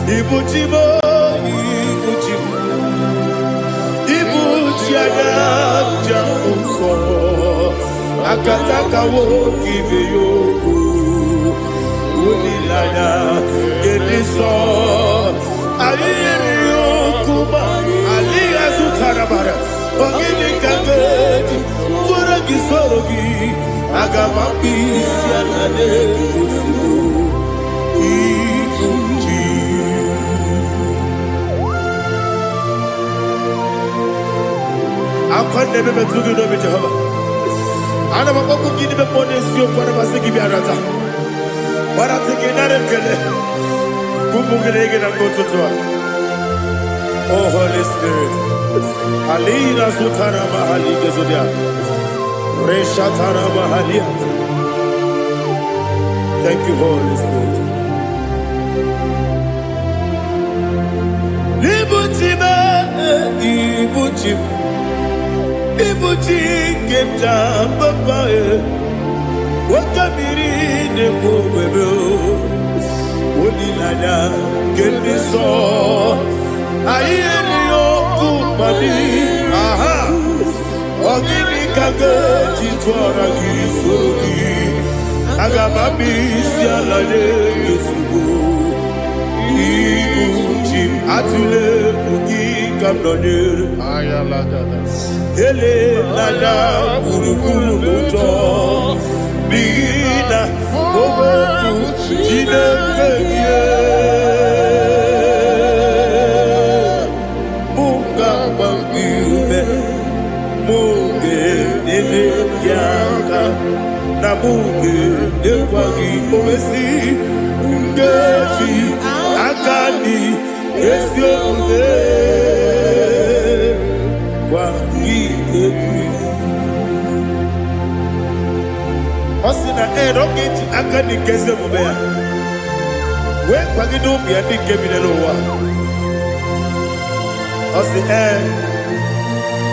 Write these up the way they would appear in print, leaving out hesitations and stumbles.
Ibuchimo, Ibuchimo, Ibuchiana, Jamuso, Akataka wo give you, Unilana, Gediso, Aliyo Kuba, Aliya Sutarabara, Ogini Kangeti, Furagi Sorogi, Agamambi, Sianade, I can't never be too good over Jehovah. I never go give the money to you for the Masiki Biarata. But I'm taking another killer. Kumbukileg and go to Tua. Oh, Holy Spirit. Alina Sutara Mahali Gezudia. Reshatara Mahalia. Thank you, Holy Spirit. Ibuchima, Ibuchima. Ibuchi kemja papa wakamiri ne bobebe onilanya kendiso ayeni okupani aha ogini kage jitwara gisogi agamabi sialale yesugo Ibuchi atule ugi kamdonyer ayalada ele nada buruburu moto bina obeku jinekeye munga bangibe munge nene yaka na munge nekwagi omesi ngeji akani esiobe Osina rocket akani keze mubea. We kwagido bia di kemine wa. Osi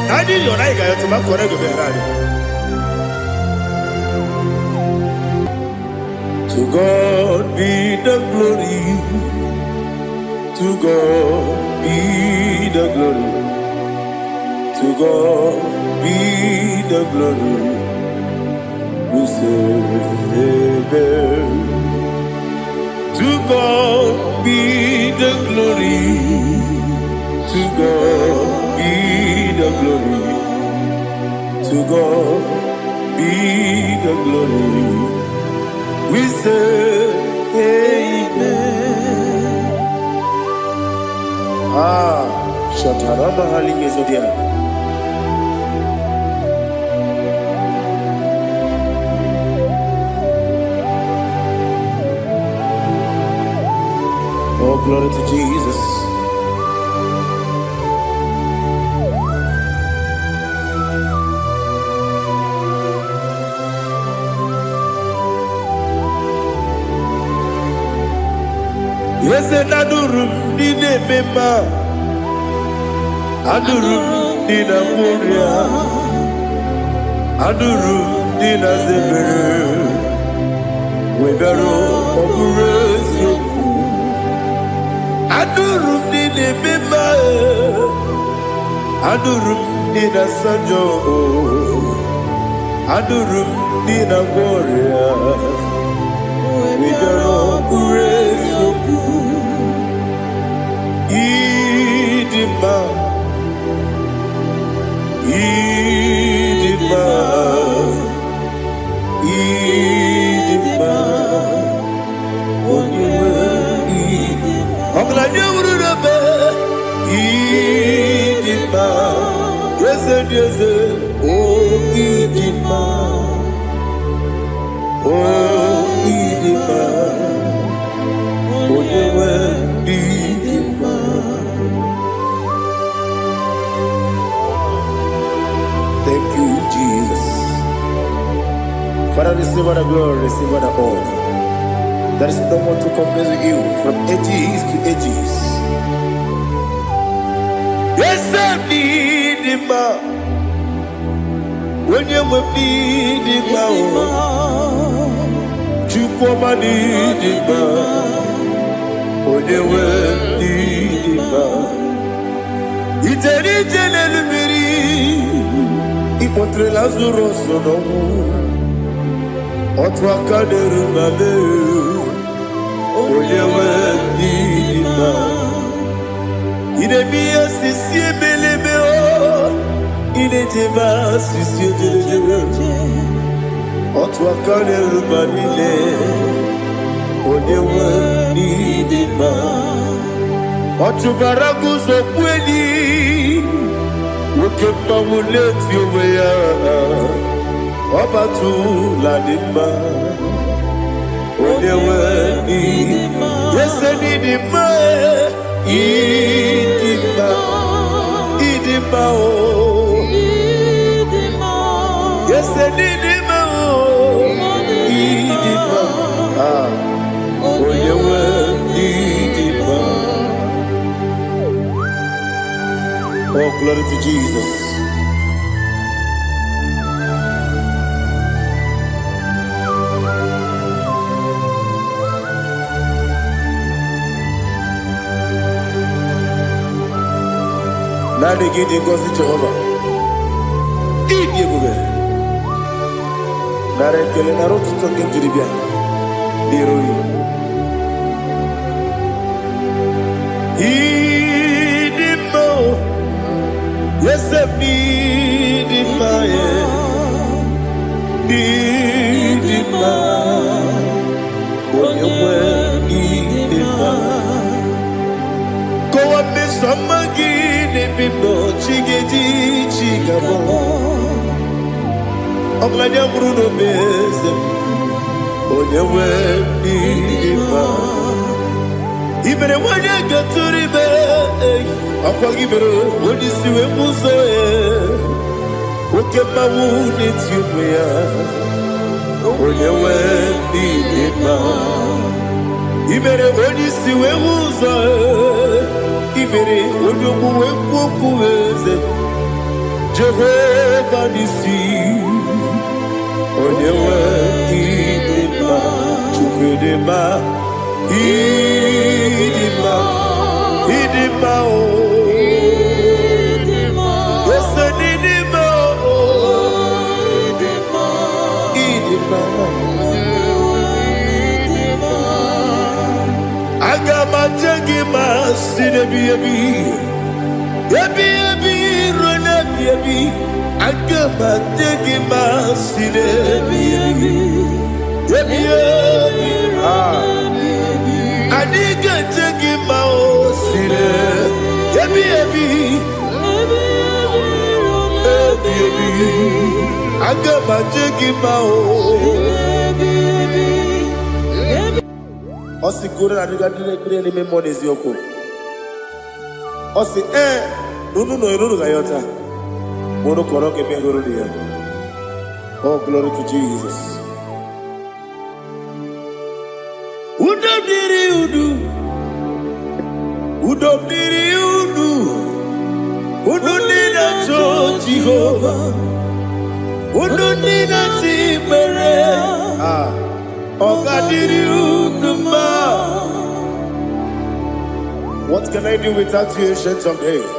nadi yo na iga yo tuma kore go berari. To God be the glory. To God be the glory. To God be the glory. We say amen. To God be the glory. To God be the glory. To God be the glory. We say amen. Shataraba hali yezodia. Oh, glory to Jesus. Yes, and Adurum did a member. Adurum did a warrior. Adurum did a zebra. We better operate you. Adurum did a member. Adurum did a sanjo. Adurum did a warrior. We better operate you. Idima, Idima, Idima, Idima, yes, yes, oh Idima, oh Idima, oh Idima. Thank you, Jesus. Father, receive all the glory, receive all the honor. There is no one to compare with you from ages to ages. Yes, I need him. When you will need him, you come and need him. When you will. incontré Lazarus no otwa kaderu male oyewe dima ine biya sisi belebe o ine jeba sisi jele otwa kaderu male oyewe dima otubaraguzo kweli Wokemba muleti oweya Obatu la dima Onewe idima Yese nidima Idima Idima o Idima Yese nidima o Idima Onewe idima Oh, glory to Jesus. Now they get in God's Jehovah. Eat you, boy. Now they tell you, I wrote to talk into the beer. Yes, I need it, my need it, my need it, go up, Miss Samagin, and be no chiggy, chigabo. I'm glad you're Bruno Bez, on your way, need it, even when you get to the bed. Apagibero, when you see a muso, Okema wound it's you, when you went in Ibere, when you see a muso, Ibere, when you go Jehovah, you see, when you went in Chukudema, Idima, Agama Sinabi, Yabi, Ronabi, Agama Tegima Sinabi, Yabi, Adiga Tegima Sinabi, Yabi, Agama Tegima Osi gura na diga dire me money zioko. Osi nunu no iruru gayota. Mono koro ke me guru dia. Oh, glory to Jesus. Udo diri udu. Udo diri udu. Udo dina to Jehovah. Udo dina tibere. What can I do without you, ancient of days?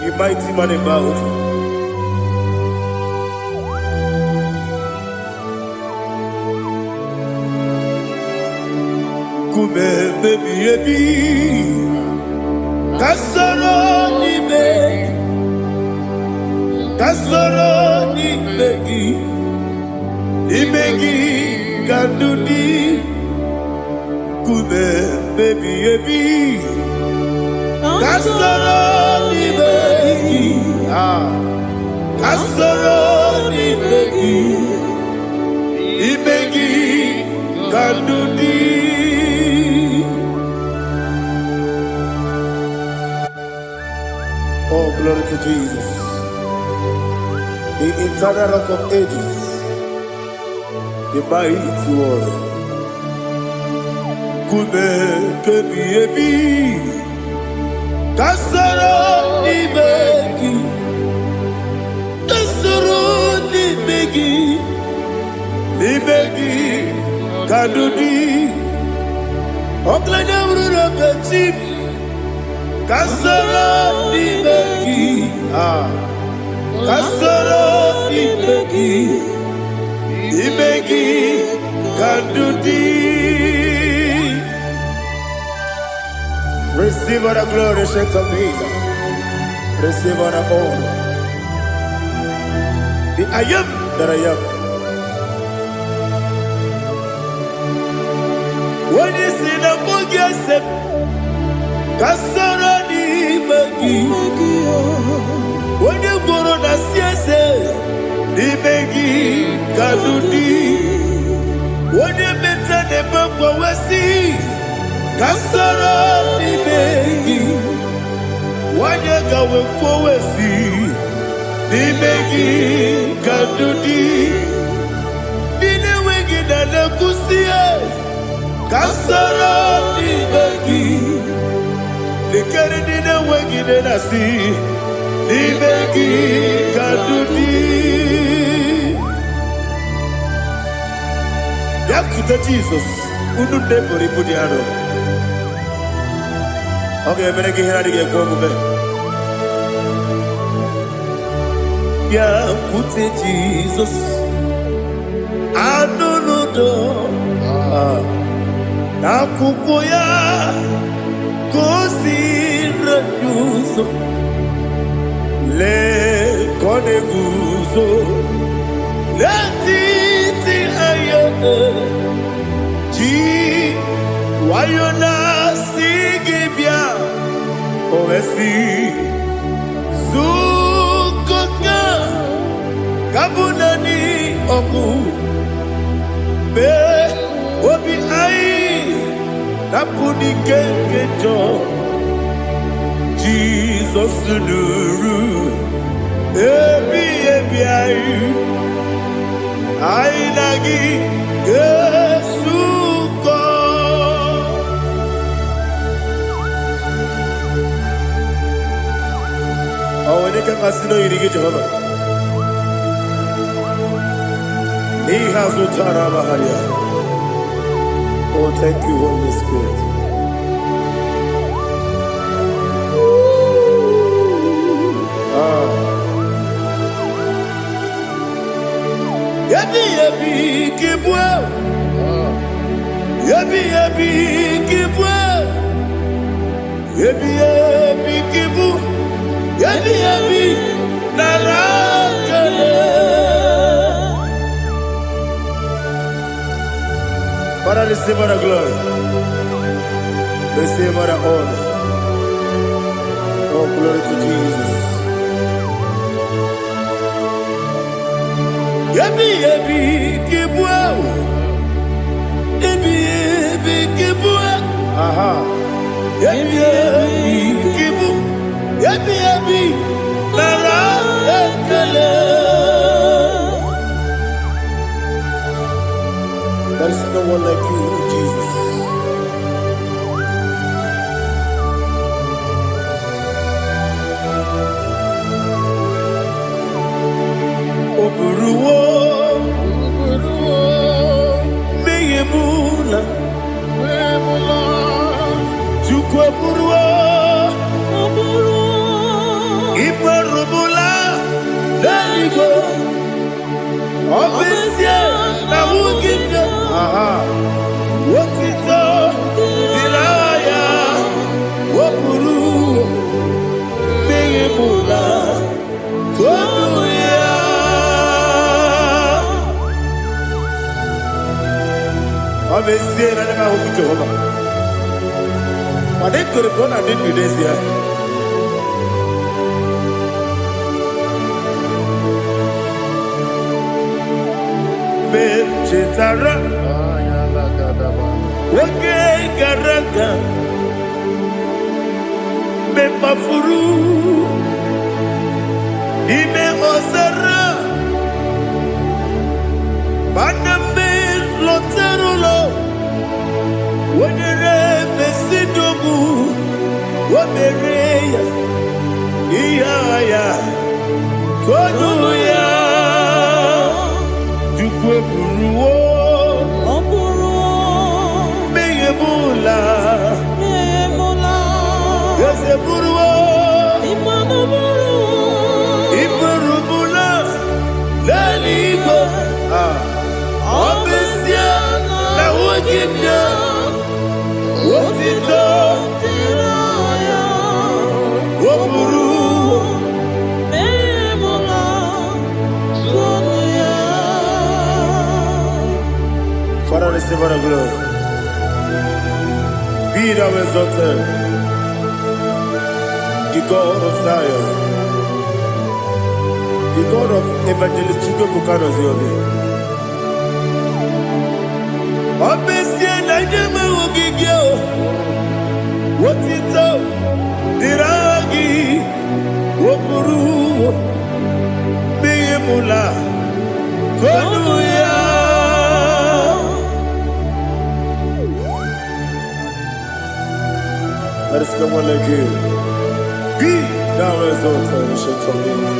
You mighty man about. Kume baby, kasoro ni begi. Imegi kandudi kume baby kasoro ni begi kasoro ni begi imegi kandudi. Oh, glory to Jesus, the eternal rock of ages, the mighty one. Kume kebi kasoro ni begi kadudi oklanya urura peti kasoro ni begi kasoro imegi kandudi. Receive all the glory, shake of me. Receive all the honor. The I am that I am. When you see the book, yes, kasoro imegi. When you go on a siese, imegi kandudi. When you meet the book, we see. Kasoro imegi. Wanya gawe kwesi nimegi kadudi nine wegi na nakusie kasoro nimegi nikere nine wegi na nasi nimegi kadudi yakuta Jesus unu debori pudiano. Okay, I'm going to get a yeah, put it Jesus. I don't know. Na kukoya kosi na yuso le kone guzo le titi ayane ji wayona sigibia oesi sukoka kabunani oku be obi ai napuni kenkejo Jesus nuru ebi ai nagi Yesu ko. Oh, when you can masino yirige Jehovah. He has utara baharia. Oh, thank you, Holy Spirit. Yabi kibwa. Yabi kibwa. Yabi kibu. Yabi narakale. Father, receive our glory. Receive our honor. Oh, glory to Jesus. Yabi kibwa. Yabi kibwa. Aha. Yabi kibu. Yabi narakale. There is no one like you, Jesus. Oburuwo, meyemula, chukwu oburuwo, iperubula, leligo, obesie na wugide. Aha, wotito, dilaya, oburuwo, meyemula, tonuya. Obesie na nema huku Jehovah. But they could have gone and did this here. Chetara, wake garaka, me mafuru, ime osara, baname loterulo, wenere mesidobu, wamereya, iya tonuya. Buruwo, meyemula, yese buruwo, iperubula. receive all the glory. Be thou exalted, the God of Zion, the God of Evangelist Chukwu Bukano Ziobi. Obesi na nyeme ogigio, wotito diragi, wokuru, biyemula, tonuya. There is no one like you. Be thou exalted, ancient of days.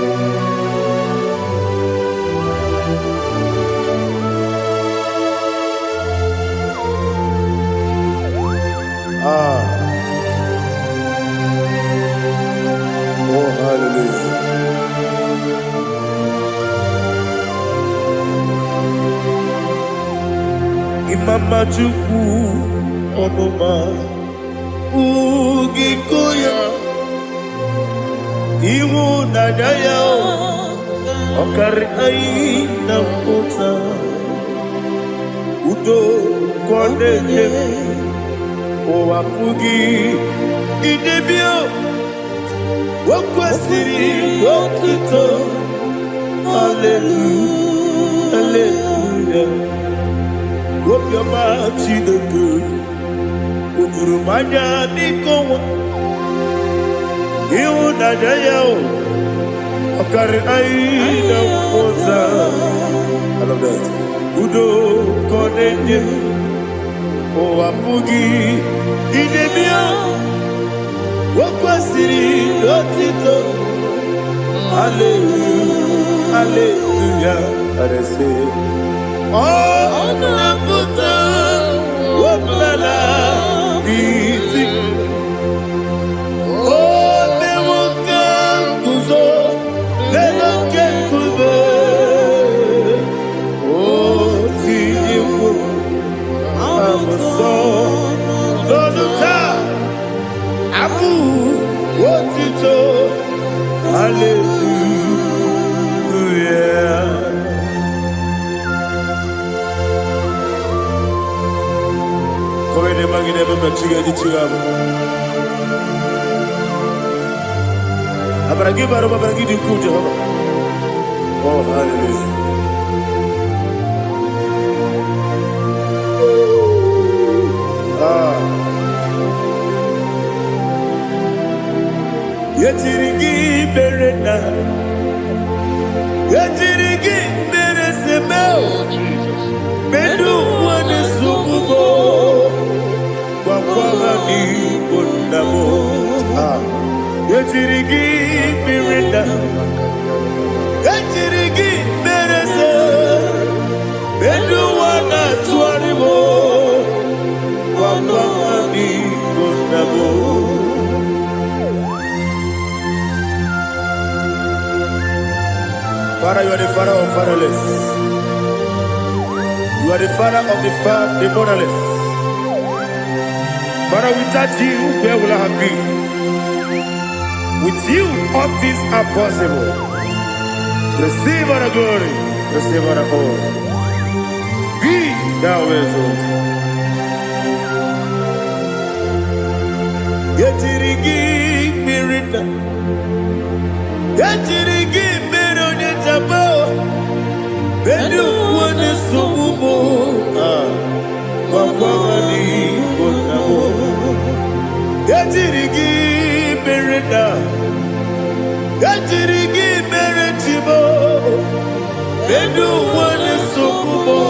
Oh, hallelujah. Imama Chukwu Onuma Ugikoya Iwu Nadaya Okari Aina Kota Udo Kondeye Owapugi Idebio Wakwasiri Wakito Hallelujah Hallelujah Wopiama Chidoku Udurumanya Nikowa Iu Nadayao Okari Aina Kota I love that Udo Kondeye Owapugi Idebio Wakwasiri Lotito Hallelujah Hallelujah I say Oh Naputa Waplala Biti Oh Mewoka Kuzo Leloke Kube Oh Tiyiwu Amoso Loduta Abu Wotito Hallelujah Come ne magine baba chiga di chiga Abragi baro babragi di ku Jehovah Oh hallelujah Yetirigi berena Yetirigi beresebeo Bedu wane sukubo Kwa ni kundamo Yetirigi berena Yetirigi berese Bedu wana tuaribo Kwa ni kundamo Father, you are the father of fatherless. You are the father of the motherless. Father, without you, where will I have been? With you, all things are possible. Receive all the glory, receive all the honor. Be thou exalted. Yetirigi mirina, yetirigi mironye jabo. Bedu wane sububo, wakwani konamo. Yetirigi mirina, yetirigi miretibo. Bedu wane sububo,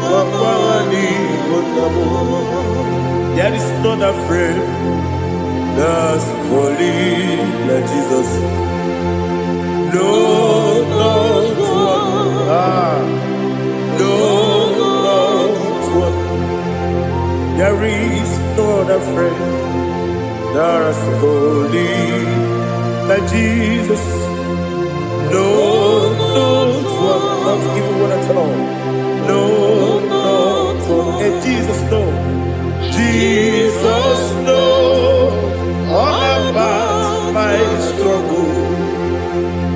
wakwani konamo. There is not a friend that's holy like Jesus. No, no, no, one. There is no other friend that's holy like Jesus. No, no, one. Not even one at all. No, no, one. And Jesus, no. Jesus knows all about my struggle.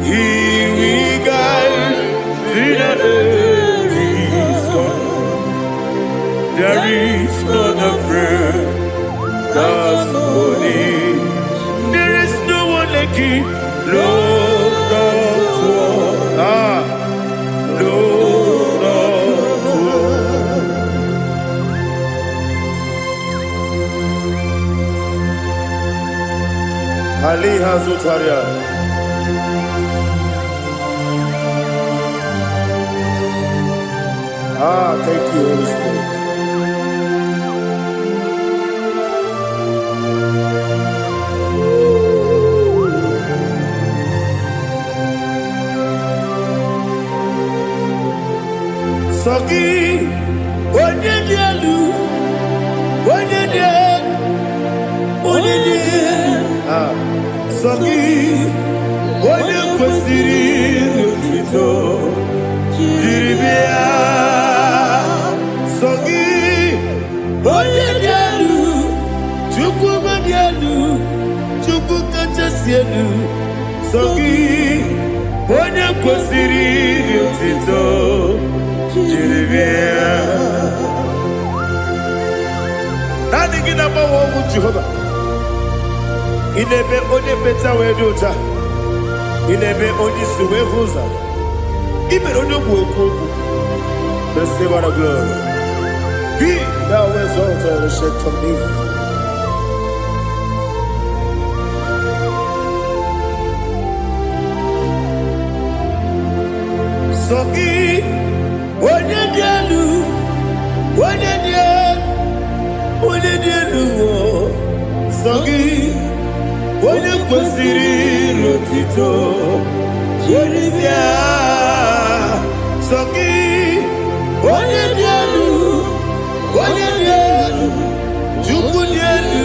He will guide through the day. He's gone. Ali Hazutaria. Thank you, Holy Spirit. Sogi, onye dielu, onye dielu, onye dielu. Sogi, onye kwesịrị otuto, jiri bịa. Sogi, onye dielu, Chukwu dielu, Chukwu kachasị elu. Sogi, onye kwesịrị otuto. Nani gina bawo mu Jehovah. Inebe onye beta we dota. Inebe onye suwe huza. Ibe onye gwoku. Receive our glory. Be thou exalted and shed from me. Sogi onye dielu, onye dielu, onye dielu, Sogi, onye kwesịrị otuto, jiri bịa. Sogi, onye dielu, Chukwu dielu,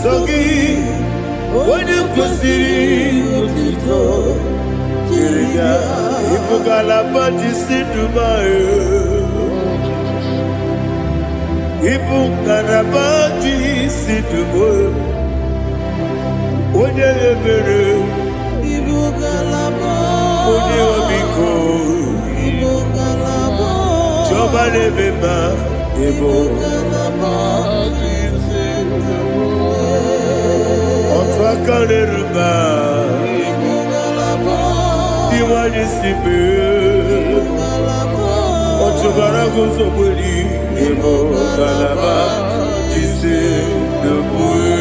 Sogi, onye kwesịrị otuto, jiri bịa. Ibugalaba Dubai. Ibugalaba Dubai. Onye ebere. Ibugalaba. Onye obiko. Ibugalaba. Joba lebeba. Ibugalaba Dubai. Otwaka leruba. Diwani sibe, Ochubara gozo boli, Ebo galaba, Jise debue.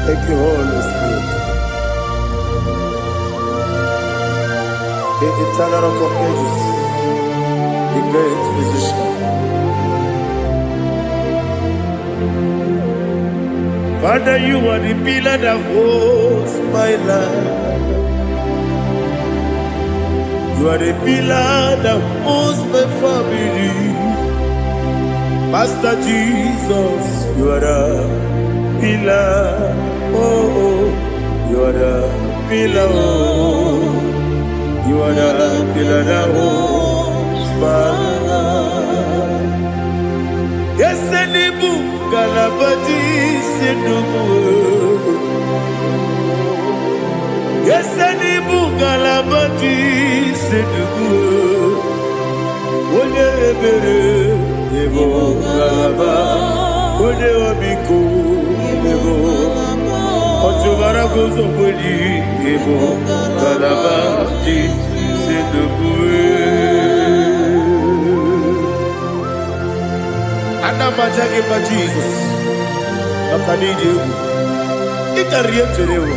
Thank you, Holy Spirit. The eternal rock of ages, the great physician. Father, you are the pillar that holds my life. You are the pillar that holds my family. Master Jesus, you are the pillar. Oh, you are the pillar. Oh. You are the pillar that holds my life. Yes, Enibu Galabati Sinubu. Yes, Enibu Galabati Sinubu. Onye ebere, Ebo Galaba. Onye obiko, Ebo. Ochubara gozo boli, Ebo Galaba. Anamajage ma Jesus, Akaniji, Ikariyeterewo.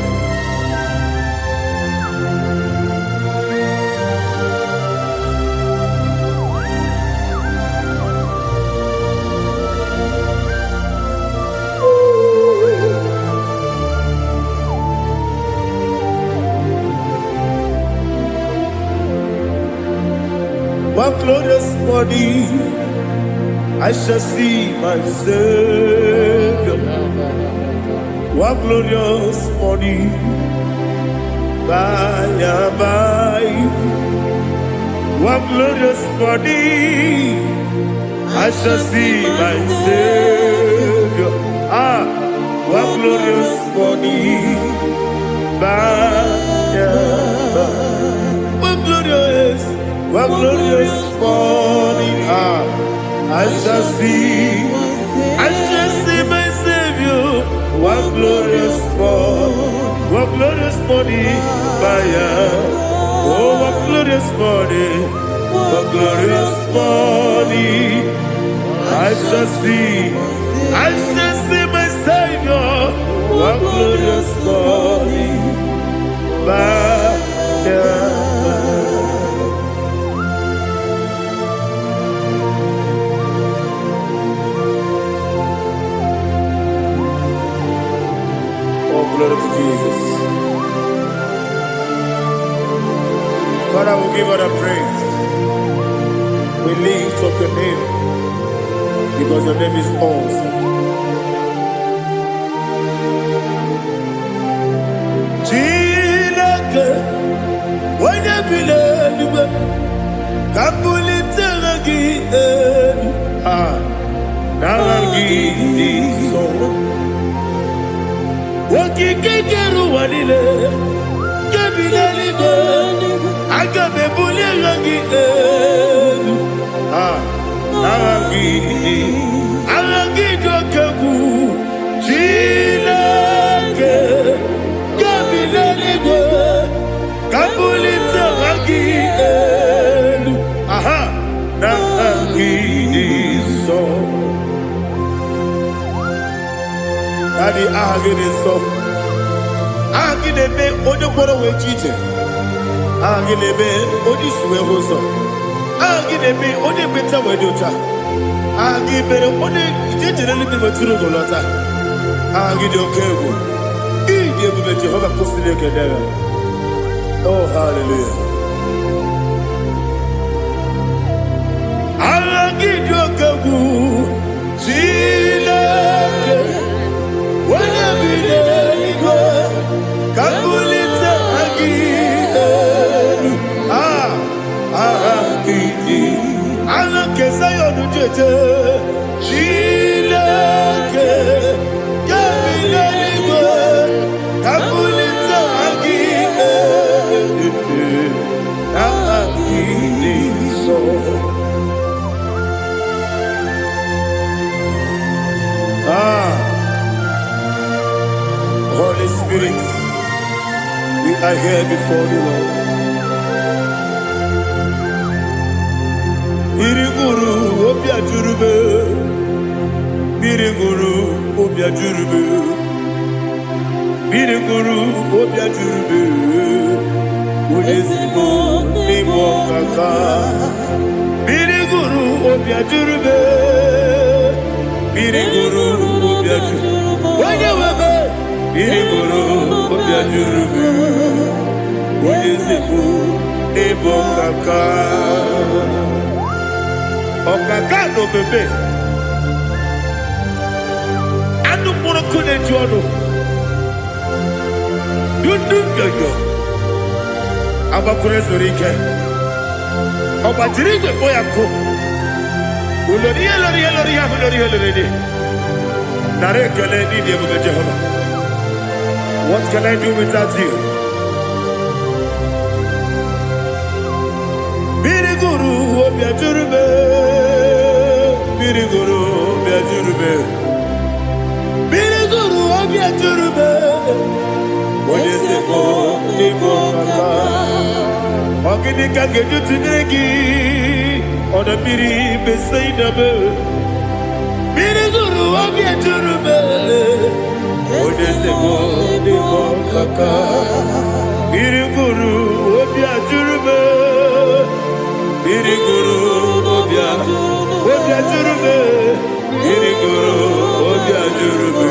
One glorious morning, I shall see my Savior. One glorious morning, by and by. One glorious morning, I shall see my Savior. One glorious morning, by and by. One glorious morning, I shall see my Savior. One glorious morning, what glorious morning, oh, what glorious morning, what glorious morning. I shall see my Savior, what glorious morning, Oh, glory to Jesus. Father, we give all the praise. We lift up your name because your name is awesome. Chilake, when you believe, Kapulitagi, Naragi, so. Wakikekeru walile, kebilaligo, agabe bulilangi, Alagi dokagu, Chilake, kebilaligo, kabulita lagi, Naragi so. Daddy, agide so. Agide be odo boro we chije. Agide be odi suwe hoso. Agide be odi beta we dota. Agide be odi jejere libi maturu golota. Agide okego. Ide be Jehovah kosile kedera. Oh, hallelujah. Agide okego. Chilake. Kabulita again, Allah kesayon jeje, Chilake, Kabilaligo, Kabulita again, so. Holy Spirit, we are here before you, Lord. Biriguru obia jurube, Biriguru obia jurube, Biriguru obia jurube, Udesibo nimo kaka, Biriguru obia jurube, Biriguru obia jurube, Wanyawebe. Biriguru obia jurube, Udesibo nimo kaka. Okaka no bebe. Anu muro kune jono. Dundu yoyo. Abakure zorike. Obajiri de boyako. Ulori. Nare kele ni de bebe Jehovah. What can I do without you? Biriguru obia jurube, Biriguru obia jurube, Biriguru obia jurube. Odesibo nimo kaka, ogini kangeju tinegi, oda biri besainabe. Biriguru obia jurube, Odesibo nimo kaka, Biriguru obia jurube. Biriguru obia jurube, Biriguru obia jurube,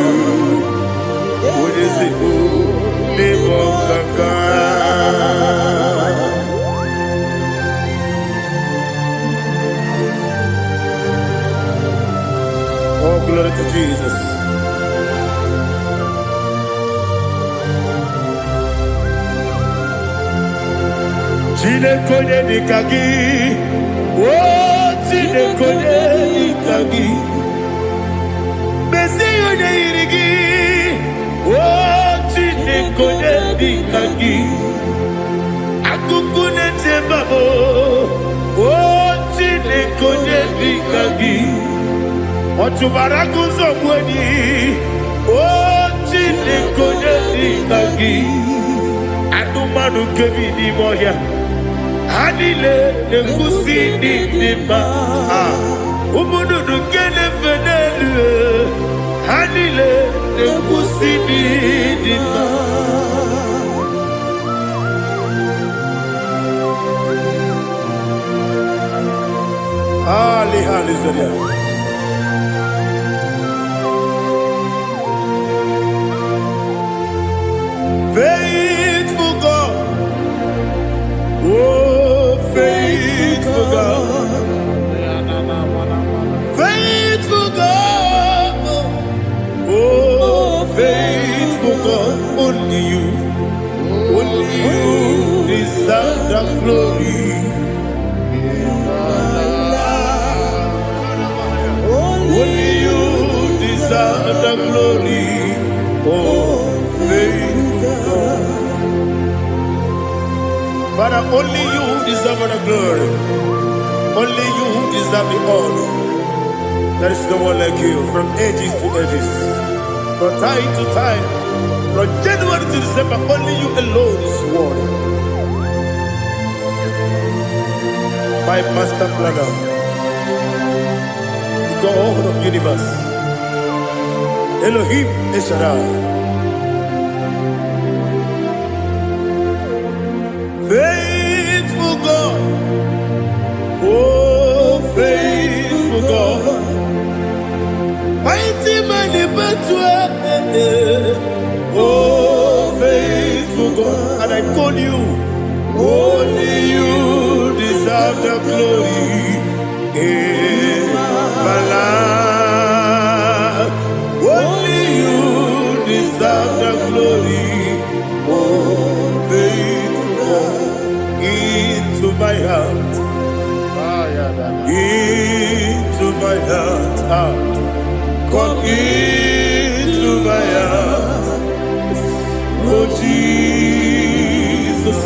Udesibo nimo kaka. Oh, glory to Jesus. Chine kone nikagi, oh chine kone nikagi, besi yone irigi, oh chine kone nikagi, akukune tembabo, oh chine kone nikagi, otubaraku zomweni, oh Chinekonye dikagi Anumanu kebi ni moya Hanile nekusi ni nima Umudu nukene fenelu Hanile nekusi ni nima Ali Zoria. Faithful God, oh faithful God, faithful God, oh faithful God, only you deserve the glory. Only you deserve the glory, oh faithful God. Father, only you deserve the glory. Only you deserve the honor. There is no one like you, from ages to ages, from time to time, from January to December. Only you alone is worthy. My master planner, God of universe, Elohim Eshadai, faithful God, oh faithful God, mighty man in battle, oh faithful God, and I call you, only you deserve the glory. My life, only you deserve the glory. Oh, faithful God, into my heart, into my heart, come into my heart. Oh Jesus,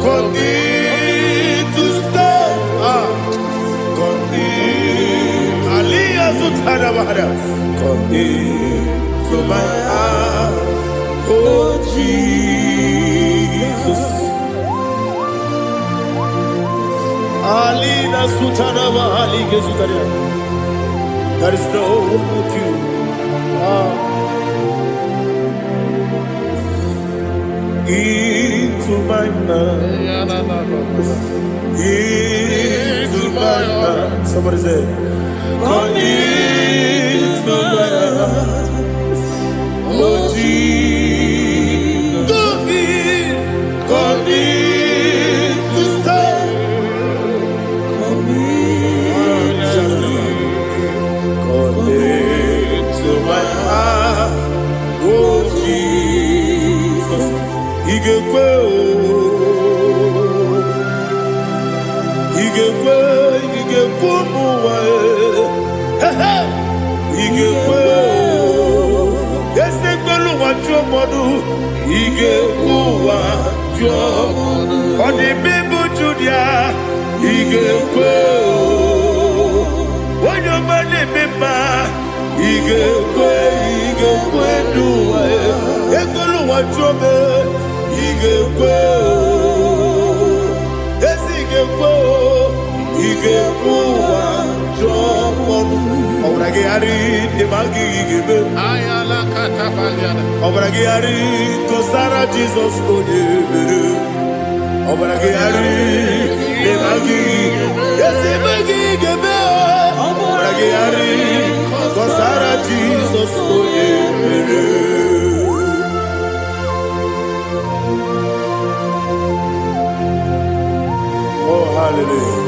come in to stay. Come into my heart, oh Jesus. Alina Sutanaba Ali Gesutaria. There is no one like you. Into my heart, into my heart. Somebody say, come into my heart, oh Jesus. Come in to stay. Come into my heart, oh Jesus. Igekwe, muwa. Igekwe, ese gbolu wa jomodu. Igekwe wa jomodu. Oni bibu Judia. Igekwe, onyo mane mema. Igekwe duwa. Egbolu wa jome. Igekwe, ese igekwe. Igekwe wa jomodu. Obragi ari demagi igebe. Ayala katapaliana. Obragi ari kosara Jesus onyebere. Obragi ari demagi yesimagi igebe. Obragi ari kosara Jesus onyebere. Oh hallelujah.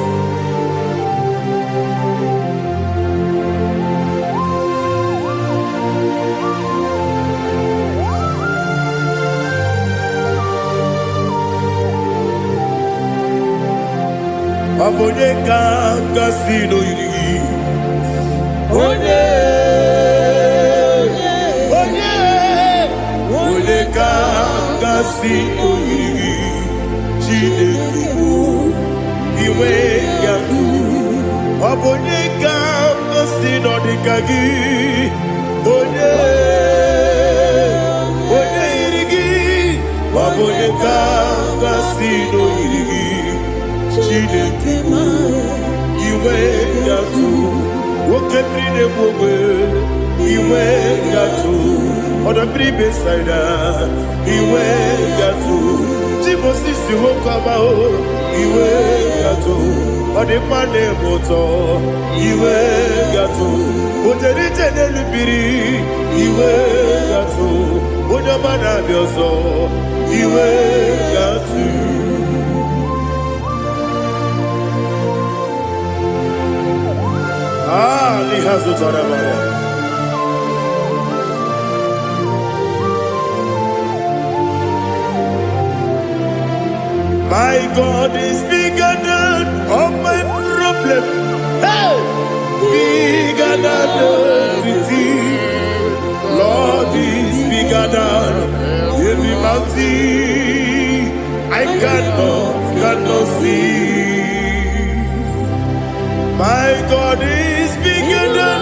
Abonye kanga sino yiri. Onye kanga sino yiri. Chineke iwe yafu. Abonye kanga sino dikagi. Onye Oboneka Gasino Iri Chineke Iwe Yatu Okebrine Bobe Iwe Yatu Odabri Besaida Iwe Yatu Timosisi Wokabao Iwe Yatu Odepane Moto Iwe Yatu Oterite Nelubiri Iwe Yatu Odabana Bioso Iwe Yatu Lihazu Tarabaya. My God is bigger than all my problem. Hey! Bigger than everything. Lord is bigger than every mountain. I cannot see. My God is bigger than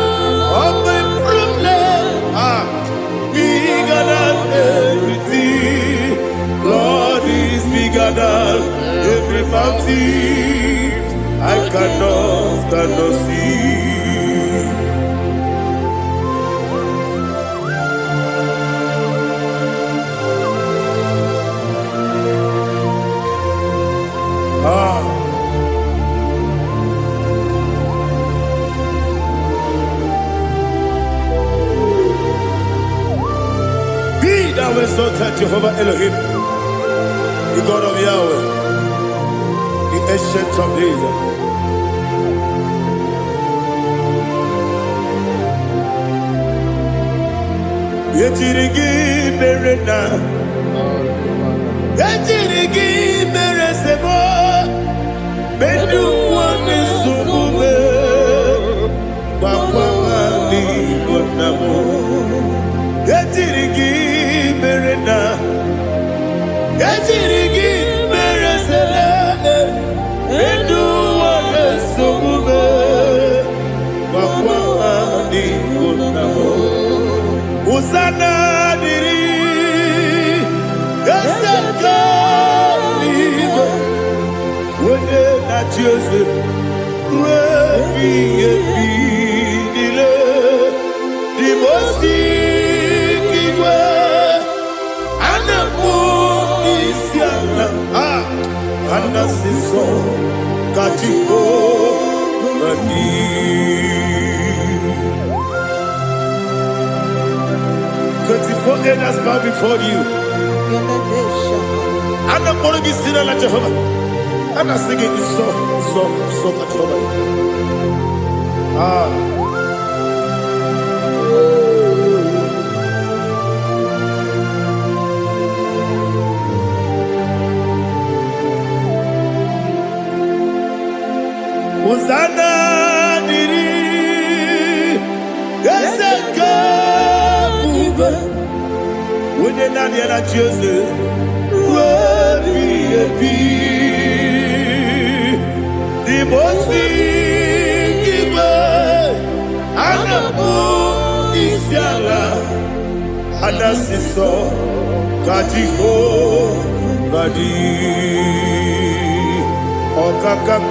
all my problems. Bigger than everything. Lord is bigger than every mountain. I cannot see. Thou exalted Jehovah Elohim, the God of Yahweh, the ancient of days. Yetirigi Berena, Yetirigi Beresebo, Bedu one Sumube, Papa Mali Gonamo, Yetirigi Berena, Yetirigi Beresele, Bedu one Sumube, Papa Mali Gonamo. Usana diri, esaka ligo, wende na Jose, wepi dile, di mosi kiwe, anamu isiana, anasiso katiko mani. 24 elders bow before you. I'm not going to be seen like Jehovah. I'm not singing this song like Jehovah. Hosanna diri, Eseka. When you're not yet at Jose, the most giver, Anamu Isiala, Anasiso, Kajiho, Vadi, Okakam,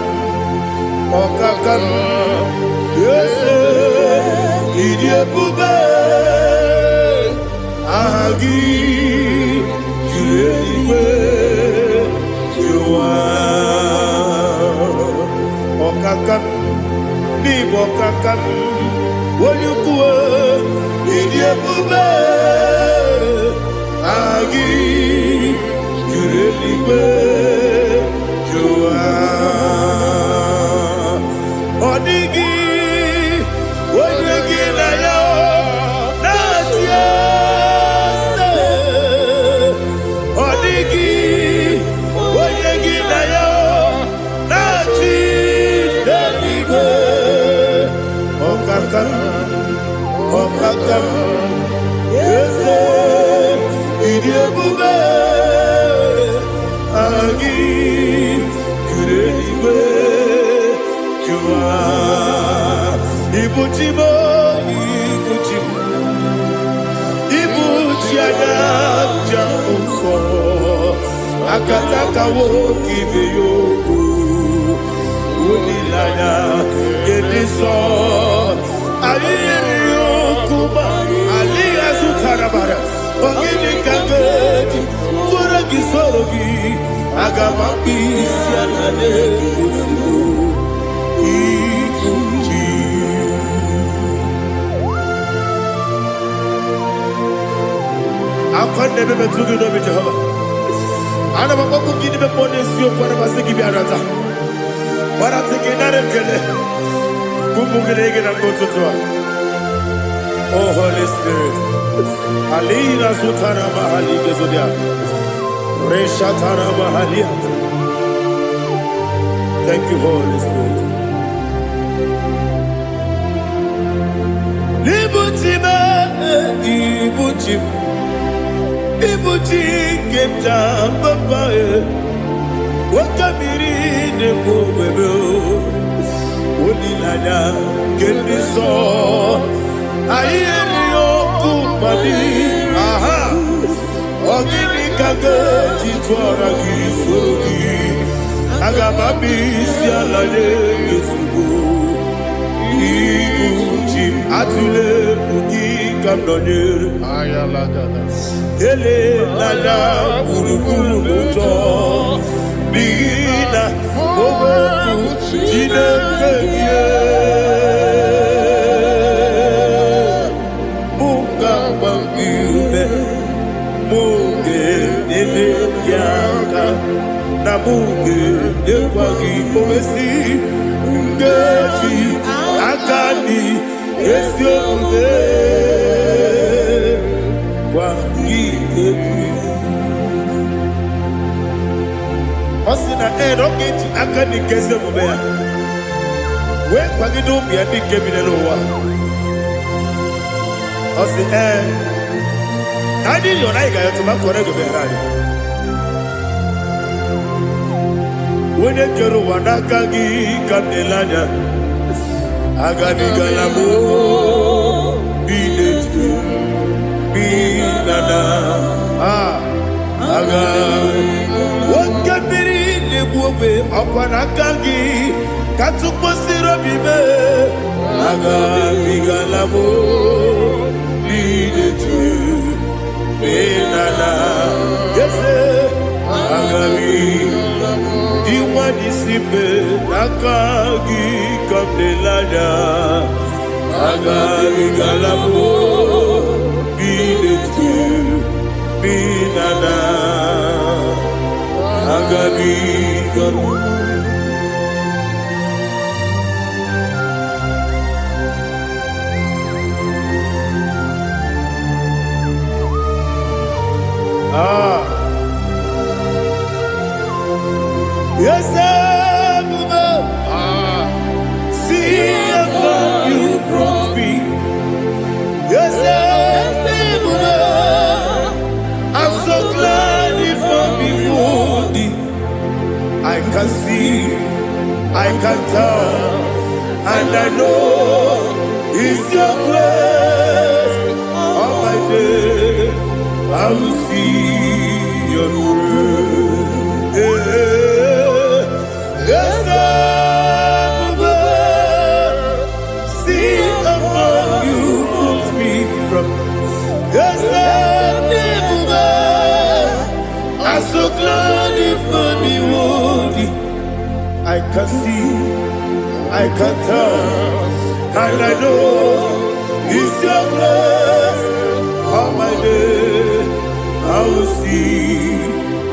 yes, Idiabube. Agi julewe juwa okakam ni bokakam wonyukwe idiebube agi julewe juwa odigi wonyegi na yo natie Okakam, yes, Idiabube, Agi, Kureliwe, Jua, Ibuchimo, Ibuchiana, Jamuso, akataka woki beyoku unilaya gediso ayiri yokuba aliya zutarabara ogini kangeti fura gisorogi agamapi sianane kufu ikuji akwande bebe tugi no bi Jehova ana bako gidi be bone sio kwa na basiki bi arata bara tike nare kele kumugirege na kototwa. Oh Holy Spirit alina sutara mahali gezodia resha tara mahali. Thank you Holy Spirit. Libutime Ibuchi kemta papa wakamiri ne bobebe olilada kendiso ayeri okupadi aha ogini kage titwara gisogi agamabi sialade yesugo Ibuchi atule buki kamdonir Ayalagada. ele lada buruburu moto bigina ogoku jinekeye muka bangiune muge nene yaka na muge nekwagi owesi ngeji akani esiode Osina roketi akani keze mubea we kwagido bia di kebinelo wa osi nadi yo na igayo to makore go berani wone kero wanakagi kamelanya agadi galamo biletu binana aga wakabiri lebuwe akwanakagi katuposiro bibe aga bigalamo biletu binana yese aga diwani sipe nakagi kamdelada aga bigalamo biletu binana agabi garu yes see how you brought me. Yes I'm so glad if I'm wounded. I can see, I can tell, and I know it's your grace. On my day, I will see your grace. Yes, see among you moves me from. Yes, I'm so glad if me wounded. I can see, I can tell, and I know it's your grace. On my day, I will see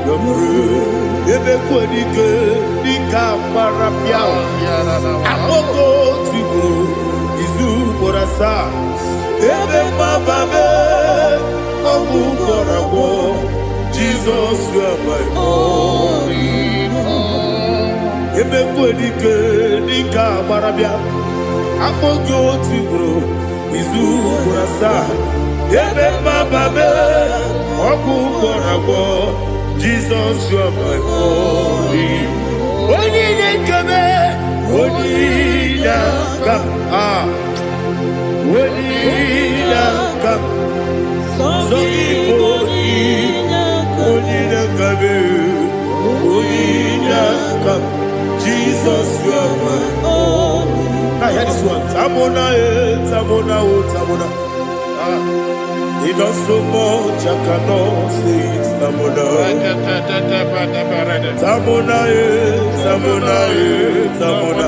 your grace. Ebe kwenike nika marapia, amoko tibu izu borasa. Ebe mababe omu korago. Jesus, you are my only home. Ebe kwenike nika marapia, amoko tibu izu borasa. Ebe mababe omu korago. Jesus, you are my only. Only kame, only come, only come. So only kame. Now hear this one. Tamona, Tamona, Tamona. He does so much, I cannot say it. Tamona, Tamona, Tamona, Tamona.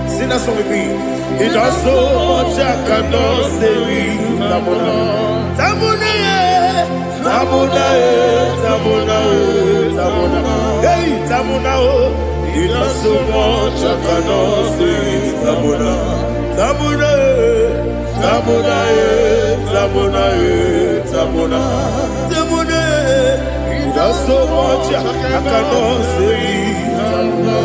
Sing that song with me. He does so much, I cannot say it. Tamona, Tamona, Tamona, Tamona, Tamona. Hey, Tamona, he does so much, I cannot say it. Tamona, Tamona, Tamona, Tamona, Tamona, Tamona. He does so much, I cannot say it. Tamona.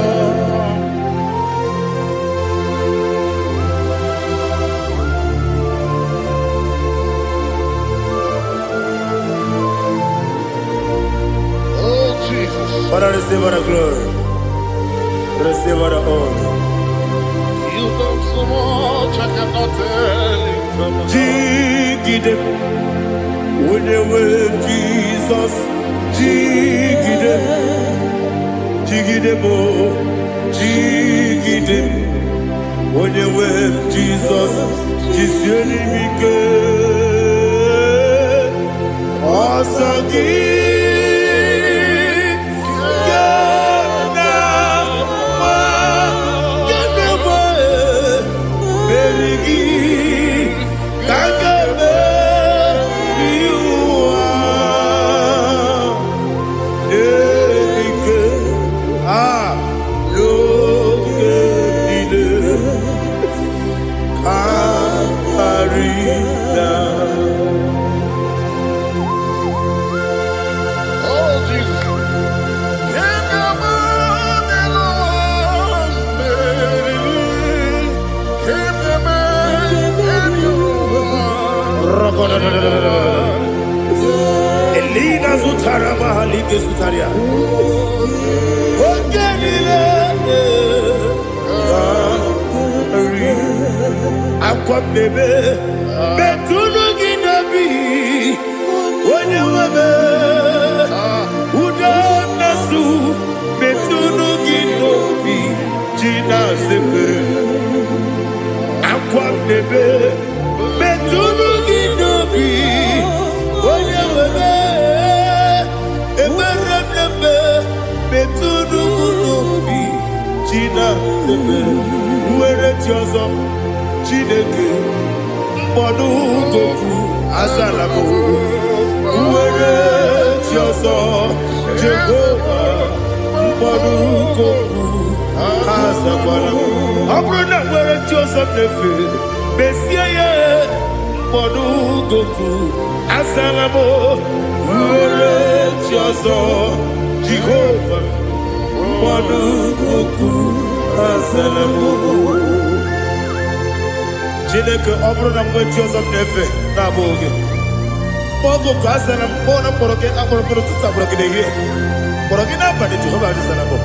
Father, receive all the glory. Receive all the honor. You done so much, I cannot tell it. Jigidem. When they were Jesus. Jigidem. Jigidem. Jigidem. When they were Jesus. Jisyenimike. Asagi. Elina Zutara Mahalike Zutaria. Ogenile Aqua bebe Betunu Ginabi Wanya Wabe Uda Nasu Betunu Ginobi Gina Zepe Aqua bebe Betunu Ginobi Wanya Wabe Eberebe Betunu Ginobi Gina Zepe Uere Tiozo Chineke Mbodu Goku Azalabo Uere Tiozo Jehovah Mbodu Goku Azalabo Abrona Uere Tiozo Nefe Besiye Mbodu Goku Azalabo Uere Tiozo Jehovah Mbodu Goku Azalabo Chineke ọbụrụ na mgbe chi ọzọ na-efe na-abụ oge ogo ka a zara mkpọ na mkpọrọ gị akpọrọ mkpọrọ tutu akpọrọ gị n'ehihie mkpọrọ gị n'abalị Jehova adịzara mbụ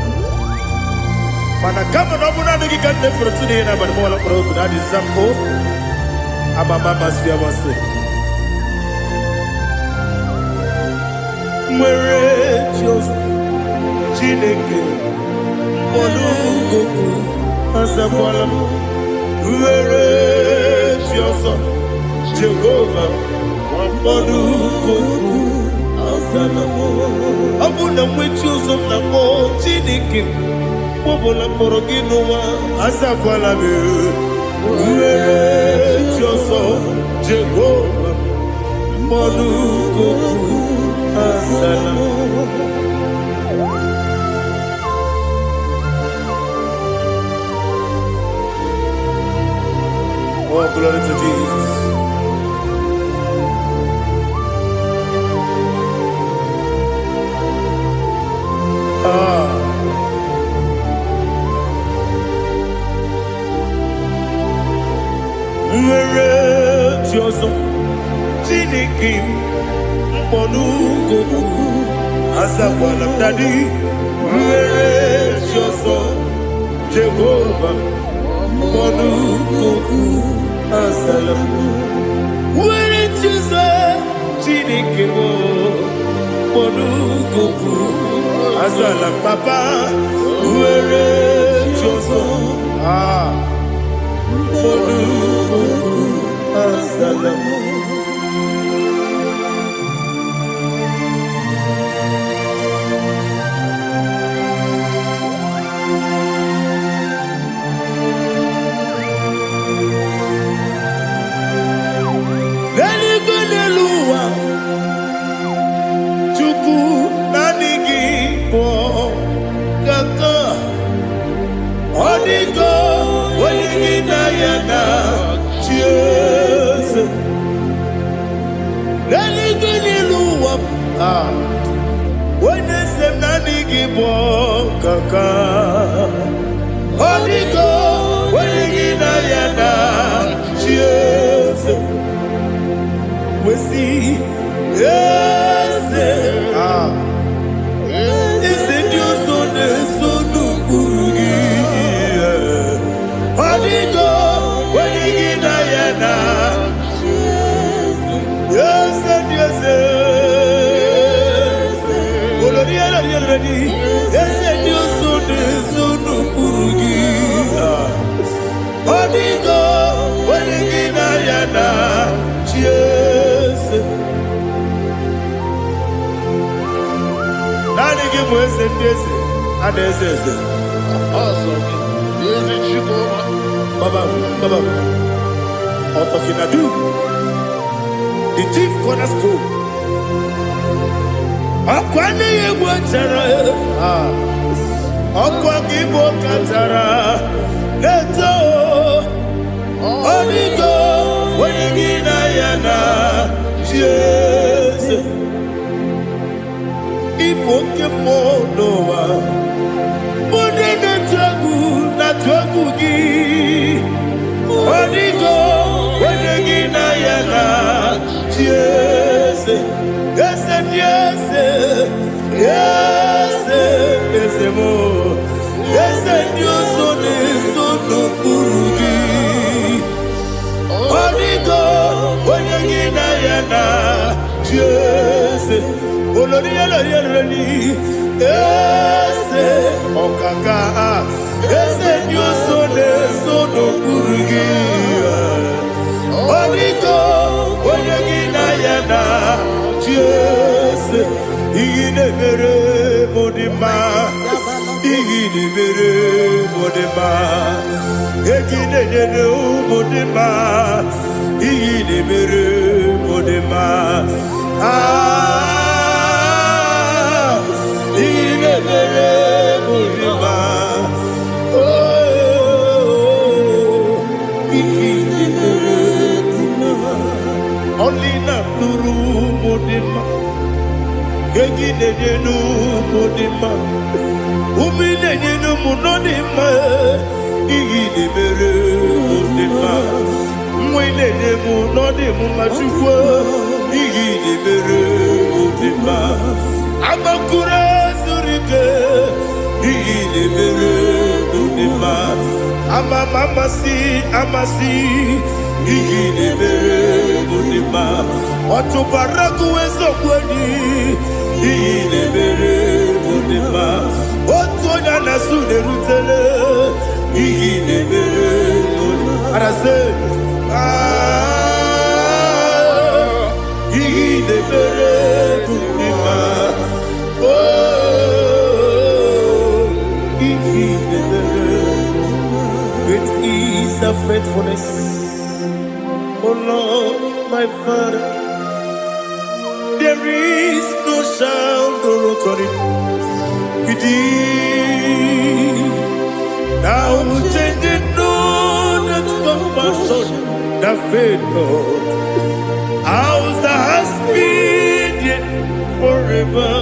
mana kama na ọ bụrụ na adịghị ka nne fere tụ n'ihe n'abalị mụọla mkpọrọ ogu na adịza mbụ amama amasị amasị nwere chi ọzọ Chineke mkpọrọ ogu azakwala m Uere Tiozo Jehovah Mbodu Goku Azalamo Abuna mwechi uzo mnamo Chineke Mbobola mborogi nuwa Azakwala me Uere Tiozo Jehovah Mbodu Goku Azalamo Oh, glory to Jesus. Nwere Tiozo Chineke Mbodu Goku Azakwala Dadi Nwere Tiozo Jehovah Mbodu Goku Azalamo Nwere Tiozo Chineke Mbodu Goku Azalam Papa Nwere Tiozo The chief cornerstone. Akwane yebo chara. Akwa kibo katara. Leto. Onigo. Wenigina yana. Jesus. Ipoke monowa. Mone netwagu. Natwagu gi. Onigo. Wenigina yana. Yes, yes, yes, yes, yes, more. Yes, Dios son eso no purugi. Onigo, onegina yana. Yes, oloria la yereni. Yes, okaka. Yes, Dios son eso no purugi. Onigo, onegina yana. Yes, igine mere modima, igine mere modima, igine mere modima, igine mere modima. Ah, igine mere modima. Oh, igine mere modima. Only na nuru modima. Gegine nu modima, umine nu munodima, igine mere modima, mwine ne munodimu machukwa, igine mere modima, amakure zurike, igine mere modima, amasi, igine mere modima, otubaraku ezokweni. Igine mere modima, otonya na sune rutele. Igine mere modima, arase. Igine mere modima, oh, igine mere. Great is thy faithfulness, oh Lord, my Father. There is no sound or authority. Now changing no that compassion, that faith not. Ours that has been yet forever.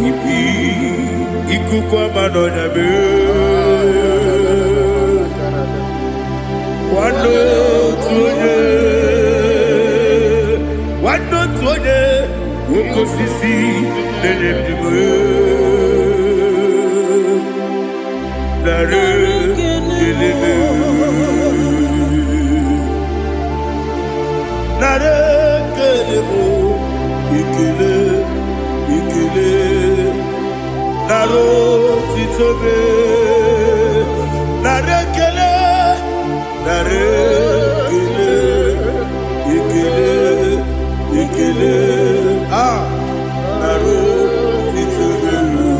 Ipi ikukwa manonya be. Wano tuone, wano tuone. Woko sisi nenebdiwe Nare kelebe Nare kelebo Ikele Naro titobe Nare kelebo nare ikele naro titubelu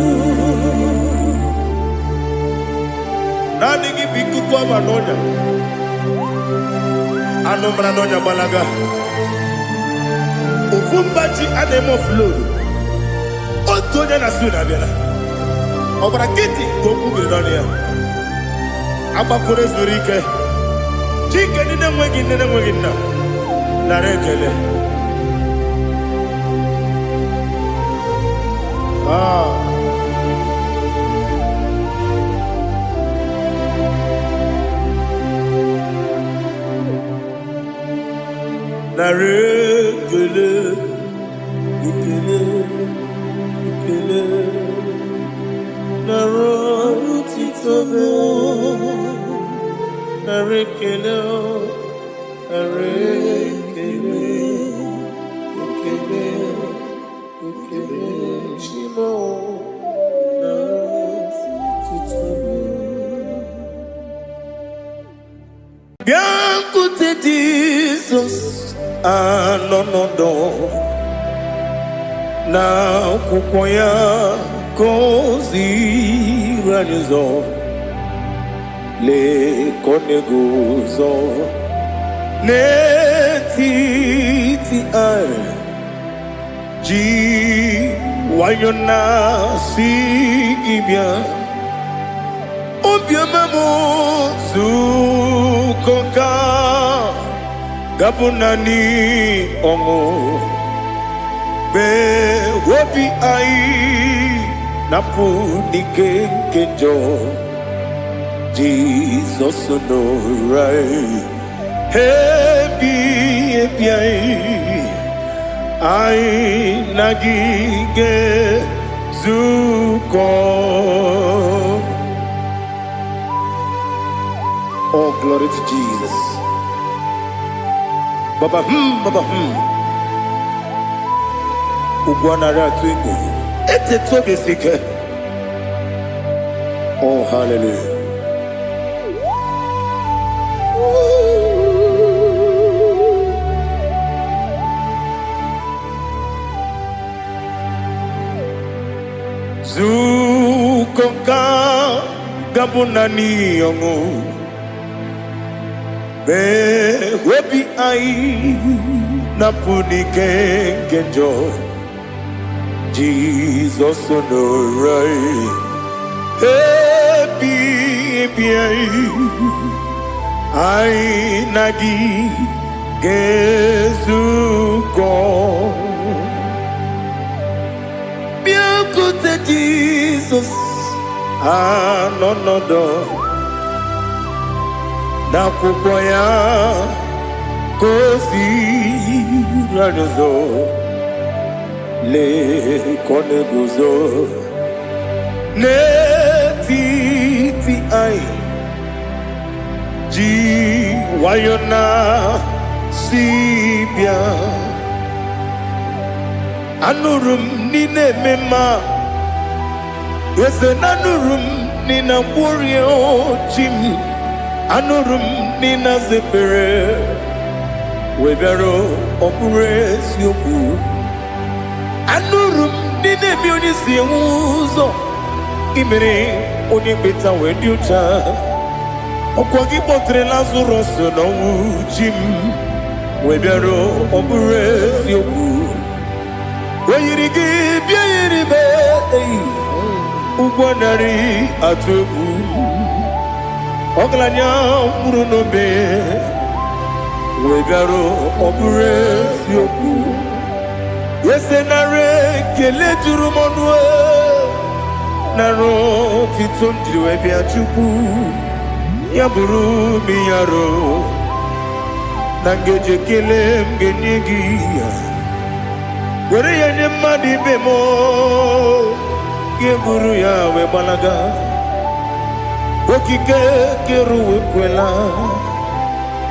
nani gi bikuko manonya anomra nonya balaga ufumbaji anemo flow otonya na suna bela obra kiti goku bedonia abakure zurike chike nine mwegi na narekele narekele ikele narotitobe narekele Shimo narotitobe Bianco te Jesus anonodo na kukoya kozi ranizo le koneguzo ne titi ai ji wayona sigibia obiamamo zukoka gabunani ongo be wobi ai napu nikenjo Jesus no right happy ai nagige zuko. Oh, glory to Jesus. Baba Ugwanara twingu ete tobe sike. Oh, hallelujah. Zukonka gabunani yongu be webi ai napuni kenjo Jesus no right happy ai nagi gezuko biakute Jesus anonodo na kukoya kozi ranizo le koneguzo ne titi ai ji wayona sibia anurum nine mema yese nanurum nina warrior jim anurum nina zepere webero opure sioku anurum nine bionisi uzo imere onibeta wediucha okwagi potre Lazarus no jim webero opure sioku weyirigi biayiribe ugwanari atubu oglanya murunobe wegaro obure sioku yesenare kele jurumonwe naro titondriwe biachuku yaburu miyaro nangeje kele mgenigi were yenye madi bemo geburu ya we balaga okike keru wekwela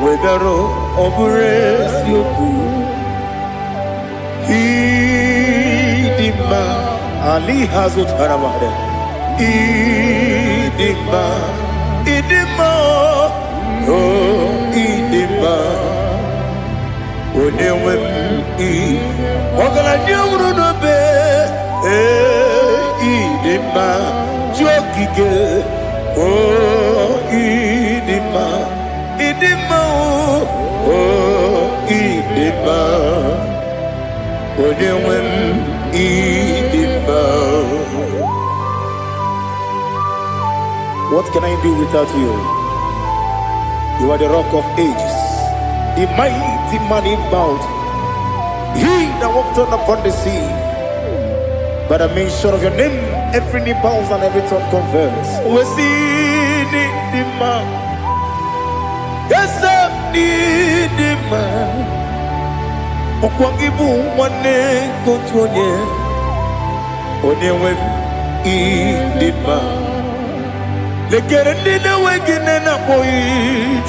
wegaro obure sioku idima ali hazut haramade idima oh idima, onewem I, ogala nyamru no be, idima, jokige, oh idima, idima, oh idima, onewem idima. What can I do without you? You are the rock of ages, the mighty man in mountain, he that walked on upon the sea. By the mention of your name, every knee bows and every tongue confess. We see the man. Yes, I need the man. Okwangibu wane kontonye. Onyewe the man. Lekere ndine wengine na boyi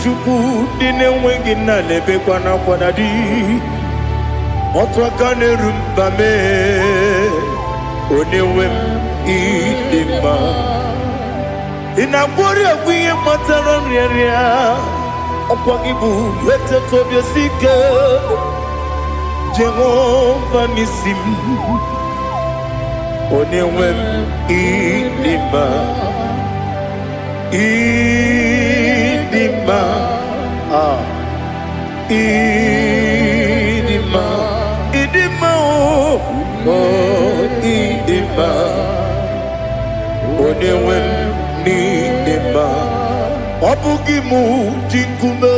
chuku ndine wengine lebe kwa na kwa nadi otwakane rumbame onewem idima inabori agwiye matara nriaria okwagibu yete tobye sike Jehova nisim onewem idima idima, idima, idima, oh, idima, onewem idima, obugimu jinkume,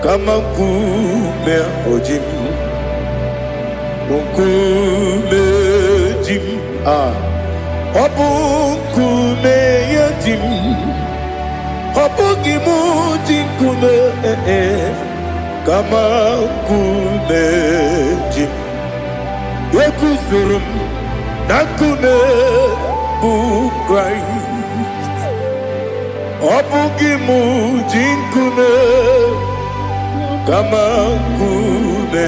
kama kume ojim, kume jim, obukume yajim, obugimu jinkume, kama kume jim. Yekuzurum nakume bu Christ, obugimu jinkume, kama kume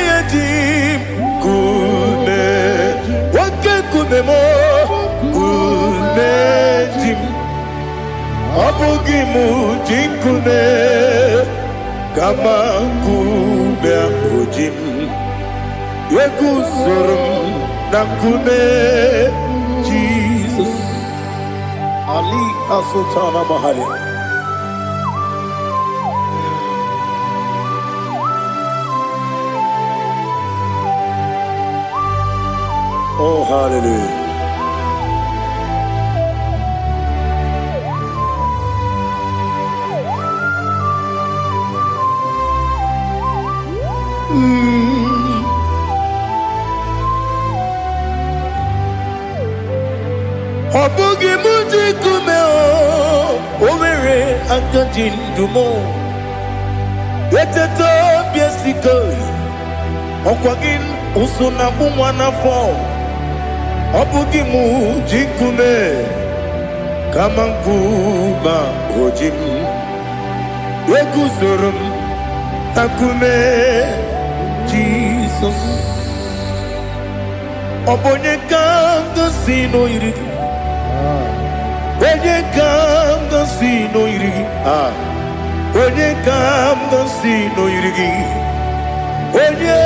yajim, kume. Kumemo kumejim abugimu jinkume kama kume ojim yekuzurum na kume Jesus Ali Asultana Mahali. Oh, hallelujah. Obugi muji kumeo, overe anjajin dumo. Yeteto biesikoi, okwagin usuna bumwana fo. Obugi muji kume, kama kuma ojim. Yekuzurum akume Jesus. Obonye kanga sino irigi. Onye kanga sino irigi. Onye kanga sino irigi. Onye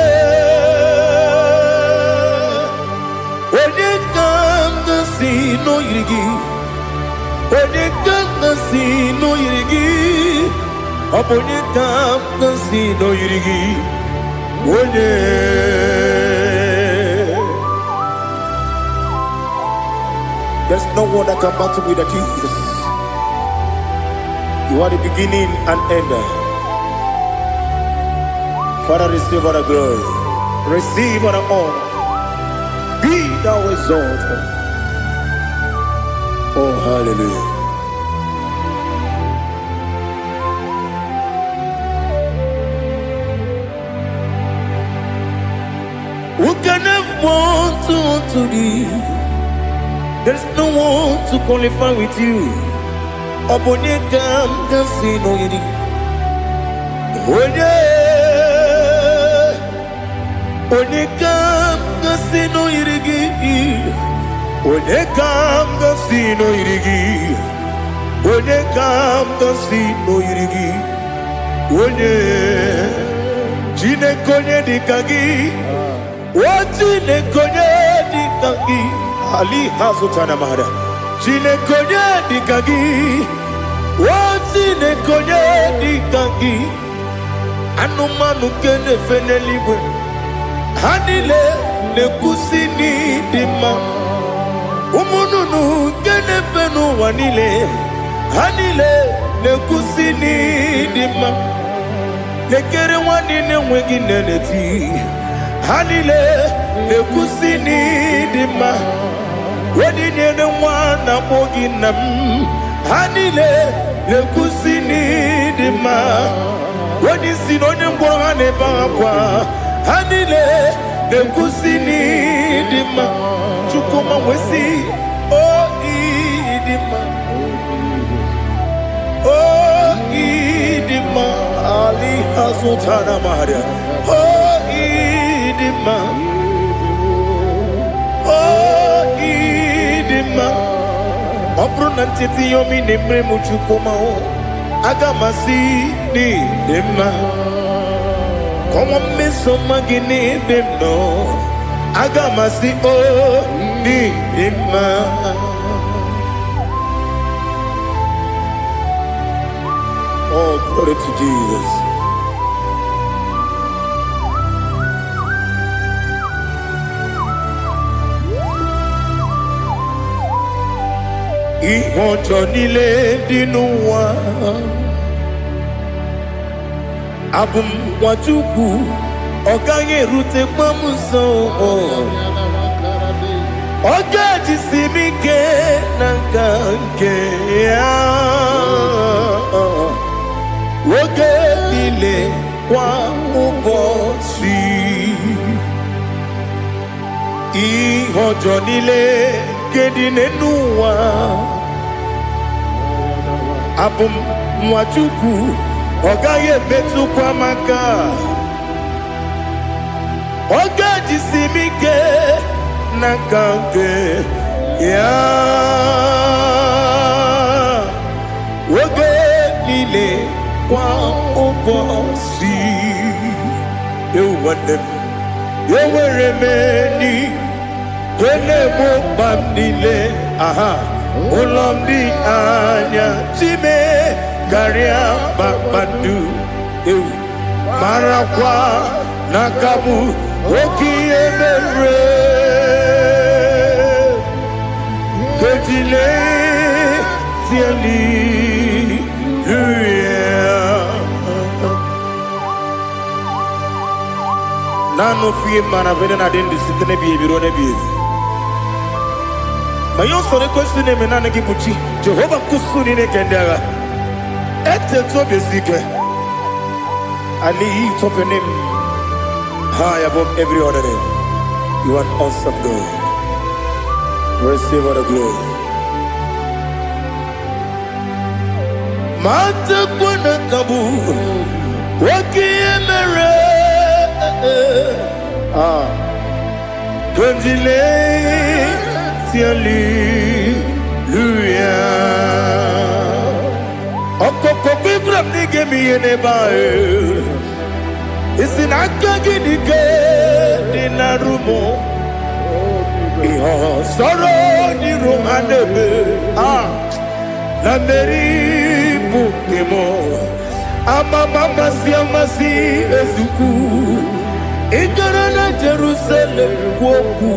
kanga sino irigi. Onye kanga sino irigi. Obonye kanga sino irigi. Onye. There's no one that can battle with Jesus. You are the beginning and end. Father, receive all the glory. Receive all the honor. Be thou exalted. Oh, hallelujah. Who can have one to thee? There's no one to qualify with you. Obonye kanga sino yiri. Onye kanga sino yirigi. Onye kanga sino yirigi. onye kam tosi noyirigi onye Chineke onye dịka gị o Chineke onye dịka gị ali hazụtana mara Chineke onye dịka gị o Chineke onye dịka gị anụmanụ nke na-efe n'eluigwe ha niile na-ekwusi n'ịdị mma ụmụ nnụnụ nke na-efe n'ụwa niile ha niile na-ekwusi n'ịdị mma lekere nwanne na-enweghị nne n'eti ha niile na-ekwusi n'ịdị mma odinyere nwa na-akpọ gị nna m ha niile na-ekwusi n'ịdị mma onyeisi na onye mkpọrọ ha na-ebe akwa ha niile na-ekwusi n'ịdị mma Chukwuma nwesi o ịdị mma o ịdị mma ali hazụtara Maria o ịdị mma o ịdị mma ọ bụrụ na ntịtị yomi na-emere m Chukwuma aga m asị n'ịdị mma kọwa mmeso mma gị n'ebe m nọ aga m asị o n'ịdị mma oh glory to Jesus ihe ọjọọ niile dị n'ụwa abụ m nwa Chukwu ọ gaghị erutekwa m nso ọ ga-ejisi m ike na nka nke ya oge niile kwa ụbọchị ihe ọjọọ niile nke dị n'ụwa abụ m nwa Chukwu ọ gaghị emetụkwa m aka ọ ga-ejisi m ike na nka nke ya oge niile kwa ụbọchị ewu nwanne m enwere m enyi na-egbo mkpa m niile aha ụlọ m dị anya chime karịa kpakpando ewu marakwa n'aka m oke ihe mere kejile tieli nanu fie mana vene na den disitene bi ebiro ne bi mayo sore kwesi ne menane ki buchi Jehova kusuni ne kendaga ete to besike I lift up your name high above every other name. You are awesome God. Receive all the glory. Mata kuna kabu waki emere Kanjile tiali luya Okoko bibram nige miyene bae Isinaka ginike dinarumo Iho soro ni romanebe Na meri bukemo Ama mama si amasi ezuku Igara na Jerusalem kwoku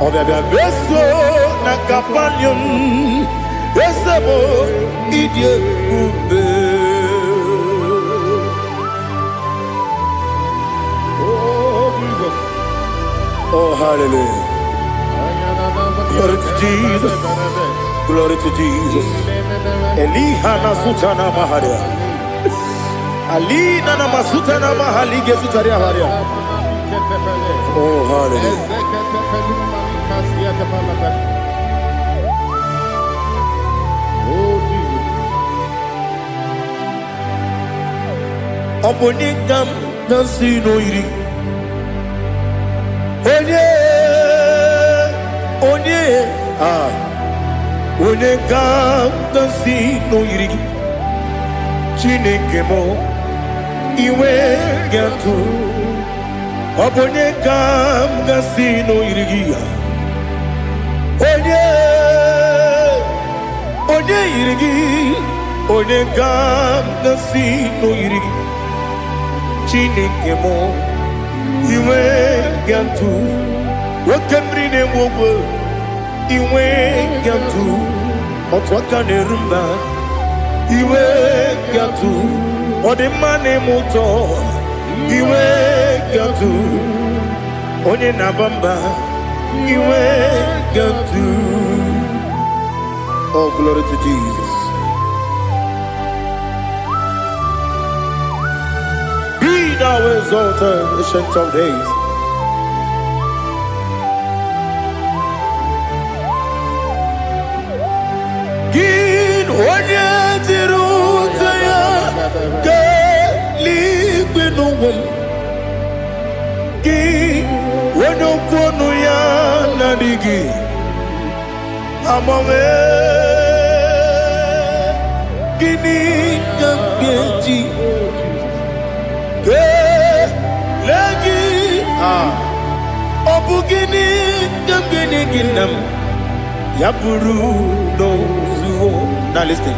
Obebe beso na kapanion Esebo idye ube Oh, hallelujah. Glory to Jesus. Glory to Jesus. Elihana sutana maharia. Alina na masutana mahali gesutaria haria. Oh, hallelujah. Oh, Jesus. Obonikam nasino iri. Onye onye ga-asị n'oyiri gị Chineke m iwe ga-atụ ọ bụ onye ga-asị n'oyiri gị onye yiri gị onye ga-asị n'oyiri gị Chineke m iwe ga-atụ nwoke mmiri na-enwe ogwe iwe ga-atụ otu aka na-eru mba iwe ga-atụ ọ dị mma na-eme ụtọ iwe ga-atụ onye na-aba mba iwe ga-atụ. Oh, glory to Jesus. Be thou exalted, ancient of days. Gin onye jiri ụzọ ya ka eluigwe n'ụwa gị onye okwu ọnụ ya na-adịghị agbanwe gịnị ka m ga-eji kelee gị ọ bụ gịnị ka m ga-enye gị nna m ya bụrụ n'ozuo na listen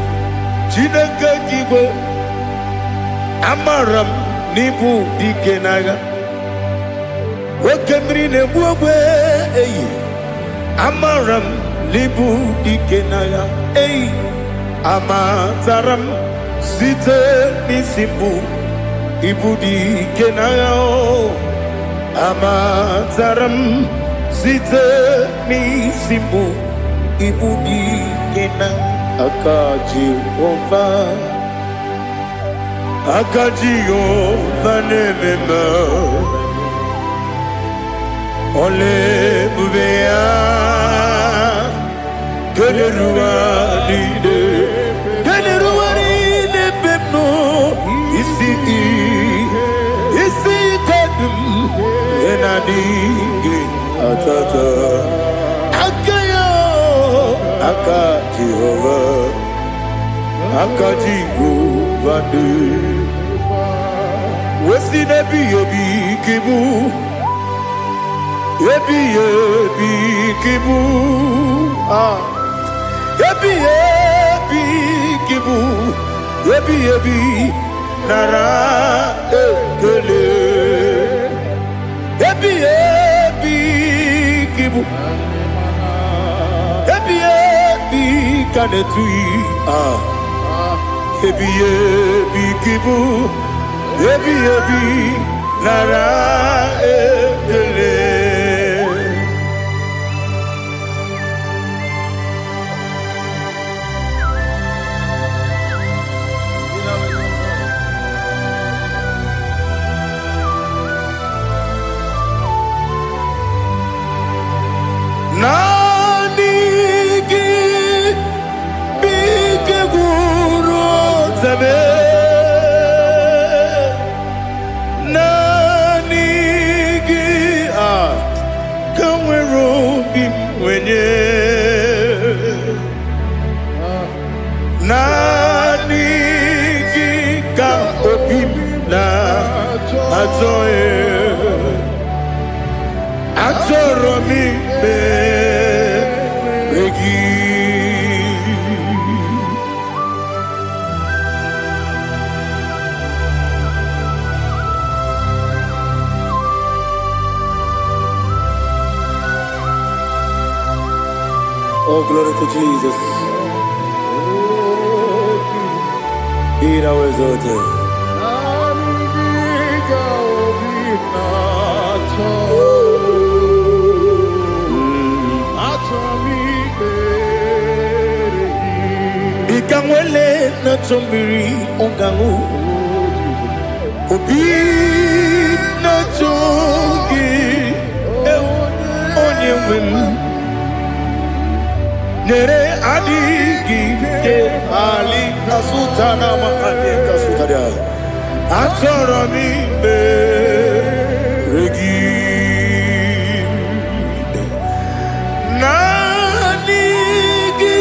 Chineke gị igwe amara m n'ịbụ dike n'agha nwoke mmiri na-egbu ogwe eyi amara m n'ịbụ dike n'agha eyi amatara m site n'isi mbụ ịbụ dike n'agha amatara m site n'isi mbụ ịbụ dike n'agha aka Jehova na-ememe ọla ebube ya keleruwa niile ebe m nọ isi kadum na-adịghị atata aka ya aka Jehova dị wesi n'ebighị ebi kibu ebighị ebi kibu ebighị ebi kibu ebighị ebi nara ekele ebighị ebi kibu ebighị ebi ka na-etughị ebighị ebi kibu ebighị ebi nara ekele. Nani gị bike gwuru zebe nani gị ka nwere obi mwenye nani gị ka obi m na-achọ achọrọ m ikpere gị Oh, glory to Jesus. Be thou exalted. Ikanwele na chombiri ongangu obi na chogi onye nwem nere adigi ke ali kasutana mahane kasutaria achọrọ m ikpere gị naanị gị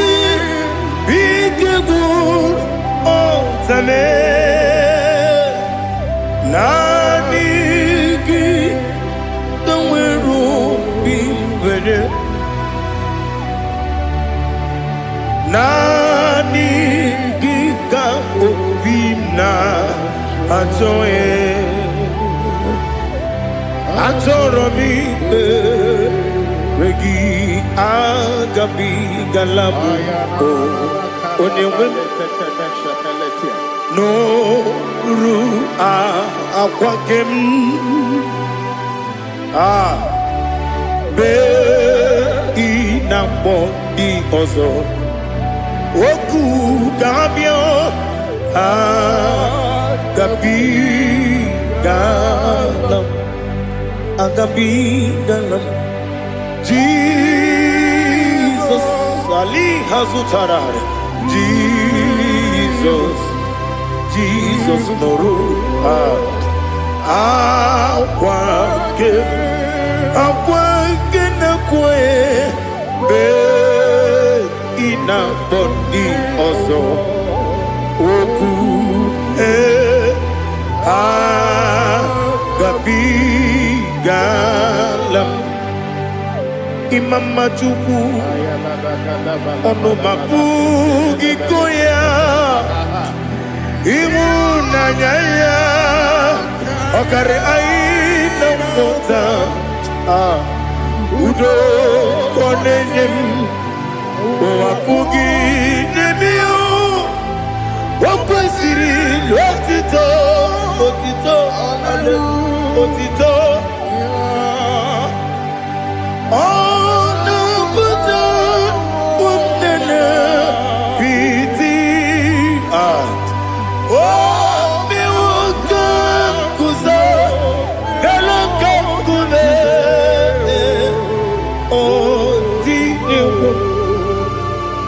Nani gika obina atoe atoromi regi agabi galabu onewem no ru akwakem be inambo di ozo oku gabio agabi galam Jesus Ali Hazutarare Jesus Noru akwake na kwe be ina body ozo oku gabi galam Imam Majuku ono mabugi koya imuna nyaya okare aina mota udo konenyem wapugi nemio wakwesiri lotito ale otito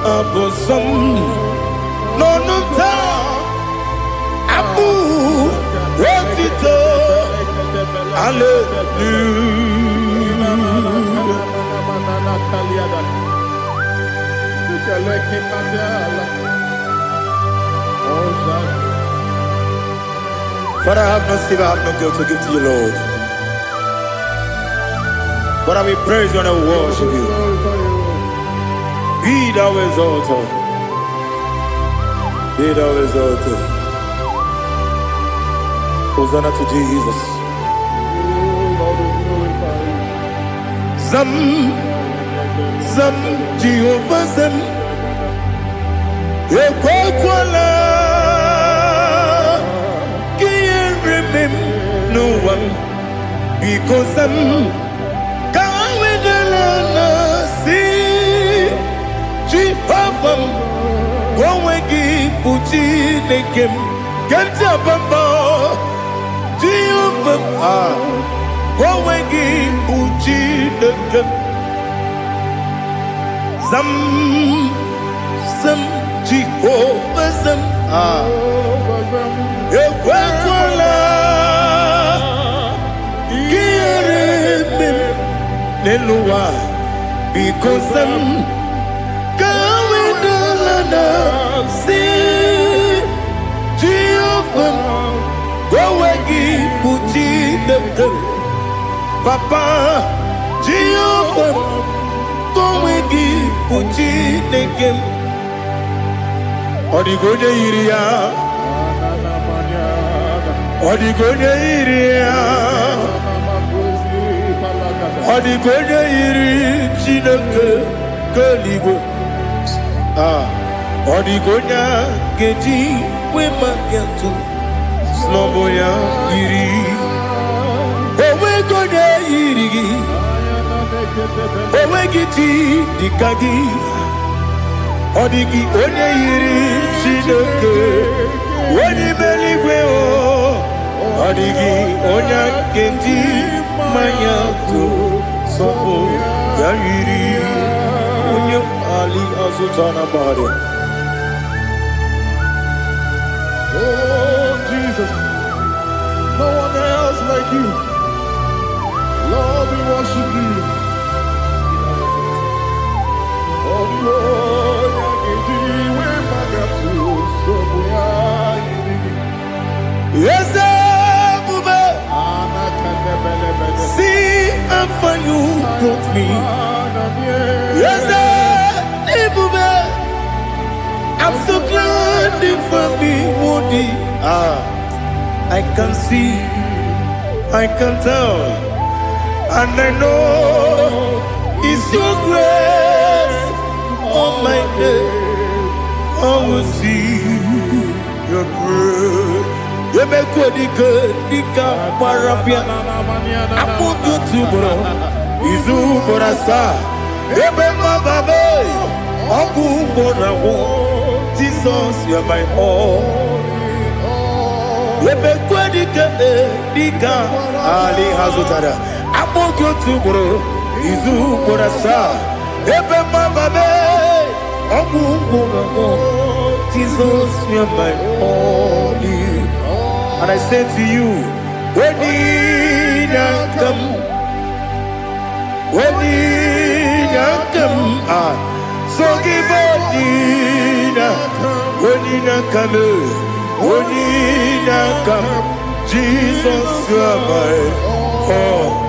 Abosam nonunta abu wotito But I have no silver, I have no gold to give to you, Lord. But I will praise you and I will worship you. Be thou exalted. Be thou exalted. Hosanna to Jesus. Zam Jehovah Zam Ekwakwala Can't remember no one because Zam Kawedalana see Jehovah Gowegi Puchi Nekem Kantabamba Jehovah Gowegi Puchi Nekem Zam Jehovah Zam Ekwakwala Kieremem Nelua because Zam Kawedalana see Jehovah Gowegi Puchi Nekem Papa Jehovah Gowegi Puchi Nekem Odigonya iria Odigonya iri Chineke Keligwe Odigonya Geji Wemakentu Sloboya iri Owegonya iri Owegiti Dikagi Odigi onye yiri Chineke onye meligwe Odigi onye kendi manya to sopo ya yiri onye Ali Azutana Bari. Oh Jesus, no one else like you. Lord, we worship you. Oh Lord, yes, Bube. See how far you brought me. Yes, Bube. standing for me, Woody. I can see, I can tell, and I know it's your grace on my day. I will see your grace. You make good, Dika Parapia. I put you to bro. Izu Borasa. Ebe Mababe. Abu Borawo. Jesus, you are my all. Ebe Kwadika Dika Ali Hazutara. I put you to bro. Izu Borasa. Ebe Mababe. Abu Borawo. Jesus, you are my all. And I say to you, when you come, so give when you come, Jesus, you are my all.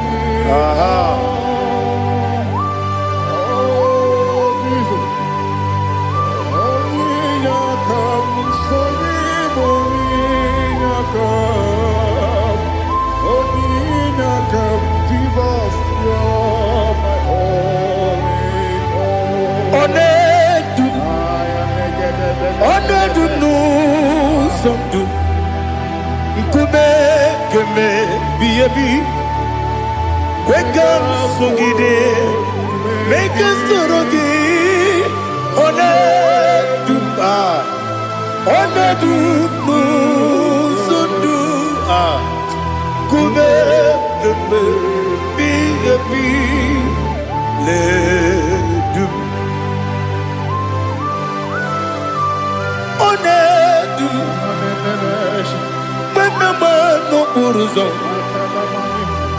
Make us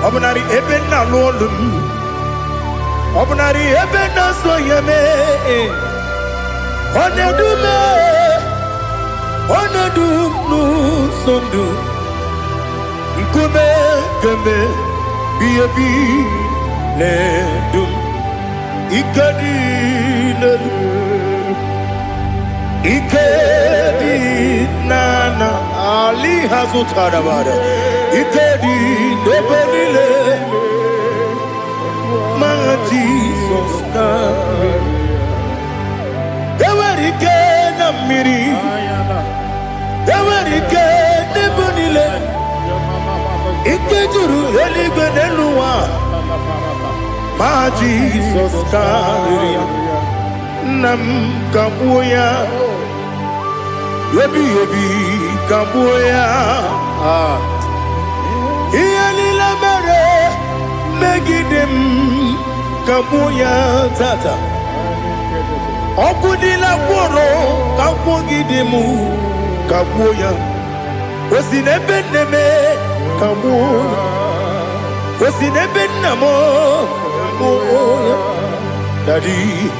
Obnari ebena lolum Obnari ebena soyeme Onedume sondu Nkume keme biyebi ledum Ikedi nana Ali Hazutara bada Ikedi nebelile Ma Jesus kame Ewerike na miri Ewerike nebelile Ikejuru eligwe neluwa Ma Jesus kame Nam kabuya Yebi kabuya Iyalila mere Megidem kabuya tata Okudila kworo kabugidemu kabuya Osinebeneme kabuya Osinebenamo kabuya Daddy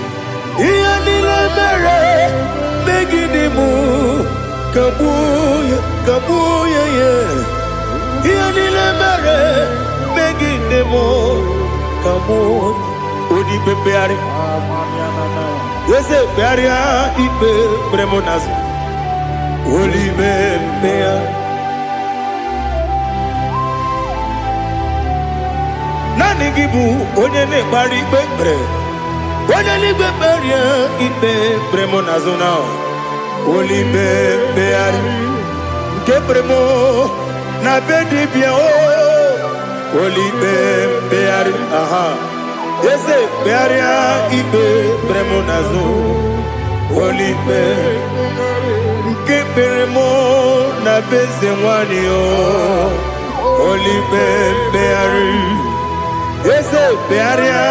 Iyalila mere Megidemu kabuya yeah Iyalila mere Megidemu kabuya Odi bebeari Yese bearia ibe bremonas Oli bebea Nani gibu onye ne bari bebre Onye li beberia ibe bremonazona Oli bebeari Ke bremo na bedi bia Oli bebeari aha Yese bearia ibe bremonazo Olipe Nke beremo na beze mwani o Olipe beari Yese bearia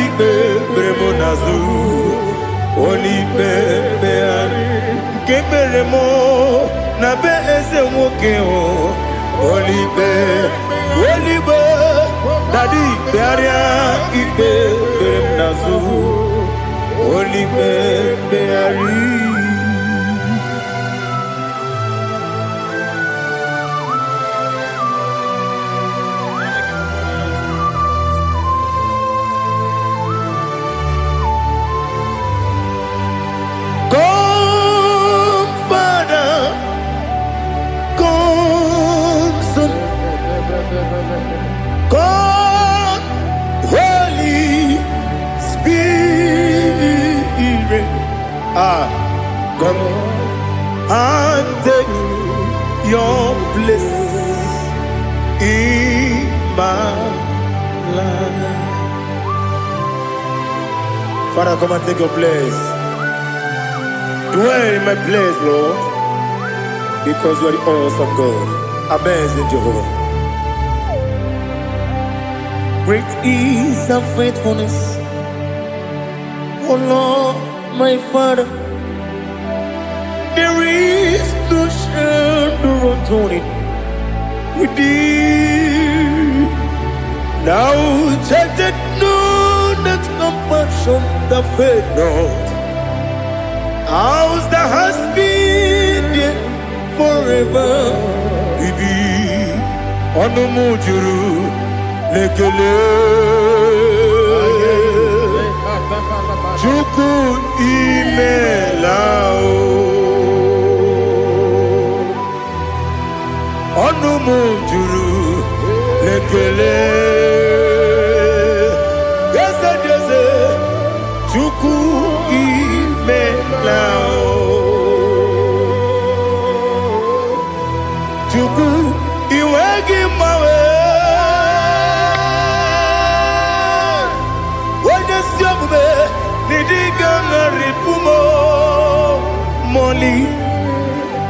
ibe bremonazo Olipe beari Nke beremo na beze mwoke o Olipe Olipe Daddy, bearia ibe beremnazu, olibe beari. Come your place in my life. Father, come and take your place. Dwell in my place, Lord, because you are the awesome God. Amazing Jehovah. Great is thy faithfulness, oh Lord, my Father. There is no shadow of turning with thee. Now check that no, that compassion that faith not. Ours that has been there forever. We be on the mujuru lekele. Chuku imelao. Onu mujuru lekele. Yese yese chuku imelao. Chuku iwegi mawe. Wanya siyakume nidiga ngaripumo moli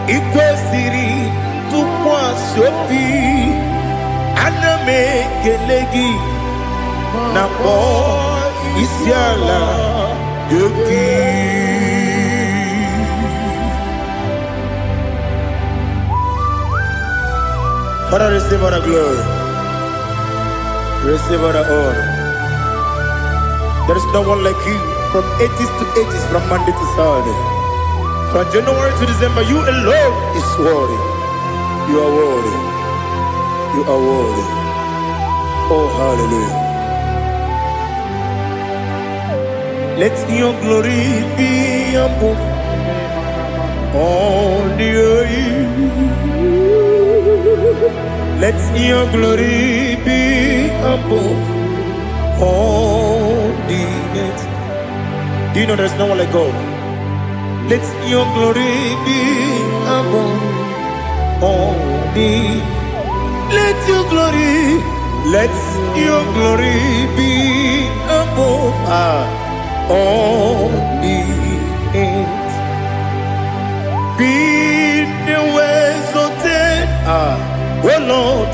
ikwesiri. Sopi aname kelegi na po isiala yoki. Father, receive all the glory, receive all the honor. There is no one like you from ages to ages, from Monday to Saturday, from January to December. You alone is worthy. You are worthy. You are worthy. Oh, hallelujah. Let your glory be above all the earth. Let your glory be above all the earth. Do you know there's no one like God? Let your glory be above all the. Let your glory be above all the earth. Be the ways of death, oh Lord,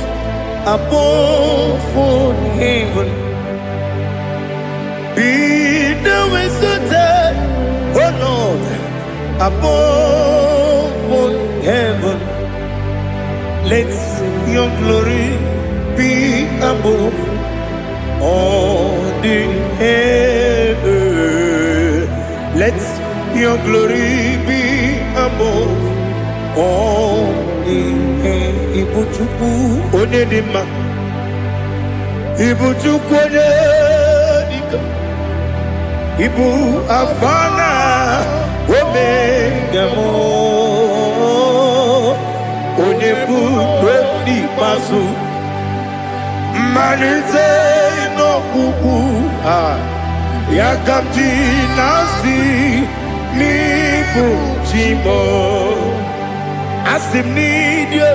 above all heaven. Be the ways of death, oh Lord, above all heaven. Let your glory be above all the earth. Let your glory be above all the earth. Ibuchuku onedima, Ibuchuku onedika, Ibu afana omega mo. Onebu ni pasu manite no kuku ya kamji nasi ni buchimo asim ni dio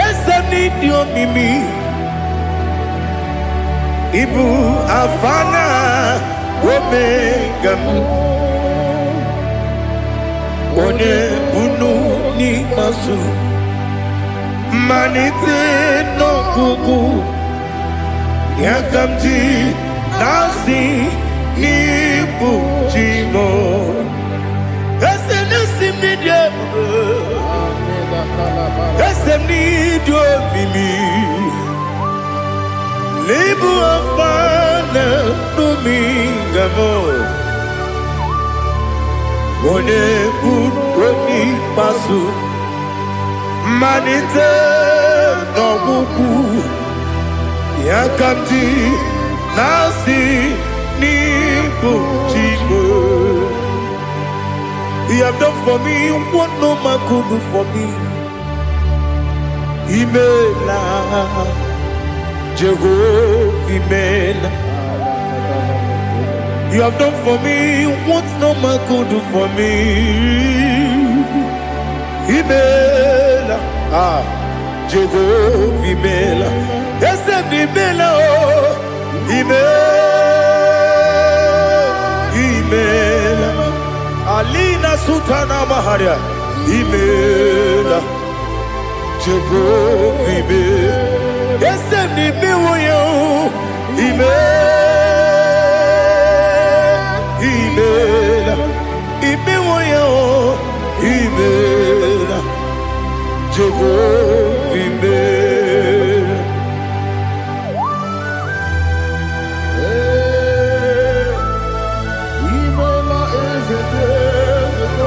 asim ni dio mimi ibu afana omega one bunu ni masu manite no kuku ya kamji nasi ni buchimo ese nasi media ese ni dio mimi lebu afana numingamo one bunu pasu manite no kuku ya kamji nasi ni buchimo. You have done for me what no man could do for me. Imela Jehovah Imela. You have done for me what no man could do for me. Imela, Jehovah Imela, ese Imela, Imela, Alina Sutana Maharia, Imela, Jehovah Imela, ese Imela, Imela, Imela, Jehovah Imela. Imela is a desert.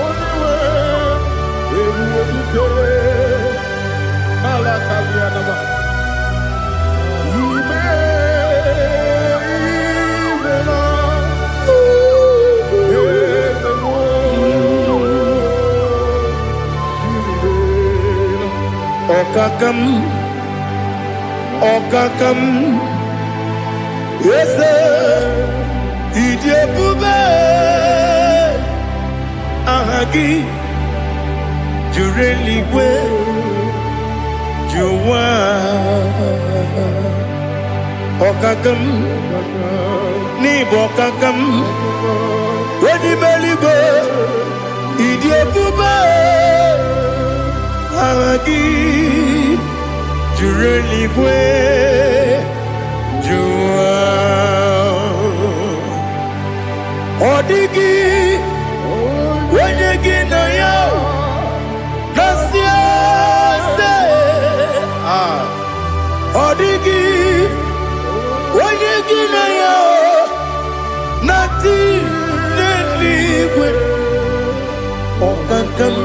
Only way it will be good. Malakalianaba. Okakam, yes, Idebube, Ahagi, Jureligwe, Juwa, Okakam, Nibokakam, Wedibeligo, Idebube, Ahagi, Jureligwe, Juwa, Odigi, Wedigi na yo, Nasia se, Odigi, Wedigi na yo, Nati neligwe, Okakam,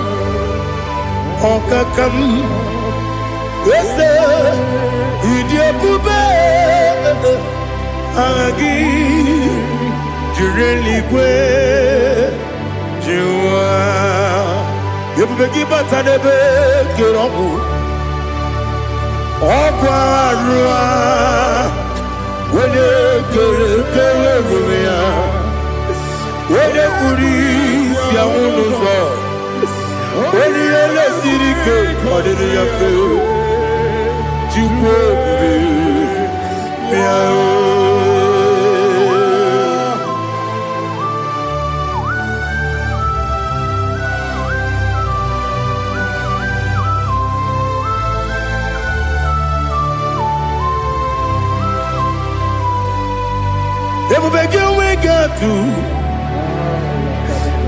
Okakam. Yes, Idebube, Agi, Jureligwe, Juwa. You begin to tanebe kirobu. Okwarua, wene kere rumia, wene kuri siya unuzo, wene yele sirike kadiri yafe.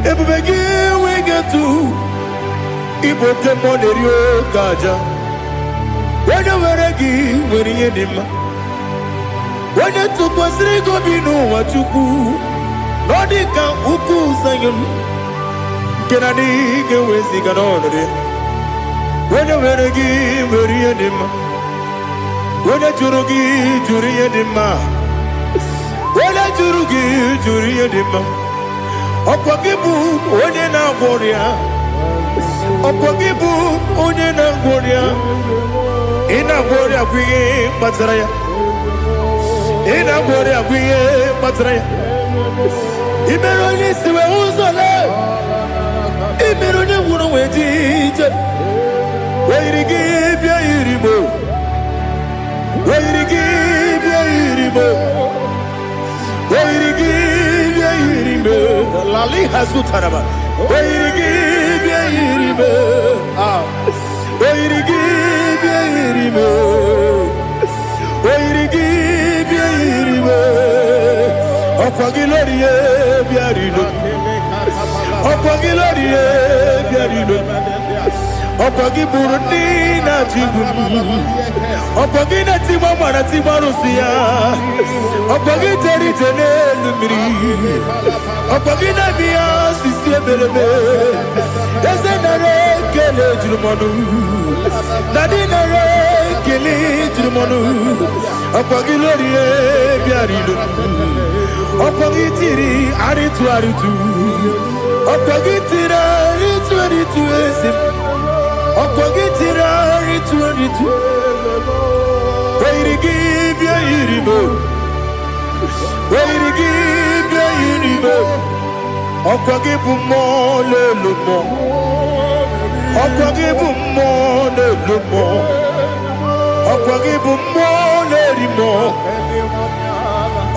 Everybody we get to Ibote Monerio Kaja. When you were a gay, when you did, when you took was Rigo Bino, what you do, Nordica, Uku, Sayon, Kennedy, get with the Ganone. When you were a gay, when you did, when you Jurugi, Juria Dima, when you Jurugi, Juria Dima, Opagibu, Odena Boria, Opagibu, Odena Boria. Ina gloria kuye matraya. Ina gloria kuye matraya. Imeroni siwe uzole. Imeroni wuno wejije. Weirigi bia iribo. Weirigi bia iribo. Weirigi bia iribo. Lali hasutaraba. Weirigi bia iribo. Weirigi bia iribo. Weirigi bia iribo. Okwagilorie bia iribo. Okwagilorie bia iribo. Okwagiburundi na jibu. Okwagina timama na timarusia. Okwagiteri tenelu miri. Okwagina biya sisi ebelebe. Ezenare kele jirumonu. Nadinare kele jirumonu. Okwagilorie bia iribo. Okwagitiri aritu aritu. Okwagitira aritu aritu esim. Okwagitira aritu aritu. Weirigi bia iribo. Weirigi bia iribo. Okwagibu mole lumo. Okwagibu mole lumo. Okwagibu mole limo.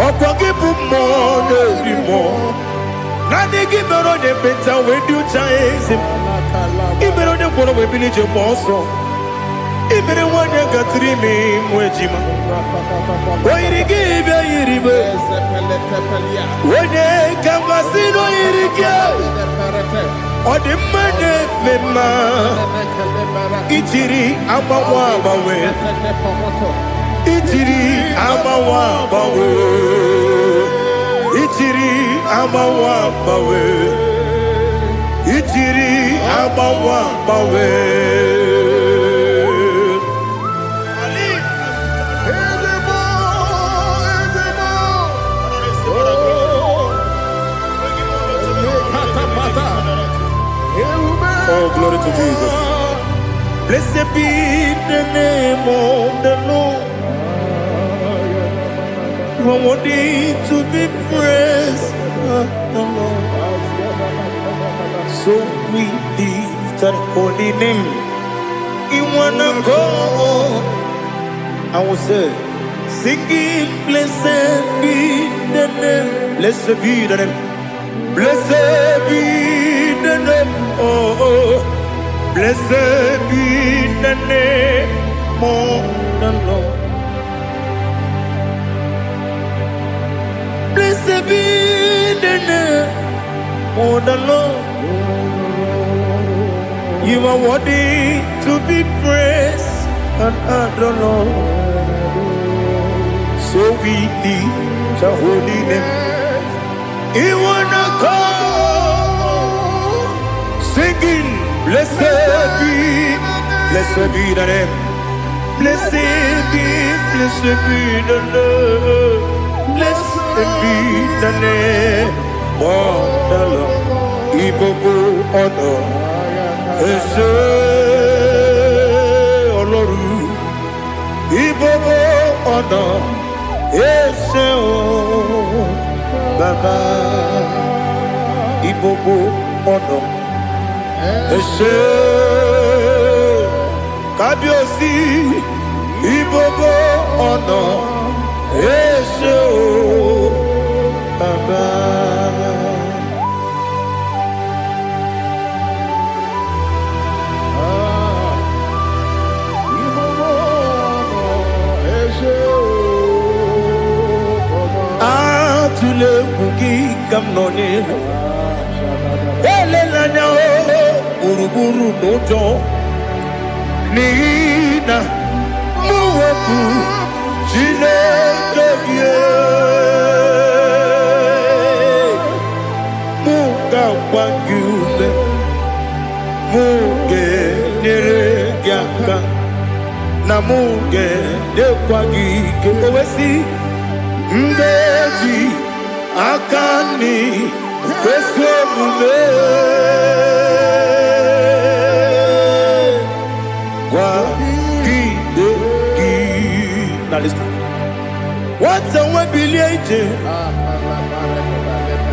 Okwagibu mole limo. Nani gimero de beta we do chaizim. Ibero de kono we bilije moso. Ibere wanya gatrimi mwejima. Oirigi be iribe. Wene kambasino irige. Odimane mema. Ichiri amawa bawe. Ichiri amawa bawe. Ichiri amawa bawe. Ichiri amawa bawe. Oh, glory to Jesus. Blessed be the name of the Lord. You are worthy to be praised. So we lift our holy name. You wanna go? I will say, singing, blessed be the name. Blessed be the name. Blessed be the name. Oh, blessed be the name of the Lord. Blessed be the name of the Lord. You are worthy to be praised and adored, Lord. So we lift your holy name. You wanna call, singing, blessed be the name. Blessed be the Lord. Blessed be the name of the Lord. Ibobo honor, Ese Oloru. Ibobo honor, Ese Baba. Ibobo honor, Ese Kabiosi. Ibobo honor, Ese Baba. Atule kugi kamnoni. Elelanya uruburu nojo. Nina muweku Chineke Muga wangyume Muge niregiaka Na muge dekwagike Owesi Ndeji Akani Kweso mume Now listen. What's a webiliate?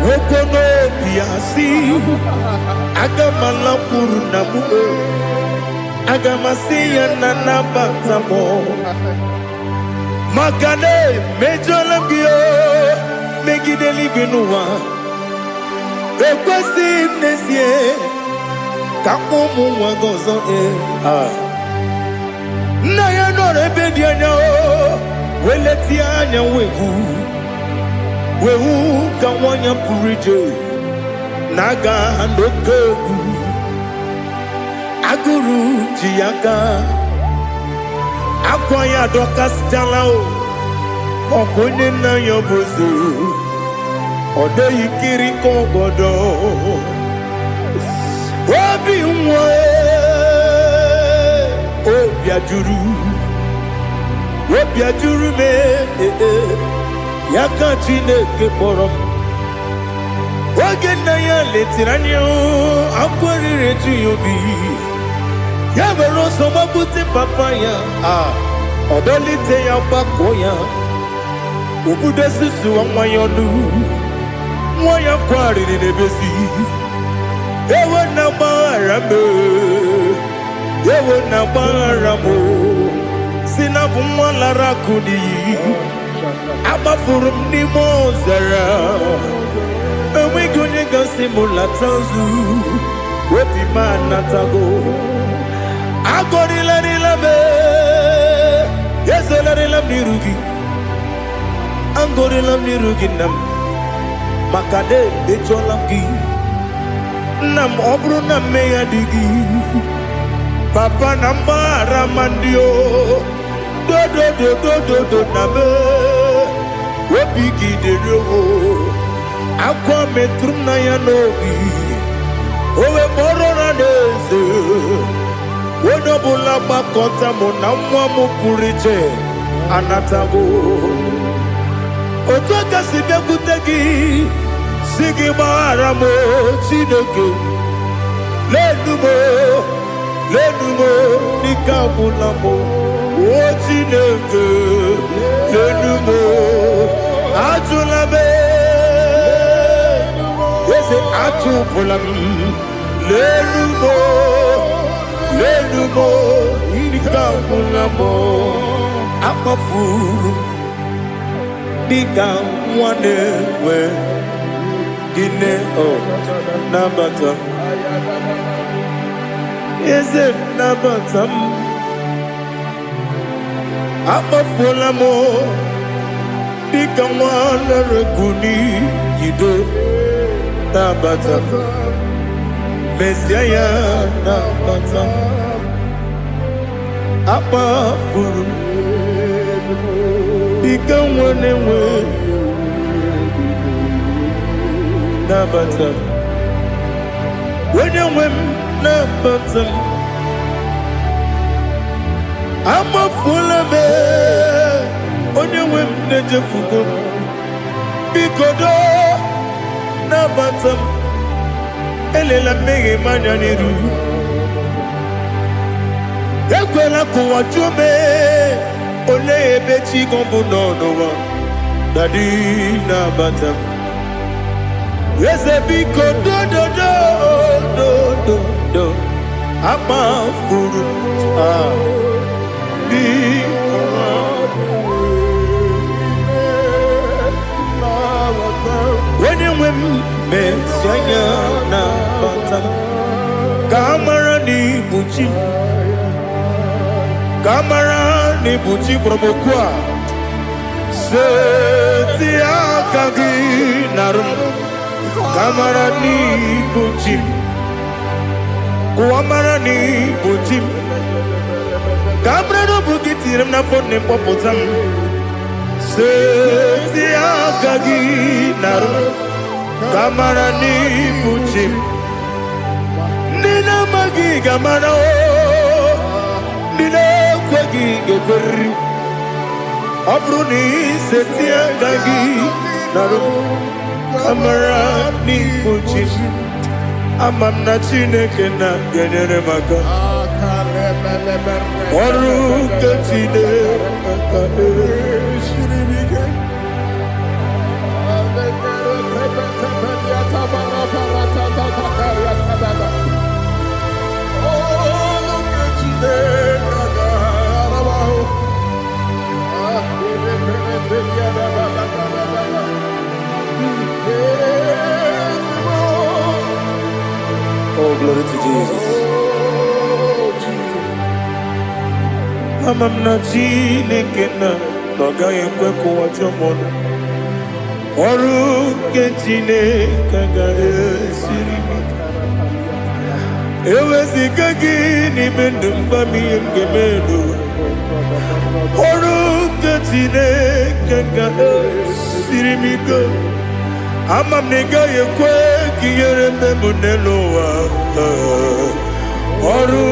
Wokono piasi. Agamala purunamu. Agamasiya nanabatamo. Makane mejolambio. Megideli binua. Ekwesi nesie. Kamumu wagozo na ya no rebedi anya o weleti anya wehu ka wanya purije naga ndokogu aguru jiaka akwanya dokas jalao okonye na yobozu ode yikiri kogodo obi nwe Obiajuru me Yaka Chineke kpọrọ Oge nna ya letiri anya akwarịrị eju ya obi Ya mere ọsọ gbapute papa ya Ọdọlite ya gbakọ ya Obudo susu nwa ya ọnụ Moya kwari ni nebesi. Ewe na barame. Ewe na baramo. Sina bumwala rakudi. Abafurum ni mozara. Ewe gune gasimula tanzu. Wepi manatago. Agori la me. Yes, la nirugi. Angori la nirugi nam. Makade becholamgi. Nam obru na meya digi. Papa namara mandio. Do na me. Wepiki de yo. Akwa metrum na yanogi. Owe moro na neze. Wonobula bakota mo na mwa mo puriche. Anatago. Otoka sibe kutegi. Sigi mara mo chineke. Lenumo nikabula mo. O chineke. Lenumo atulame. Yese atupulam. Lenumo nikabula mo. Akafuru. Diga mwane we. Gine o nabata. Is it nabatam? Akafula mo. Diga mwane rekuni yido nabata. Mesiaya nabata. Akafuru. Diga mwane we. Nabatam. When you win Nabatam, I'm a full of it. When you win Najafuko, Bikodo Nabatam, Elela Mege Mananiru, Yakwela Kuwachume, Ole Bechi Gombuno, Daddy Nabatam. Yes, a big do. I'm a fool. When you win, Messiah, Kamara ni buchi promokwa. Setia kagi narum. Kamarani Bujim, Kuamarani Bujim, Cabrero Bukitiram na phone Popotam, Setia Gagi Naru, Kamarani Bujim, Nina Magi Gamano, Nina Kwagi Gabri, Abruni Setia Gagi Naru. Kamarani Bujim, Amamna Chineke na genere maka. Oru kachine makane shiribike. Oh, glory to Jesus. Amamna Chineke na noga yekwe kuwachomon. Oru Chineke ga esirimi. Ewezi kagi ni mendumba miyemgemenu. Oru Chineke ga esirimi go. Amam nega yekwe kiyere memuneloa. Oru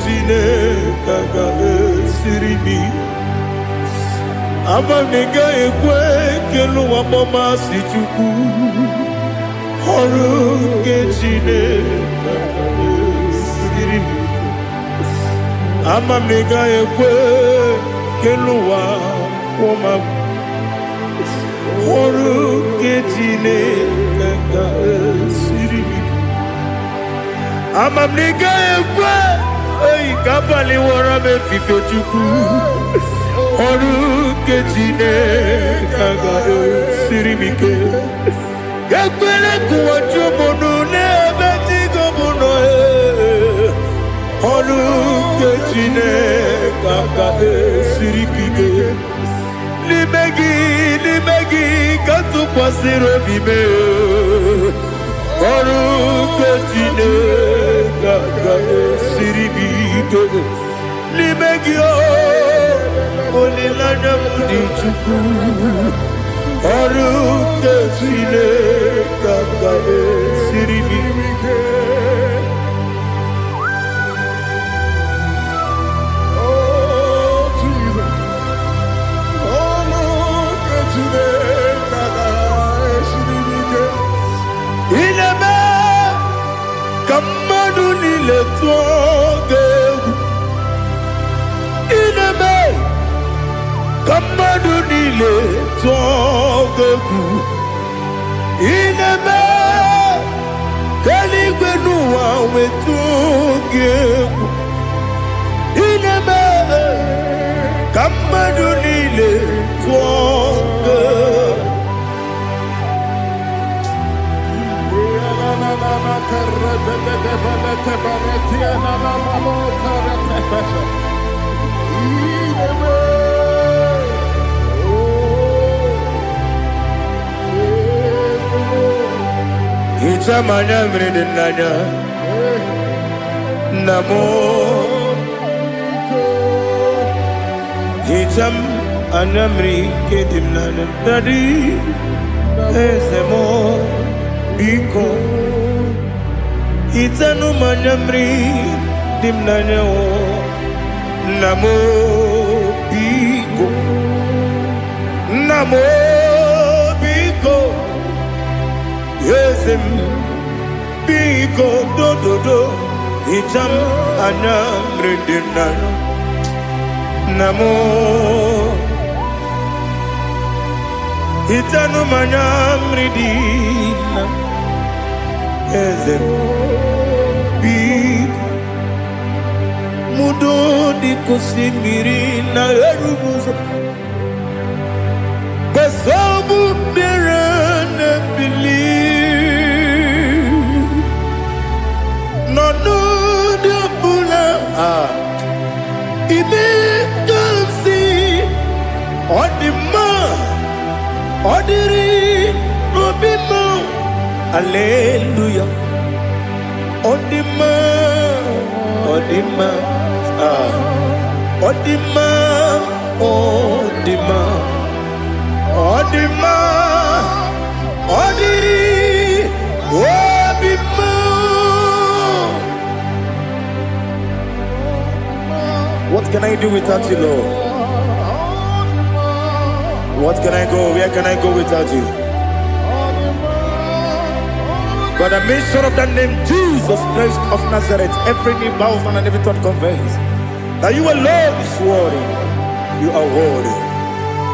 Chineke ga esirimi. Amam nega yekwe keluwa mama sichuku. Oru Chineke ga esirimi. Amam nega yekwe keluwa mama. Oru Chineke gaga siri amamniga ekwe ei kapali wora me fife chuku oru kejine gaga siri mike gakwele kuwacho monu ne betigo mono oru kejine gaga siri mike Limegi, katu pasiro bime. Oru kejine gaga siribige. Limegi o, olilanya mudi chuku. Oru kejine gaga siribige. Kamadu nile togeku ineme kaligwe nuwa wetogeku ineme kamadu nile togeku Itamanya mridinanya Namo Itam anamri kedimnana Dadi Ezemo Biko Itanu manamri dimnanya Namo Biko Namo Biko Yesem Biko do Itam anamri dimnanya Namo Itanu manamri dimnanya Ezem Biko Mudo di kusimiri na erumuzo Besobu mirane believe No de bula Ibe kansi Odima Odiri Obima Hallelujah Odima Odima Odima Odima Odima Odiri Obima What can I do without you, Lord? What can I go? Where can I go without you? By the mention of that name, Jesus Christ of Nazareth, every knee bows and every tongue confesses that you alone is worthy. You are worthy.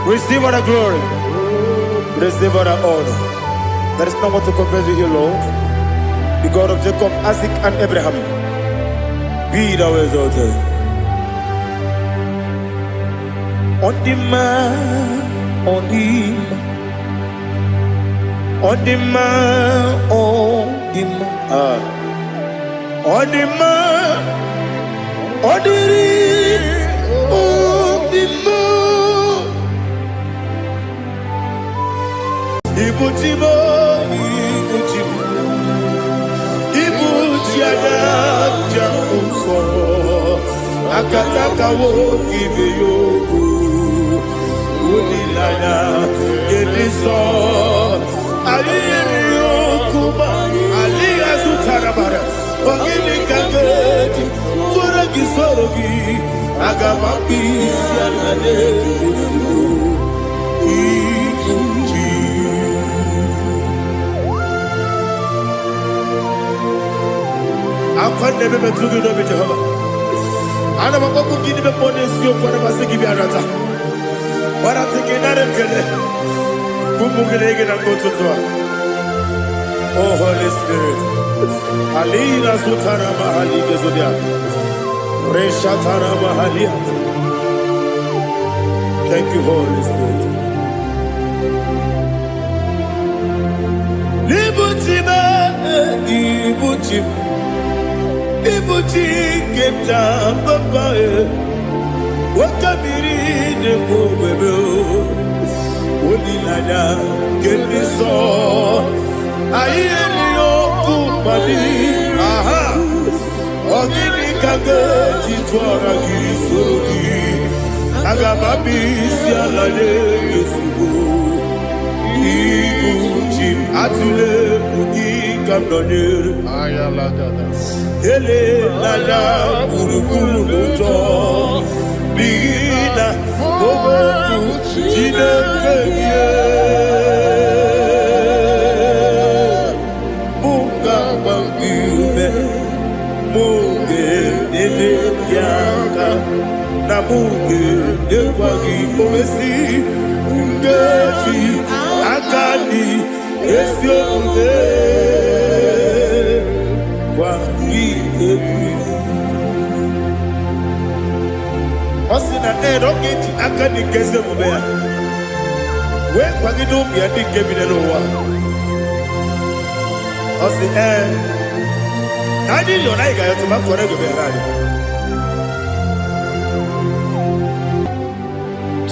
Receive all the glory. Receive all the honor. There is no one to compare with you, Lord. The God of Jacob, Isaac, and Abraham. Be thou exalted. Odima, Odima. Odima, Odima, Odima, Odiri, Odima. Ibutibo, Ibutibo, Ibutiada, Jamuso, Akataka wo kibeyoku, Udilana, Eliso. Aliyokuba aliyazutarabara ogini kangeti sorogi sorogi agamapi sianade kusu ikuji akwande bebe tugi no be Jehova ana makoko gini be ponesio kwa basiki bi arata wara tekenare kele Kumbukelege na kututwa Oh, Holy Spirit. Alina Sutara Mahali Gezodia. Reshatara Mahalia. Thank you, Holy Spirit. Ibuchima, Ibuchim, Ibuchi Kepta Papa, Wakamiri de Bobebo, Odilada, Keniso, Ayelio Kumali, Aha, Ogini Kage, Titwara Gisuri, Agababi, Sialade, Yusubu. Ibuchim atule ugi kamdonir Ayalagada. ele lada buruburu moto bigina oboku jinekeye munga bangiume munge nele yaka na munge dekwagi omesi ngeji akani esiomude kwa ebi osina ogeji akani keze mubea we kwagido bia dikebine no wa osi nadi yo na iga yo tuma kore go be rari.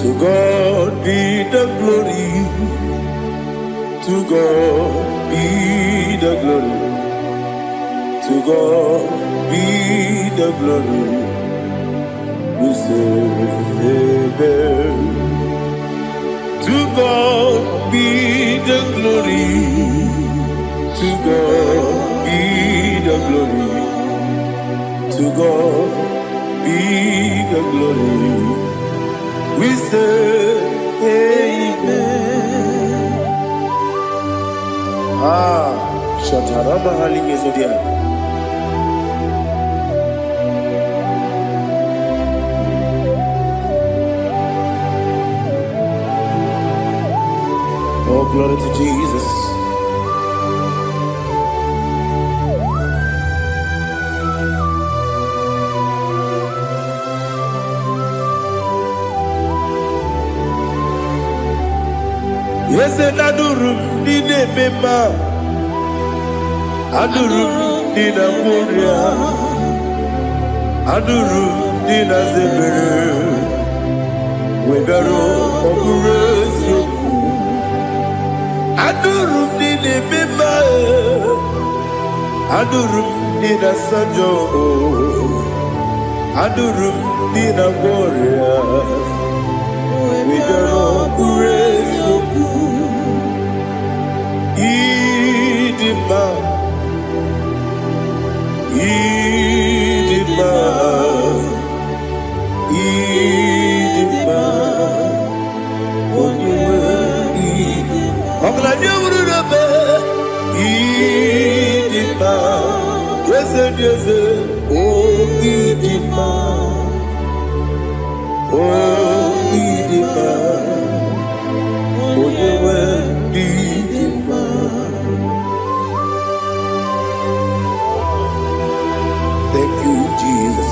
To God be the glory. To God be the glory. To God be the glory. We say amen. To God be the glory. To God be the glory. To God be the glory. We say amen. Shatarama Halinge Zodia. Oh, glory to Jesus. Yes, and Adurum Nine Mema Adurum Nina Moria Adurum Nina Zebere Webero Okurezio Adurum Nine Mema Adurum Nina Sanjo Adurum Nina Moria Webero Okurezio Idima, Idima, Idima, Oniwe Idima. Oglanya urube, Idima, yeze yeze, oh Idima, oh Idima, Oniwe Idima. Thank you, Jesus.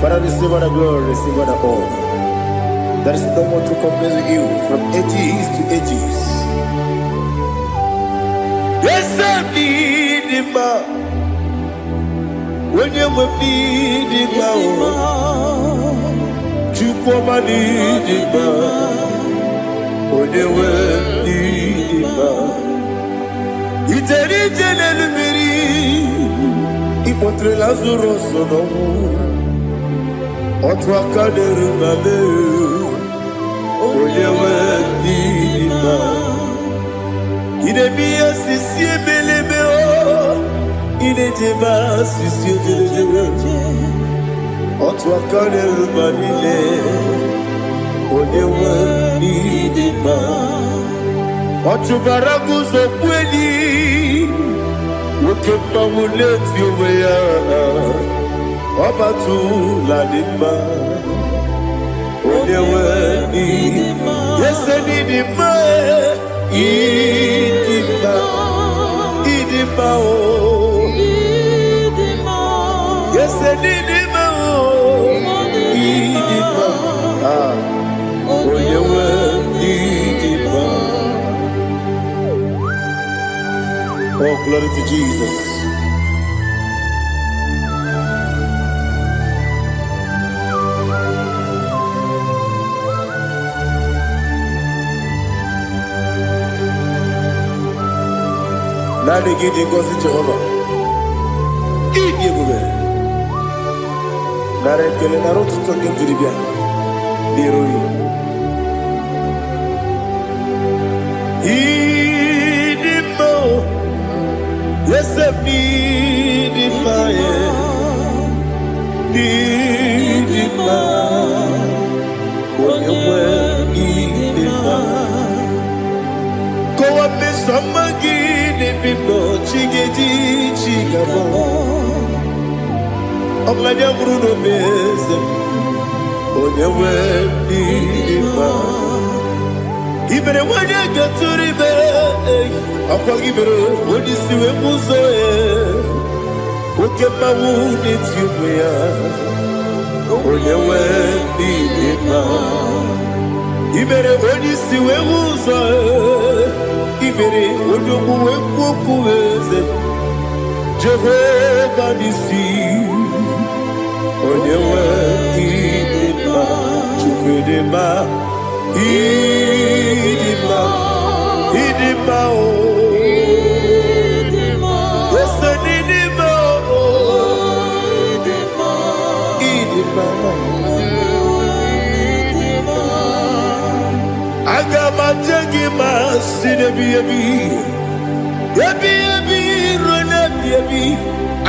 Father, receive all the glory, receive all the honor. There is no one to compare with you from ages to ages. Yes, I need him. When you will need him, you come and need him. When you will need him, it's a little Ipotre Lazaro sono Otwa kaderu mame Oyewe dima Ine biya sisi ebelebe o Ine jeba sisi ojelejebe Otwa kaderu manile Oyewe dima Otubaraku zokweni Wokemba muleti oweya Wabatu ladima Oyewe ni Yese ni dima Idima Idima o. Yes, Idima o. Idima. Oh, you were Idima. Oh, glory to Jesus. Nani gidi ngozi Jehovah. Idi ebube. Nara ekele nara otuto nke jiri bịa n'iru ya. Idi mma o. Ese m n'idi mma ya. Idi mma. Onye nwe idi mma. Kowa mesoma gị n'ebimo chigeji chigabo. Ọbụladị bụrụ n'omeze onye nwe idi mma. Ibere nwanyị gatụrụ ibe ọkwa gị mere onye isi wee ụzọ ya. Oke mmanwụ n'eti ụmụ ya onye nwe idi mma. Ibere onye isi wee ụzọ Ibere onye okwu wee kwuo okwu eze Jehova n'isi onye nwe idi mma. Chukwu dị mma. Idi mma. Idi mma o. Ese n'idi mma o. Idi mma. Aga m aje gị ma si n'ebi ebi. Ebi ebi ruo n'ebi ebi.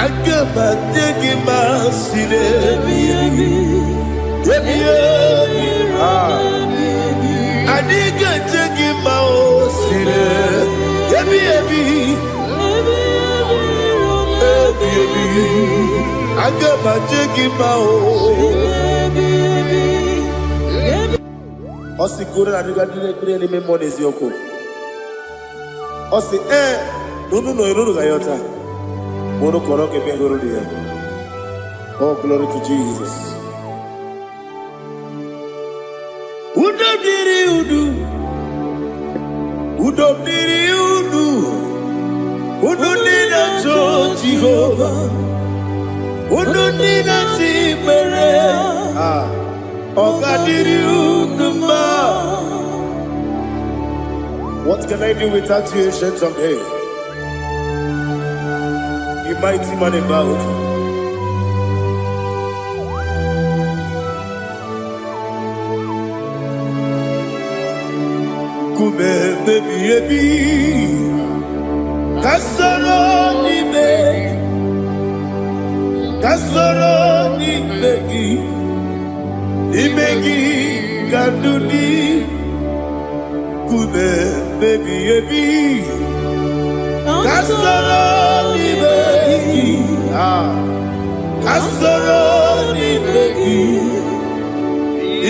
Aga m aje gị ma si n'ebi ebi. Ebi ebi. Adị ga-eje gị ma o si n'ebi ebi. Ebi ebi. Aga m aje gị ma o. Osi kure na diga dire ni me monezi yoko. Osi nunu no iruru ga yota. Mono koro ke be goro dia. Oh, glory to Jesus. Udo diri udu. Udo diri udu. Udo dina to Jehovah. Udo dina timere. What can I do without you, ancient of days? You mighty man about. Kume baby baby, kasoro ni begi, kasoro ni begi. Ibegi kadudi kume baby ebi kasoro ibegi kasoro ibegi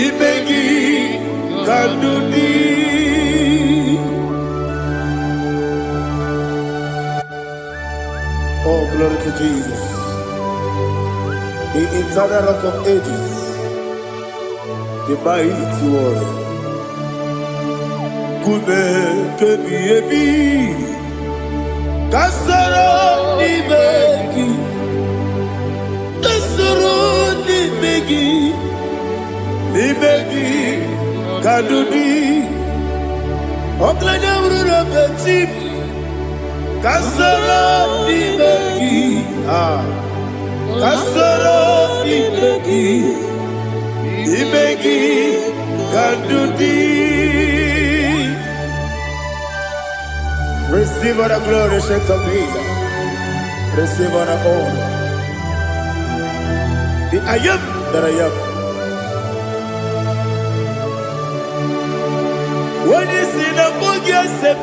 ibegi kadudi. Oh, glory to Jesus, the eternal rock of ages, the mighty one. Kume kebi ebi kasoro ibegi kasoro ibegi ibegi kadudi oklanya ururo beti kasoro ibegi kasoro ibegi ibegi kadudi. Receive all the glory, shake of Jesus. Receive all the honor. The I am that I am. When you see the book, you say,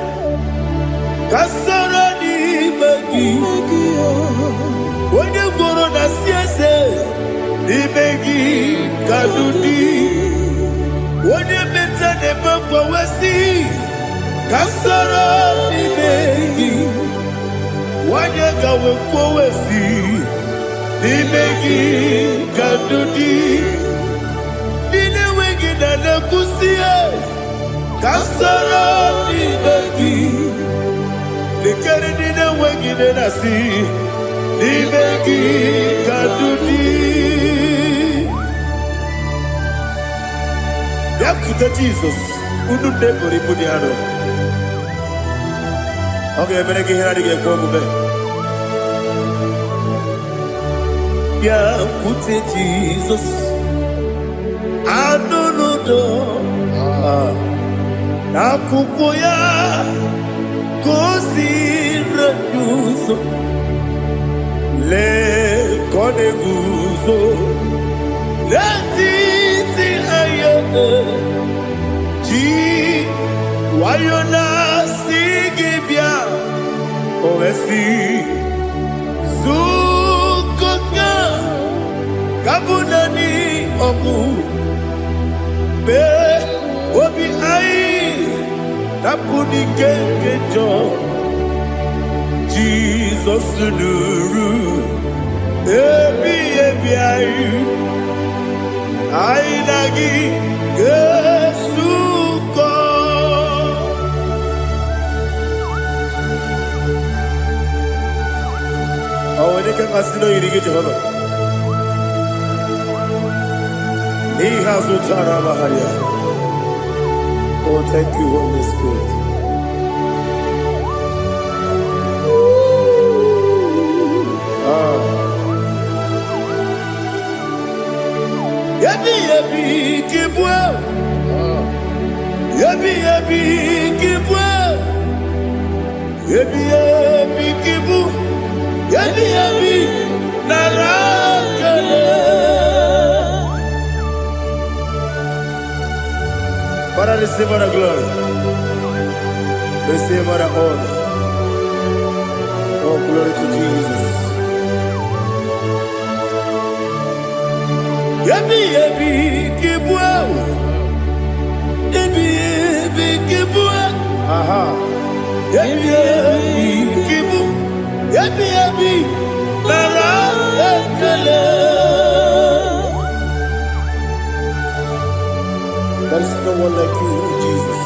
Kasara ni begi. When you go on the siese, ni begi kadudi. When you mention the book, we see. Kasara nimegi wanyega wekwowesi nimegi kadudi ninewegi nanakusie Kasara nimegi nikeri ninewegi nanasi nimegi kadudi Yakuta Jesus unu nebori pudiano Okay, menegi hiradi ke komube Yakuta Jesus anunudo Nakukoya kosi reduso Le koneguso Le titi ayane Ji wayona sigibia Oesi Zukoka Kabunani oku Be Obi ai Napuni kenkejo Jesus nuru Ebi ai Ai lagi Yesuko Awani kan asilo irige Jehovah Ni hasu tara baharia Oh thank you Holy Spirit Yabi kibwa Yabi kibwa Yabi kibu Yabi narakale Father, receive our glory Receive our honor Oh glory to Jesus Yabi kibwa Yabi kibwa Aha Yabi kibu Yabi Nara ekele There is no one like you, Jesus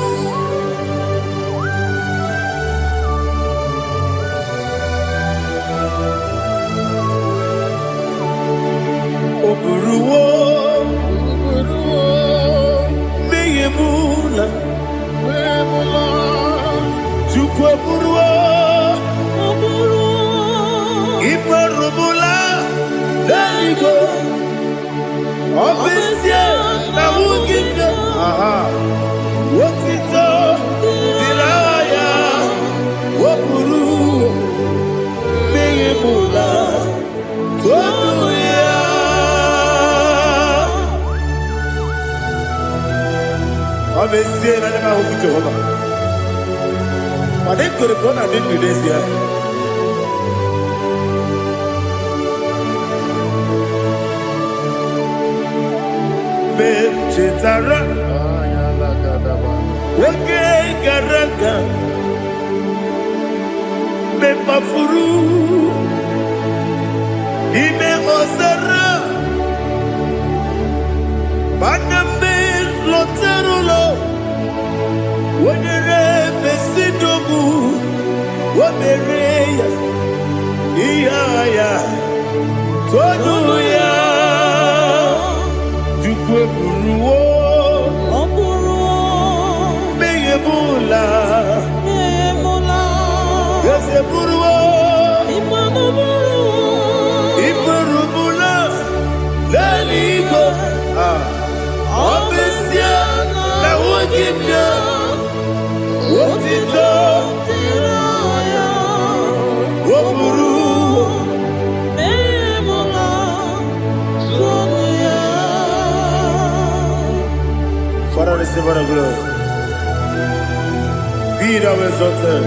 Oburuwo Meyemula Chukwu oburuwo Imarubula Leligo Obesie na wugide Aha Wotito Diraya Oburuwo Meyemula Toduya Obesie na nema huku Jehovah But they could have gone and did this here Chetara Wage Garaga Me Mafuru Ime Osara Baname Loterulo Wenere Mesidobu Wamereya Iyaya Toduya Buruwo Meyemula Yese buruwo Imarubula Leligo Obesia na wugide Wotito Woburuwo Father, receive our glory. Be thou exalted,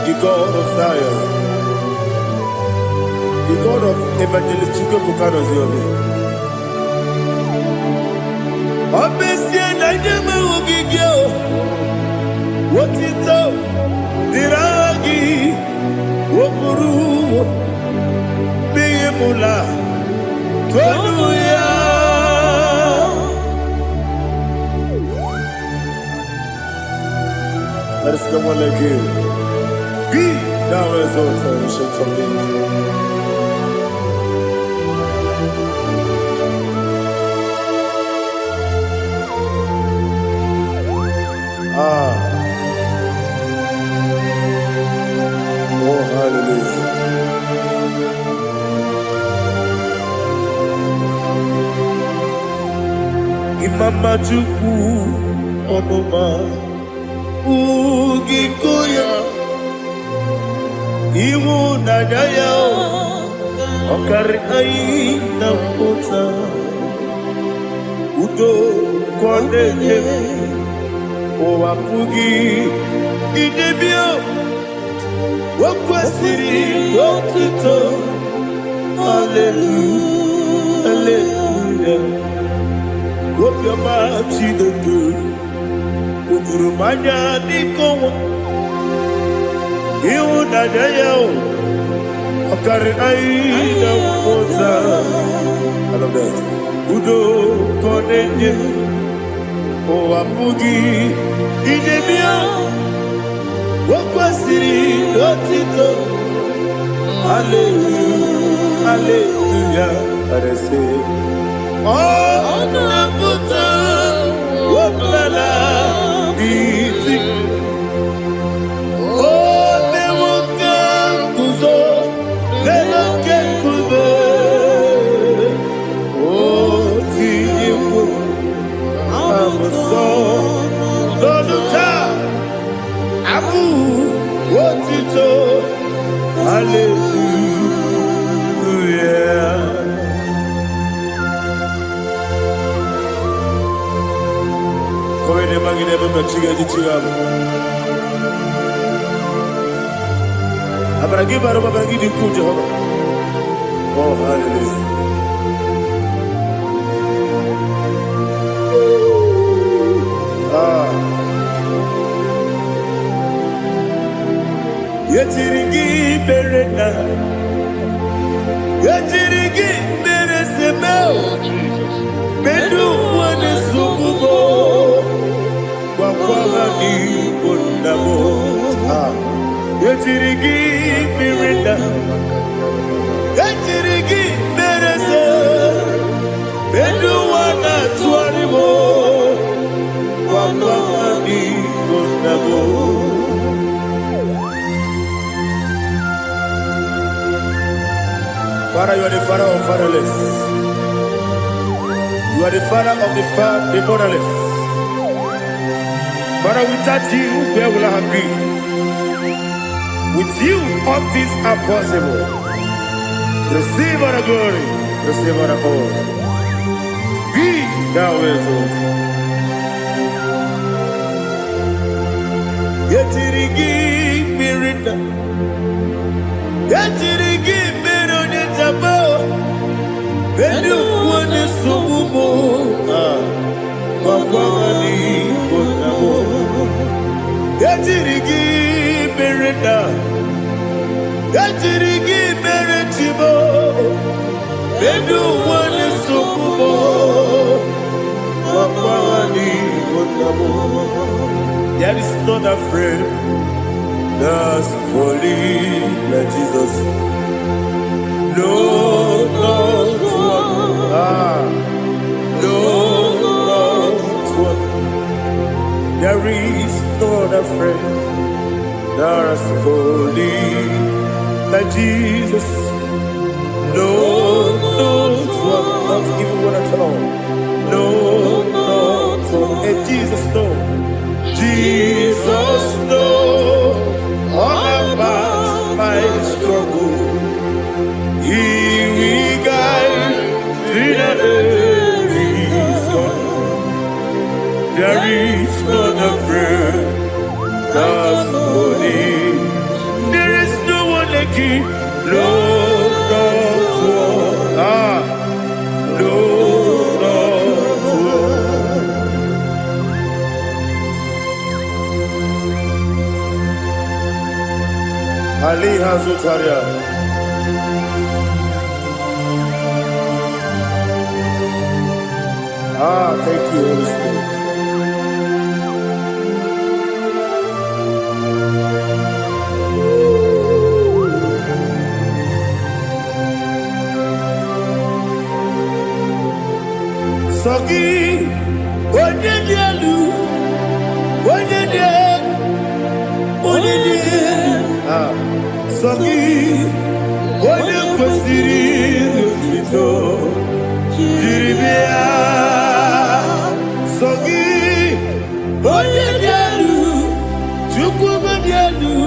the God of Zion, the God of Evangelist Chike Bukano Ziobi. Obesie na nyeme ugigio. Wotito diragi wokuru biyemula tonuya. There's someone like you. Be thou exalted, ancient of days. Oh, hallelujah. Imama Chukwu Onuma Ugikoya Iwu Nadaya Okari Aina Kota Udo Kondeye Owapugi Idebio Wakwasiri Wakito Hallelujah Hallelujah Wopioma Chidoku Udurumanya Nikowa Iwu Nadaya Okari Aina Kota I love that Udo Kondeye Owapugi Idebio Wakwasiri Otito Hallelujah Hallelujah I say Oh Nabuta Wapala Iti Oh Newoka Kuzo Newoke Kube Oh Tiyiwo Amuso Loduta Abu Wotito Hallelujah Koine magine baba chiga chiga Abaragi baro babaragi diku Jehovah Oh hallelujah Yetirigi berena Yetirigi beresebel Bedu wane sububo Wakwala ni bondabo Yetirigi berena Yetirigi berese Bedu wana tuaribo Wakwala ni bondabo Father, you are the father of fatherless. You are the father of the motherless. Father, without you, where will I have been? With you, all things are possible. Receive all the glory, receive all the honor. Be thou exalted. Yetirigi mirina, yetirigi mirone jabo, bedu wane subumo, wakwani bonamo. Yetirigi mirina, yetirigi miretibo, bedu wane subumo, wakwani bonamo. There is not a friend that's holy like Jesus. No, not one. No, not one. There is not a friend that's holy like Jesus. No, not one. Not even one at all. No, not one. And Jesus knows. Jesus knows all about my struggle. He will guide through the reason. There is not a friend that's holy. There is no one like you. No, not one. No, not one. Zutaria. Ah, thank you, Holy Spirit. Sogi, Onyedielu, ah, Sogi, Onyekwesiri Otito, Jiribia, Sogi, Onyedielu, Chukwu Madielu,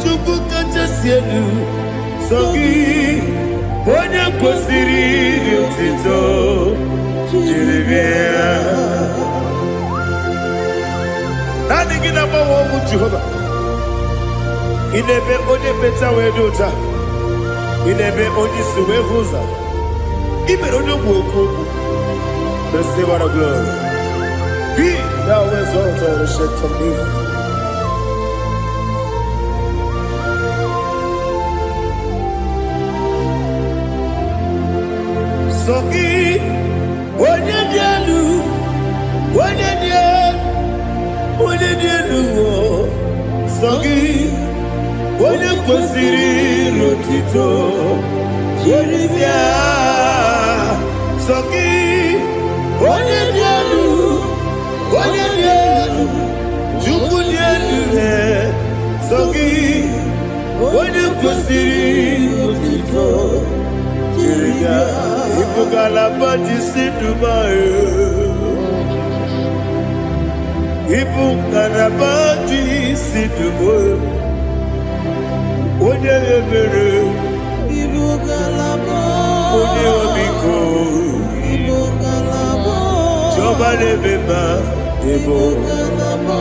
Chukwu Kachasielu, Sogi, Onyekwesiri Otito, Jiribia. Nani gina mawa omu Jehovah. Inebe onye beta we dota. Inebe onye suwe huza. Ibe onye mwokoku. Receive our glory. Be thou exalted and shake of me. Sogi, onye dielu, Sogi, onye kwesịrị otito, Jiribia, Sogi, onye dị elu, Chukwu dị elu, Sogi, onye kwesịrị otito, Jiribia, Ibugalaba jisi Dubai. Ibu karabaji sidugo, onye ebere. Ibu kalaba, onye obiko. Ibu kalaba, Jehovah lebeba. Ibu kalaba,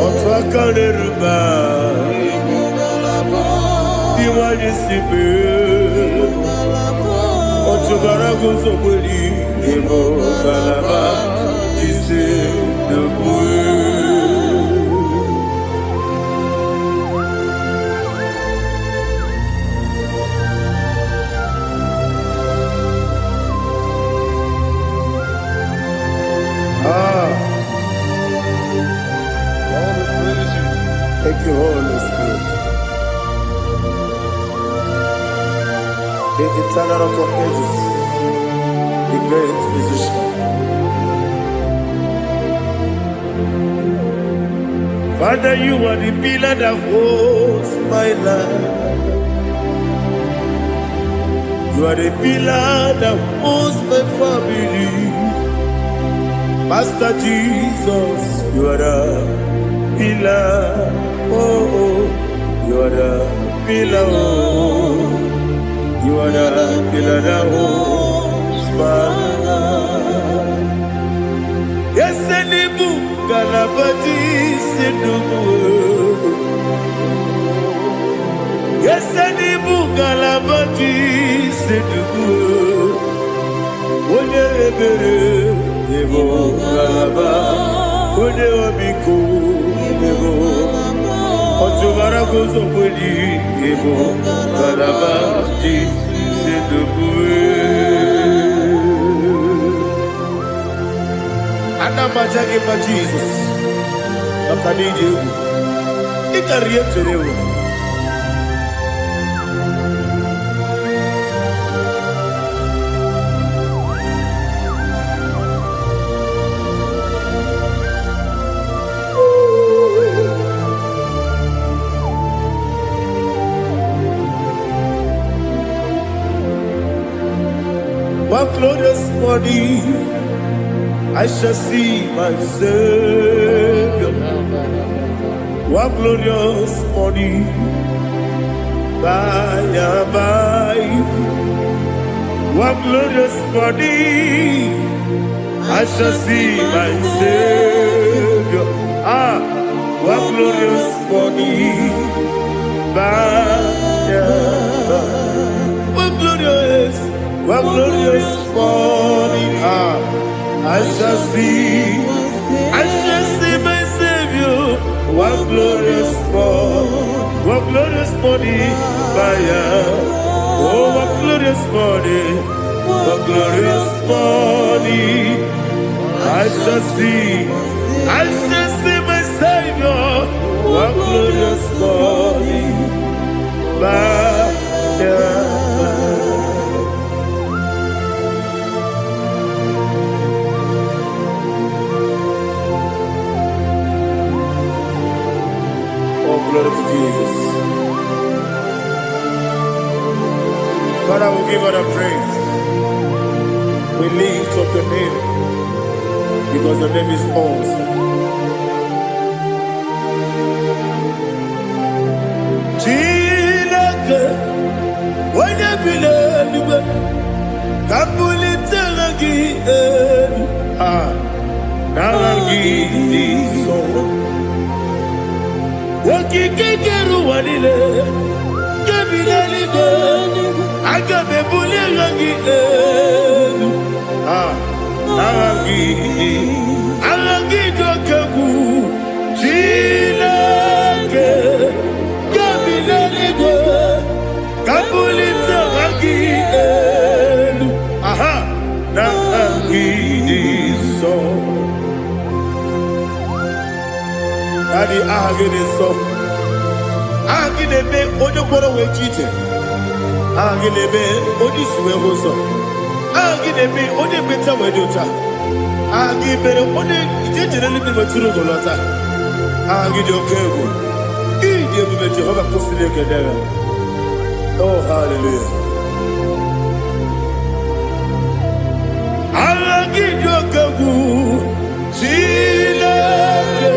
otu aka neruba. Ibu kalaba, diwani sibe. Ibu kalaba, otu barago zokweli. Ibu kalaba, jise dubu. Thank you, Holy Spirit. The eternal rock of ages, the great physician. Father, you are the pillar that holds my life. You are the pillar that holds my family. Master Jesus, you are the pillar. Oh, you are the pillar. Oh, you are the pillar that holds my life. Yes, Enibu Galabati Sidubu. Yes, Enibu Galabati Sidubu. Onye ebere, Ibu Galaba. Onye obiko, Ibu. Otubara gozo kweli, Ibu Galaba Sidubu. Anamajage pa Jesus. Nakanije. Ikariye terewo. One glorious morning, I shall see my Savior. One glorious morning, by and by. One glorious morning, I shall see my Savior. Ah, one glorious morning, by and by. One glorious morning, I shall see my Savior. one glorious morning, oh, one glorious morning, one glorious morning. I shall see my Savior, one glorious morning, Oh, glory to Jesus. Father, we give all the praise. We lift up your name because your name is awesome. Chilake, when you believe, Kabulitelagi, Nagi, so. Wakikeru wanile, kebilaligo, agabe bulilangi, alagi dokagu, chilake, kebilaligo, kabulita lagi, nagi so. Daddy, so. Agilebe, Odokoro Wechite. Agilebe, Odiswe Hoso. Agilebe, Odebeta Wedota. Agibere, Ode, Generally Maturu Golota. Agidokego. Idi Jehovah Kosile Kedera. Oh, hallelujah. Agidokego. Chilake.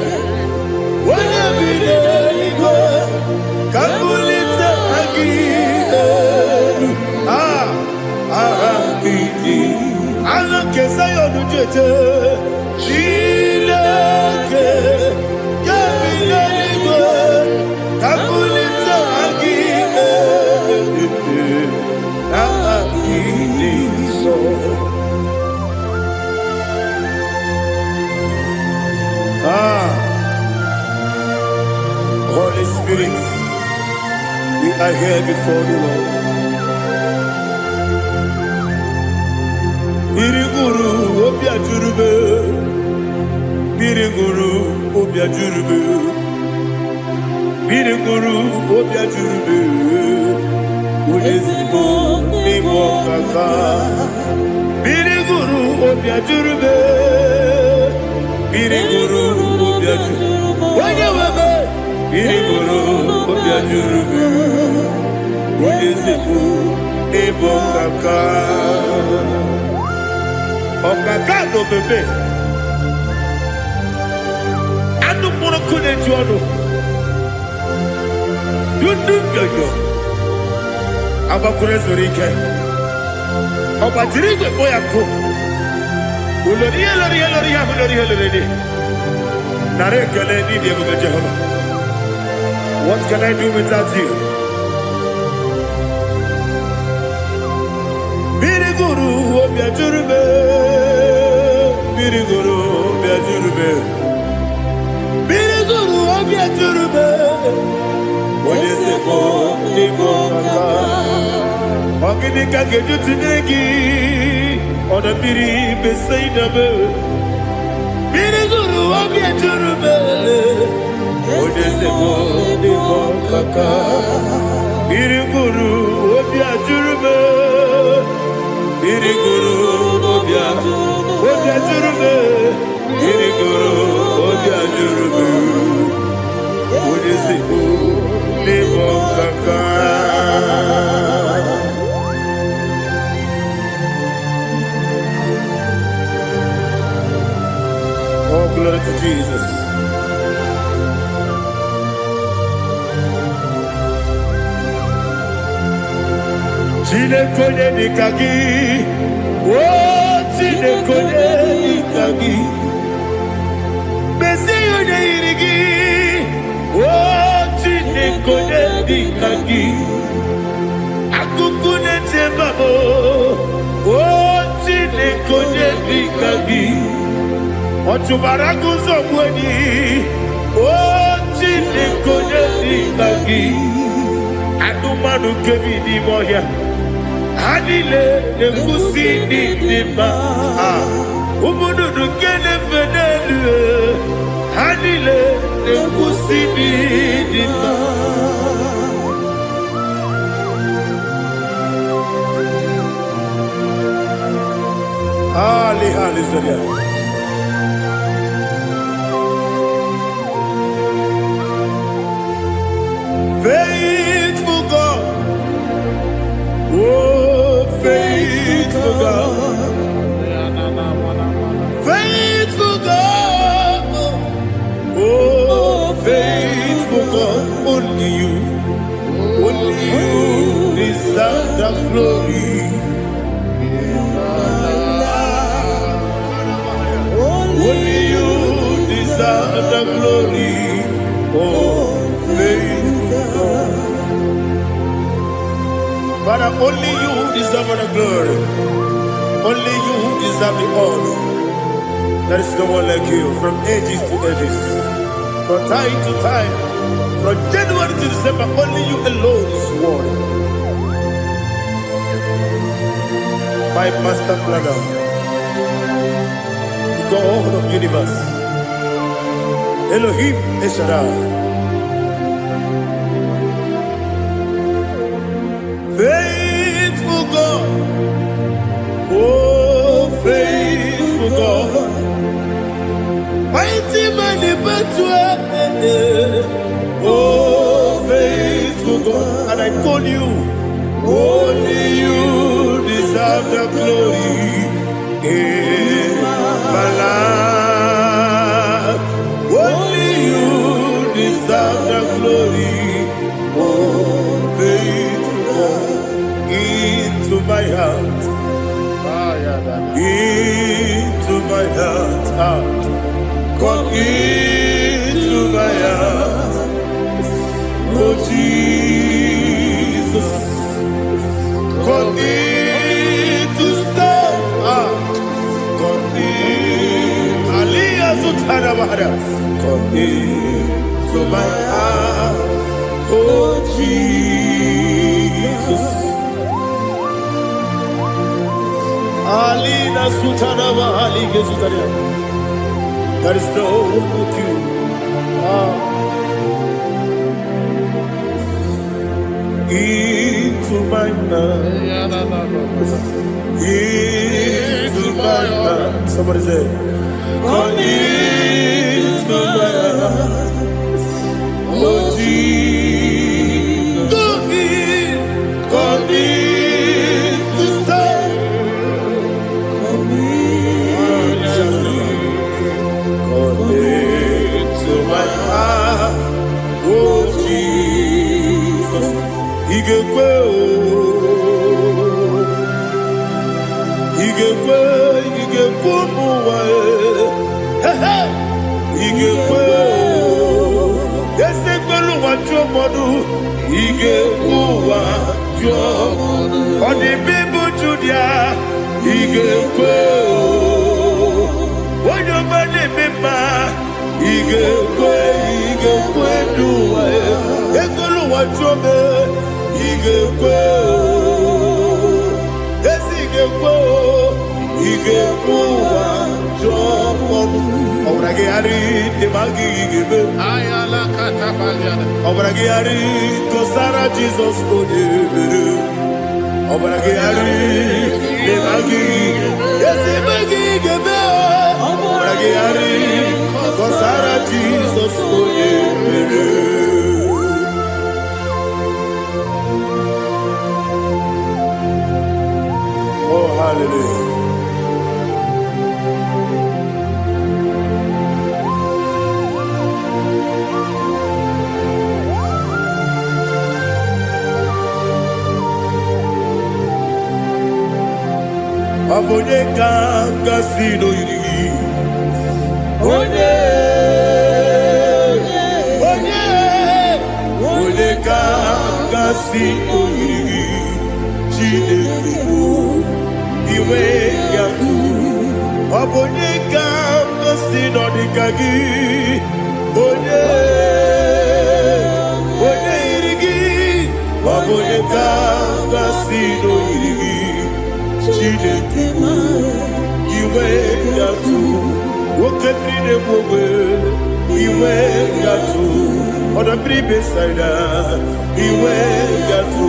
Kabulita agidelu, agidi. Alake sayodu jeje, chilake. Kabilaligo, kabulita agidelu, agidi so. Holy Spirit, we are here before you, Lord. Biriguru obia jurube, Biriguru obia jurube, Biriguru obia jurube, Ulesibo nibo kaka, Biriguru obia jurube, Biriguru obia jurube, Wanyawebe. Biriguru obia jurube, Ulesibo nibo kaka. Okaka do bebe. Anu mono kune juono. Dundu yoyo. Abakure zorike. Obadirigwe boya ko. Uloriya. Nare kele ni diye Jehovah. What can I do without you? Biriguru obia jurube, Biriguru obia jurube, Biriguru obia jurube. Olesebo nibo kaka, ogini kageju tinegi, ona biri besaidabe. Biriguru obia jurube, Olesebo nibo kaka, Biriguru obia jurube. Biriguru obia jurube, Biriguru obia jurube, Olesibo nibo kaka. Oh, glory to Jesus. Chinekonye nikagi, oh chinekonye nikagi, Mesiyo ne irigi, oh chinekonye nikagi, Akukune tembabo, oh chinekonye nikagi, Ochubaraguzo mweni, oh konye dikagi. Adumanu kebi di moya. Anile nekusi di dima. Umudu kene fenelu. Anile nekusi di dima. Hallelujah. Faithful God, oh faithful God, faithful God, oh faithful God, only you deserve the glory. Only you deserve the glory, oh faithful God. Father, only you deserve the glory. Only you deserve the honor. There is no one like you, from ages to ages, from time to time, from January to December. Only you alone is worthy. My master planner, God of universe, Elohim Eshadai, faithful God, oh faithful God, mighty man in battle, oh faithful God, and I call you, only you deserve the glory. My life, only you deserve the glory. Oh, faithful God, into my heart, into my heart, come into my heart. Oh Jesus, come in to stay. Come into my heart, oh Jesus. Alina Sutanaba Ali Gesutaria. There is no one like you. Into my heart, into my heart. Somebody say, come into my heart, oh Jesus. Come in to stay. Come into my heart, oh Jesus. He can go. He can go. He can go. Ige kwe ese kwelu wajo modu ige kuwa jo oni bibu judia ige kwe wojo mane bima ige kwe duwa ekolu wajo me ige kwe ese ige kuwa jo modu. Obragiari de magigebe. Ayala katapaliana. Obragiari kosara Jesus odebere. Obragiari de magigebe. Yesi magigebe. Obragiari kosara Jesus odebere. Oh hallelujah. Abonye kanga sino yiri. Onye kanga sino yiri. Chineke iwe yatu. Abonye kanga sino dikagi. Onye gasino iri Chineke iwe gatu woke bride mwe iwe gatu oda bribe saida iwe gatu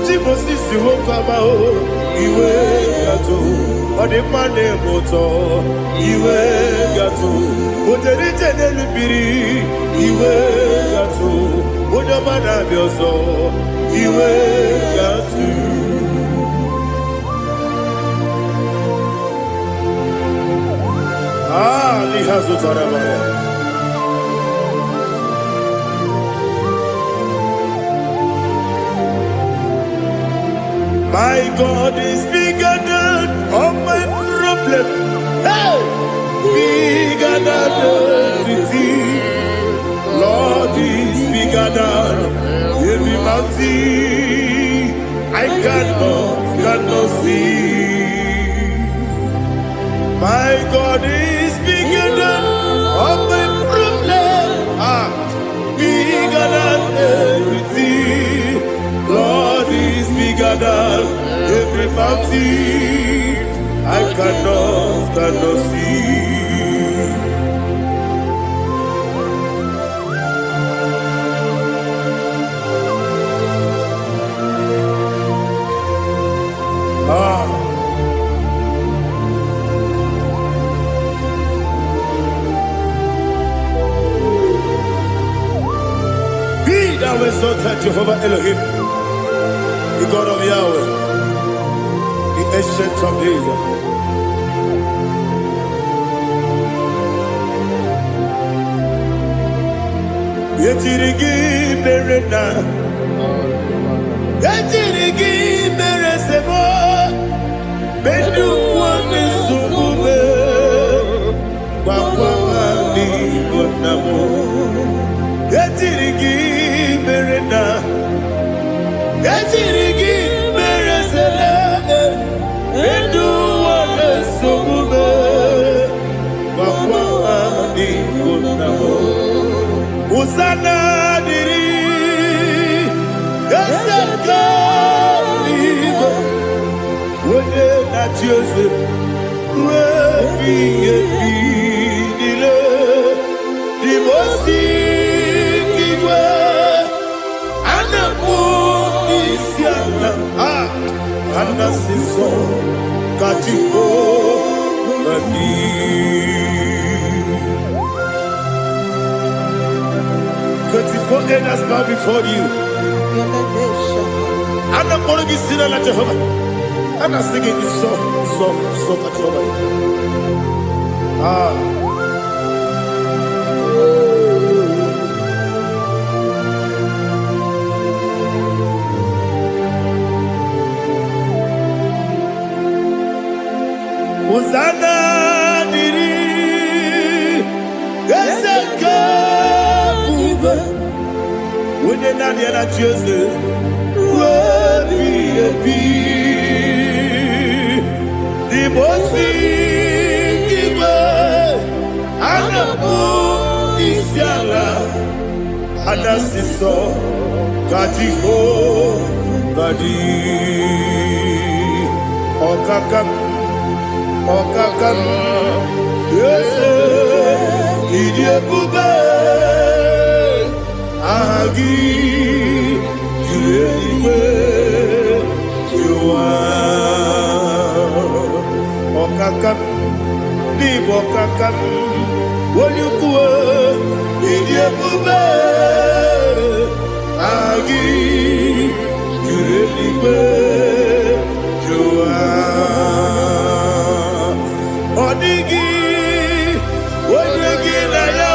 Timosisi wokama o iwe gatu odi mane moto iwe gatu oderi tenelu biri iwe gatu oda mana bioso iwe gatu lihazo tarabaya My God is bigger than all my problem. Hey! Bigger than everything. Lord is bigger than every mountain. I cannot see. My God is bigger than all my problem. Bigger than everything. Lord is bigger than every mountain. I cannot see. Be thou exalted, Jehovah Elohim, the God of Yahweh, the ancient of days. Yetirigi merena, yetirigi meresemo, bedu wane sumube, kwa ni bonamo. Yetirigi merena, yetirigi meresele, bedu wane sumube, kwa ni bonamo. Usana diri, esaka ligo, wode na Joseph, webi dile, divosi kiwe, anamu isiana, anasiso katiko bani. 24 elders bow before you. I'm not going to be seen like Jehovah. I'm not singing this song like Jehovah. Hosanna diri, Ezeka. When you're not yet at Joseph, the most Anamu Isiala, Anasiso, Kajiho, Vadi, Okakam, yes, Idiabube. Agi, Juliwe, Jua, Okakam, Nibo Kakam, Wonyukue, Idiabube, Agi, Juliwe, Jua, Odigi, Wonyuki na yo,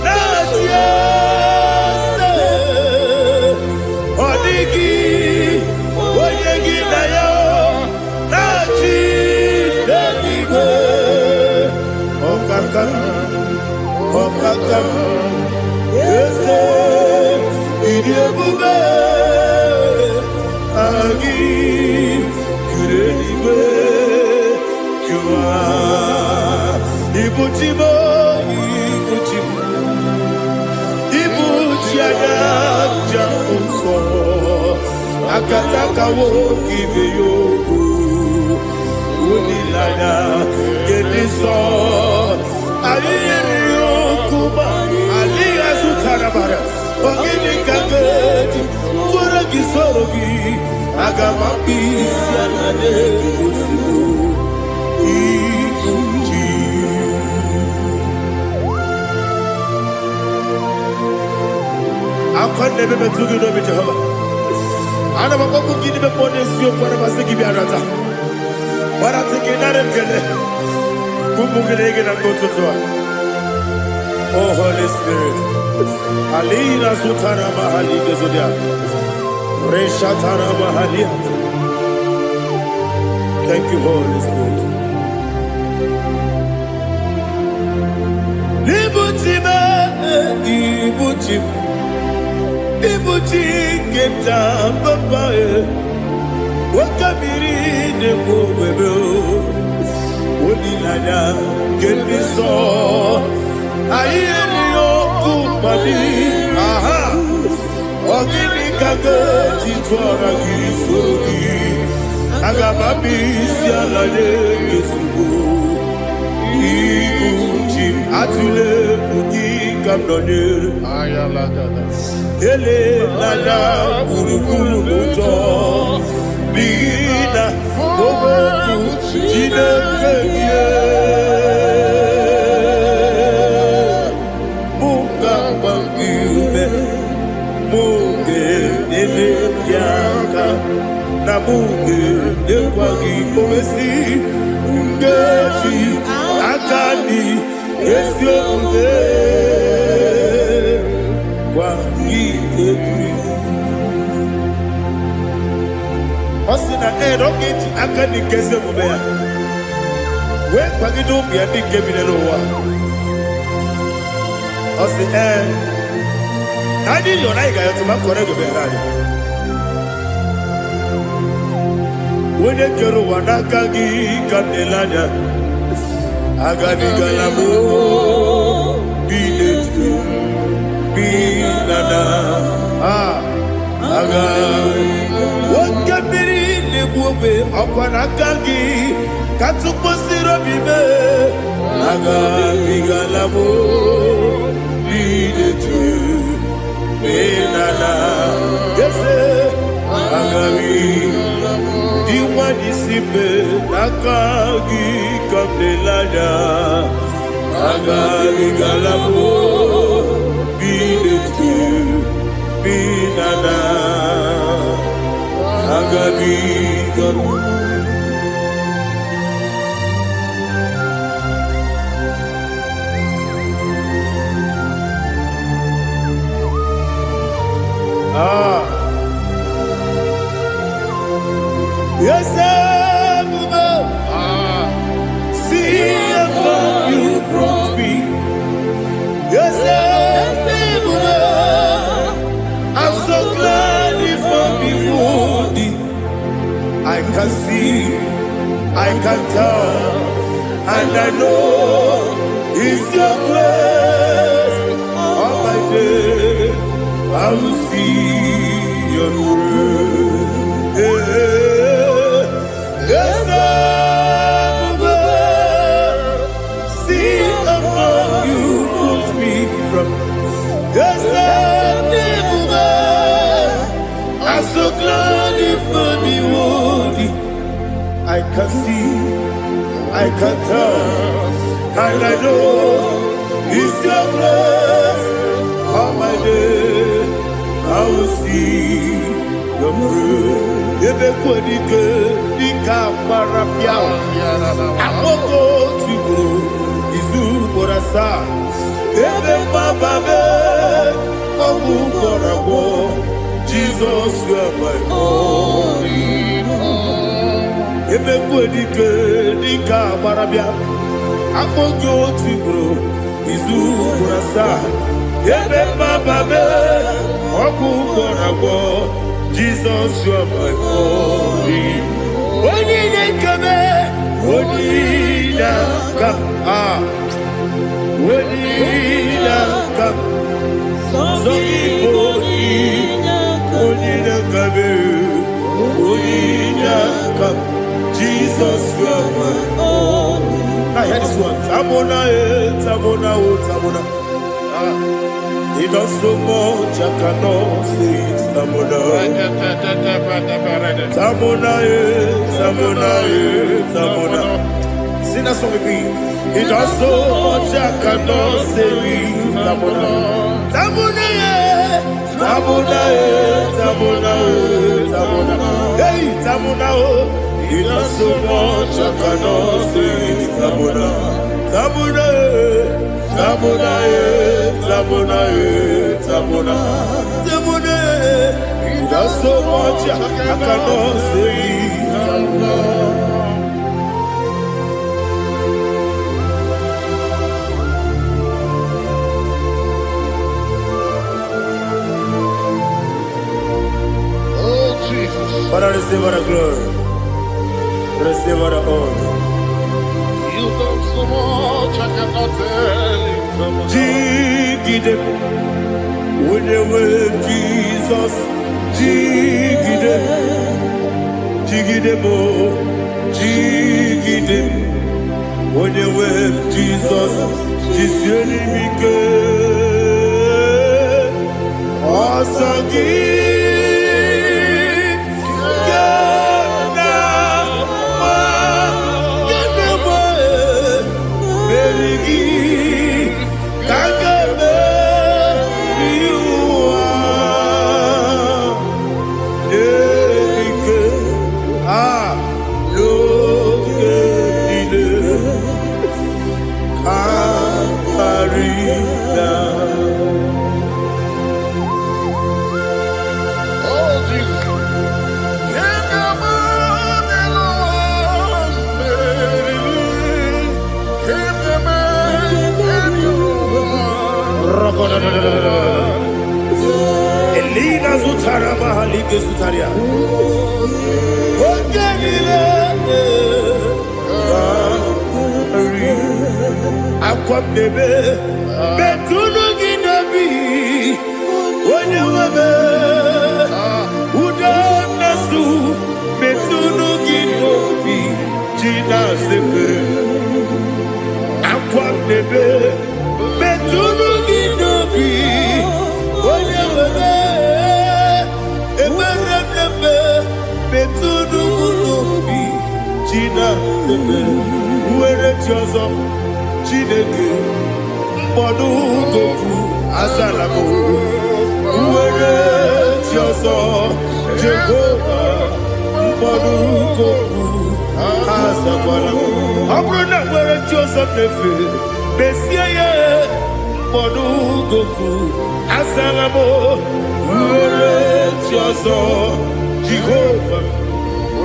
Natia. Okakam, yes, Idiabube, Agi. Akataka wo give you Unilana Gediso Ayiri Yokuba Aliya Sutarabara Ogini Kagedi Furagi Sorogi Agamapi Sianade Usibu Ikuji Akwande bebe tugi no bi Jehova Ana bako gidi be ponesio kwa basiki bi arata Bara tiki nare kele Kumbugirege na kototwa Oh Holy Spirit Alina sutara mahali gezodia Resha tara mahali Thank you Holy Spirit Libutime Ibutime Ibuti keta papa Wakabiri ne mwebe Unilanya keniso Ayeni yokumani Aha Ogini kage Jitwara gisogi Agamabi sialane Yesubu Ibuti Atule Ugi kamnonir Ayalagada. Ele lala urukuru muto Bina Oboku Jine kenye Munga bangiume Munge nele yaka Na munge nekwagi omesi Ungeji akani Esyo unge Osina rogeji akani kese mubea We kwagido biandi kebinelo wa Osi Nani yona iga yotuma kore goberani Wene kero wanakagi kanelanya Agani galamo Binetu Binana Aga Wakabiri Nebuwe Akwanakagi Katuposiro Bibe Aga Bigalamo Binetu Binana Yese Aga Diwani Sibe Nakagi Kamdelanya Aga Bigalamo Binana Agabi Yes, see how you brought me. Yes, I'm so glad if I'm wounded. I can see, I can tell, and I know it's your grace. On my day, I will see your grace. Yes, see above you put me from. Yes, I'm so glad if me woody. I can see, I can tell, and I know it's your grace. On my day, I will see your grace. Ebe kodike, dika marapia. Amoko tigo, izu borasa. Ebe mababe, obu korabo. Jesus, you are my only home. Ebe kodike, dika marapia. Amoko tigo, izu borasa. Ebe mababe, obu korabo. Jesus, you are my only. Onina kame, onina kam, onina kam. So onina kame, come. Jesus, you are my only. Now hear this one. Tamona, Tamona, Tamona. He does so much, I cannot say it. Tamona. Tamona, Tamona, Tamona. Sing that song with me. He does so much, I cannot say it. Tamona. Tamona, Tamona, Tamona, Tamona. Hey, Tamona, he does so much, I cannot say it. Tamona. Tamona, Tamona, Tamona, Tamona, Tamona. He does so much, I cannot say it. Tamona. Father, receive all the glory. Receive all the honor. You done so much, I cannot tell you. Jigide, when you were Jesus, Jigide, Jigide mo, Jigide, when you were Jesus, Jisyenimike, Asagi. Elina Zutara Mahalike Zutaria. Aqua bebe, Betuno Ginabi, when you were Udanasu, Betuno Ginobi, Gina Zebe, Aqua bebe, Betuno Ginobi, when you were Betuno Ginobi, Gina Zebe, where it was. Chineke mkpọdụ goku azalamo uwere ti ọzọ Jehova mkpọdụ goku azakwalamo ọ bụrụ na nwere ti ọzọ na-efe besie ya mkpọdụ goku azalamo uwere ti ọzọ Jehova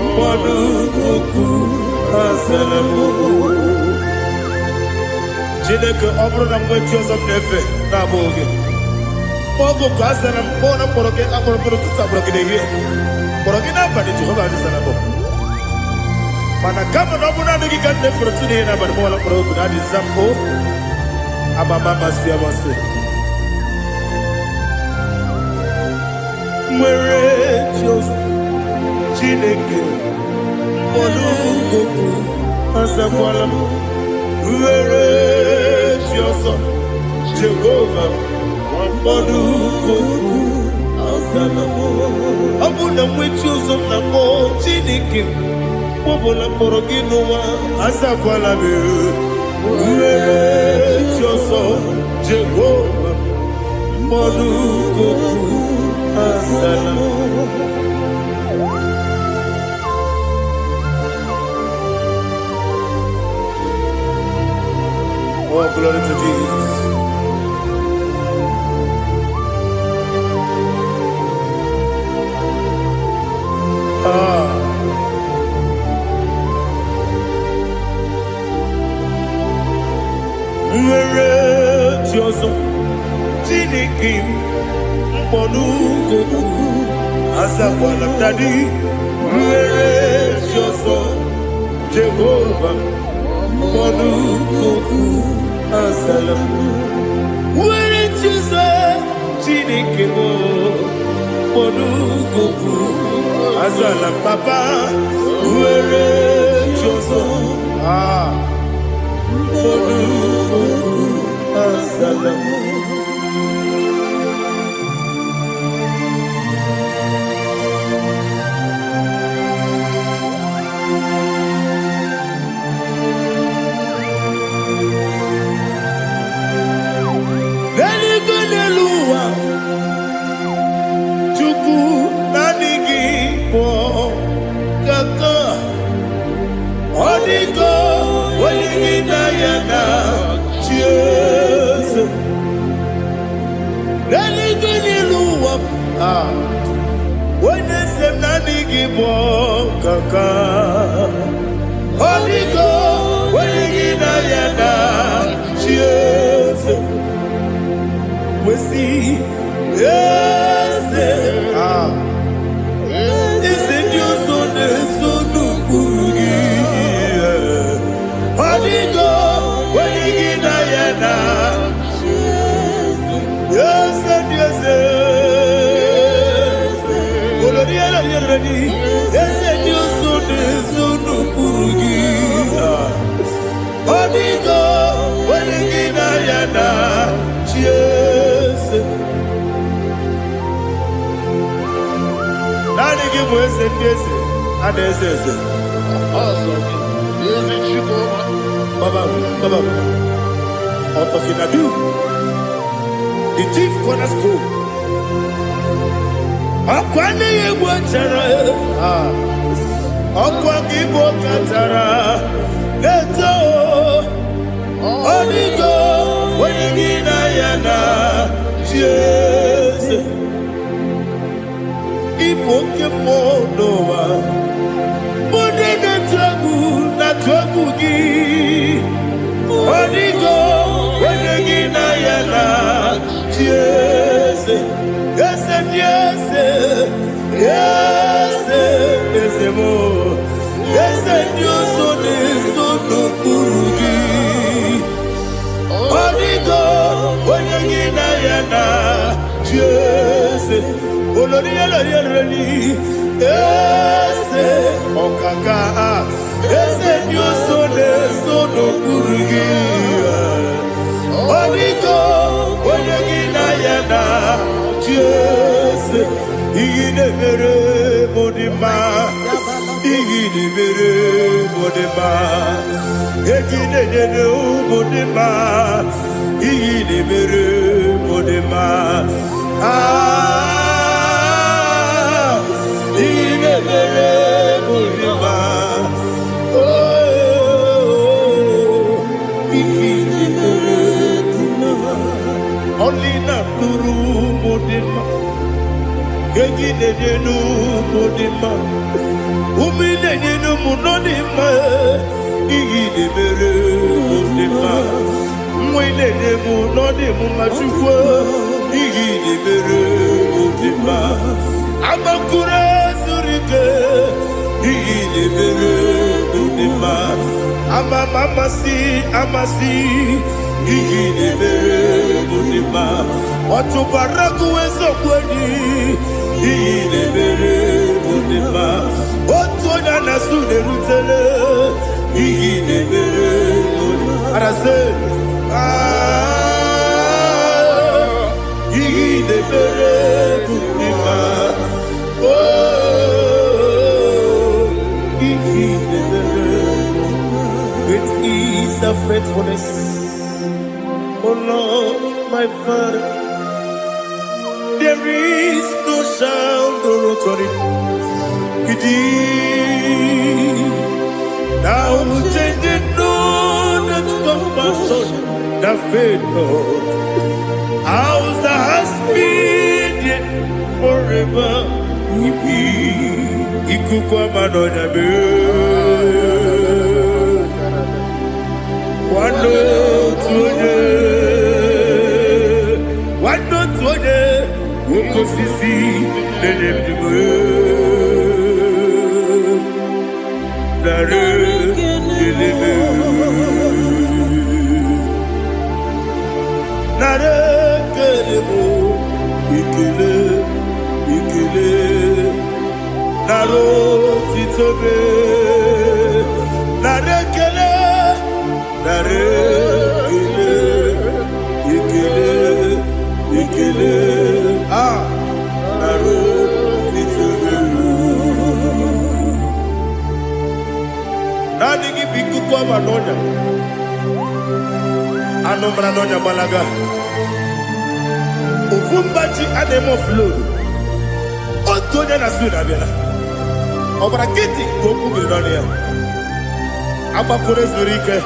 mkpọdụ goku azalamo. Chineke ọ bụrụ na mgbe chi ọzọ m na-efe na-abụ oge ọgụ ka a sara m kpọọ na mkpọrọ gị akpọrọ mkpọrọ tụtụ akpọrọ gị n'ehihie kpọrọ gị n'abalị Jehova adịzara m mana kama na ọ bụrụ na adịghị ka m na-efere tụ n'ihe n'abalị mụọla mkpọrọ ogu na adịza m o amama amasị amasị nwere chi ọzọ Chineke mkpọrọ ogu azakwala m were chi ọzọ Jehova mkpọdụ goku azalamo ọ bụ na nwe chi ọzọ na mbọ Chineke kpọbụla mkpọrọ gị n'ụwa azakwala m were chi ọzọ Jehova mkpọdụ goku azalamo. Oh, glory to Jesus. Nwere chi ọzọ Chineke mkpọdụ goku azakwala m dadi nwere chi ọzọ Jehova mkpọdụ goku azalamo nwere chi ọzọ Chineke mkpọdụ goku Azala papa, uere choso. Azala. The chief cornerstone. Akwane yebo chara. Akwa kibo katara. Leto. Onigo. Wenigina yana. Jesus. Ipo kemo noa. Mone na tragu gi. Onigo. Wenigina yana. Yes, yes, yes, yes, yes, more. Yes, Dios son eso no kurugi. Onigo, oyegina yana. Yes, oloria la yereni. Yes, okaka. Yes, Dios son eso no kurugi. Onigo, oyegina yana. Yes, igine mere modima, igine mere modima, igine mere modima, igine mere modima. Igine mere modima. Igine mere modima. Only not guru modima. Gegi nu modima. Umi nu munodima. Igi de mere modima. Mwe mu nodimu machukwa. Igi de mere modima. Amakure surike. Igi de mere modima. Amasi. Igi de mere modima. Watu baraku wezo kweni. Igi de mere modima. Watu na sude rutele. Igi de mere modima. Arase. Igi de mere modima. Igi de mere modima. Great is the faithfulness. Oh Lord, my Father, there is no sound or authority. Thou changest not that compassion, the faith, Lord. How's the husband yet forever? Ikukwa manonya be. Wano tuone. Woko sisi nenem diwe Nare kelebe Nare kelebo Ikele naro titobe, narekele, ikele, naro titobe. Nani gibiku kwa manonya, anomra nonya balaga. Ufumbaji anemo flow. Otonya na suna bela. Obra kiti goku gidonia. Aba kore zurike.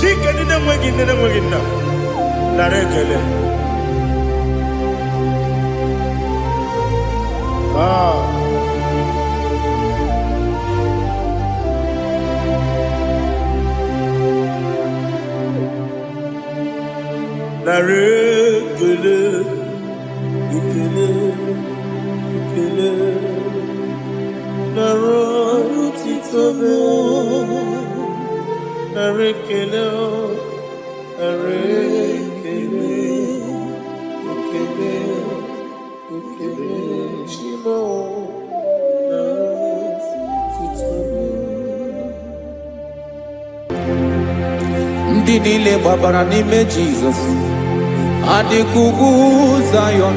Chike nine mwegi na. Narekele. Narekele. Ikele. Naro titobe, narekele, shimo, naro titobe. Ndị niile gbabara n'ime Jizọs adịghị Zion,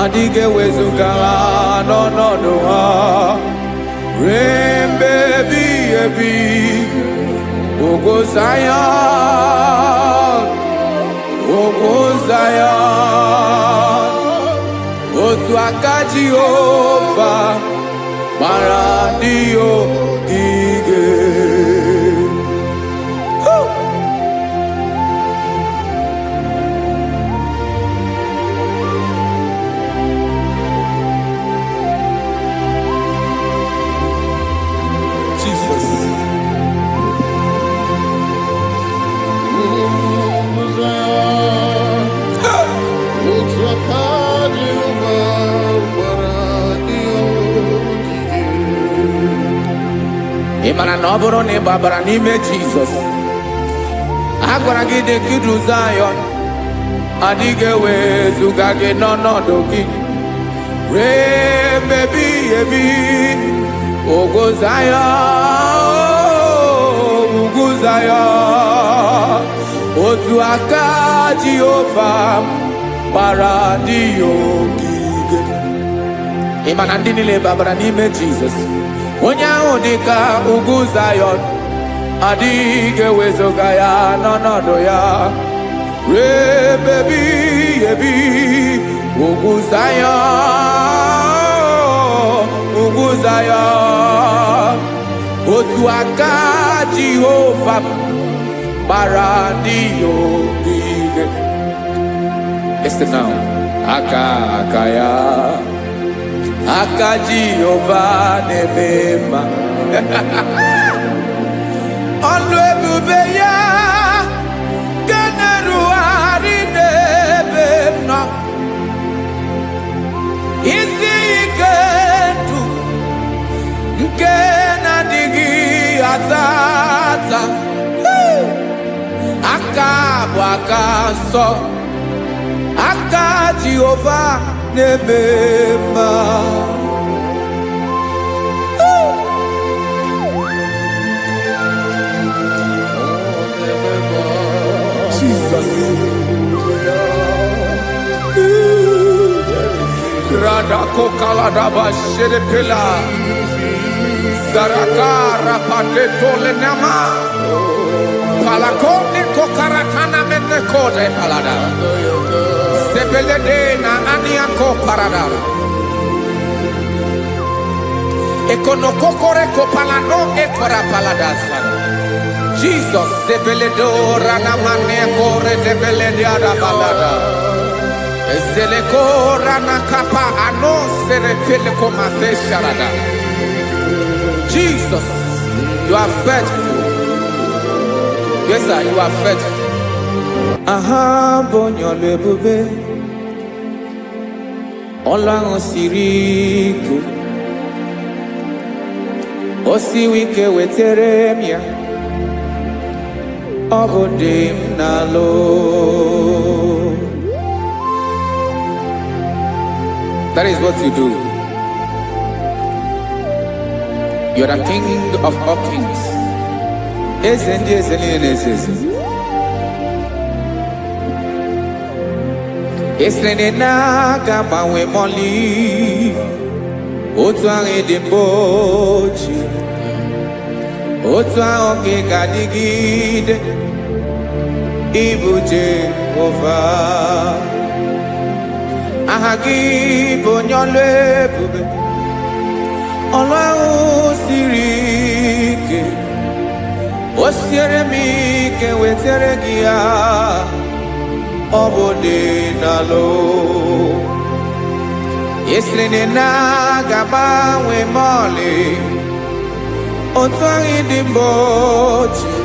adịghị ewezuga ha n'ọnọdụ ha ruo mgbe ebighị ebi. Ugwu Zion, otu aka Jehova gbara ndị ogige. Ị mara na ọ bụrụ na ị gbabara n'ime Jizọs, a gwara gị dị ka Zion, adịghị ewezuga gị n'ọnọdụ gị ruo mgbe ebighị ebi. Ugwu Zion, otu aka Jehova gbara ndị ogige. Ị ma na ndị niile gbabara n'ime Jizọs, onye ahụ dị ka ugwu Zion, adịghị ewezuga ya n'ọnọdụ ya ruo mgbe ebighị ebi. Ugwu Zion, otu aka Jehova gbara ndị ogige. Listen now, aka ya, aka Jehova na-eme mma. Ọlụ ebube ya ga na-erugharị n'ebe m nọ. Isi ike ndụ nke na-adịghị ata ata. Aka bụ aka nsọ, aka Jehova na-eme mma. Jesus. Radako kaladaba sherepela, zarakara pandetole nama, palakone kokaratana mene kode palada, sebelede na aniako parada, ekono kokore kopalano ekora paladasa. Jesus, sebeledo rana mane kore debelede ada balada. Zeleko rana kapa ano serepele komate sharada. Jesus, you are faithful. Yes, sir, you are faithful. Aha, bonyo lebube. Ola osiriku. Osi wike weteremia. Obodim nalo. That is what you do. You are the King of all kings. Eze ndị eze niile na-eze eze. Esere na-aga gbanwe mọlị. Otu ahụ dị mgbe ochie. Otu ahụ ka ị ga-adịgide. Ịbụ Jehova. Aha gị bụ onye ọlụ ebube. Ọlụ ahụ siri ike. O siere m ike wetere gị ya. Ọ bụ dị n'alụ. Esere na-agbanwe mọlị. Otu ahụ dị mgbe ochie.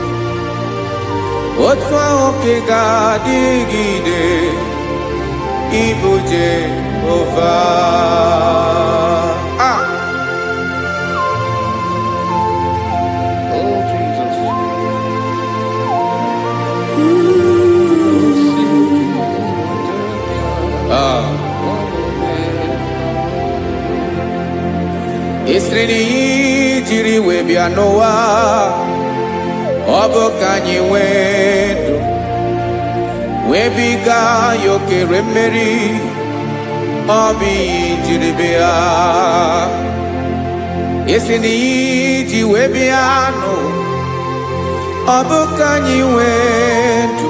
Otu ahụ ka ị ga-adịgide. Ịbụ Jehova. Oh, Jesus. Esere na ihe jiri wee bịa n'ụwa. Ọ bụ ka anyị nwee ndụ. Wee biga ya okere mmeri. Ọ bụ ihe jiri bịa. Esi na ihe ji wee bịa nụ. Ọ bụ ka anyị nwee ndụ.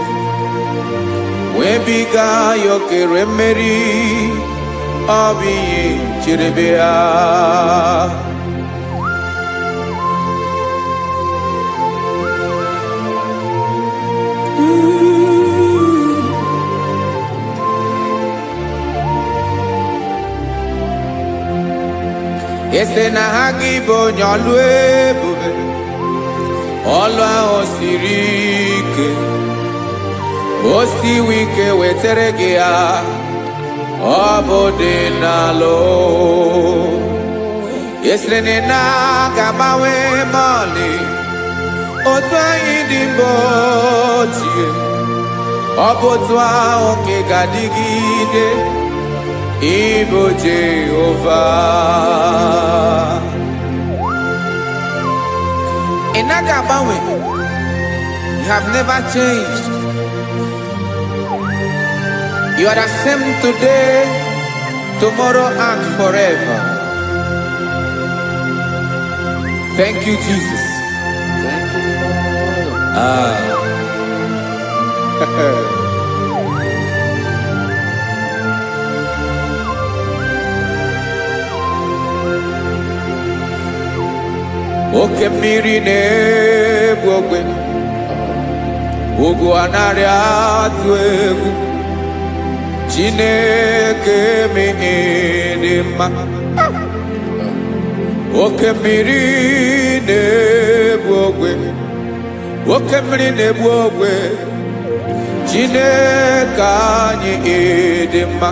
Wee biga ya okere mmeri. Ọ bụ ihe jiri bịa. Ese na ha gị bụ onye ọlụ ebube. Ọlụ ahụ siri ike. O siwe ike wetere gị ya. Ọ bụ dị n'alụ. Esere na-agbanwe mọlị. Otu anyị dị mgbe ochie. Ọ bụ otu ahụ ka ị ga-adịgide. Ịbụ Jehova. Ị naghị agbanwe. You have never changed. You are the same today, tomorrow, and forever. Thank you, Jesus. Thank you, Lord. Oke mmiri na-egbu ogwe. Ugwu anaghị atụ egwu. Chineke mee dị mma. Oke mmiri na-egbu ogwe. Oke mmiri na-egbu ogwe. Chineke anyị dị mma.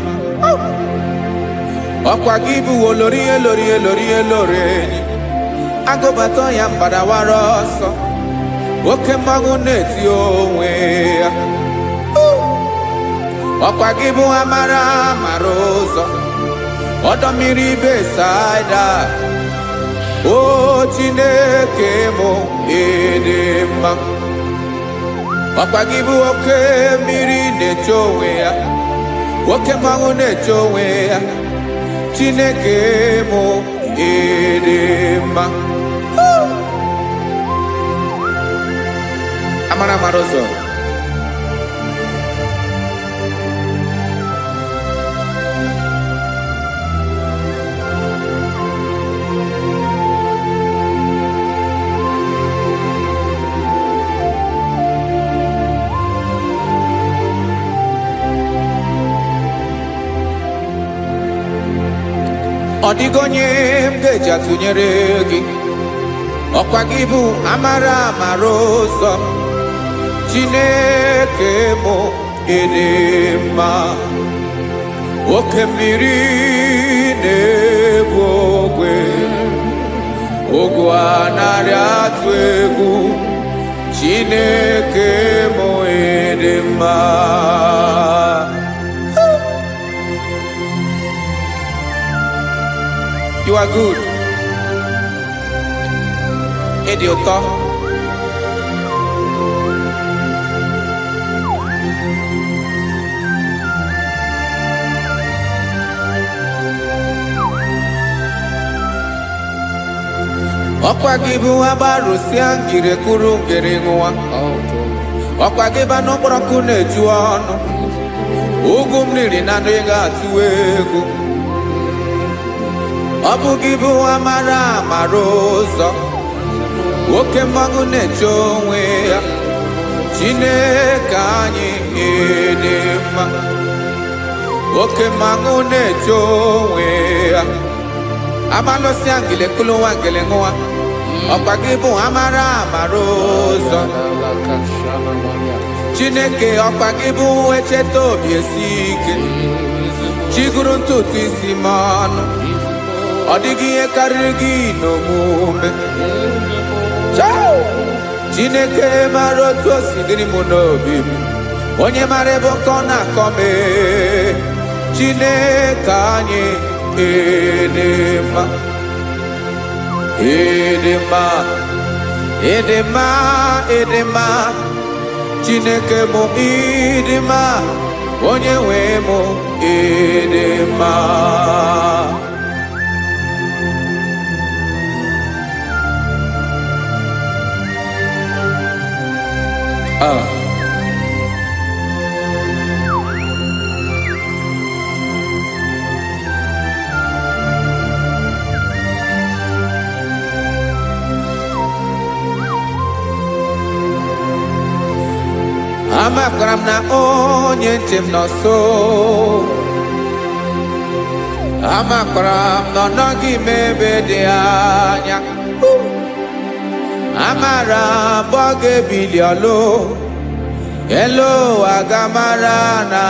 Ọkwa gị bụ olori elori elori elori enyi. Agụbata ya mgbadawara ọsọ. Oke mmanwụ na-eti onwe ya. Ọkwa gị bụ amara amara ụzọ. Ọdọ mmiri Besaida. O Chineke mụ ịdị mma. Ọkwa gị bụ oke mmiri na-eche onwe ya. Oke mmanwụ na-eche onwe ya. Chineke mụ ịdị mma. Amara amara ụzọ. Ọ dịghị onye m ga-eji atụnyere gị. Ọkwa gị bụ amara amara ụzọ. Chineke mụ ịdị mma. Oke mmiri na-egbu ogwe. Ugwu anaghị atụ egwu. Chineke mụ ịdị mma. You are good. ịdị ụtọ. Ọkwa gị bụ agbarụsịa ngire kụrụ ngere nwa. Ọkwa gị ba n'ụkpọrọkụ na-eju ọnụ. Ugwu mmiri na anụ ị ga-atụ egwu. Ọ bụ gị bụ amara amara ụzọ. Oke mmanwụ na-eche onwe ya. Chineke anyị dị mma. Oke mmanwụ na-eche onwe ya. Amalụsịa ngile kụrụ nwa ngele nwa. Ọkwa gị bụ amara amara ụzọ. Chineke ọkwa gị bụ echeta obi esi ike. Chiguru ntutu isi m ọnụ. Ọ dịghị ihe karịrị gị n'omume. Chineke mara otu o si dịrị m n'obi m. Onye mara ebe ọkọ na-akọ m. Chineke anyị dị mma. Ịdị mma, ịdị mma, ịdị mma. Chineke mụ ịdị mma. Onye nwe mụ ịdị mma. Amakwara m na onye nche m nọ nso. Amakwara m na ọ nọghị m ebe dị anya. Amara m ọ ga-ebili ọlụ. Elu aga mara na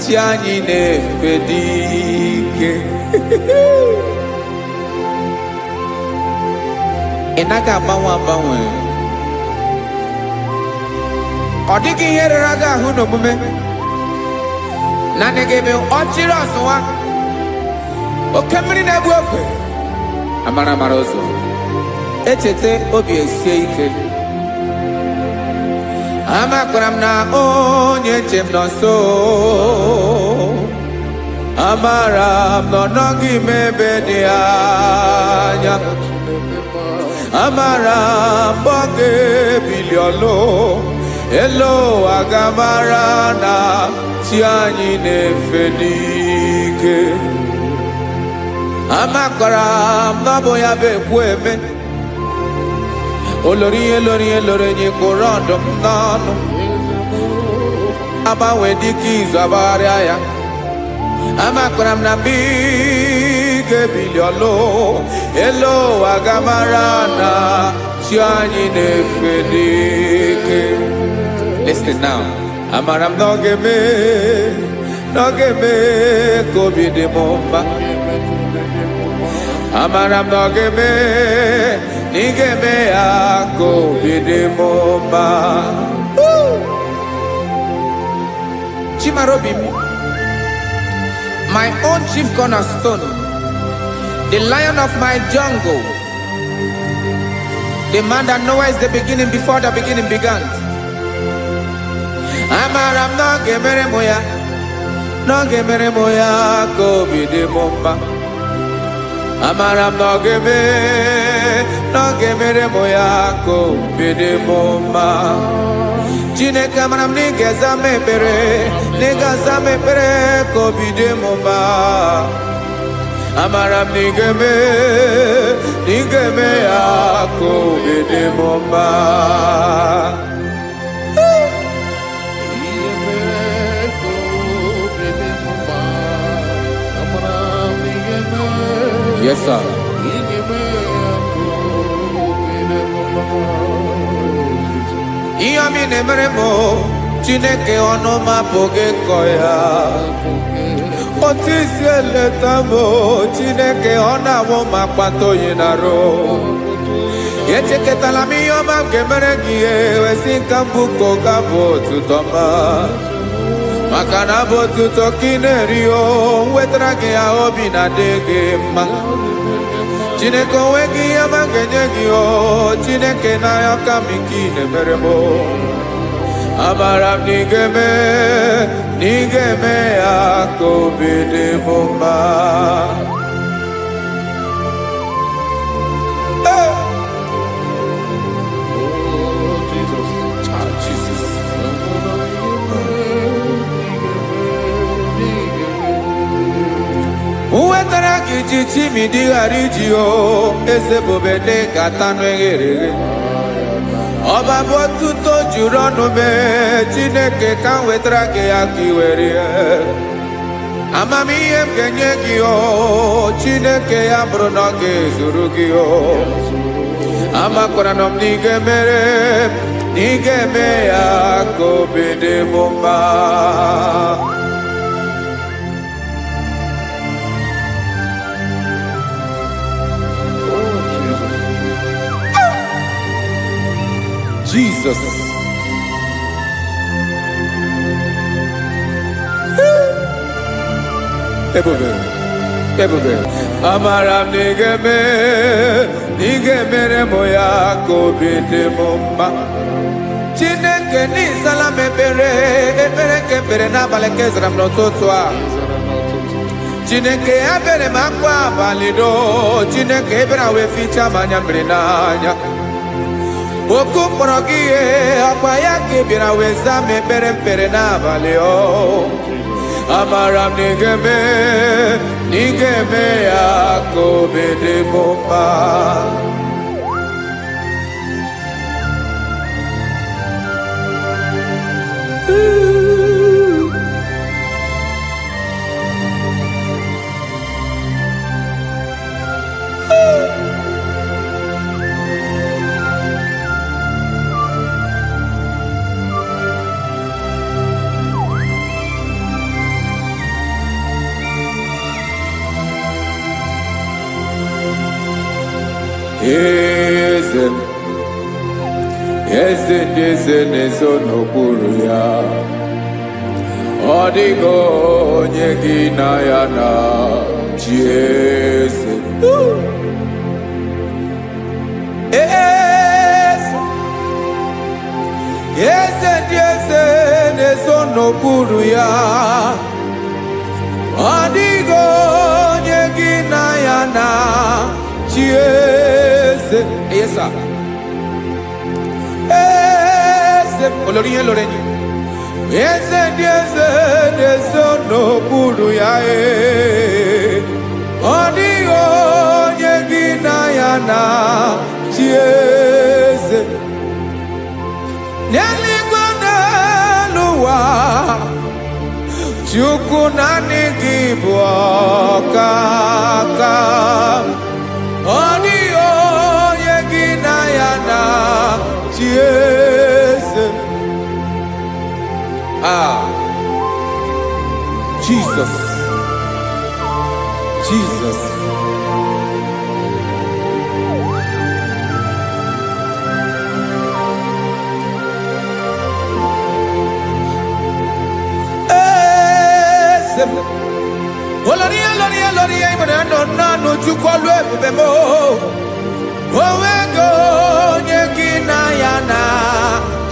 chi anyị na-efe dị ike. Ị naghị agbanwe agbanwe. Ọ dịghị ihe rere gị ahụ n'omume. Naanị gị bụ ọchịrị ọzụwa. Oke mmiri na-egbu ogwe. Amara amara ụzọ. Echeta obi esie ike. Amakwara m na onye nche m nọ nso. Amara m na ọ nọghị m ebe dị anya. Amara m ọ ga-ebili ọlụ. Elu aga mara na chi anyị na-efe n'ike. Amakwara m na ọ bụ ya bụ ekwu eme. Olori ihe lori ihe lori enyi kpụrụ ọdụm n'ọnụ. Agbanwe dịka izu agbagharịa ya. Amakwara m na mgbe ị ga-ebili ọlụ. Elu aga mara na chi anyị na-efe n'ike. Listen now. Amara m na ọ ga-eme ka obi dị m mma. Amara m na ọ ga-eme na ị ga-eme ya ka obi dị m mma. Chimarobi m, my own chief cornerstone, the lion of my jungle, the man that knows the beginning before the beginning began. Amara m na ọ ga-emere m ya, na ọ ga-emere m ya ka obi dị m mma. Amara m na ọ ga-emere m ya ka obi dị m mma. Chineke amara m na ị ga-aza m ekpere, na ị ga-aza m ekpere ka obi dị m mma. Amara m na ị ga-eme ya ka obi dị m mma. Yes, sir. Ihe ọmị na-emere m Chineke ọnụ m apụghị ịkọ ya. Otu isi eleta m Chineke ọ na-awụ m akpata oyi n'arụ. Echeketala m ihe ọma m ga-emere gị ihe wesị ka m bụkọ ga-abụ otuto ma. Maka na bụ otuto ka ị na-eri o wetara gị ya obi na-adị gị mma. Chineke onweghị ihe ma ga-enye gị o Chineke n'anya ka m ike ị na-emere m amara m na ị ga-eme ya ka obi dị m mma. Uwetara gị ji chimidi ghara iji o eze bobede gata n'eghere ọba bụ otuto juru ọnụ mee Chineke ka m wetara gị ya ka i were amamihe m ga-enye gị o Chineke ya bụrụ na ọ ga-ezuru gị o amakwara na m na ị ga-eme ya ka obi dị m mma. Jesus. Ebube. Amara m na ị ga-emere m ya ka obi dị m mma. Chineke n'ịzala m ekpere nke ekpere n'abalị nke zara m n'ụtụtụ a. Chineke ya bere m akwa abalị do Chineke ebere wee fichaa m anya mmiri n'anya. Oku kpọrọ gị ihe akwa ya ka ị bịara wee zaa m ekpere mpere n'abalị o amara m na ị ga-eme ya ka obi dị m mma. Eze ndị eze na-ezo n'okpuru ya ọ dịghị onye gị na ya na chi eze. Eze ndị eze na-ezo n'okpuru ya ọ dịghị onye gị na ya na chi eze. Yes, sir. Olórí yẹn lórí ẹni. Eze ndị eze na-ezo n'okpuru ya ọ dịghị onye gị na ya na chi eze. N'eluigwe n'elu ụwa Chukwu naanị gị bụ ọkaka ọ dịghị onye gị na ya na chi eze. Jesus. Olórí ìbọ̀dẹ̀ nọ Chukwu ọlụ ebube m onwego onye gị na ya na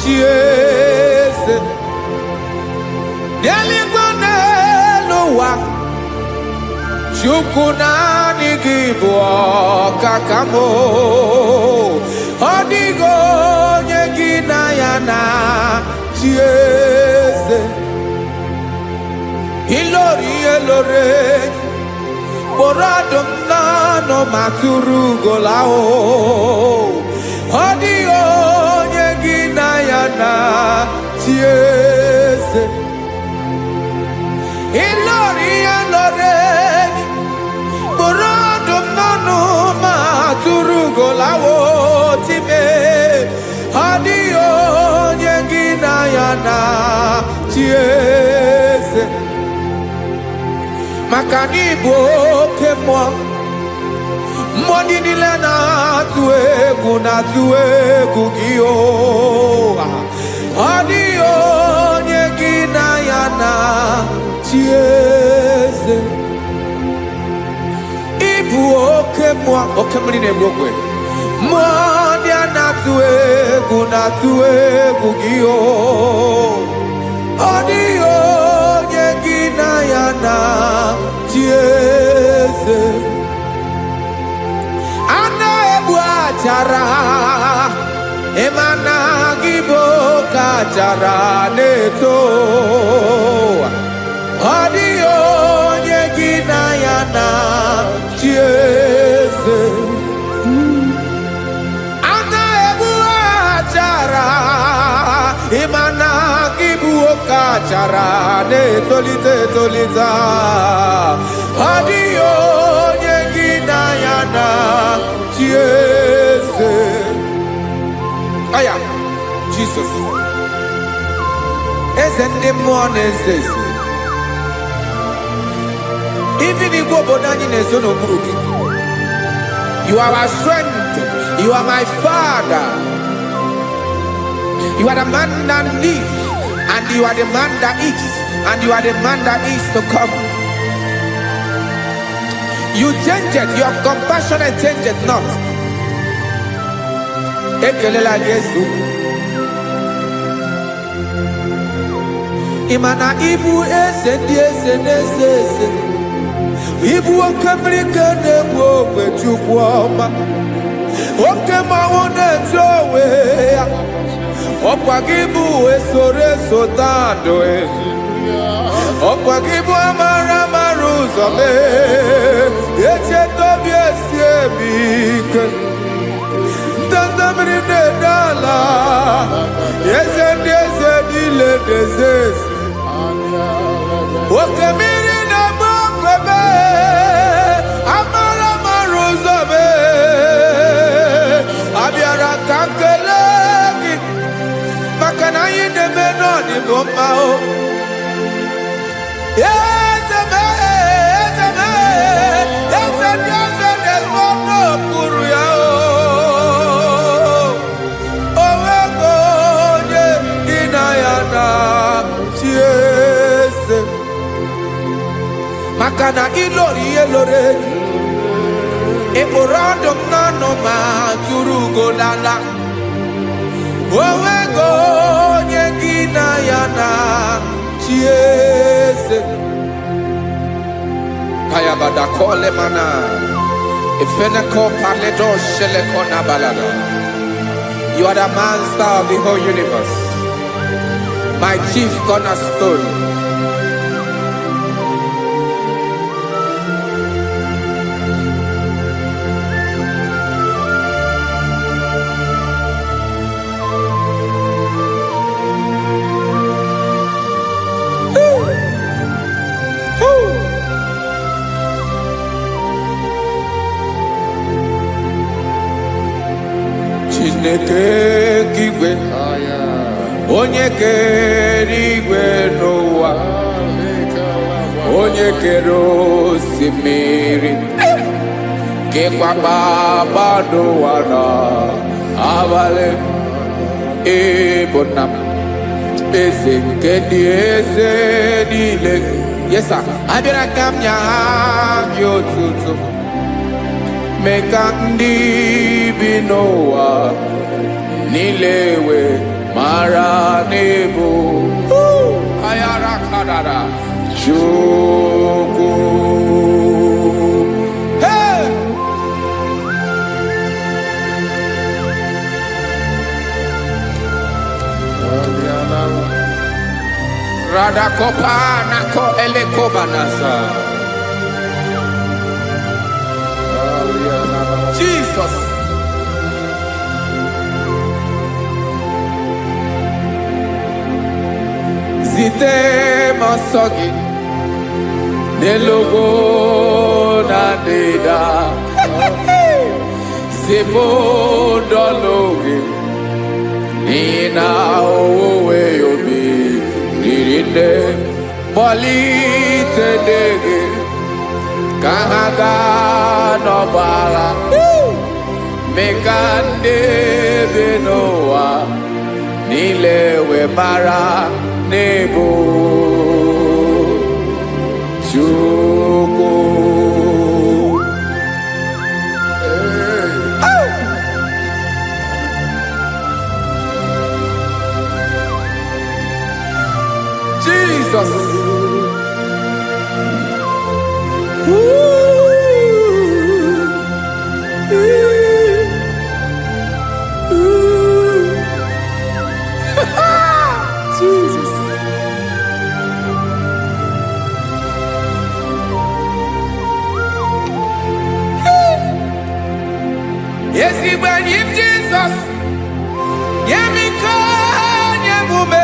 chi eze. N'eluigwe n'elu ụwa Chukwu naanị gị bụ ọkaka m ọ dịghị onye gị na ya na chi eze. Ilori kpọrọ ọdụm n'ọnụ ma tụrụ ugola ọ dịghị onye gị na ya na chi eze. Ilori kpọrọ ọdụm n'ọnụ ma tụrụ ugola time ọ dịghị onye gị na ya na chi eze. Maka na ị bụ oke mmụọ ndị niile na-atụ egwu gị ọ dịghị onye gị na ya na chi eze. Ị bụ oke mmụọ oke mmiri na-egbu ogwe mmụọ ndị a na-atụ egwu gị o ọ dịghị onye gị na ya na chi eze a na-egbu achara ịma na gị bụ ka achara na-eto ọ dịghị onye gị na ya na chi eze a na-egbu achara ịma na gị bụ ka achara na-etolite etolite ọ dịghị onye gị na ya na chi eze aya Jesus eze ndị mmụọ na-eze eze even igwe obodo anyị na-ezo n'okpuru gị you are our strength you are my father you are the man that lives and you are the man that eats and you are the man that is to come you change it your compassion and change it not ekelela Yesu imana ibu eze ndị eze na-eze eze ibu oke mmiri ka na-egbu ogbe Chukwu ọma oke mmanwụ na-eche onwe ya ọkwa gị bụ esoro esota ndụ ọkwa gị bụ amara amara ụzọ mee echeta obi esi ebi ike ndanda mmiri na-ede ala eze ndị eze niile na-eze eze oke mmiri na-agba okwebe amara amara ụzọ mee abịara ka m kelee gị maka na anyị na-eme n'ọdịbụ mma o eze mee eze mee eze ndị eze na-ewu ọnụ okpuru ya o onwego onye gị na ya na chi eze maka na ịlọrọ ihe lọrọ enyi ịkpụrụ ọdụ m n'ọnụ ma tụrụ ugolala onwego onye gị na ya na chi eze kayabada kole mana ifeneko paledo sheleko na balada you are the master of the whole universe my chief cornerstone Chineke kigwe onye kere igwe n'ụwa onye kere osimiri kekwa kpakpando ụwa n'abalị ịbụ nna m eze nke ndị eze niile yesa abịara ka m nya gị otuto mee ka ndị bi n'ụwa niile wee mara n'ebu ayara kadara Chukwu hey Radakopa nako elekobanasa Jesus zite masọ gị n'elugo na ndịda zipụ ndọlụ gị n'ihi na owuwe obi dịrị nne kpọlite ndị gị ka ha gaa n'ọgba agha mee ka ndị bi n'ụwa niile wee mara n'ebu Chukwu Jesus. Jesus. Yes, he when him Jesus. Yemika nyemume.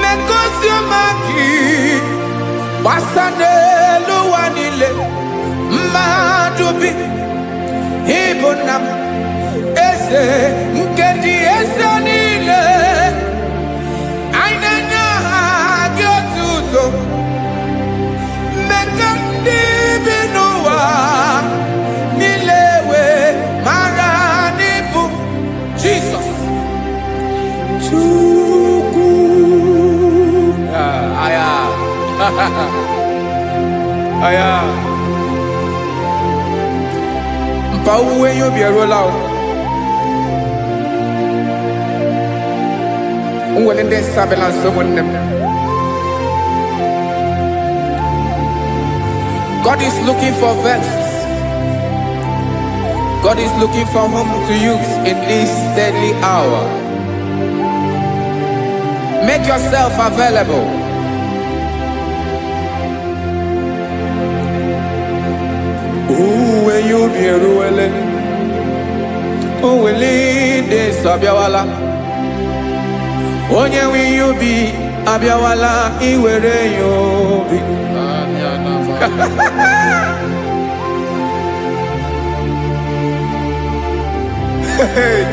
Mekosiomaki. Wasane luwanile. Madubi. Ibonam. Ese nkendi ese nile. Ainanya gyotuto. Mekandi binuwa. Nilewe maranibu. Jesus. Chuku. Aya. Aya. Mpauwe yo bierola. Unwelende sabela someone. God is looking for vessels. God is looking for whom to use in this deadly hour. Make yourself available. When you be ruele, oh, will lead this Abiawala. Onye will you be Abiawala? Iwere you be.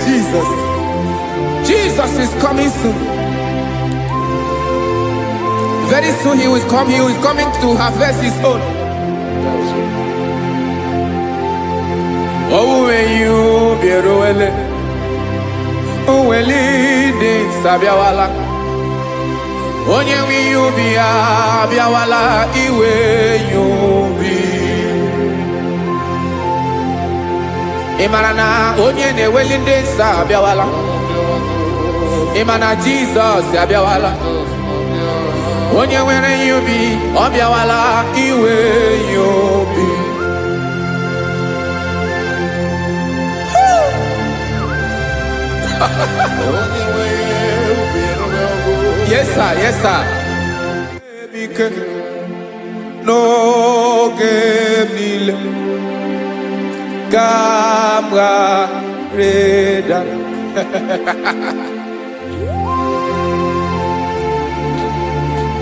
Jesus. Jesus is coming soon. Very soon he will come. He is coming to harvest his own. Oh, when you be roele, oh, when leading Sabiawala. Onye will you be Abiawala? Iwe you be. Imanana onye ne welinde Sabiawala. Imana Jesus Sabiawala. Onye were you be Abiawala iwe you be. Yes sir, yes sir. No game Camera Reda.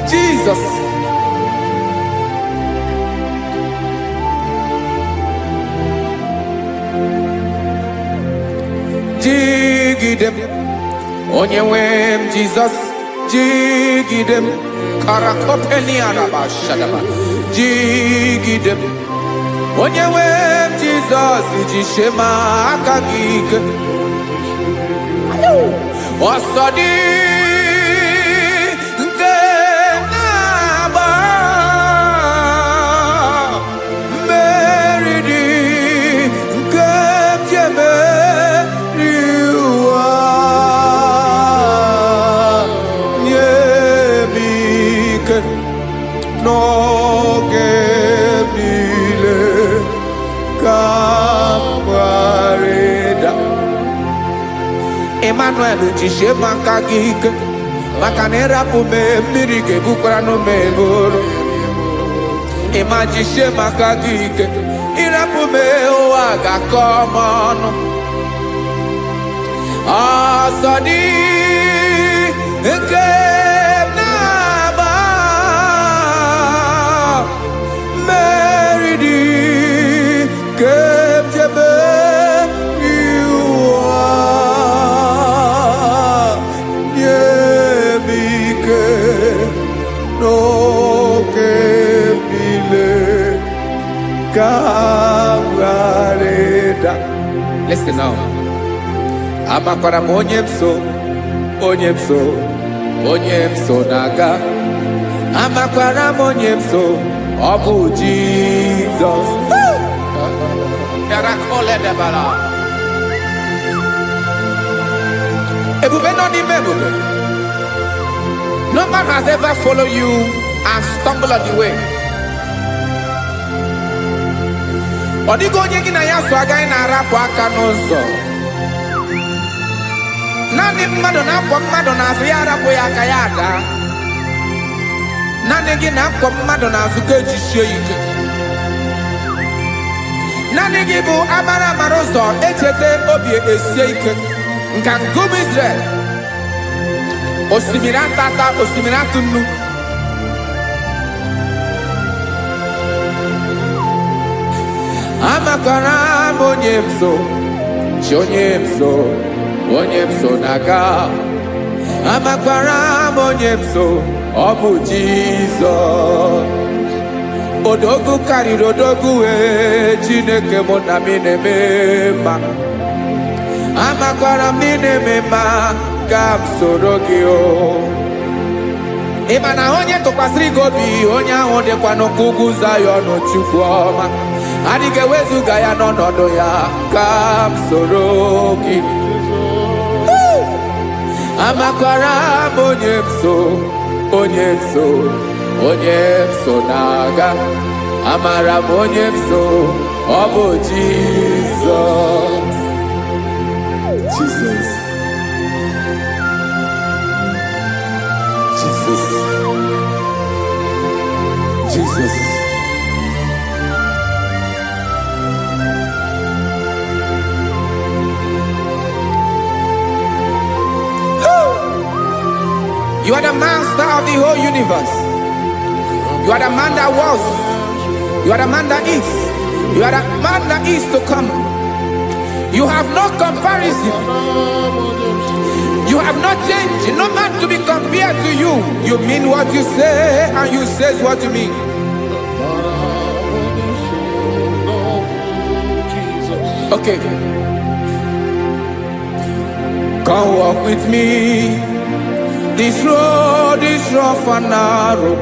Jesus. Jigidem. Onyewem Jesus. Jigidem. Karakopeni araba shadaba. Jigidem. Onyewem Jesus. Jishema akagike. Osodi. Emmanuel jishe makagike makanera pume mirike bukrano meboro ema jishe makagike irapume oaga komono asadi eke naba meridi kemjebe Listen now. Amakara onyemso naga. Amakara onyemso obu Jesus. Yarakole debala. Ebube no di mebube. No man has ever followed you and stumbled on the way. Odigo onye gị na ya so agaghị na-arapụ aka n'ụzọ. Naanị mmadụ na-akwọ mmadụ n'azụ ya arapụ ya aka ya ada. Naanị gị na-akwọ mmadụ n'azụ ka ejisie ike. Naanị gị bụ amara ụzọ echete obi esie ike. Nka ngụm Israel. Osimiri atata, osimiri atụ nnu. Amakwara m onye m so, chi onye m so, onye m so na-aga. Amakwara m onye m so, ọ bụ Jizọs. Odogwu karịrị odogwu wee Chineke mụ na m na-eme mma. Amakwara m na-eme mma ka m soro gị o. Ị ma na onye tụkwasịrị gị obi, onye ahụ dịkwa n'ụkwụ ugwu Zayọn Chukwu ọma. Adịghị ewezuga ya n'ọnọdụ ya ka m soro gị. Amakwara m onye m so, onye m so, onye m so na-aga. Amara m onye m so, ọ bụ Jizọs. Jesus. Jesus. Jesus. You are the master of the whole universe. You are the man that was. You are the man that is. You are the man that is to come. You have no comparison. You have not changed. No man to be compared to you. You mean what you say and you say what you mean. Okay. Come walk with me. This road is rough and narrow.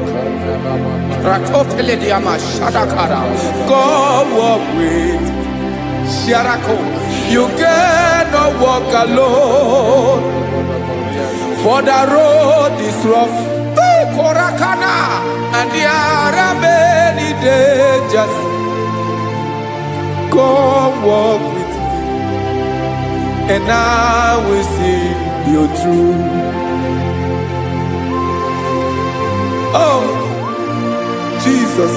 Come walk with Sharako. You cannot walk alone. For the road is rough. Korakana. And there are many dangers. Come walk with me. And I will see you through. Oh, Jesus.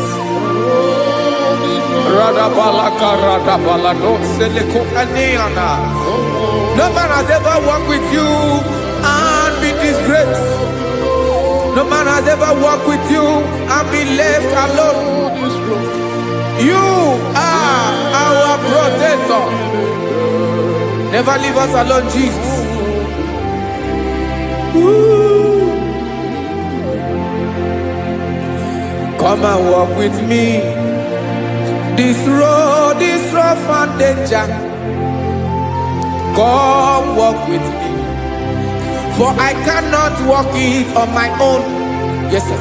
No man has ever walked with you and be disgraced. No man has ever walked with you and be left alone. You are our protector. Never leave us alone, Jesus. Ooh. Come and walk with me. This road is rough and danger. Come walk with me. For I cannot walk it on my own. Yes, sir.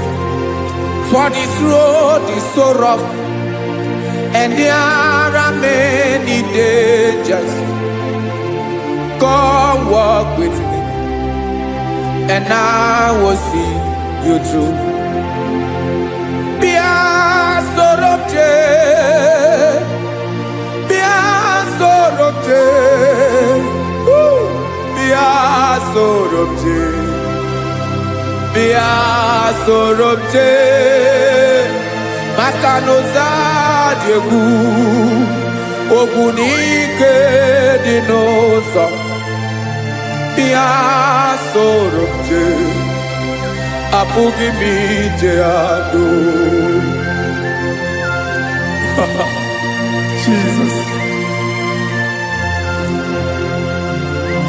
For this road is so rough. And there are many dangers. Come walk with me. And I will see you through. Sorobje Makanoza Diegu Ogunike Dinosa Bia Sorobje Apugi Mijeado. Jesus.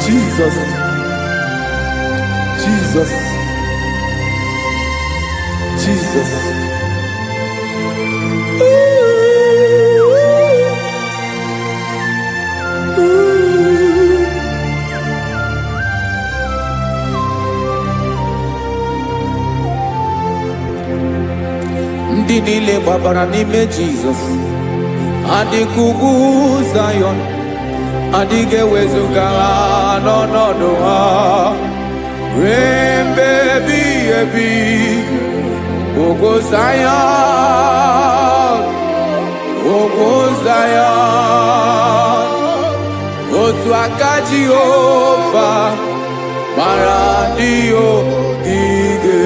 Jesus. Jesus. Jesus. Ndị niile gbabara n'ime Jizọs adịghị ugwu Zayọn, adịghị ewezuga ha n'ọnọdụ ha ruo mgbe ebighị ebi Ogo Zion Ogo Zion Otu aka Jehovah mara ndị ogige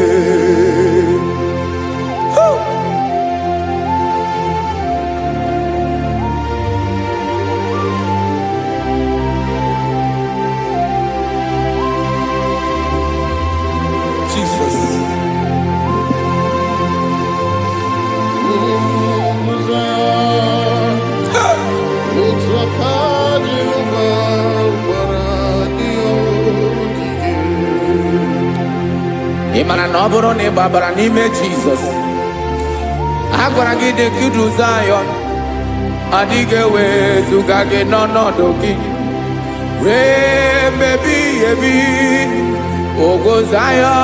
ị mara na ọ bụrụ na ị gbabara n'ime Jizọs a gwara gị dị nkiru Zion adịghị ewezuga gị n'ọnọdụ gị ree mmebi ebi Ogo Zion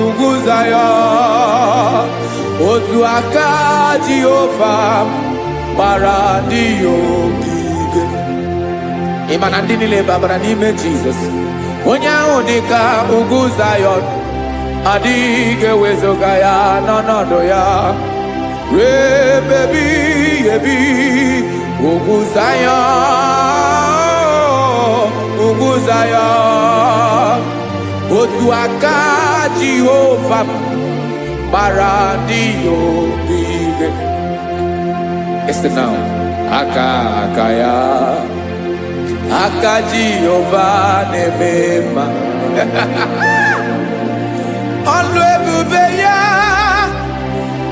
ugwu Zion otu aka Jehova gbara ndị ogige ị ma na ndị niile gbabara n'ime Jizọs onye ahụ dị ka ugwu Zion adịghị ewezuga ya n'ọnọdụ ya ree mmebi ebi ugwu Zion otu aka Jehova gbara ndị ogige esi na aka ya aka Jehova na-eme mma ọlụ ebube ya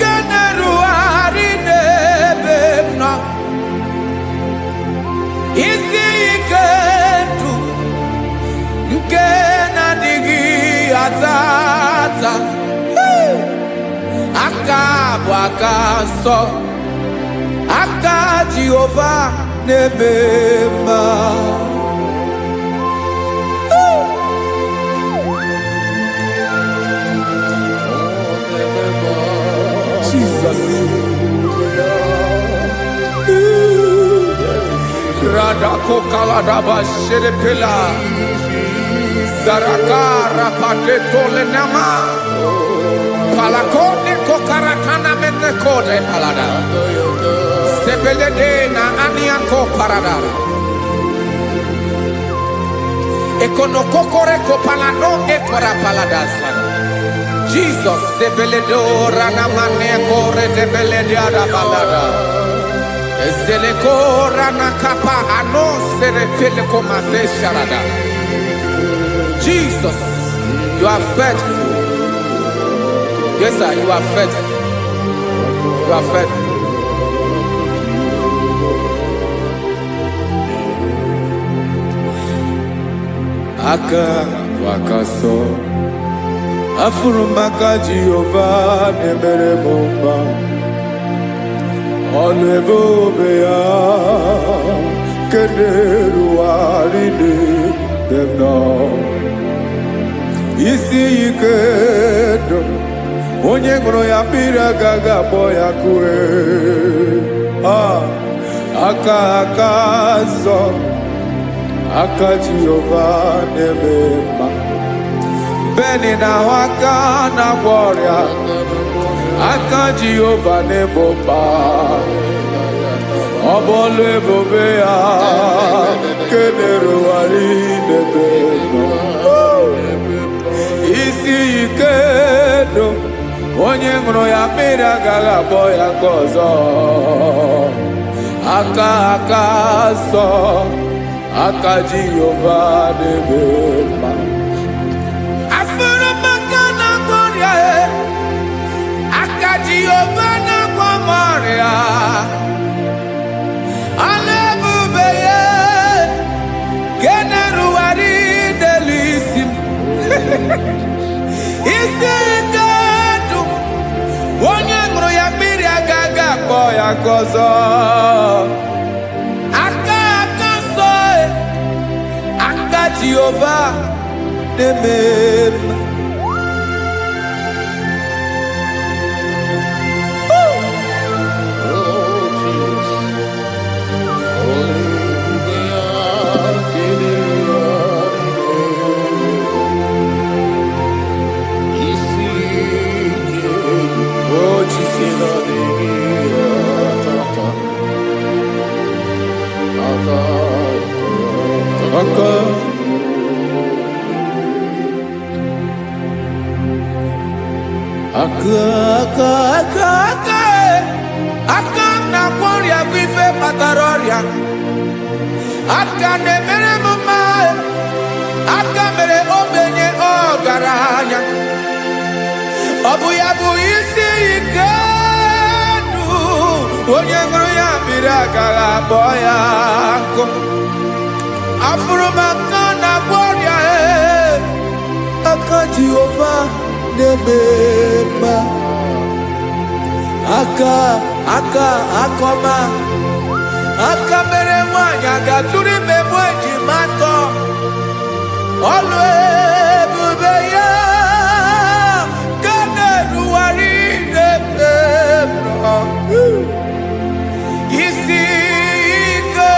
ga na-erugharị n'ebe m nọ isi ike ndụ nke na-adịghị ata ata aka bụ aka nsọ aka Jehova na-eme mma Jesus Radako Kaladaba Sherepela Zarakara Padetole Nama Palakone Kokarakana Menekode Palada Sebelede na Aniako Parada Ekonokokore Kopalano Ekora Paladasa Jesus Sebeledo Ranamane Kore Debeledia Balada Eseleko Ranakapa Ano Serepeleko Mate Sharada Jesus, you are faithful. Yes, sir, you are faithful. You are faithful. Aka wakaso afurumaka Jehova nemere mumba olebobe ya kederu arine demno isi ikedo onye ṅụrụ ya mmiri agaghị akpọ ya kue aka nsọ aka Jehova na-eme mma beni na ahụ aka na-agwọ ọrịa aka Jehova na-ebo mma ọ bụ ọlụ ebube ya kenerugharị n'ebe nọ isi ike do onye ṅụrụ ya mmiri agaghị akpọ ya nke ọzọ aka nsọ aka Jehova na-eme mma afụrụmaka na-agwọ ọrịa aka Jehova na-agwọ ọrịa ọlụ ebube ya kenerugharị n'elu isi m isi ike ndụ onye ṅụrụ ya mmiri agaghị akpọ ya nke ọzọ aka nsọ aka Jehova na-eme mma aka na ọrịa bụ ife kpatara ọrịa aka na-emere m mma aka mere ogbenye ọgaranya ọ bụ ya bụ isi ike ndụ onye ṅụrụ ya mmiri agaghị abụọ ya nkụ afụrụ m aka na-agwọ ọrịa aka Jehova na-eme mma aka akọma aka mere nwanyị agatụrụ ime mụ ejima atọ ọlụ ebube ya ka na-erugharị n'ebe nọ isi ike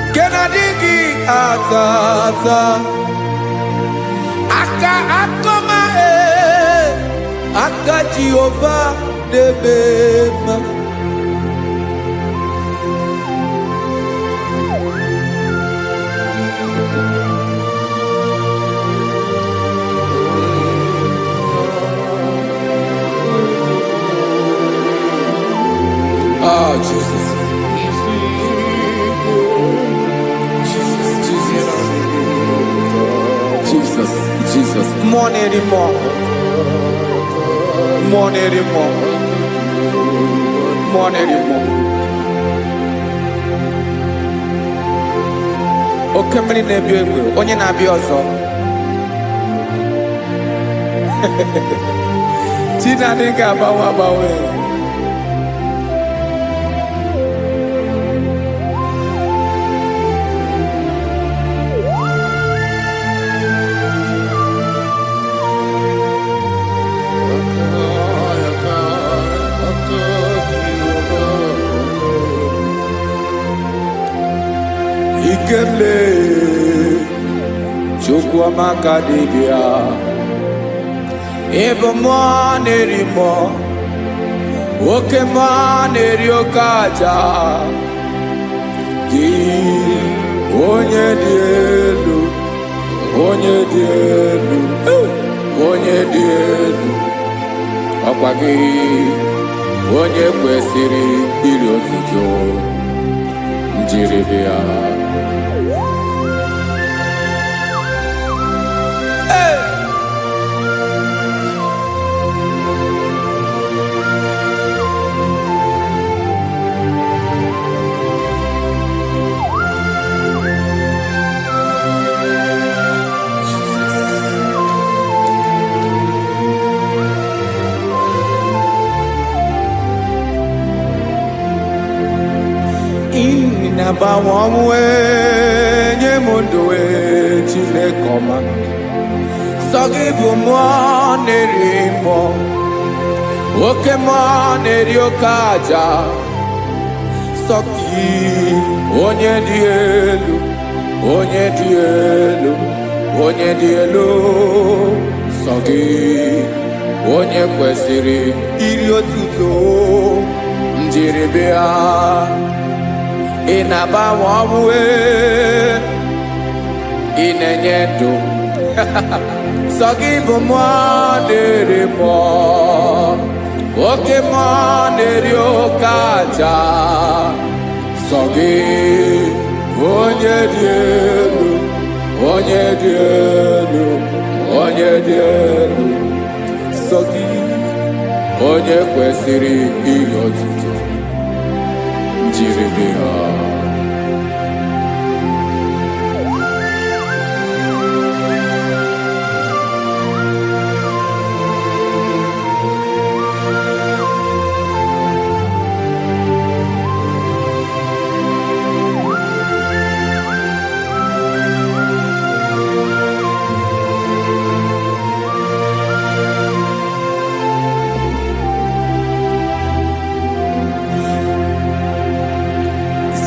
nke na-adịghị ata ata aka akọma aka Jehova na-eme mma Oh, Jesus. Jesus. More anymore. Oke mmiri na-ebi egbe onye na-abịa ọzọ Chineke ga-agbanwe Ikemle Chukwuamaka dibịa ebe mmụọ na-eri mmụọ oke mmụọ na-eri oke aja gị onye dị elu onye dị elu onye dị elu ọkwa gị onye kwesịrị iri otuto njiri bịa na-agbanwe ọnwụ nye m ndụ Chineke ọma sọ gị bụ mmụọ na-eri mmụọ oke mmụọ na-eri oke aja sọ gị onye dị elu onye dị elu onye dị elu sọ gị onye kwesịrị iri otuto njiri bịa ị na-agbanwe ọnwụ ị na-enye ndụ sọ gị bụ mmụọ na-eri mmụọ oke mmụọ na-eri oke aja sọ gị onye dị elu onye dị elu onye dị elu sọ gị onye kwesịrị iri otuto njiri bịa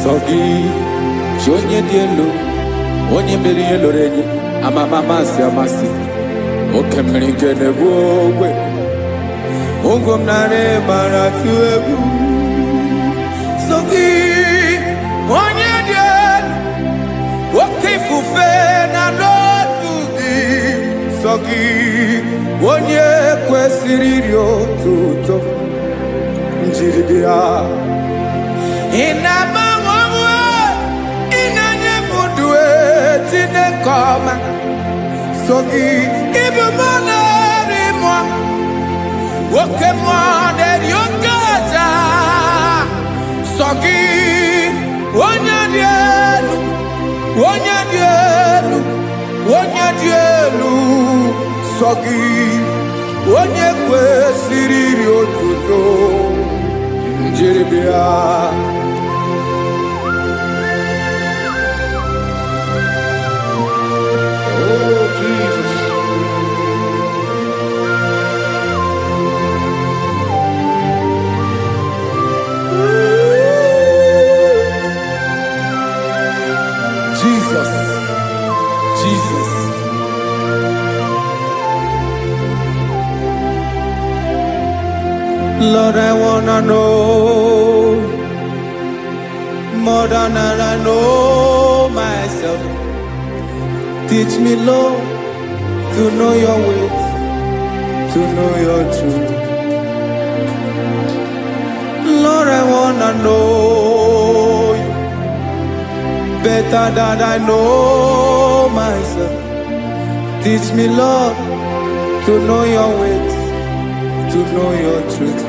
sọ gị chi onye dị elu onye mere ihe loro enyi amama amasị amasị oke mmiri nke na-egbu ogwe ụgwọ m narị mara tụ egwu sọ gị onye dị elu gị onye kwesịrị iri otuto njiri bịa. Ị na-agbanwe onwe, ị na-enye m ndụ Chineke ọma. So gị ịbụ mmụọ na-eri mmụọ, oke mmụọ na-eri oke aja. So gị onye dị elu, onye dị elu, onye dị elu. So gị onye kwesịrị iri otuto njiri bịa. Oh, Jesus. Jesus, Jesus. Lord, I wanna know more than I know myself. Teach me, Lord, to know your ways, to know your truth. Lord, I wanna know you better than I know myself. Teach me, Lord, to know your ways, to know your truth.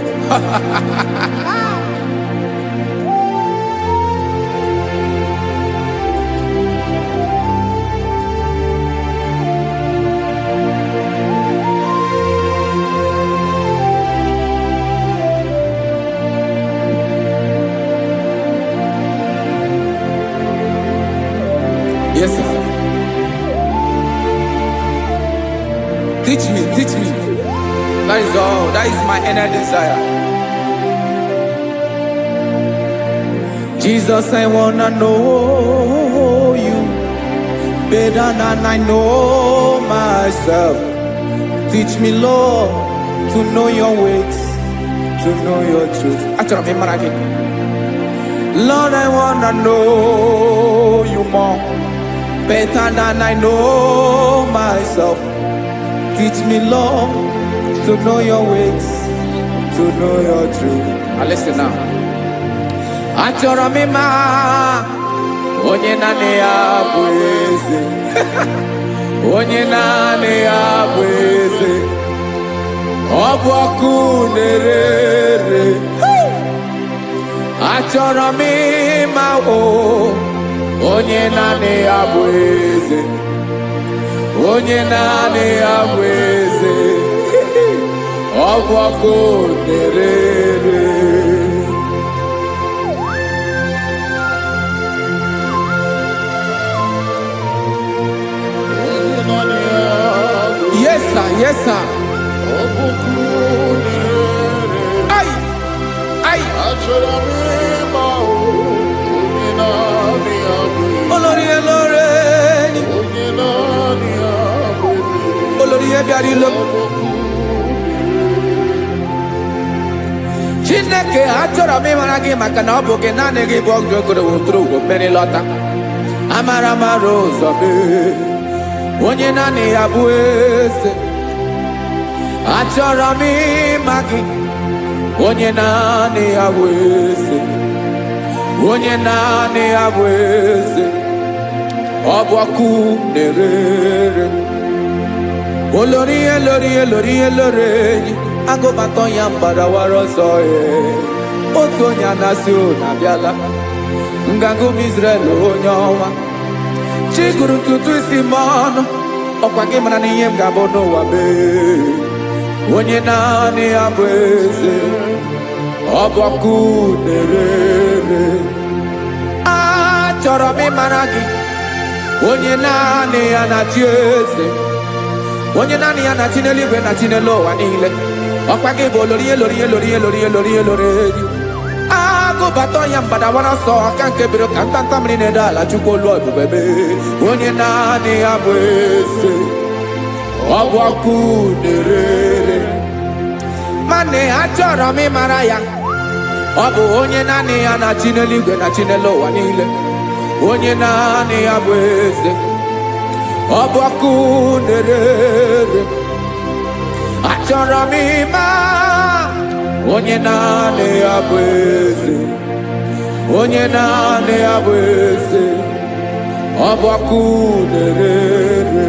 Yes, sir. Teach me, teach me. That is all. That is my inner desire. Jesus, I wanna know you better than I know myself. Teach me, Lord, to know your ways, to know your truth. Actually, I'm again. Lord, I wanna know you more, better than I know myself. Teach me, Lord, to know your ways, to know your truth. Now listen now. Achọrọ m ịma onye naanị ya bụ eze. Onye naanị ya bụ eze. Ọ bụ ọkụ na-ere. Achọrọ m ịma onye naanị ya bụ eze. Onye naanị ya bụ eze. Ọ bụ ọkụ na-ere. Yes, sir. Yes, sir. Ay, ay. Olórí Elóreni. Olórí Ebiarilo. Chineke achọrọ m ịmara gị maka na ọ bụ gị naanị gị bụ ọgụ ogoro woturu ugwo mmeri lọta. Amara mara ụzọ mee. Onye naanị ya bụ eze. Achọrọ m ịma gị. Onye naanị ya bụ eze. Onye naanị ya bụ eze. Ọ bụ ọkụ na-ere. Olórí Elóreni. Agụbatọ ya mgbadawara ọsọ ya. Otu onye anasị na-abịala. Nganga ụmụ Izrel onye ọnwa. Chiguru ntutu isi m ọnụ. Ọkwa gị mara na ihe m ga-abụ n'ụwa mee. Onye naanị ya bụ eze. Ọ bụ ọkụ na-ere. Achọrọ m ịmara gị. Onye naanị ya na-achị eze. Onye naanị ya na-achị n'eluigwe na-achị n'elu ụwa niile. Ọkwa gị bụ Olórí Elóreni. Agụbatọ ya mgbadawara ọsọ aka nke biri ka ntanta mmiri na-ede ala Chukwu olu ebube mee. Onye naanị ya bụ eze. Ọ bụ ọkụ na-ere. Mane achọrọ m ịmara ya. Ọ bụ onye naanị ya na-achị n'eluigwe na-achị n'elu ụwa niile. Onye naanị ya bụ eze. ọbọkụ na-erere achọrọ m ịma onye naanị ya bụ eze, onye naanị ya bụ eze, ọbọkụ na-erere.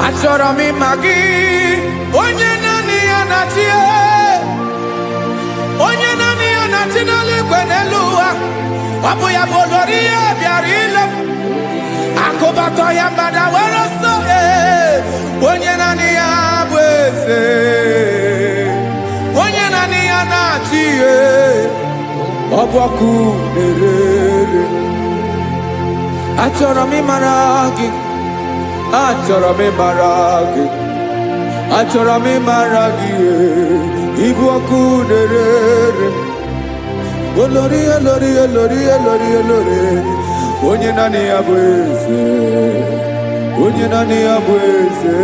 Achọrọ m ịma gị, onye naanị ya na-achị, onye naanị ya na-achị n'eluigwe n'elu ụwa. Ọ bụ ya bụ olori ya bịara ile m, akụbatọ ya mgbada were ọsọ. Onye naanị ya bụ eze, onye naanị ya na-achị, ọbọkụ na-erere. Achọrọ m ịmara gị, achọrọ m ịmara gị, achọrọ m ịmara gị, ịbụ ọkụ na-erere. Olori olori olori olori olori, onye naanị ya bụ eze, onye naanị ya bụ eze,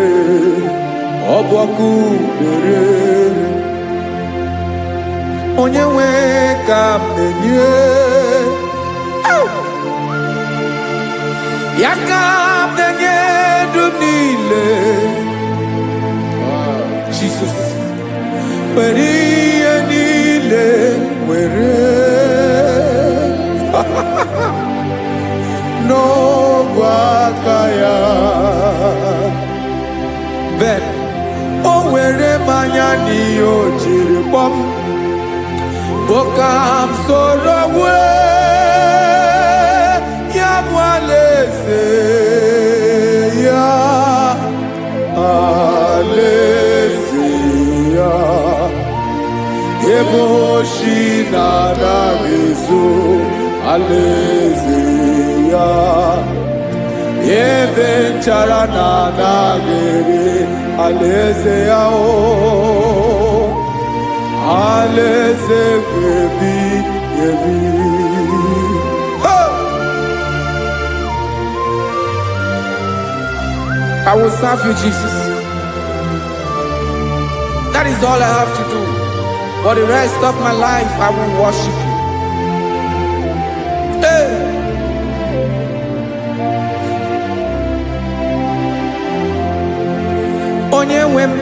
ọ bụ ọkụ na-erere. Onye nwe ka m na-enye, ya ka m na-enye dum niile. Jesus, were ihe niile were n'ọbụ aka ya. Ben o were mmanya n'ihe o jiri kpọọ m, bụ ka m soro wee ya bụ alaeze ya, alaeze ya. Ebe oshi na-anaghị ezo, alaeze ya. Ebe nchara na-anaghị ere, alaeze ya. Alaeze ebi ebi. I will serve you, Jesus. That is all I have to do. For the rest of my life, I will worship you. Hey. Onye nwe m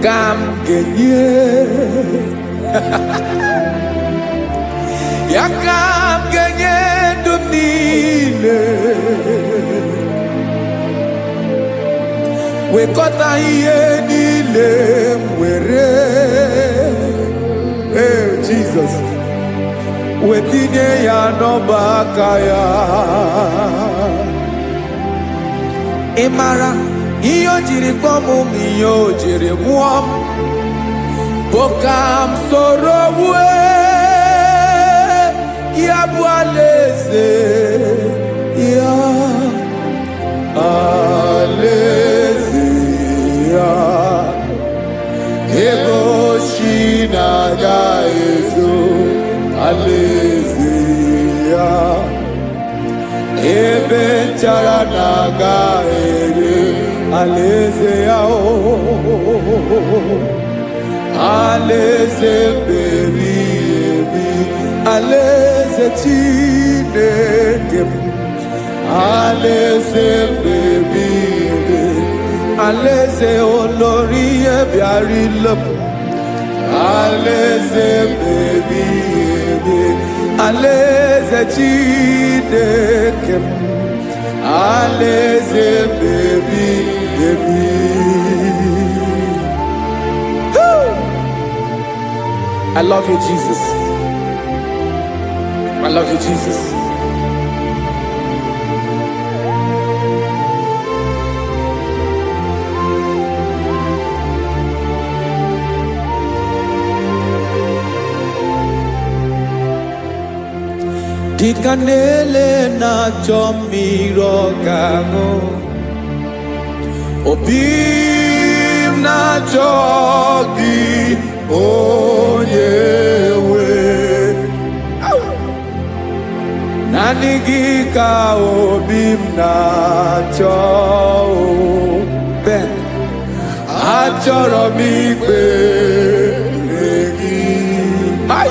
ka m ga-enye, ya ka m ga-enye ndụ m niile. Wekọta ihe niile m were, Jesus, wetinye ya n'ọba aka ya. Ị mara ihe o jiri kpọọ m, ihe o jiri mụọ m, bụ ka m soro wee ya bụ alaeze ya, alaeze ya. Ebe oshi na-agaghị ezo, alaeze ya. Ebe nchara na-agaghị ere, alaeze ya. Alaeze ebi ebi, alaeze Chineke m, alaeze ebi ebi, alaeze olori ya bịara ile m, alaeze ebi ebi, alaeze Chineke m, alaeze ebi ebi. I love you, Jesus. I love you, Jesus. Dịka na-ele na-achọ mmiri ọ ga-aṅụ, obi m na-achọ gị onye nwe. Naanị gị ka obi m na-achọ. Ben, achọrọ m ikpere gị. Hai!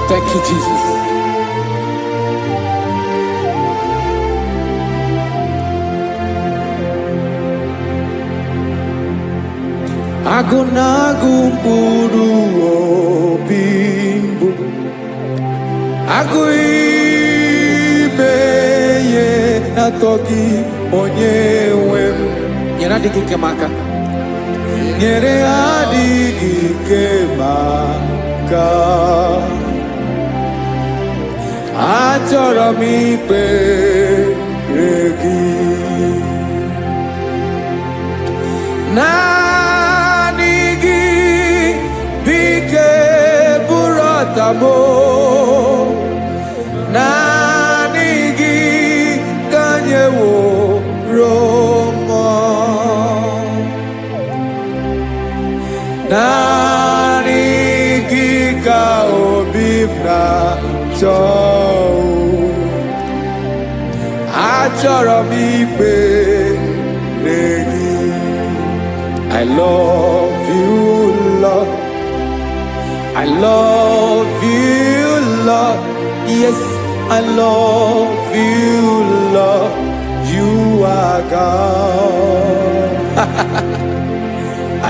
Thank you, Jesus. Agụ na-agụ mkpụrụ obi mbụ, agụ ime ihe na-atọ gị onye nwe m. Nyere adịghị ike m aka, nyere adịghị ike m aka. Achọrọ m ikpere gị. Naanị gị bike bụrụ ọtamo. Naanị gị ka nyeworo m. Naanị gị ka obi m na-achọ. Achọrọ m ikpere gị. I love you, Lord. I love you, Lord. Yes, I love you, Lord. You are God.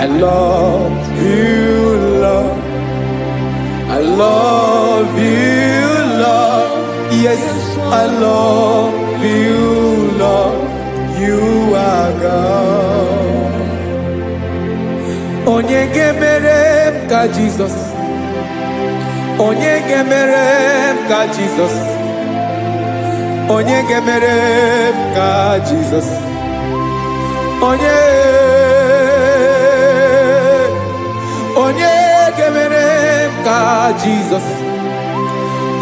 I love you, Lord. I love you, Lord. Yes, I love you, Lord. You are God. Onye ga-emere m ka Jesus. Onye ga-emere m ka Jesus. Onye ga-emere m ka Jesus. Onye ga-emere m ka Jesus.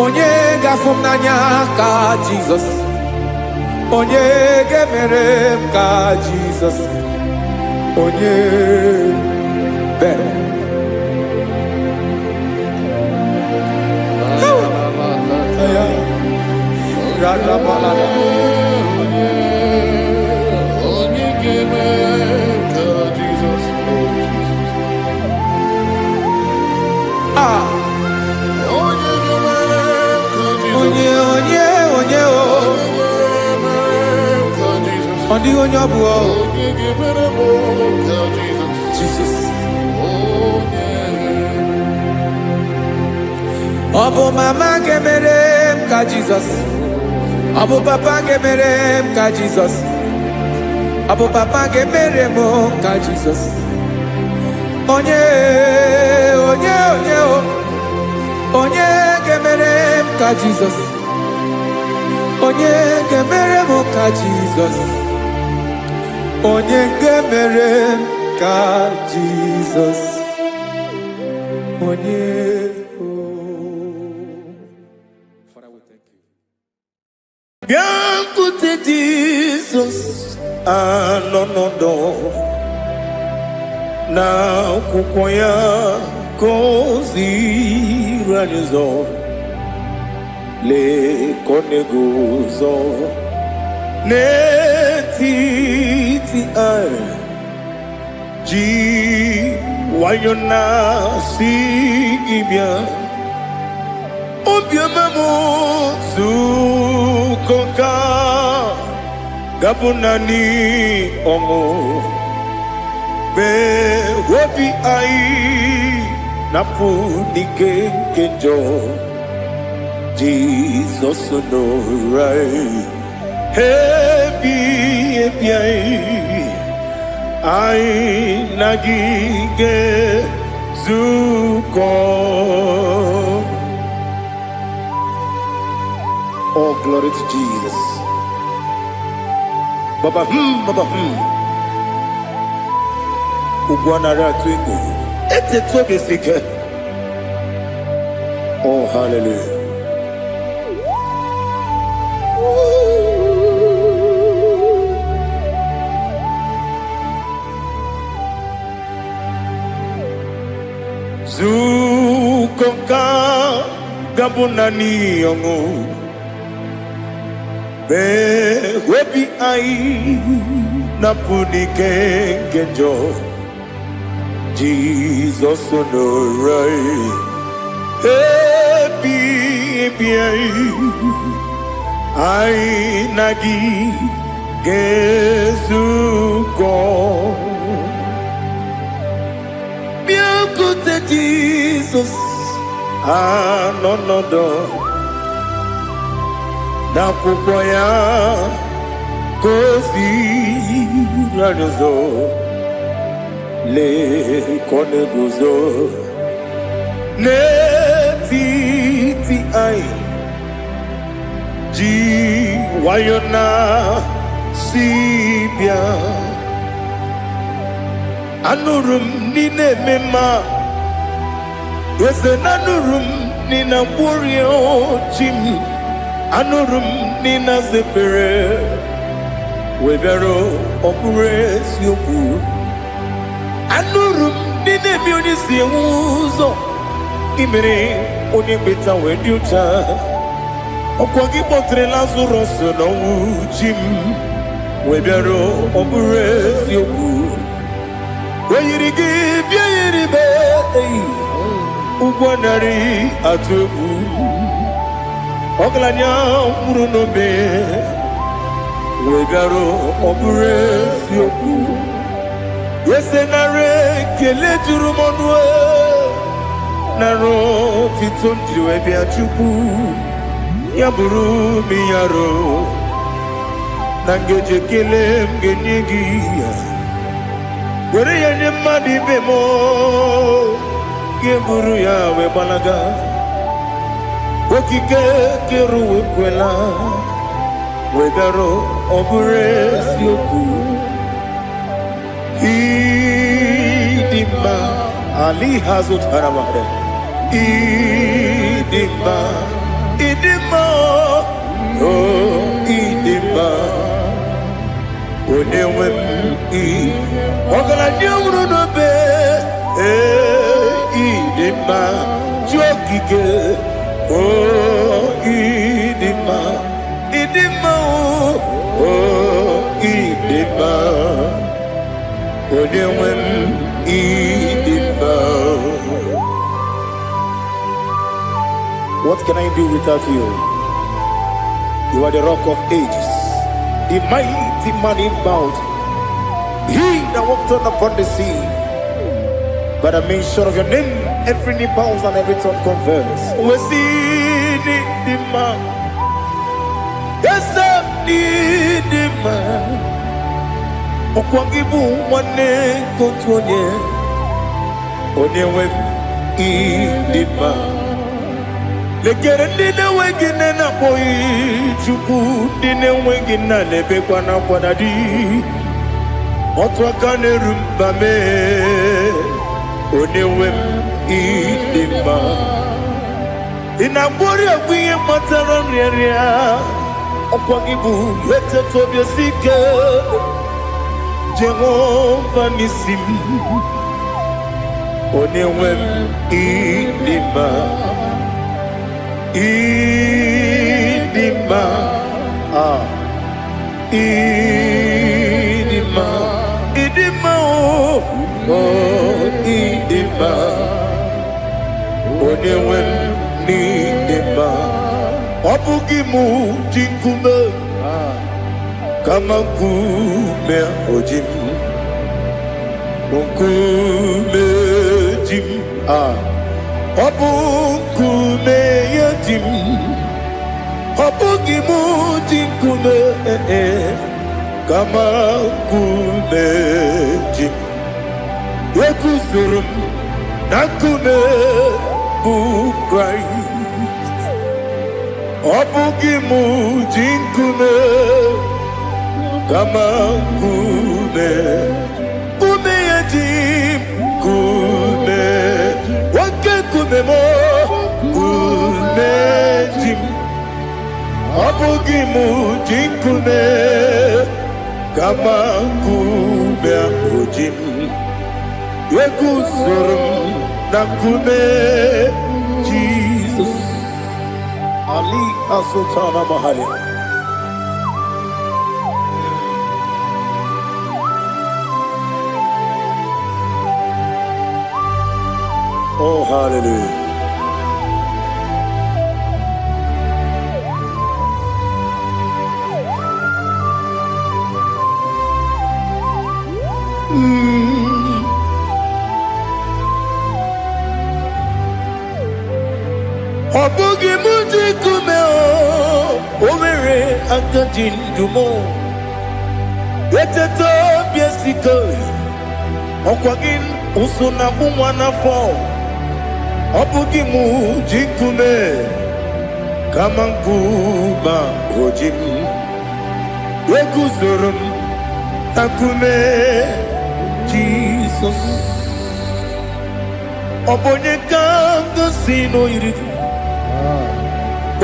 Onye ga-afụ m n'anya ka Jesus. Onye ga-emere m ka Jesus. Onye better. Jesus. Ọbụ mama ga-emere m ka Jesus. Ọbụ papa ga-emere m ka Jesus. Ọbụ papa ga-emere m ka Jesus. Onye ga-emere m ka Jesus. Onye ga-emere m ka Jesus. Onye ga-emere m ka Jesus. Onye. Bịakwute Jizọs anọnọdụ n'akwụkwọ ya ka o ziri anyị ụzọ. Lee ka ọ na-eguzo n'etiti anyị, ji nwayọọ na-asị gị bịa. Obiọma m nzukọ ka ga-abụ naanị ọṅụ mgbe obi anyị na-apụ n'ike nke njọ. Jizọs nọrọ anyị ebi anyị na gị ga-ezukọ. Oh, glory to Jesus. Baba, Baba, Ugwanara twingu. Ete tobe sike. Oh, hallelujah. Zukonka gabunani yongu. Be webi ai napunike genjo. Jesus onorai. Happy ai nagi gezuko. Biakute Jesus anonodo. Nakukoya kosi ranozo le koneguzo ne ti ai ji wayona sibia anurum nine mema yese nanurum nina burio chim anurum nina zepere webero opure sioku anurum nine bionisi uzo imere onibeta wediuta okwagi potre Lazarus no jim webero opure sioku weyirigi biayiribe ugwanari atubu Oglanya murunobe wegaro obure sioku yesenare kele jurumonwe naro titondriwe biachuku yaburu miyaro nangeje kele mgenyigi were yenye madi bemo geburu ya webalaga Okike keru kwela wegaro obure sioku idima ali hazut haramare idima oh idima onewem ogala nyamru no be idima jokike Oh, idima, oh, idima, onewem idima. What can I do without you? You are the rock of ages, the mighty man in mountain. He that walked on upon the sea. By the mention of your name, every knee bows and every tongue confess. We see the man. Yes, the man. Okwangibu wane kotonye. Onyewe idima. Lekere dine wengine na boy chuku dine wengine lebe kwa na kwanadi. Otwakane rumbame. Onewem idima inabori agwiye matara nriaria okwagibu lete tobia sike Jehova nisim onewem idima idima idima oh idima onewem idima obugimu jinkume kama kume ojim kume jim obukume yajim obugimu jinkume kama kume jim Wekuzurum nakune bu Christ Ọbụghị m ji nkume kama nkume. Nkume ya ji nkume. Nwoke nkume m nkume ji m. Ọbụghị m ji nkume kama nkume ahụ ji m. Eguzoro m na nkume Jesus. Ali Asultana Mahali. Oh, hallelujah. Ọbụghị m ji nkume o nwere aka ji ndụ m. Eteta obi esiko ọkwa gị ụsụ na mụ nwa n'afọ. Ọbụghị m ji nkume kama nkume o ji m. Eguzoro m na nkume Jesus. Ọ bụ onye ka m gosi n'oyiri gị.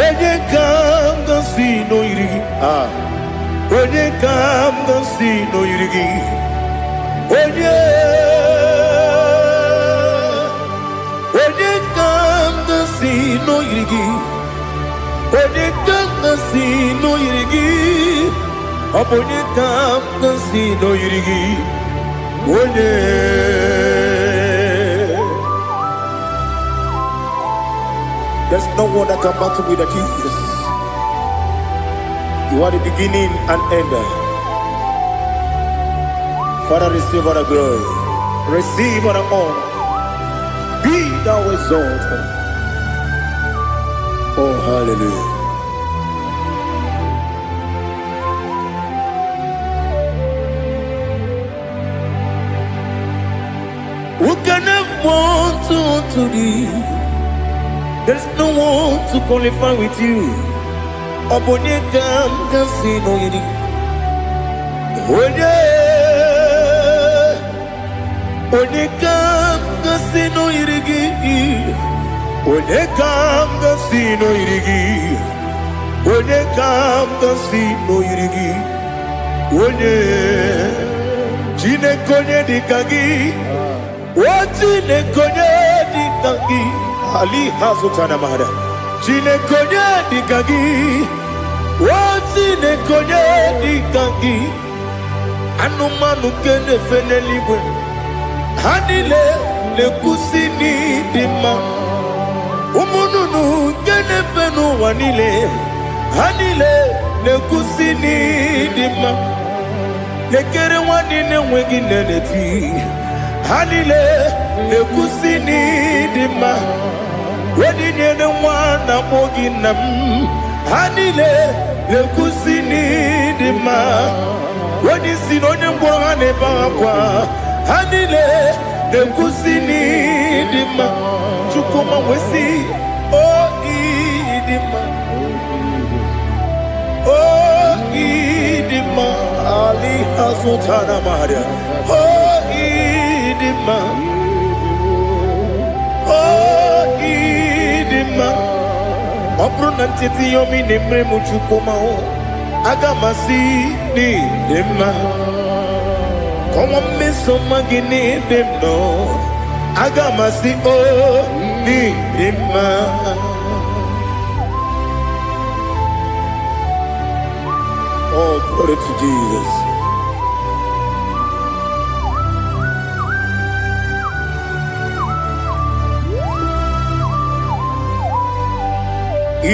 Onye ka m gosi n'oyiri gị. Onye ka m gosi n'oyiri gị. Onye ka m gosi n'oyiri gị. Onye ka m gosi n'oyiri gị. Ọ bụ onye ka m gosi n'oyiri gị. Onye there's no one that can battle with Jesus. You are the beginning and end. Father, receive all the glory. Receive all the honor. Be thou exalted. Oh, hallelujah. Who can have one to thee? There's no one to qualify with you. Obonye kam kasi no yiri. Onye kam kasi no yiri. Onye kam kasi no yiri. Onye kam kasi no yiri. Onye jine konye dikagi. Wajine konye dikagi. Ali Hazutana Mahada. Jine konye dikagi. Wajine konye dikagi. Anumanu kene fene libwe. Hanile le kusini dima. Umununu kene fenu wanile. Hanile le kusini dima. Lekere wanine wengi neneti. Hanile le kusini dima. Wedi nyene wana mogi nam. Hanile le kusini dima. Wedi sinonye mbwangane bakwa. Hanile le kusini dima. Chukuma wesi oh idima. Oh idima. Ali Hazutana Maria. Oh idima. Oh idima. Obruna titi yomi nemre muchukuma o. Agamasi ni dema. Como meso magini demno. Agamasi o ni dema. Oh, glory to Jesus.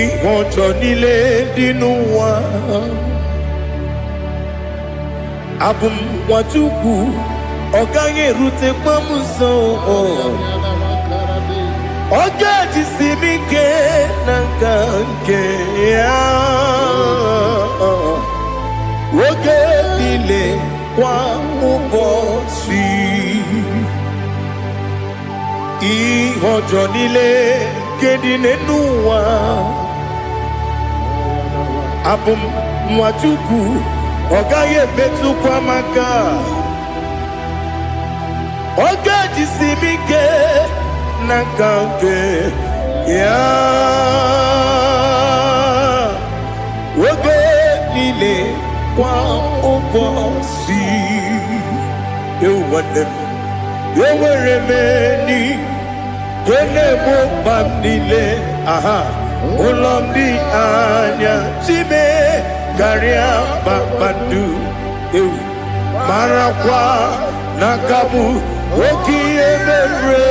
Ìwọ̀njọ nílé nínú wa. Abumwachukwu ọ̀gá erute kpamuso. Ọ̀gá jisimi ke na nke ya. Oge niile kwa ụbọchị. Ìwọ̀njọ nílé kedine n'ụwa. abum mwatuku ogaye betu kwa maka ogaji simike nakanke ya woge nile kwa obosi ewanem eweremeni kene mo bamnile aha Ulomdi anya chime garia babandu eu marakwa nakabu oki emere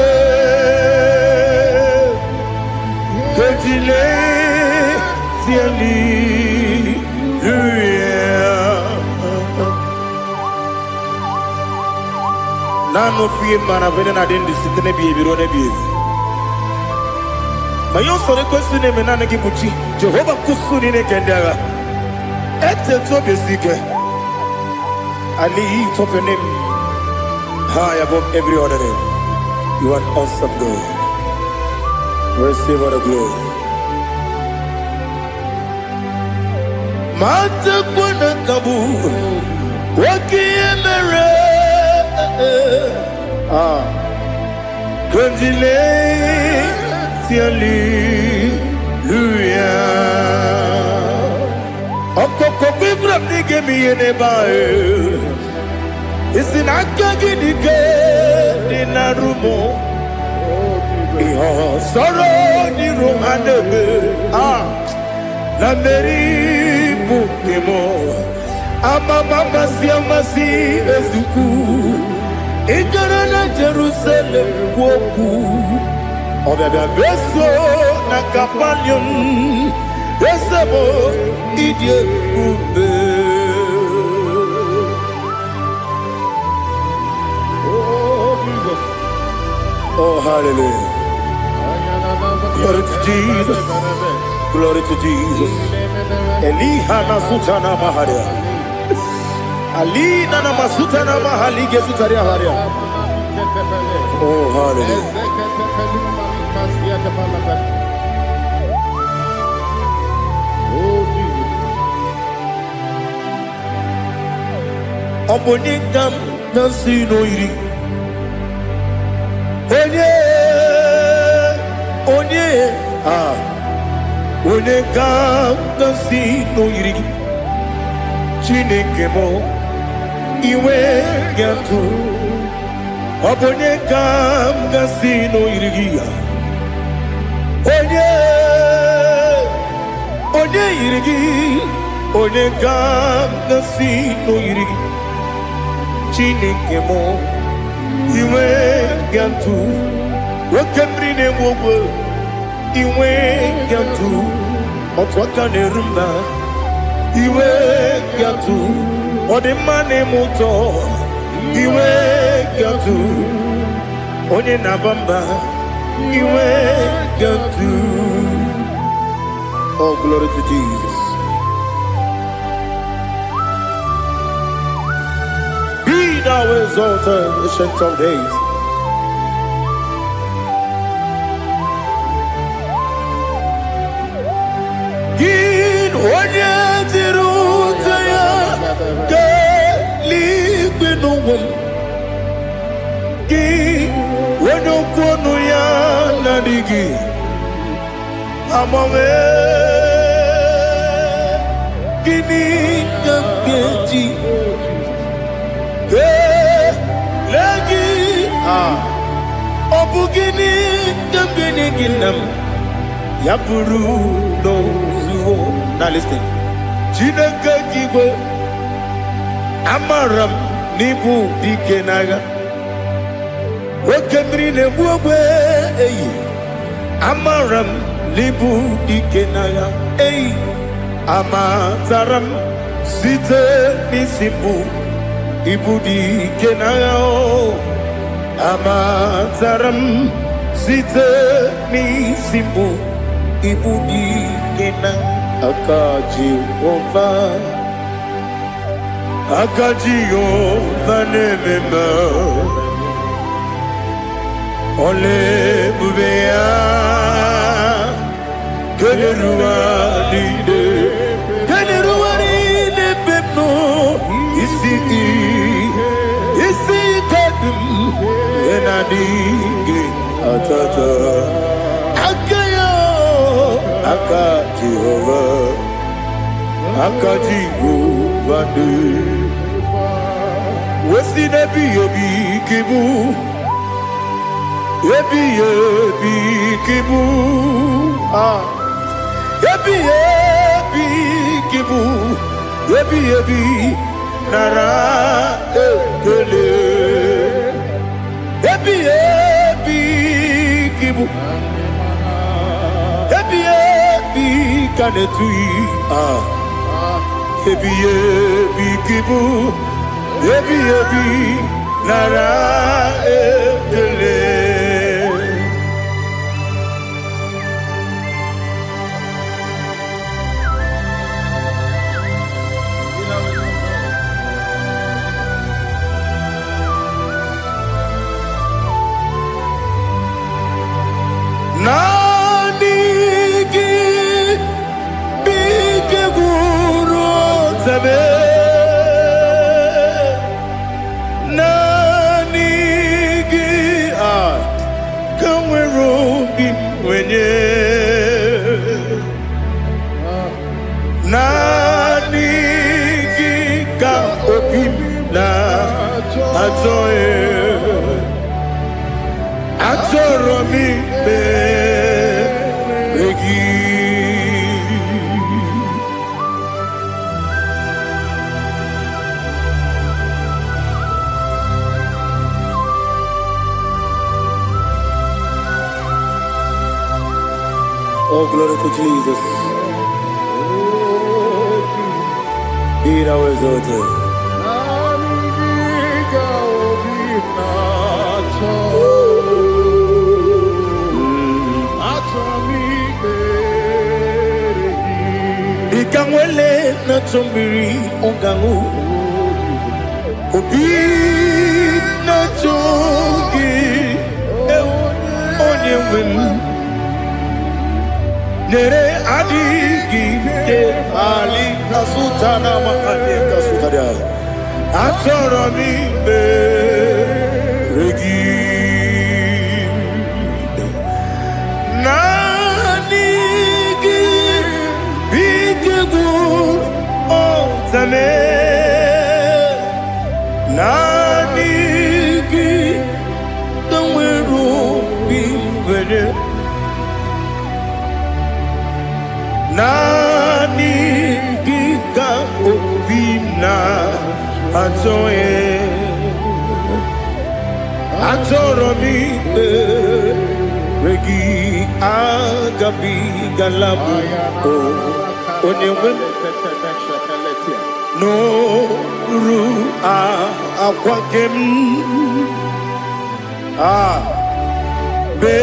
kejile tieli nano fie mana vene na dendi sitene biebiro ne biebi Mayon sore kusune menane kibuchi Jehovah kusuni ne kendera Ete to besike I lift up your name high above every other name. You are awesome God. Receive all the glory. Mata kuna kabu Waki emere Kunjile Hallelujah. Okoko bigrap nige mi enebae. Isin akagi nige dinarumo. Iho soro ni romanebe. La meri bukemo. Ama mama si amasi ezuku. Ikarana Jerusalem woku. Obebe beso na kapalion Besebo idye ube Oh Jesus. Oh hallelujah. Glory to Jesus. Glory to Jesus. Eliha na sutana maharia Alina na masutana mahali gesutaria haria Oh hallelujah. Obonikam nasino iri Onye Onekam nasino iri Chineke mo iwe gatu Obonekam nasino iri Onye irigi Onekam nasino iri Chineke mo iwe gatu Wakemri ne mwogo iwe gatu Otwaka ne rumba iwe gatu Odemane moto iwe gatu Onye nabamba iwe gatu Oh glory to Jesus. Thou exalted ancient of days. Gin onye tirutaya ke libinuwum. Gin onye kwonu ya nadigi amame. Gini kamkeji. Obugini dambini ginam Yapuru no zuho. Now listen. Chineke kigwe Amaram nibu dikenaga Wakemri ne buogwe Amaram nibu dikenaga Amataram site nisimbu Ibu dikenaga Amataram site nisimbu Ibu dikenaga Akaji Ova nemema Ole bubea Kelerua lide Adigi atata Akayo Aka Jehovah Aka Jehovah Wesi nebi yebi kibu Yebi yebi kibu Yebi yebi kibu Yebi yebi nara ekele Yebi yebi kibu Yebi yebi kanetui Yebi yebi kibu Yebi yebi nara ekele Nanigi bige guru zabe Nanigi kamweru bimwenye Nanigi ka opimna atoe Atoro mi beregi Oh, glory to Jesus. Be thou exalted. Ikangwele na chombiri ongangu Obi na chongi onye wim Nere adigi ke ali kasutana makane kasutaria Atoro mi beregi Zame Nanigi Kamweru bimwenye Nanigi ka opimna atoye Atoro mi regi agabi galabu onyewe No ru akwakem be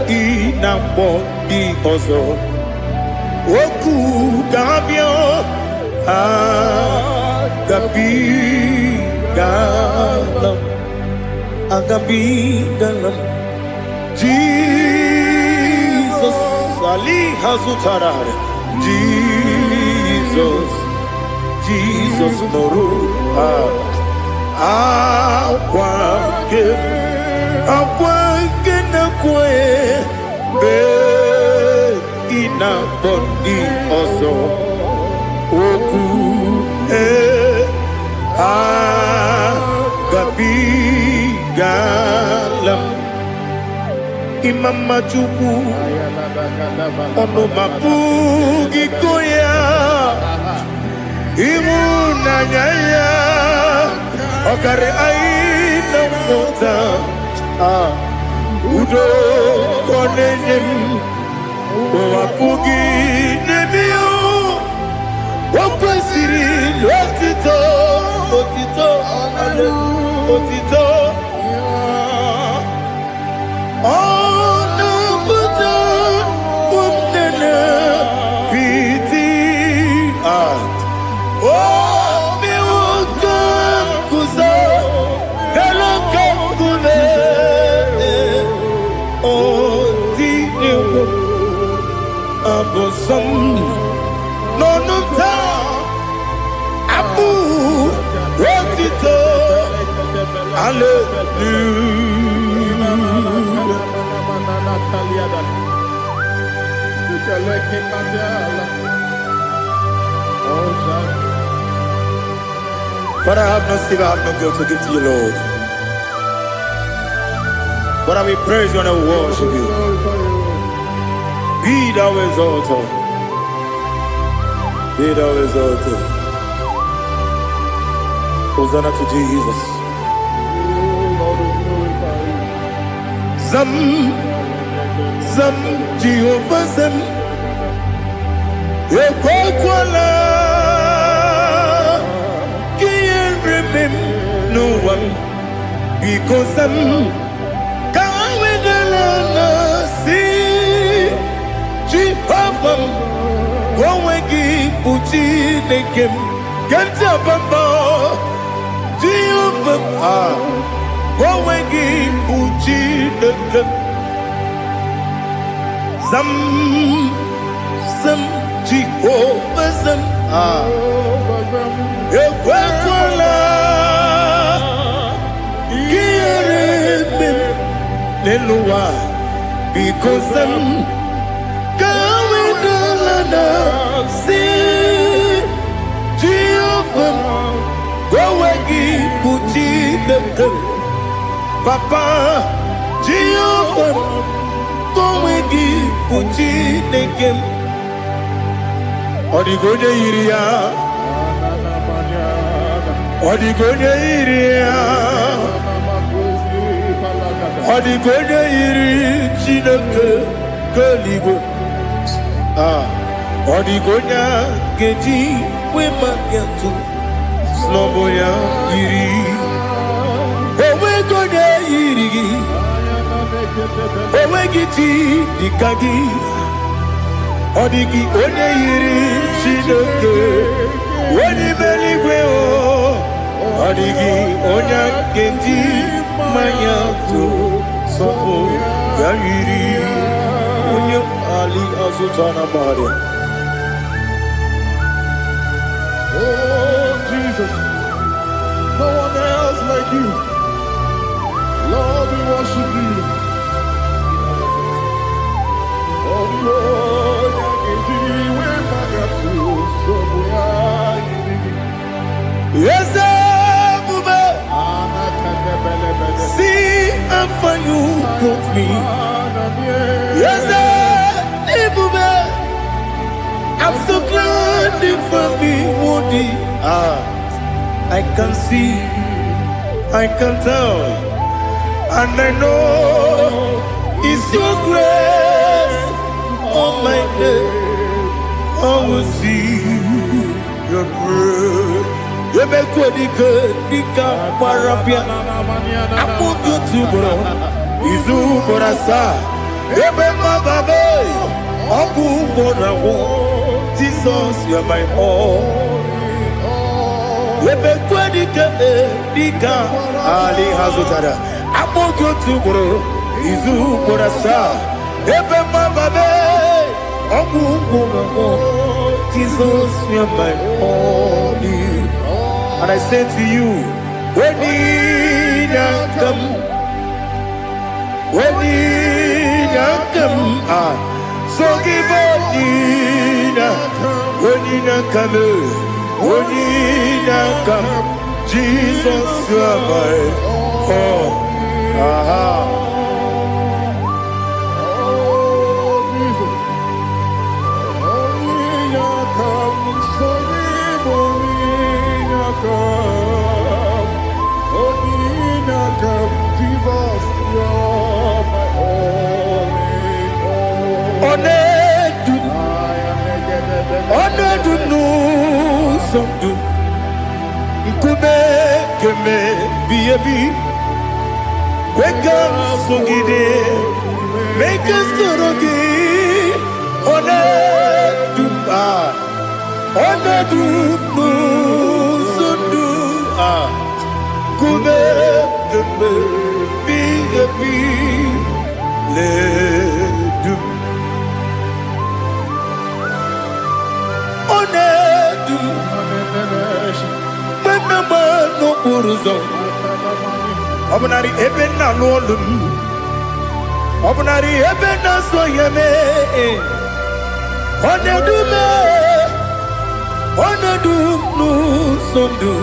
inambo di ozo oku kabio agabi galam Jesus ali hazutarare Jesus noru akwake na kwe be ina bondi ozo oku gabi galam imama chuku ono mapugi koya Imuna nyaya Okare aina mota Udo konenyem Wapugi nemio Wakwesiri lotito Otito Otito Ono buta Umnene Piti Oh, mi wakam kuza, hello kule. Oh, diniwo abosam, no ta abu, wotito. But I have no sin, I have no guilt to give to you, Lord. But I will praise you and I will worship you. Be thou exalted. Be thou exalted. Hosanna to Jesus. Zam, Zam, Jehovah Zam. Ekwakwala, can't remember no one because I'm going to see Jehovah. Go and give Uchi the game. Get up above Jehovah. Go and give Uchi the game. Some Jehovah Zam. Ekwakwala, Kiribim, Nelua, because I'm going to see Jehovah. Go and put the gun. Papa, Jehovah, go and put the gun. Odigonya iria, Odigonya iria, Odigonya iri chineke keligo. Odigonya geji wema gentu, sloboya iri. Owe gonya iri, owe giti dikagi. Odigi onye yiri Chineke, onye meligwe o. Odigi onye genji manya to sopo ya yiri. Onye ali azutana bari. Oh Jesus, no one else like you. Lord, we worship you. Yes, see how far you brought me. Yes, I'm so glad you found me worthy. I can see, I can tell, and I know it's your grace. On my day, I will see your grace. You make good, Nika Parapia. I put you to bro. Izu Borasa. You make my baby. Abu Borawo. Jesus, you're my all. You make good, Nika Ali Hazutara. I put you to bro. Izu Borasa. Ebe mababe, Jesus, you're my only. And I say to you, when you come, so give up, when you come, Jesus, you're my all. Make us Obunari ebena lolum. Obunari ebena soyeme. Onedume. Onedum nu sondu.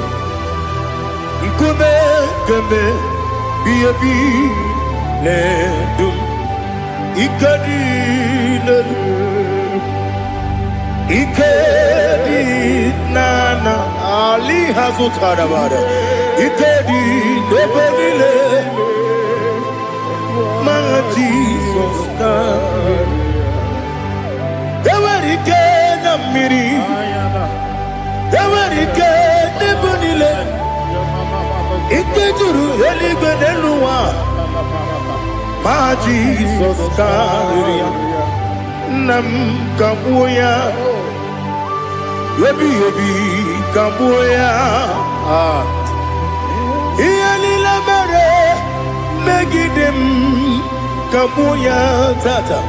Nkume kembe. Biyebi ledum. Ikadi ledum. Ikedi nana Ali Hazutarabara Ikedi Nebonile Ma Jesus Ewerike Namiri Ewerike Nebonile Ikejuru Eligwe Neluwa Ma Jesus Nam Kabuya Yebi Kabuya Iyalila mere Megidem Kabuya Tata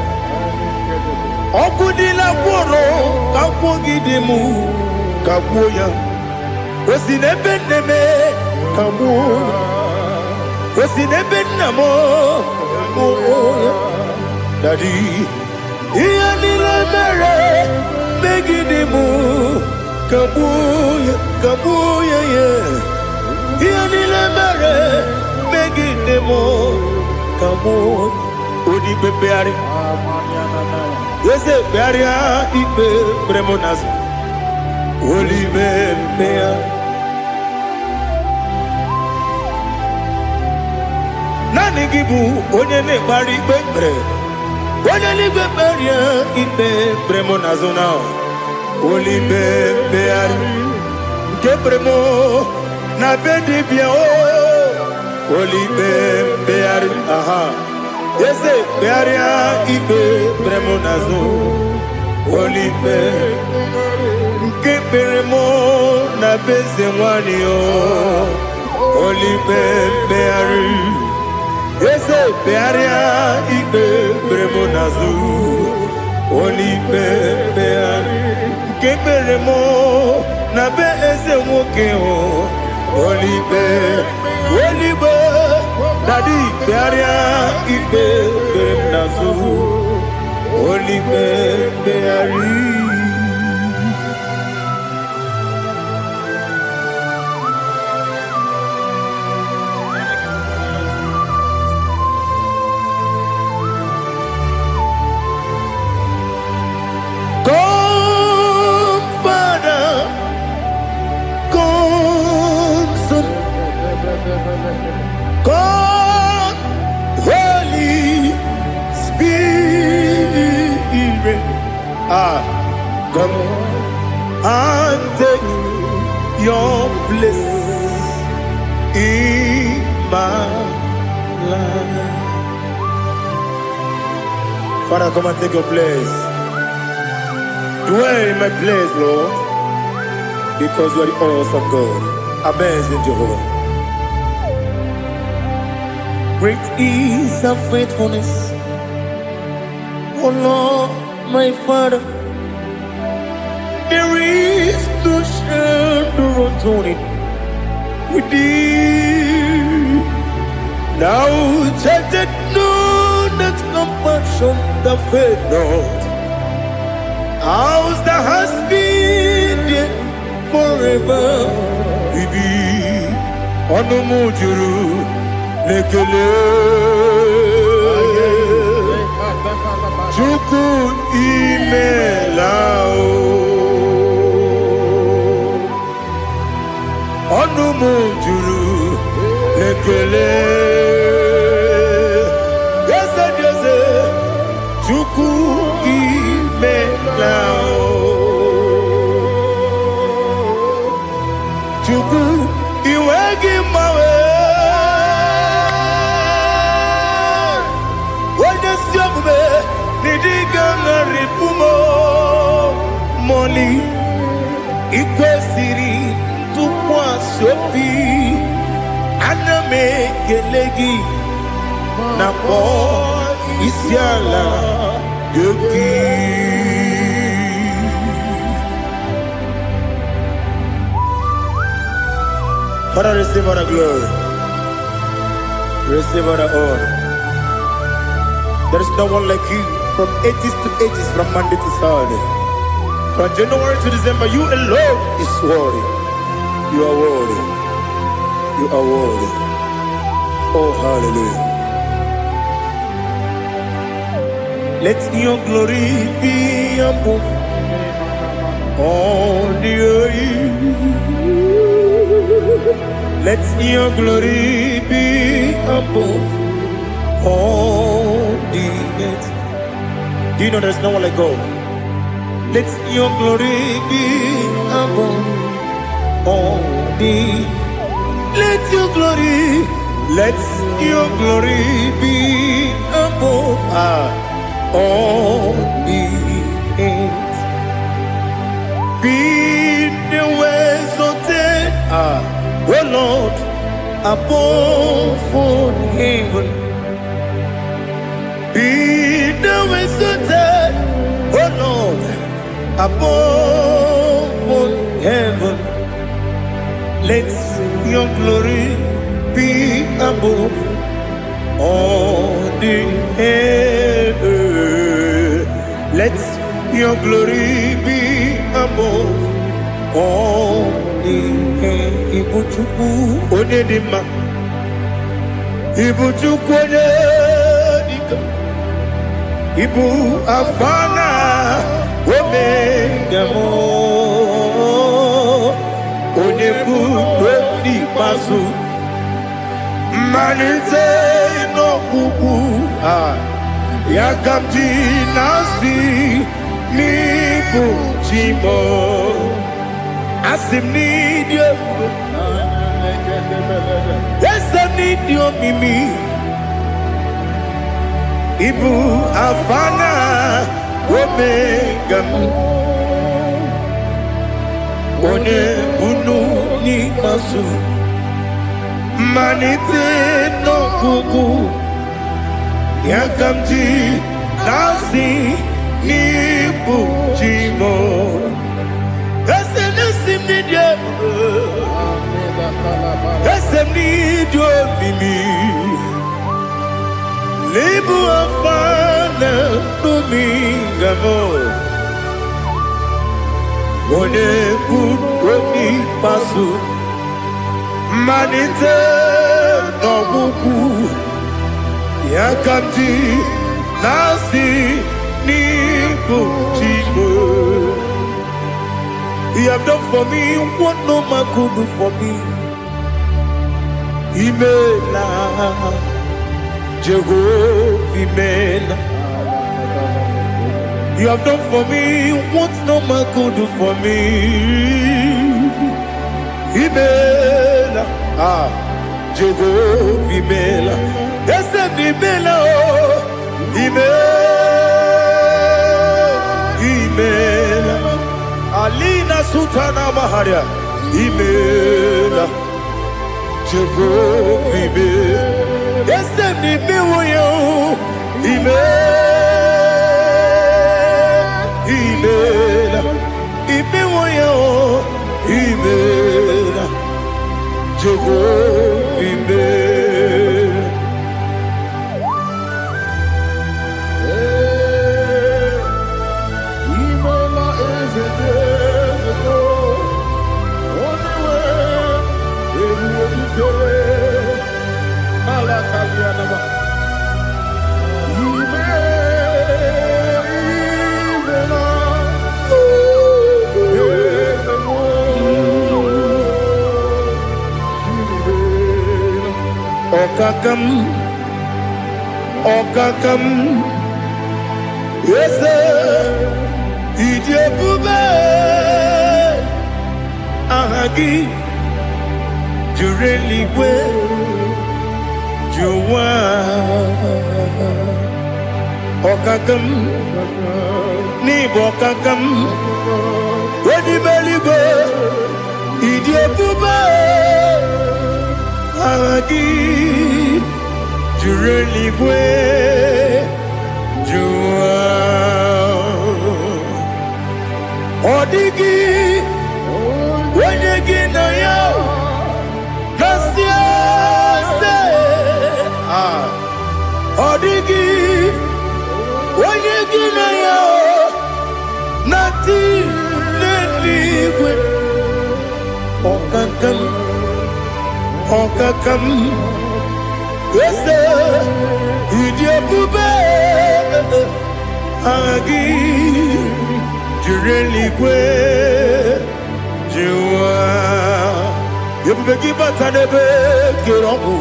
Okudila Kworo Kabugidemu Kabuya Osinebeneme Kabuya Osinebenamo Kabuya Daddy Iyalila mere Megidemu Kabuya, Kabuya, yeah. Iyalila mere Megidemu Kabuya. Odi bebeari. Yese bearia ibe bremonas. Oli bebea. Nani gibu onye ne bari bebre. Onye li beberia ibe bremonas now. Oli bebeari Kebremo na bedi bia o Oli bebeari aha Yese bearia ibe bremo nazo Oli be Kebremo na beze wani o Oli bebeari Yese bearia ibe bremo nazo Oli bebeari Keberemo na be eze nwoke o Olibe Daddy bearia ibe berem nazo Olibe beari God, Holy Spirit, come and take your place in my life. Father, come and take your place. Dwell in my place, Lord, because you are the awesome God. Amazing Jehovah. Great is thy faithfulness, O Lord, my Father. There is no shadow of turning with thee. Now judged know that compassion that faith not. Ours that has been there forever. We be on the mujuru. Lekele Chuku imelao Onumu juru Lekele Yese Chuku imelao Chuku iwegi mawe Moli Ikwesiri Tukwa Sopi Aname Kelegi Napo Isiala Yoki Father, receive our glory. Receive all the honor. There is no one like you from ages to ages, from Monday to Sunday. From January to December, you alone is worthy. You are worthy. You are worthy. Oh, hallelujah. Let your glory be above all the earth. Let your glory be above all the earth. Do you know there's no one like God? Let your glory be above all the. Let your glory be above all the earth. Be the ways of death, oh Lord, above all heaven. Be the ways of death, oh Lord, above all heaven. Let your glory be above all the earth. Let your glory be above all the earth. Ibuchukwu onedima, Ibuchukwu onedika, Ibu afana omega mo, onebu odi pasu, manite no kuku yakamji nasi nibu chimo asim nidio asim nidio mimi ibu afana omega one bunu ni masu manite no kuku yakamji nasi nibu chimo asim nidio asim nidio mimi Libu afana domingamo One kuni pasu Manite no buku Yakamji nasi nibu chimo. You have done for me what no man could do for me. Imela Jehovah Imela. You have done for me what no man could do for me. Imela Jehovah Imela. Yes, Imela Imela Alina Sutana Maharia Imela Jehovah Imela. Yes, Imela Imela Imela Jehovah Imela. Okakam, yes, Ijebube, Ahagi, Jureliwe, Juwa, Okakam, Nibokakam, Wedibeligo, Ijebube, Ahagi. Jureligwe Jua Odigi Wenegi na yo Nasia se Okakam Ese Idiabube Agi Jureligwe Jua Yebubeki Batanebe Kiroku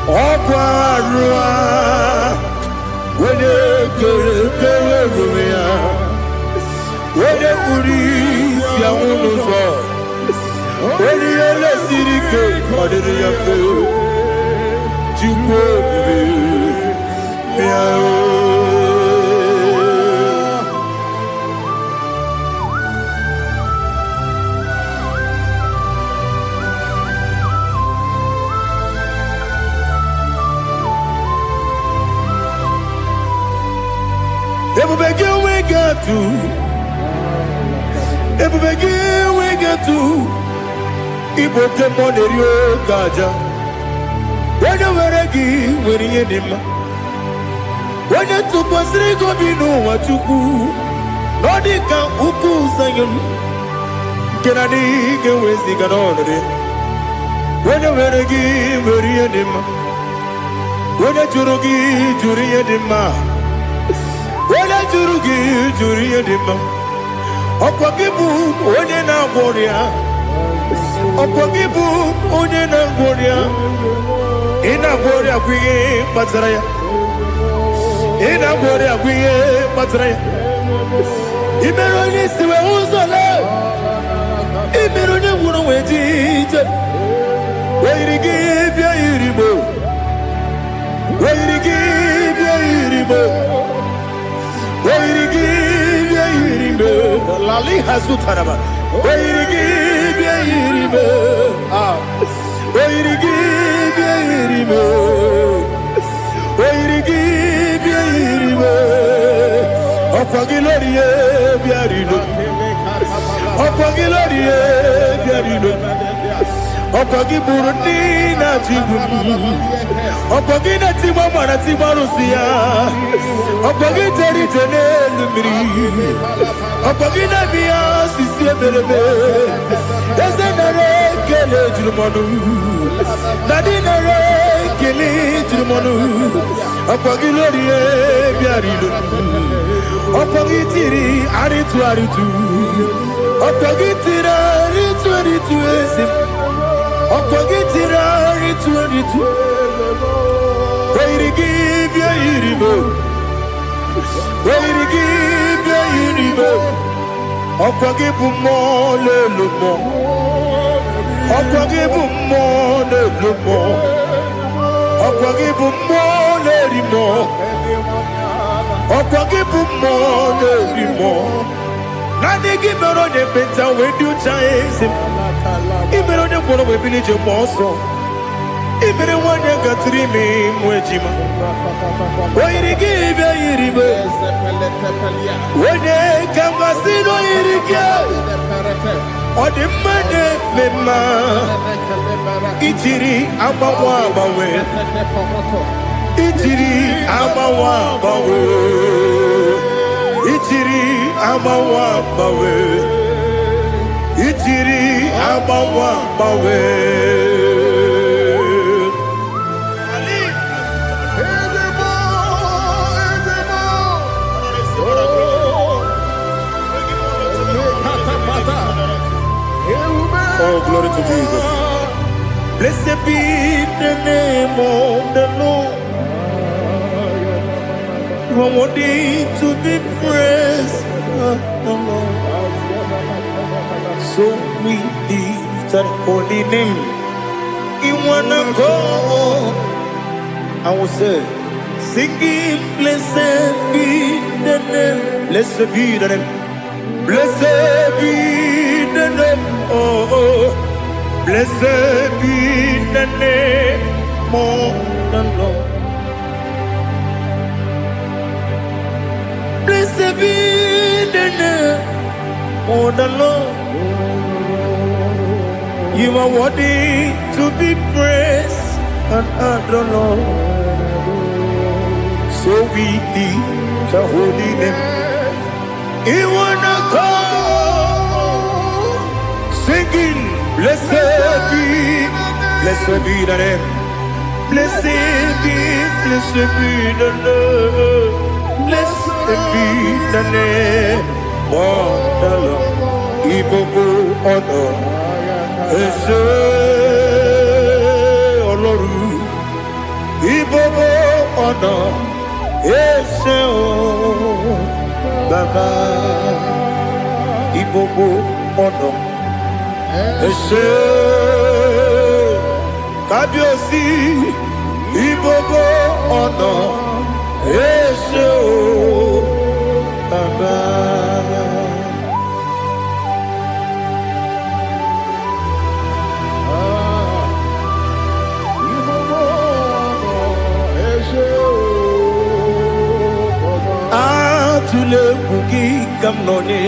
Okwarua Wede Kere Rumia Wede Kuri Siamunuzo Wede Yele Sirike Kadiri Yafe Jukwe Miao Everybody we get to. Everybody we get to. Ibote monerio kaja. Wena weregi weriye nima. Wena tupasri gobinu wachuku. Nodika uku sayon. Kenani gewezi ganonre. Wena weregi weriye nima. Wena jurugi juriye nima. Wala juri edema. Okwagibu onye na gworia. Okwagibu onye na gworia. Ina gworia kwiye batraya. Ina gworia kwiye batraya. Imero ni siwe uzole. Imero ni wuro wejije. Weirigi bia iribo. Weirigi bia iribo. Lali Hazutaraba. Okwagi Burundi na Jibuti. Okwagi na Timama na Timarusia. Okwagi Teri Tenelumiri. Okwagi na Mia Sisi Emelebe. Ezenare Kele Jurumanu. Nadinare Kele Jurumanu. Okwagi Lorie Biarido. Okwagi Tiri Aritu Aritu. Okwagi Tira Aritu Aritu Esim. Okwagitira ritu Wairigi bia iribo Wairigi bia iribo Okwagibu mo lelumo Okwagibu mo lelumo Okwagibu mo lerimo Okwagibu mo lerimo Nani gimero ne beta wedu chaezim Imero ne kono we bilije moso. Imere wanya gatrimi mwejima. Wairigi be iribe. Wene kamasino irige. Odimane mema. Ichiri abawa bawe. Ichiri abawa bawe. Ichiri abawa bawe. Ichiri abawa bawe. Oh, glory to Jesus. Blessed be the name of the Lord. You are worthy to be praised, the Lord. So we lift that holy name. You wanna go? I will say, singing, blessed be the name. Blessed be the name. Blessed be the name. Oh, blessed be the name of the Lord. Blessed be the name of the Lord. You are worthy to be praised and adored, Lord. So we lift the holy name. You wanna go singing, blessed be Blessed be the name. Blessed be the name. Blessed be the name. Oh, the Lord. Ibogo honor. Ese Oloru. Ibogo honor. Ese o Baba. Ibogo honor. Ese Kábíyèsí. Ibogo honor. Ese o Baba. Atule kuki kamnone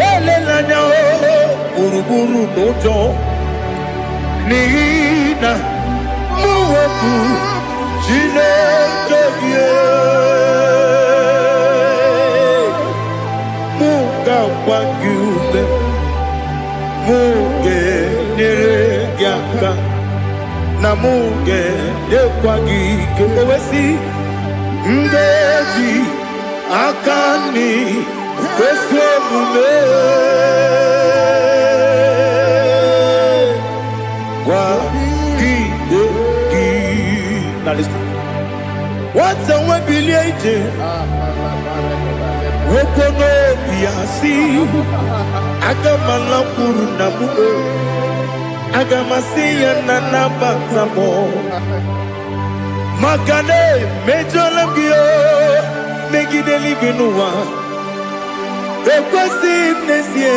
elelanya uruburu nojo nina muweku Chineke muga wangume muge neregiaka na muge dekwagi kewesi Ndeji akani kwesemume kwa gidegi. Now listen. What's a webileje? Wokono biasi. Agamala kuruna muwe. Agamasiya nanabatamo. Makane mejolamgio megide libinuwa ekwesi nesie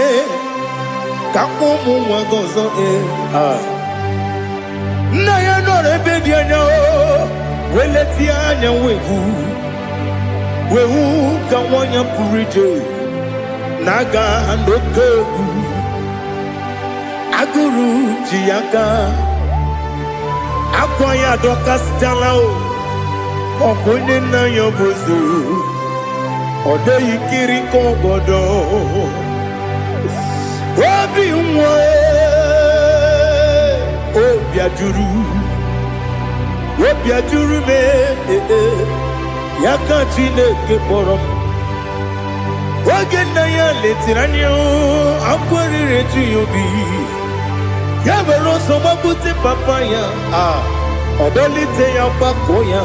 kakumu wagozo na ya nore bedi anya weleti anya wehu kawanya purije naga andokegu aguru jiyaka Akwaya dokas jalao Okune na yobozu Ode yikiri kogodo Obi mwe Obi ajuru me Yaka Chineke porom Oge na ya letiranyo Akwari reju yobi Yabero soma buti papaya Odolite ya bakoya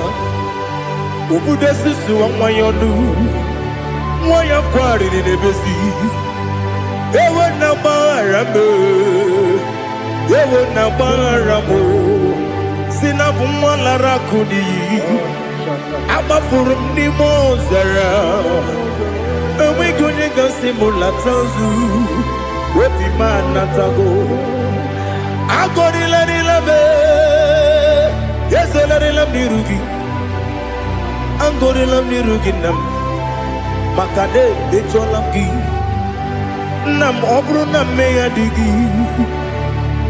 Ubude susu wa mwayonu Mwaya kwari ni nebesi Ewe na barame Ewe na baramo Sinabu mwala rakuni Abafurum ni mozara Ewe gonye gasi mulatanzu Wepi manatago Agorila nilabe Yesela nirugi Angorila nirugi nam Makade becholamgi Nam obru nam meya digi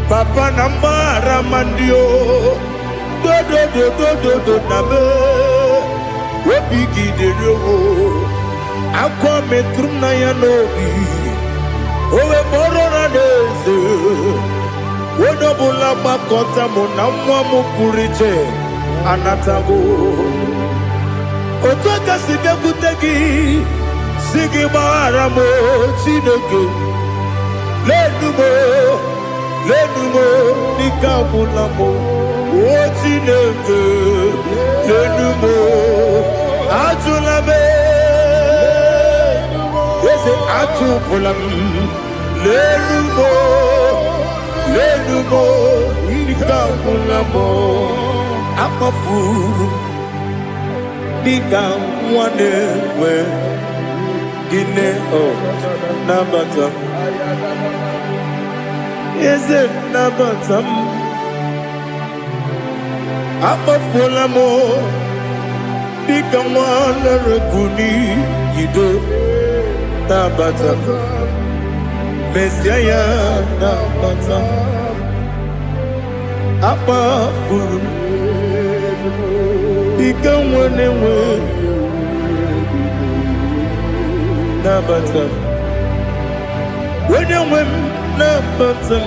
Papa nambara mandio Do nabe Wepigi de rogo Akwa metrum na yanogi Owe borona neze Wodobula bakota muna mwamu puriche Anatago Otoka sibe kutegi Sigi baramo Chineke Lenumo Nikabulamo O Chineke Lenumo Ajulame Yese Ajubulam Lenumo Nikabulamo Akafuru Nikamwanewe Gine o Nabata Yese Nabata Akafulamo Nikamwanewe Guni Yido Nabata Messiah Nabata Apa furu Ikamwanewe Nabata When you win Nabata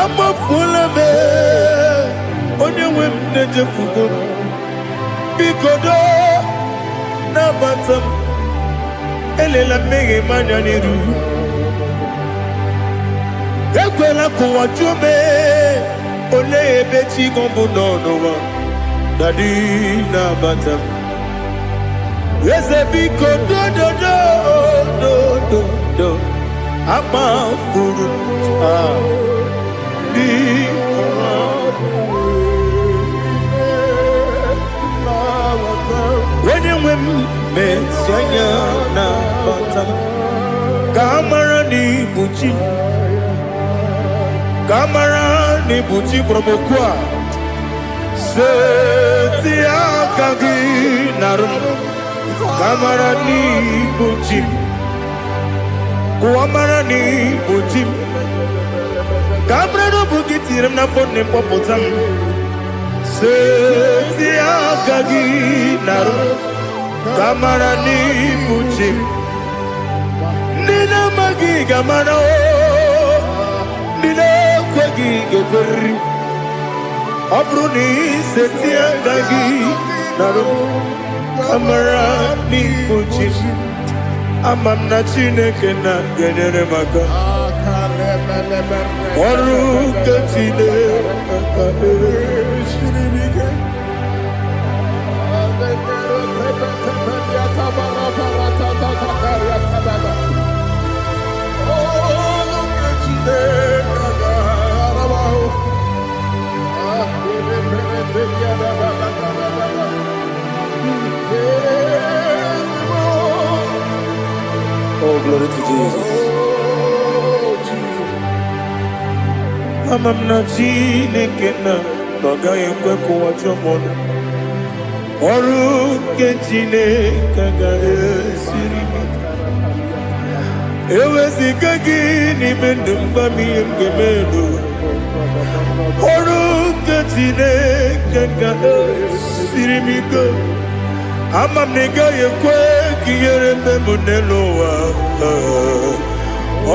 amafuola m onye nwe m na-ejefugo m biko do nabata m elela mmehie m anya n'iru ekwela ka ụwa jụọ m olee ebe chi gị bụ nọ n'ụwa dadi nabata m eze biko do amafuru onye nwe m mesi anya nabata m ka amara n'ibu chi ka amara n'ibu chi kpọrọ m okwu a seti aka gị narụ m ka amara n'ibu chi ka amara n'ibu chi ka amara n'obu gị tiri m n'afọ nne mkpọpụta m seti aka gị narụ ka amara n'ibu chi ndị na-amaghị ga-amara ndị na-ekweghị ga-ekweriri ọ bụrụ na iseti aka gị narụ ka amara n'ibu chi ama m na Chineke na-enyere m aka ọrụ nke Chineke Oh, glory to Jesus. Ama m na Chineke na ọ gaghị ekwe ka ụwa jụọ m ọnụ ọrụ nke Chineke ga-esiri m eweziga gị n'ime ndụ m gwa m ihe m ga-eme ọrụ nke Chineke ga-esiri m ike ama m na ị gaghị ekwe ka ihere mbe m n'elu ụwa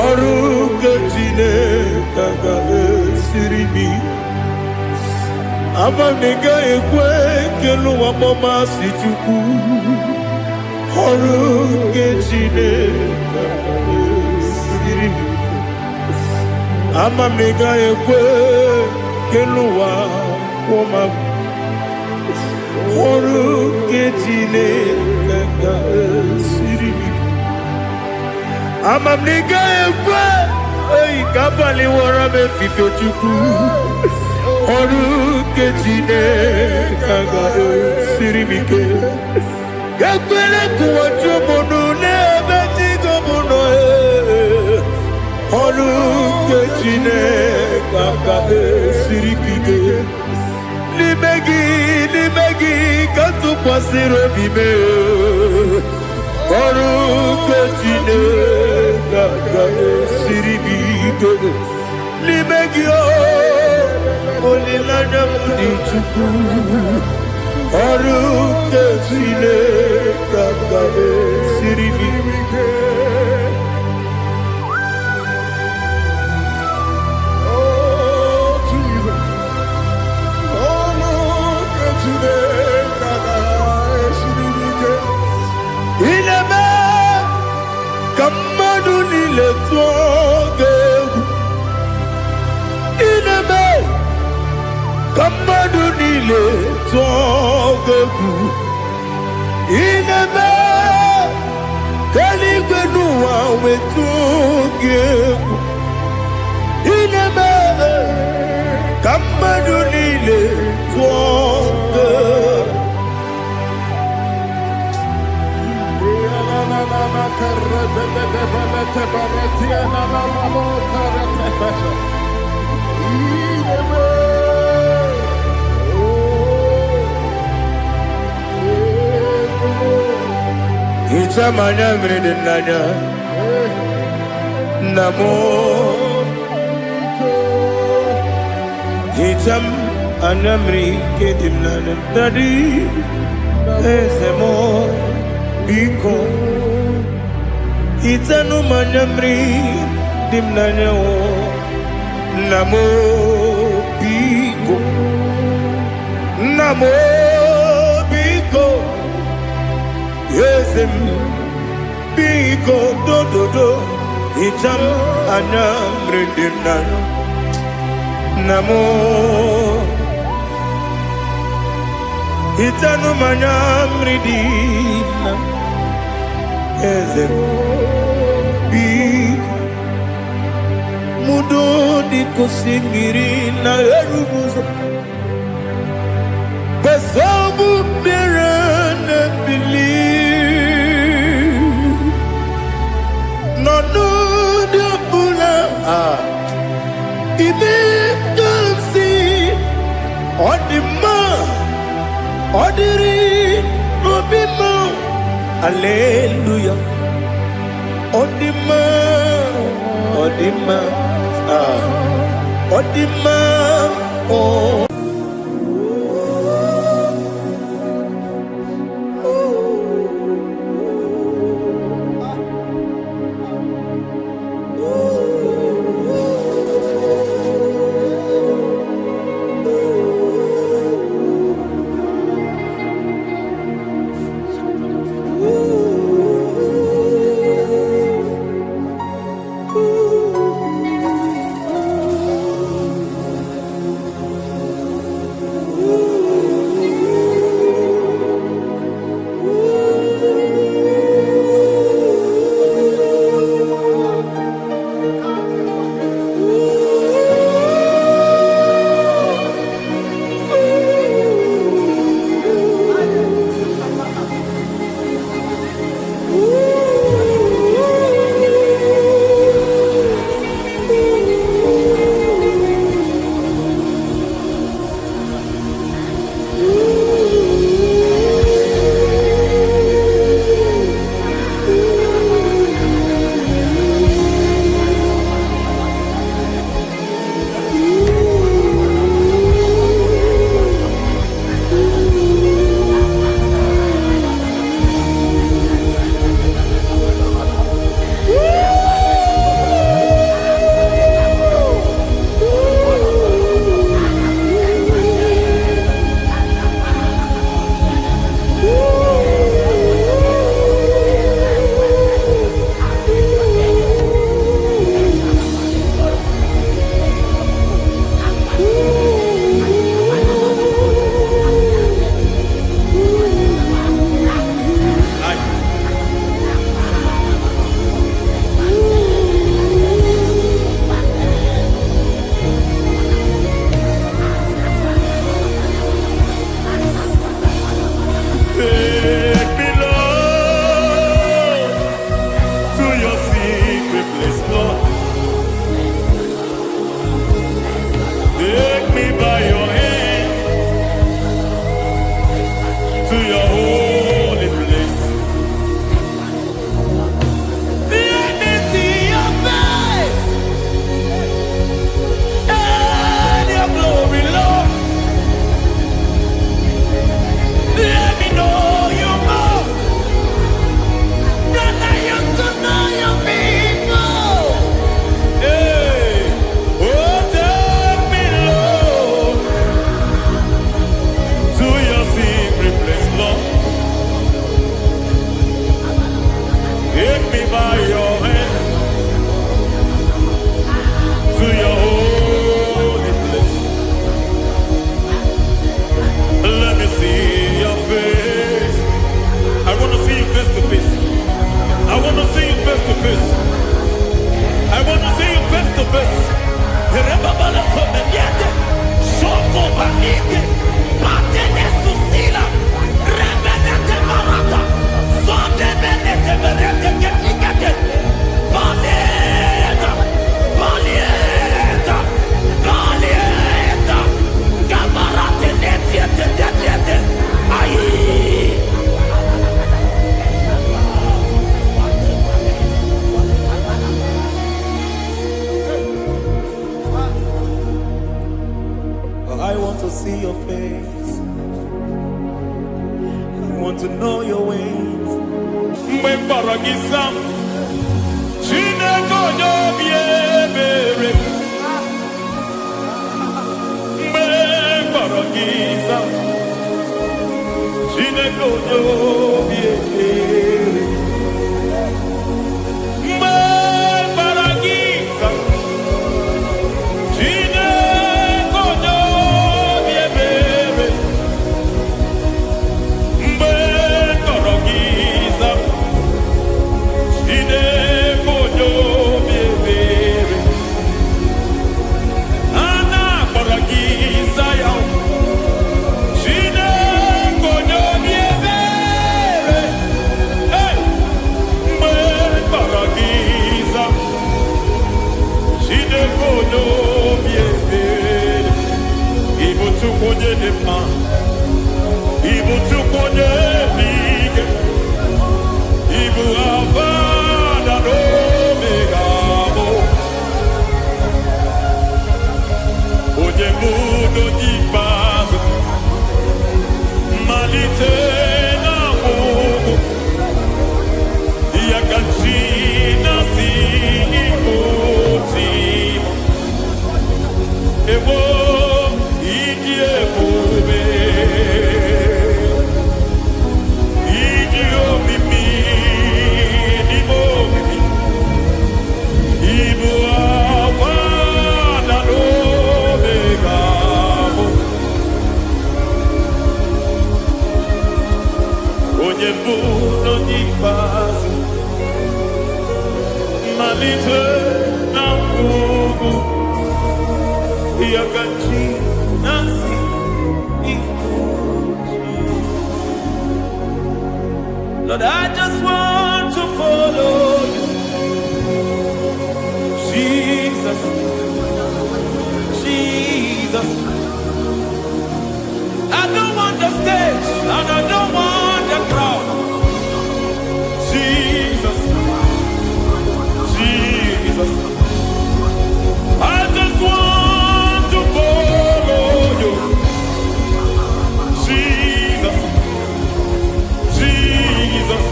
ọrụ nke Chineke ga-esiri m ama m na ị gaghị ekwe ka elu ụwa kpọmasị Chukwu ọrụ nke Chineke ga-esiri m ama m na ị gaghị ekwe ka elu ụwa kpọma m ọrụ nke Chineke ga-esiri m ama m na ị gaghị ekwe ka abalị wara m efife Chukwu ọrụ nke Chineke ga-esiri m ike ekwere ka ụwa jụọ m ọnụ n'ebe chi gị bụ nọ ọrụ nke Chineke ga-esiri gị ike n'ime gị ka tụkwasịrị obi m ọrụ nke Chineke ga-esiri m ike n'ime gị olileanya m dị Chukwu ọrụ nke Chineke ga-esiri m ike ineme ka mmadụ niile tụọ gị egwu ineme ka mmadụ niile tụọ gị egwu ineme ka eluigwe n'ụwa wee tụọ gị egwu ineme ka mmadụ niile tụọ gị egwu Ichamanya mrede nanya namo Icham anamri kedim nanya Dadi ezemo biko Itanu manyamri dim nanya o Namo Biko, Namo Biko, Yesem Biko do do do, Hicham Anam Rendinan, Namo Hitanu Manam Redina, Yesem Biko. Mudo di kusingiri na erubuzo Besobu mirene believe No no de bula Ibe dansi Odima Odiri Obima Alleluia Odima Odima Odima, oh. to see your face. I want to know your ways. giza Chineke onye obi ebere mgbe gbara giza Chineke onye obi ebere mgbe tọrọ giza Chineke onye obi ebere ana gbara giza ya Chineke onye obi ebere mgbe tọrọ giza Chineke onye obi ebere ịbụ Chukwu onye dị mma ịbụ Chukwu onye dị ike ịbụ Alfa na Omega bụ onye bụ n'onye ikpeazụ mmalite na ọgwụgwụ ya ka chi na-asị ịkpụti ewo ịdị ebube ịdị omimi n'ime omimi ịbụ Alfa na Omega bụ onye mbụ n'onye ikpeazụ mmalite na ọgwụgwụ ya ka chi na-asị ịkpụti. Lord, I just want to follow you, Jesus, Jesus. I don't want the stage and I don't want the crowd. Jesus, Jesus. I just want to follow you, Jesus, Jesus.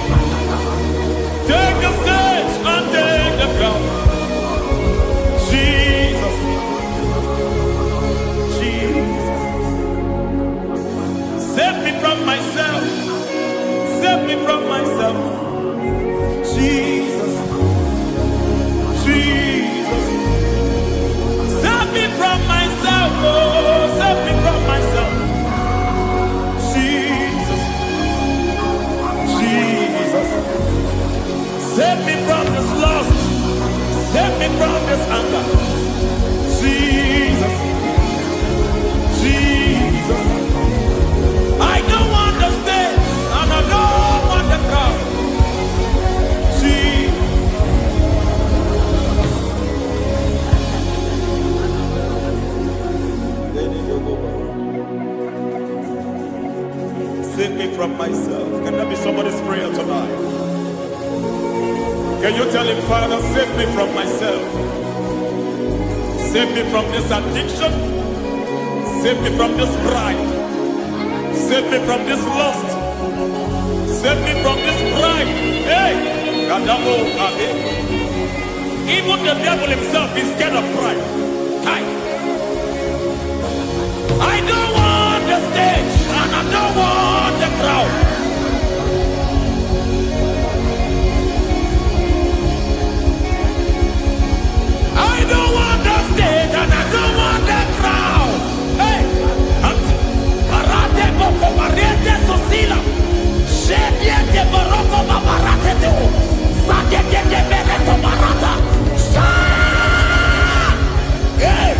Take the stage and take the crown. Jesus, Jesus. Save me from myself. Save me from myself. Jesus, Jesus. Save me from myself. Oh, save me from myself. Jesus, Jesus. Save me from this lust. Save me from this anger. Jesus, Jesus. I don't want the stage and I don't want the crowd. Jesus. Save me from myself. Can that be somebody's prayer tonight? Can you tell him, Father, save me from myself? Save me from this addiction. Save me from this pride. Save me from this lust. Save me from this pride. Hey! Kadamo, Ade. Even the devil himself is scared of pride. Hi. I don't want the stage and I don't want the crowd. I don't want the stage and I don't want the crowd. Hey, Barate Boko Barete Sosila. Shediete Baroko Babarate Teo. Sadete Bereto Barata. Hey.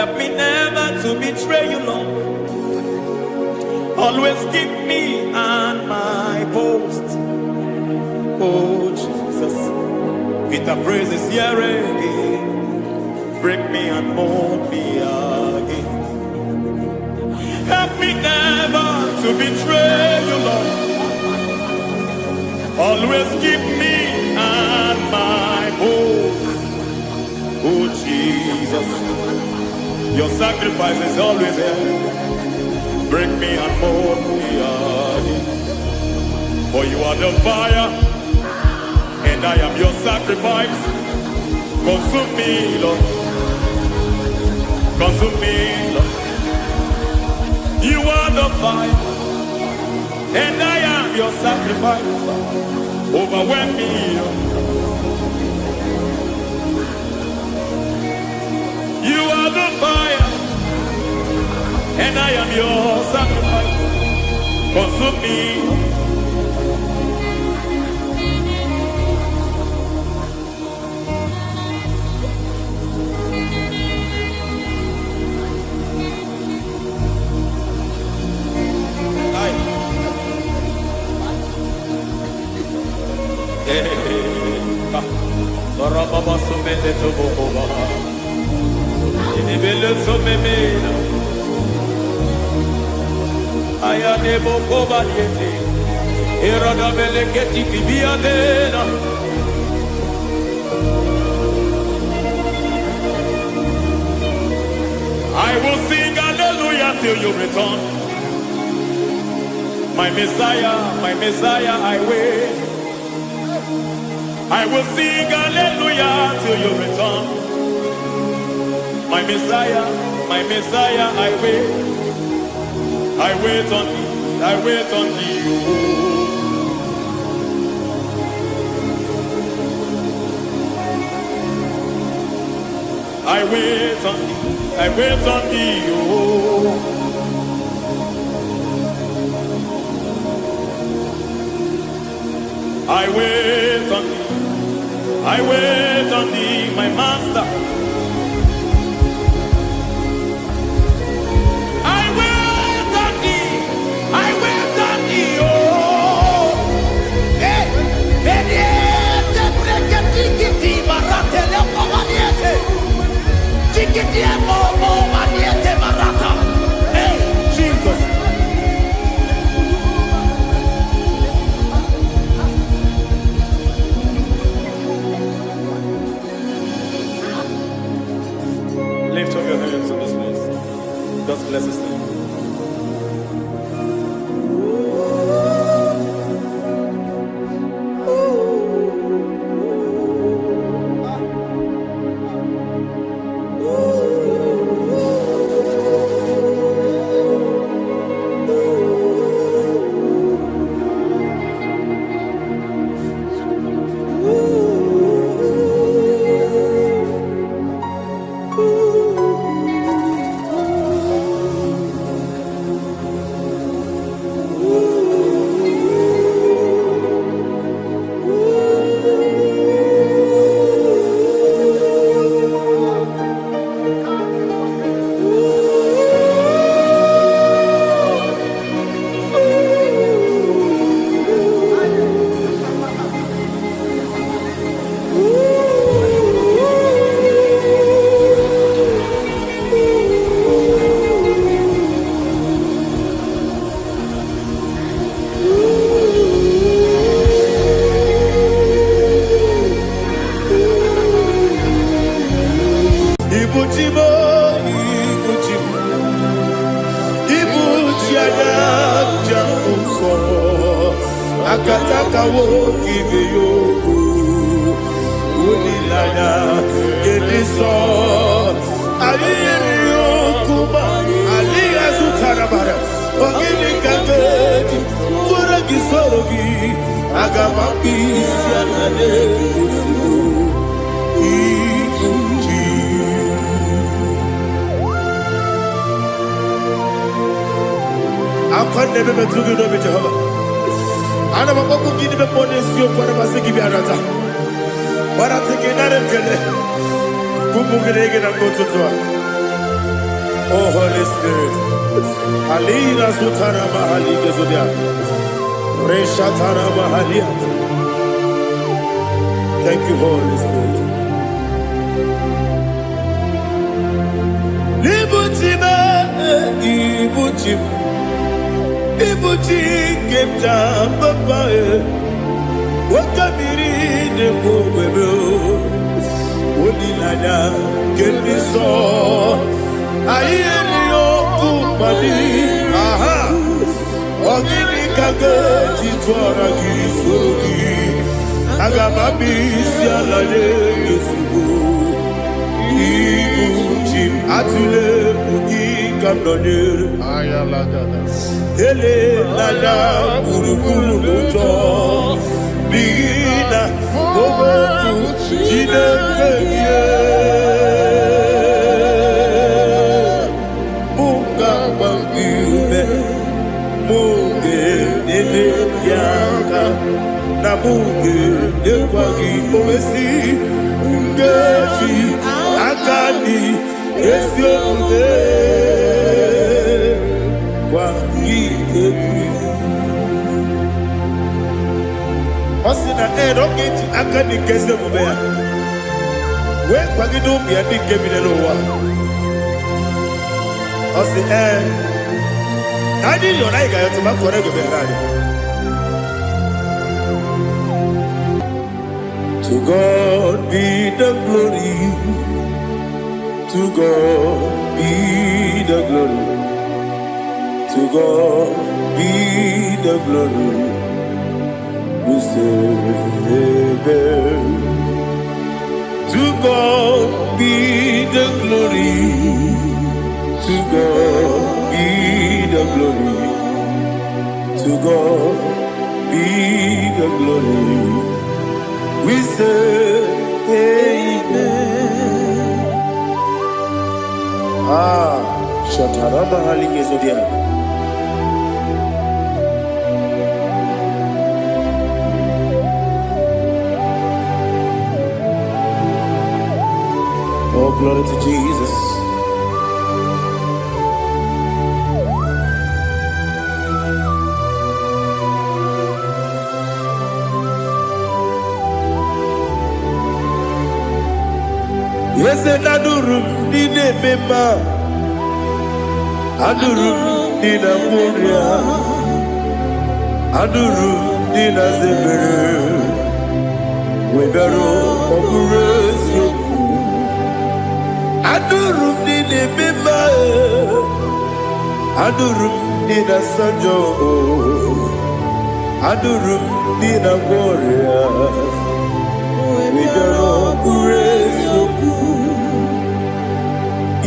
Help me never to betray you, Lord. Always keep me on my post. Oh, Jesus. Peter praises here again. Break me and mold me again. Help me never to betray you, Lord. Always keep me on my post. Oh, Jesus. Your sacrifice is always there. Break me and mold me again. For you are the fire, and I am your sacrifice. Consume me, Lord. Consume me, Lord. You are the fire, and I am your sacrifice. Overwhelm me, Lord. You are the fire, and I am your sacrifice. Consume me. Baba sumende to boba. Inibele sumemena. Aya nebo koba yete. Irada meleketi kibia dena. I will sing hallelujah till you return. My Messiah, I wait. I will sing hallelujah till you return. My Messiah, I wait. I wait on thee, I wait on thee. I wait on thee, I wait on thee. I wait on thee. I wait on thee, my master. I wait on thee. I wait on thee, oh. Hey, veniete, tikiti, marate, lepo maniete. Tikiti, momo, maniete, marata. Hey, Jesus. Lift up your hands in this place. God bless us. Akataka woki yoku unilana gediso aliyeri yokuba aliyazutarabara ogini kagedi fura gisorogi agamapisi anane kusibu ikuji akwande bebe tugi no Jehova. Ana maboku gini be ponesio kwa maziki bi arata. Bara teke na rekele. Kumugirege na ngototwa. Oh Holy Spirit. Alina Sutara Mahali Gezudia. Reshatara Mahalia. Thank you, Holy Spirit. Libutima, Ibuchim, Ibuchi, Kepta, Papa, Wakamiri, the Bobebo, Udilada, Keliso, Ayerio, Kumadi, Aha, Ogini Kaga, Chitoragi, Surugi, Agamabi, Sialade, Yusubu. Ibuchim atule ugi kamdonere ele lada buruburu luto bigina boboku jinekeye muka bangiume muge nene yaka na muge nekwagi omesi ungeji akani esiomude kwa ikebi osina erokeji akani keze mubea we kwagido bia dikebi nelowa osi nani yona igayo tuma kore go berani. To God be the glory. To God be the glory. To God be the glory. We say amen. To God be the glory. To God be the glory. To God be the glory. We say amen. Shatarama halinge zodia. Oh, glory to Jesus. Yes, adurum dine mema, adurum dina muria, adurum dina zebere, webero oburesu, adurum dine mema, adurum dina sanjo, adurum dina muria, webero oburesu.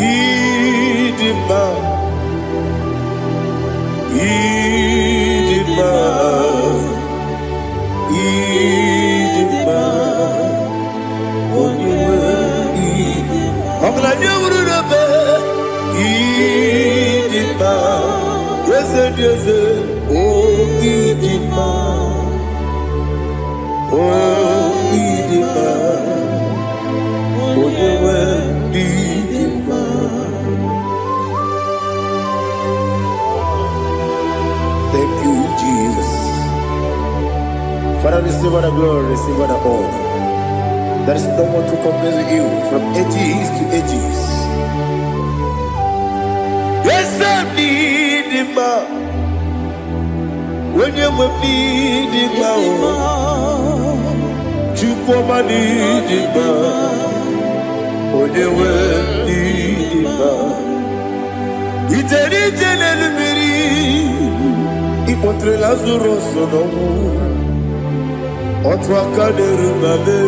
Idima, Idima, Idima, Idima, Idima, yes, oh Idima, oh Idima, Idima. Thank you, Jesus. Father, receive all the glory, receive all the honor. There is no one to compare with you from ages to ages. Yes, I need him. When you need him, you come and need him. When you need him, it's a little Ipotre Lazaro sonomu, otwa kaderu mame,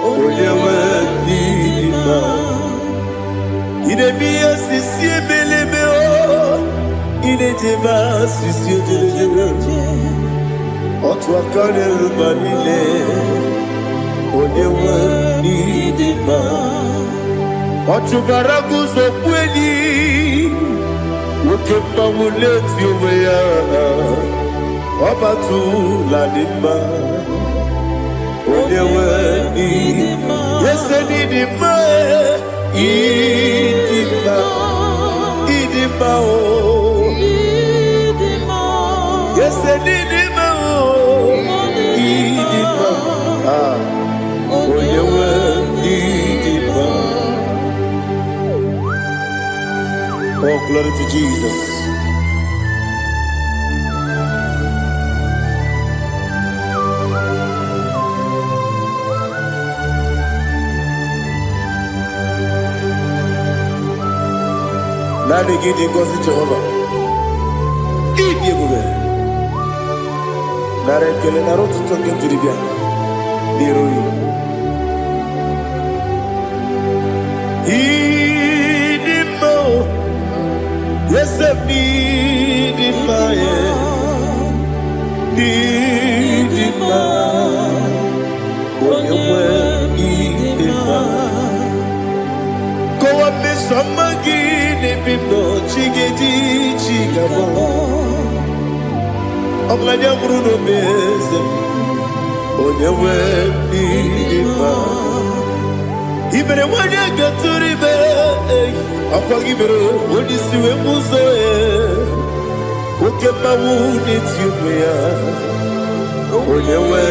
oyewe nima. Idemiya sisi beleme o, idejema sisi jelejele. Otwa kaderu manile, oyewe nima. Otubaragu zokweni. Ukemba muleti uweya Wabatu ladima Odewe nidima Yese nidima Idima Yes, Didima. Didima. Oh, you were Didima. Oh, glory to Jesus. Nani gidi ngozi Jehova. Idi ebube. Nara ekele nara otuto nke njiri bịa n'iru ya. Ịdị mma o, eze m ịdị mma ya. Ịdị mma, onye nwe ịdị mma. Kowa mmesoma gị n'ebe m nọ, chi ga-eji chi ga-abọ. Ọbụladị amụrụ n'obe eze m, onye nwe ịdị mma. I mere nwanyị agatụrụ ime, ọkwa gị mere onye isi wee mụ ụzọ ya. Oke mmanwụ n'eti ụmụ ya, onye nwe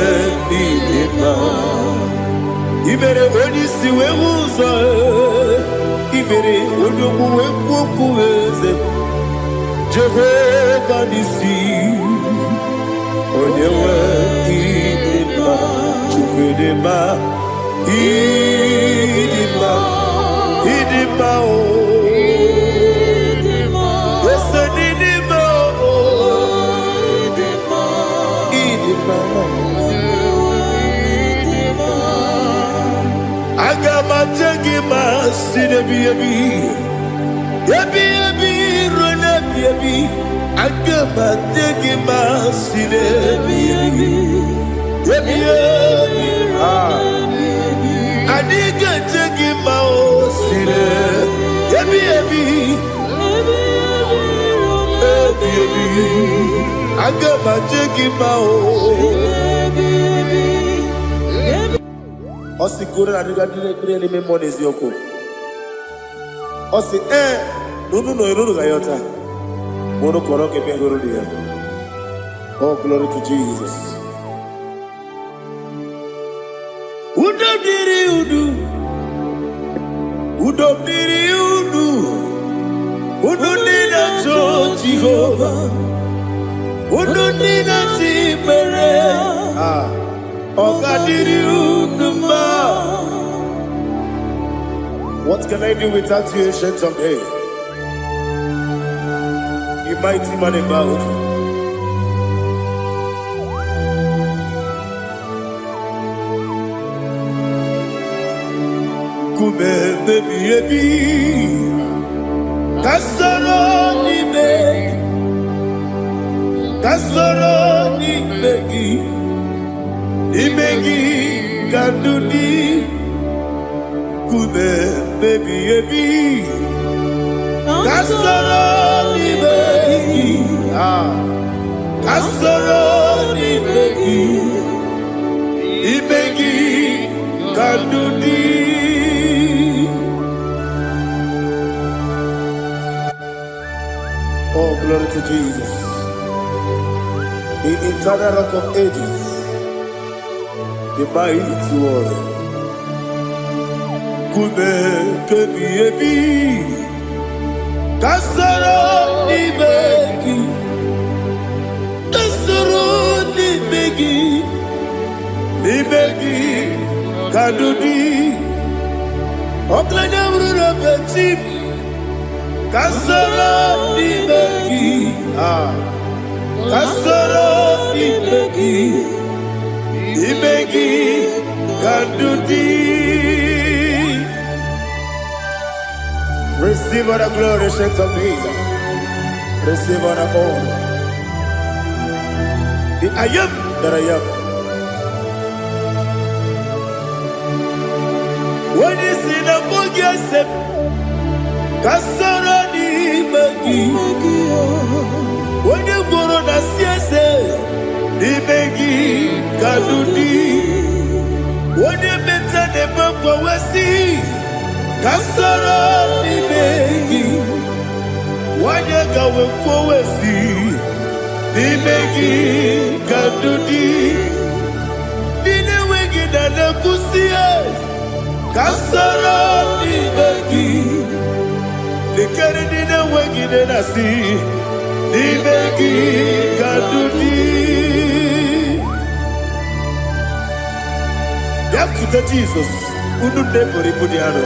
ịdị mma. I mere onye isi wee mụ ụzọ ya. I mere onye okwu wee kwuo okwu eze m. Jehova n'isi, onye nwe ịdị mma. Chukwu ịdị mma, ịdị mma, ịdị mma o. Ese n'ịdị mma o. Ịdị mma, aga m aja gị ma si n'ebi ebi. Ebi ebi ruo n'ebi ebi. Aga m aja gị ma si n'ebi ebi. Ebi ebi. Adiga aja gị ma o si n'ebi ebi. Ebi ebi. Aga m aja gị ma o. Osi kore na diga dire ni memo n'eziokwu. Osi nunu no iruru ga yota. Mono koro ke bengoro dia. Oh, glory to Jesus. Udo diri udu. Udo diri udu. Udo nina to Jehovah. Udo nina timere. Oga diri udu ma. What can I do without you, ancient of days? You mighty man about. Kube baby baby. Kasoro ni begi. Kasoro ni begi. Ibegi kandudi. Kube baby baby. Kasoro ni begi. Kasoro ni begi. Ibegi kandudi. Oh, glory to Jesus. The eternal rock of ages. The mighty one. Kube kebi ebi. Kasoro ni begi. Kasoro ni begi. Ni begi kadudi. Oklanya urura bechim. Kasoro ni begi. Kasoro ni begi. Ibegi kadudi. Receive all the glory, strength of Jesus. Receive all the honor. The I am that I am. When you see the book, you say, Kasoro ni begi. When you go on a siese, ni begi kadudi. When you mention the book, we see Kasoro ni begi. wanyega wekwowesi n'imegi kadudi dine wegi dana kusie kasara n'imegi likere dine wegi dana si n'imegi kadudi yakute Jesus unu nebori pudiano.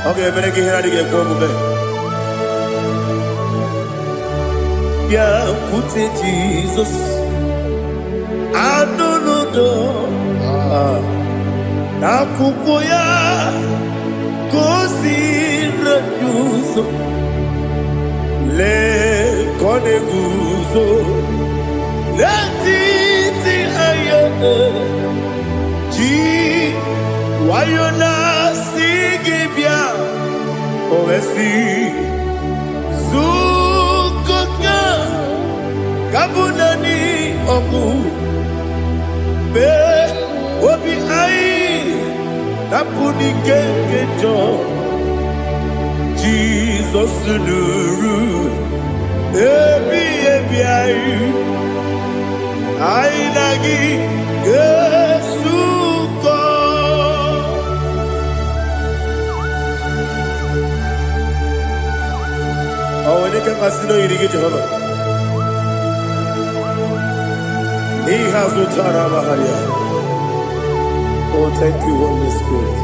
Okay, mere ki hira dige ko mube. Yakute Jesus anunudo na kukoya kosi reduso le kone guzo le titi ayane ji wayona sigibia ovesi zukoka kabunani oku be obi ai napuni kenkejo Jesus nuru ebi ai ai nagi Yesuko when can Masino irrigate Jehovah? He has Utara Maharia. Oh, thank you, Holy Spirit.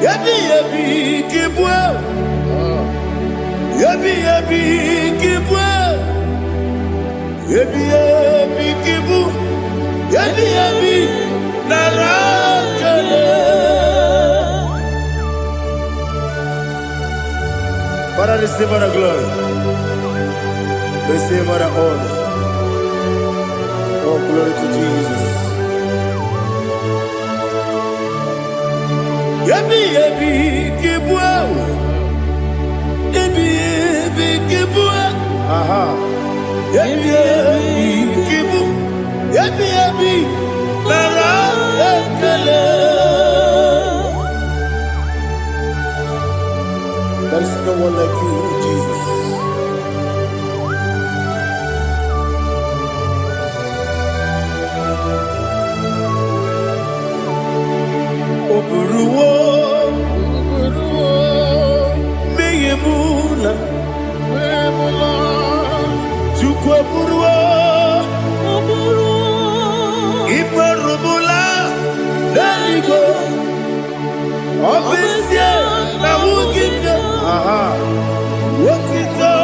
Yabi yabi kibwa, yabi yabi kibwa, yabi yabi kibu. Yabi yabi narakale. Father, receive our glory. Receive our honor. Oh, glory to Jesus. Yabi yabi kibwa. Yabi yabi kibwa. Aha. Yabi yabi kibu. Yabi yabi nara ekele. There is no one like you, Jesus. Oburuwo, meyemula, chukwu oburuwo. Iperubula Deligo Obesia na wugide Wotito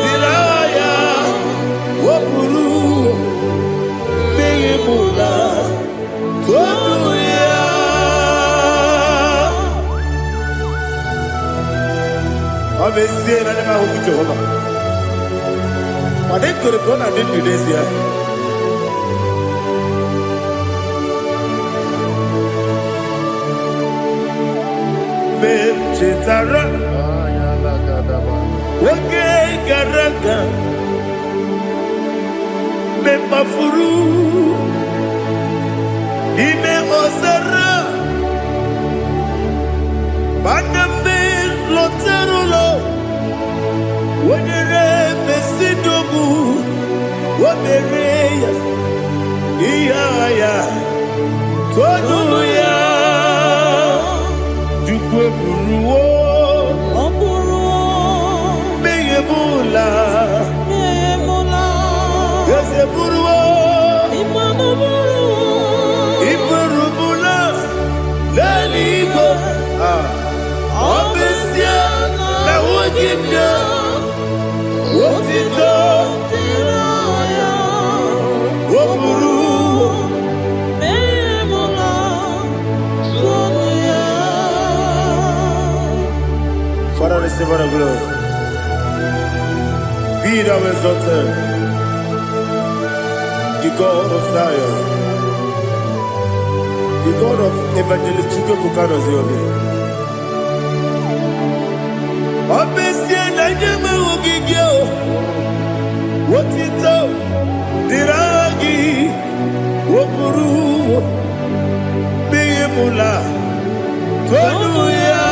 Diraya Wopuru Meyemula Toduya Obesia na nema wugide Jehovah. Madekore bona didn't this year. Chetara Wake Garaga Mepafuru Ime Ozara Banambe Loterulo Wenere Mesidobu Wabereya Iyaya Toduya Buruwo, Meyemula, Yeseburuwo, Iperubula, Leligo, Obesia, na wugide, Wotito, Woburuwo, Father, receive our glory. Be thou exalted, the God of Zion, the God of Evangelist Chike Bukano Ziobi. Obesia na jeme wugigyo, Wotito, Diragi. Wokuru Biyemula Tonuya.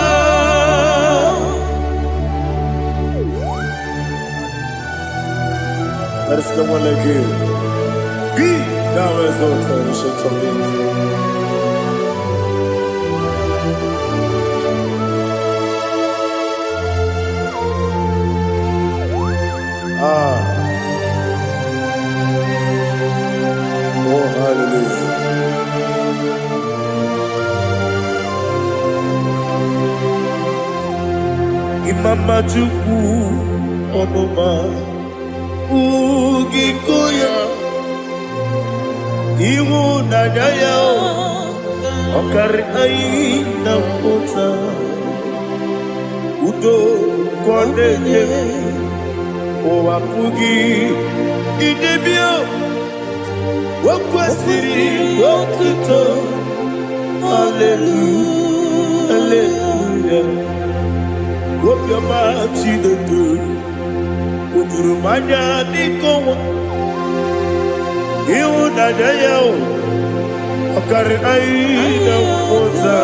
Let us come on like you. Be thou exalted, we shall talk it. Oh, hallelujah. Imama Chukwu Onuma Ugikoya Iwu Nadaya Okari Aina Mota Udo Kondeye Owapugi Idebio Wakwasiri Wakito Hallelujah Hallelujah Wopiama Chinedu Udurumanya Nikowa Iwu Nadaya Okari Aina Mota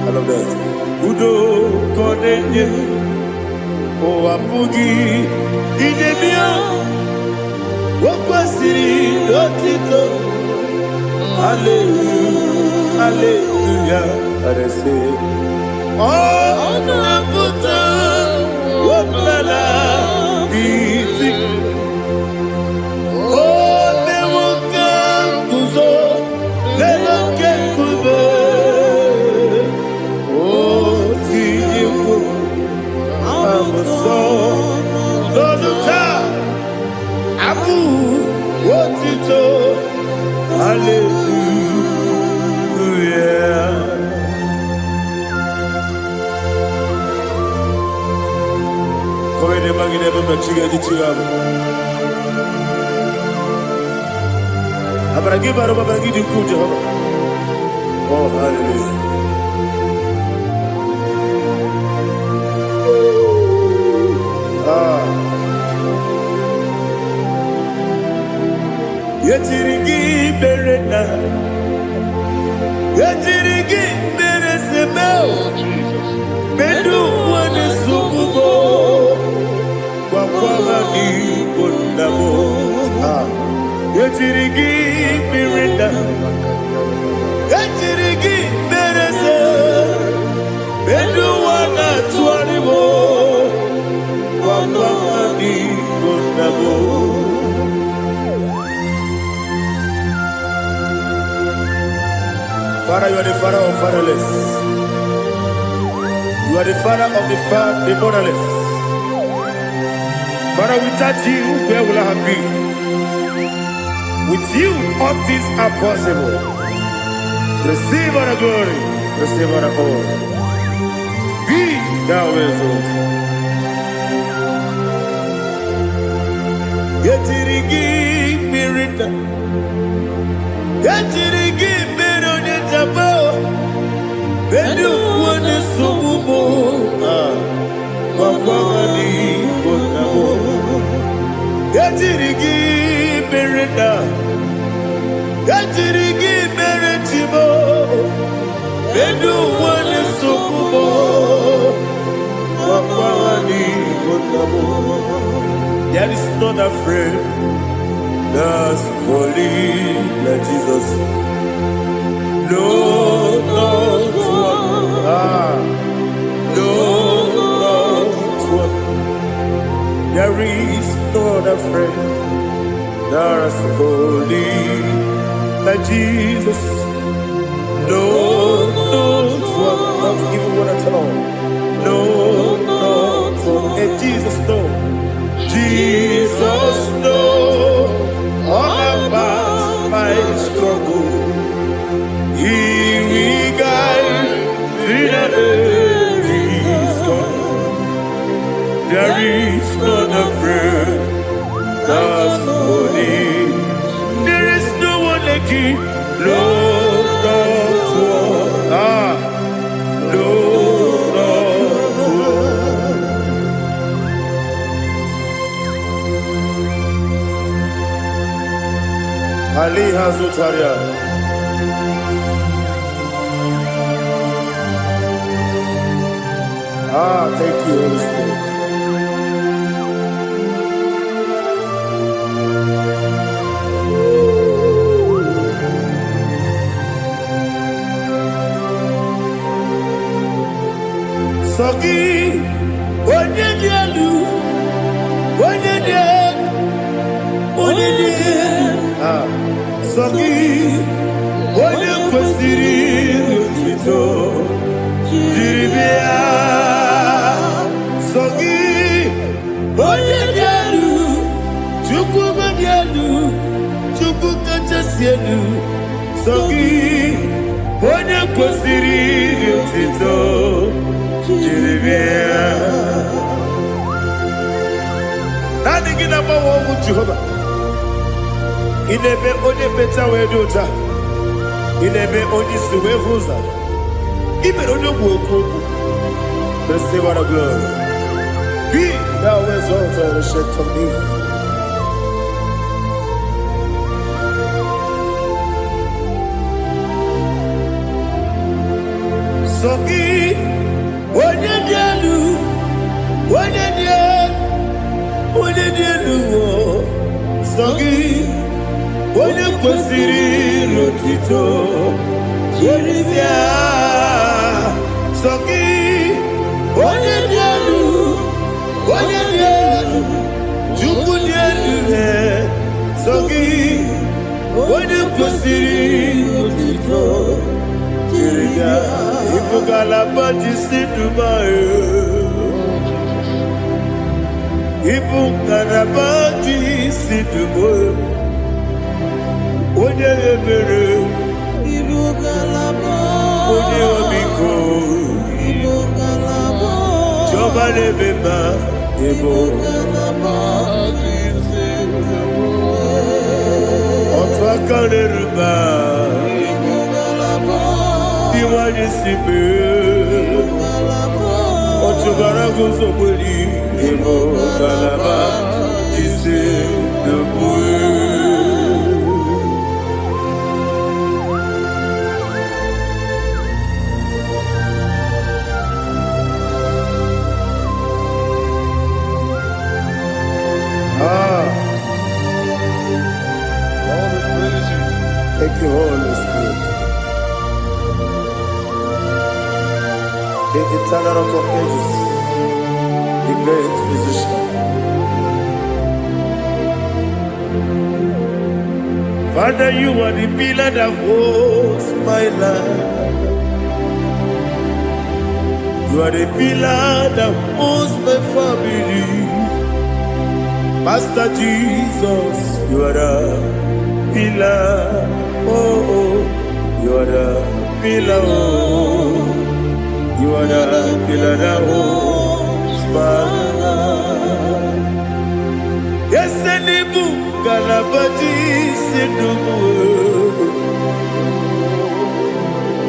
I love that Udo Kondeye Owapugi Idebio Wakwasiri Otito Hallelujah Hallelujah I say Oh Nabuta Wapala Iti Oh Nemuka Kuzo Leloke Kube Oh Tiyimu Amason Loduta Abu Otito Hallelujah Come in the bag never but chiga di chiga Abragi baro babagi di ku Jehovah Oh hallelujah Yetirigi berena Yetirigi beresemeo Bedu wane sukubo Wakwama ni kondamo Yetirigi berena Yetirigi berese Bedu wana tuanibo Wakwama ni kondamo Father, you are the father of fatherless. You are the father of the motherless. Father, without you, where will I have been? With you, all things are possible. Receive all the glory, receive all the honor. Be thou exalted. Yetirigi mirita, yetirigi mironye jabo, bedu wane sububo, wakwamani bonamo. Yetirigi mirita, yetirigi miritibo, bedu wane sububo, wakwamani bonamo. There is not a friend that's holy like Jesus. No, not one. No, not one. There is not a friend that's holy like Jesus. No, not one. Not even one at all. No, not one. And Jesus, no. Jesus knows all about my struggle. He will guide me that is gone. There is not a friend that's holy. There is no one like you. Lord, not one. Lord, not one. Ali Hazutaria. Thank you, Holy Spirit. Sogi, onye dielu, onye dielu, onye dielu. Sogi, onye kwesịrị otuto, jiri bịa. Sogi, onye dielu, Chukwu dielu, Chukwu kachasị elu. Sogi, onye kwesịrị otuto. Nani gina mawa omu Jehovah. Inebe onye beta wedota. Inebe onye suwe huza. Ibe onye woku. Receive our glory. Be thou exalted and shake of me. Sogi. Onye dielu, onye dielu, Sogi, onye kwesịrị otuto, jiri bịa. Sogi, onye dielu, Chukwu dielu, Sogi, onye kwesịrị otuto, jiri bịa. Ibugalaba Dubai. Ibugalaba Dubai. Onye ebere. Ibugalaba. Onye omiko. Ibugalaba. Jọba lebeba. Ibugalaba. Ọtụ aka na-eruba. Iwanye sibe. Ochugara gozo kweli. Ibugalaba ise debue. Thank you, Holy Spirit. The eternal rock of ages, the great physician. Father, you are the pillar that holds my life. You are the pillar that holds my family. Master Jesus, you are the pillar. Oh, you are the pillar. Oh. You are the pillar that holds my life. Yes, and the book, Galabati, Sidubu.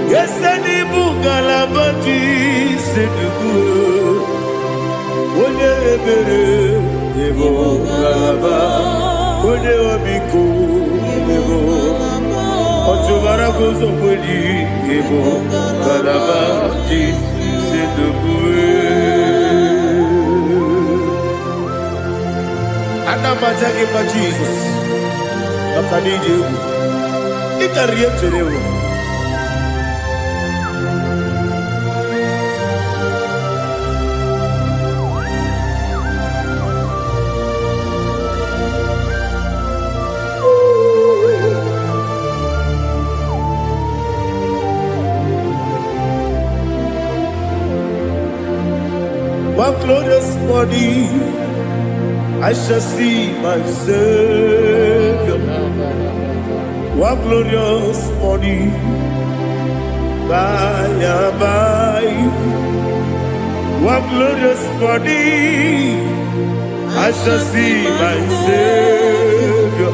Yes, and the book, Galabati, Sidubu. One ebere, Ebo Galaba, One Obiku, Ebo. Ochubara gozo kweli, Ebo Galaba, Anamajagi ma Jesus, Akaniji, Ikariyeterewo. One glorious body, I shall see my Savior. One glorious body, by and by. One glorious body, I shall see my Savior.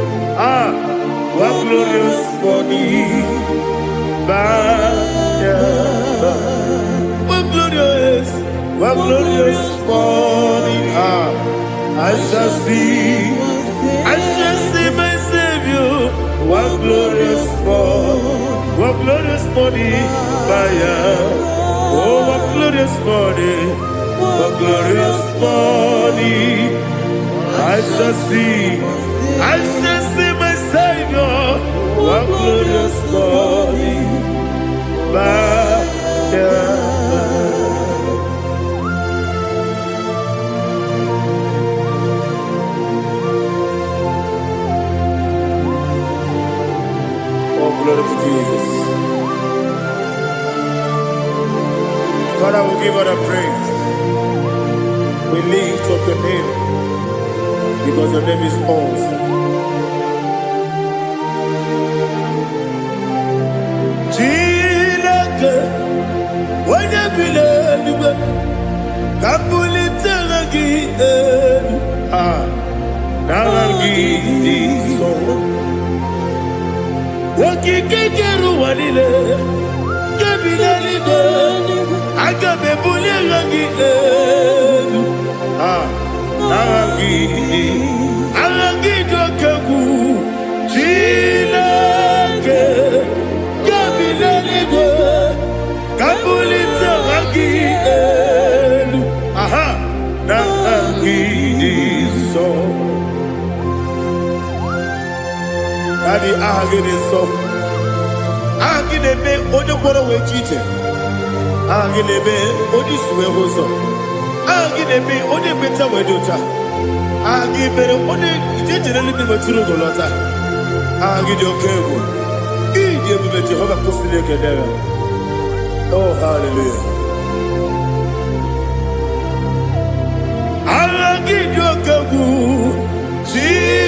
One glorious body, by and by. One glorious morning, I shall see my Savior. One glorious morning, what glorious morning, oh, what glorious morning, what glorious morning. I shall see my Savior, what glorious morning, glory to Jesus. Father, we give all the praise. We lift up your name because your name is awesome. Chilake, when you believe, Kabuli Tanagi, Naragi, so. Wakikeru walile Kebilaligo Agabe bule rangi Arangi dokeku Chilake Kebilaligo Kabulita rangi Narangi so Daddy, ahagide so. Ahagide be odi kworo we chiche. Ahagide be odi suwe hoso. Ahagide be odi beta we dota. Ahagide be odi ijejere libi maturu golota. Ahagide okego. Ije bi Jehovah kusile kedera. Oh hallelujah. Ahagide okego. Chile.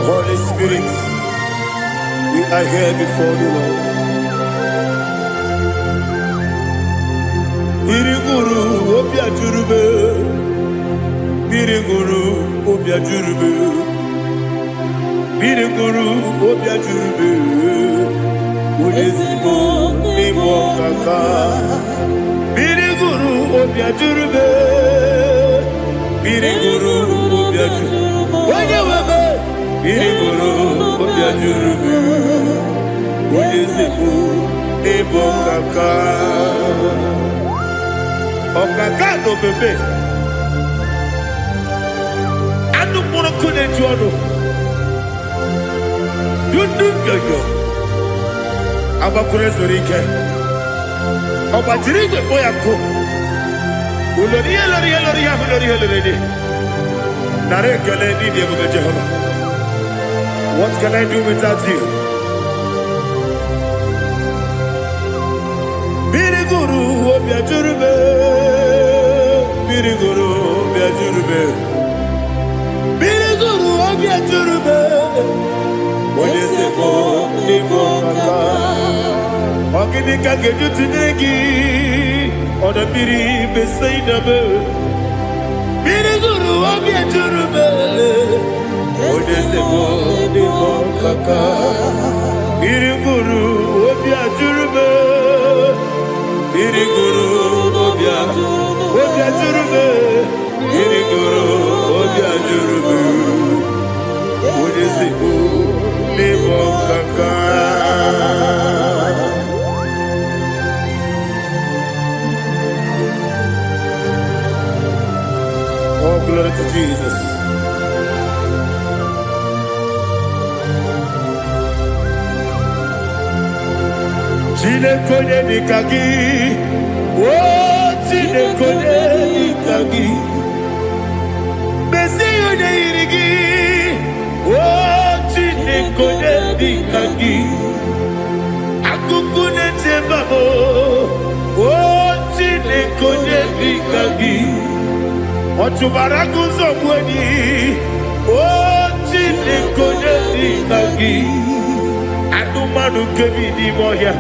Holy Spirit, we are here before you, Lord. Biriguru obia jurube, Biriguru obia jurube, Biriguru obia jurube, Ulezimo nimo kaka, Biriguru obia jurube, Biriguru obia jurube, Wanyawebe. Biriguru obia jurube, Ulezimo nimo kaka. Okaka no bebe anu pono kone juono dundu yoyo abakure zorike obajiri boya ko ulori nare kele ni Diego Jehovah. What can I do without you? Biriguru obia jurube, Biriguru obia jurube, Biriguru obia jurube. Oleseko niko kaka, okini kageju tunegi, oda biri besaida be. Biriguru obia jurube, oleseko niko kaka, Biriguru obia jurube. Biriguru obia jurube, Biriguru obia jurube, Ulezimo nimo kaka. Oh, glory to Jesus. Chile kone nikagi, oh chile kone nikagi, besi yone irigi, oh chile kone nikagi, akukune chembabo, oh chile kone nikagi, ochubaraku zomweni, oh chile konye dinagi anumanu kebidi moya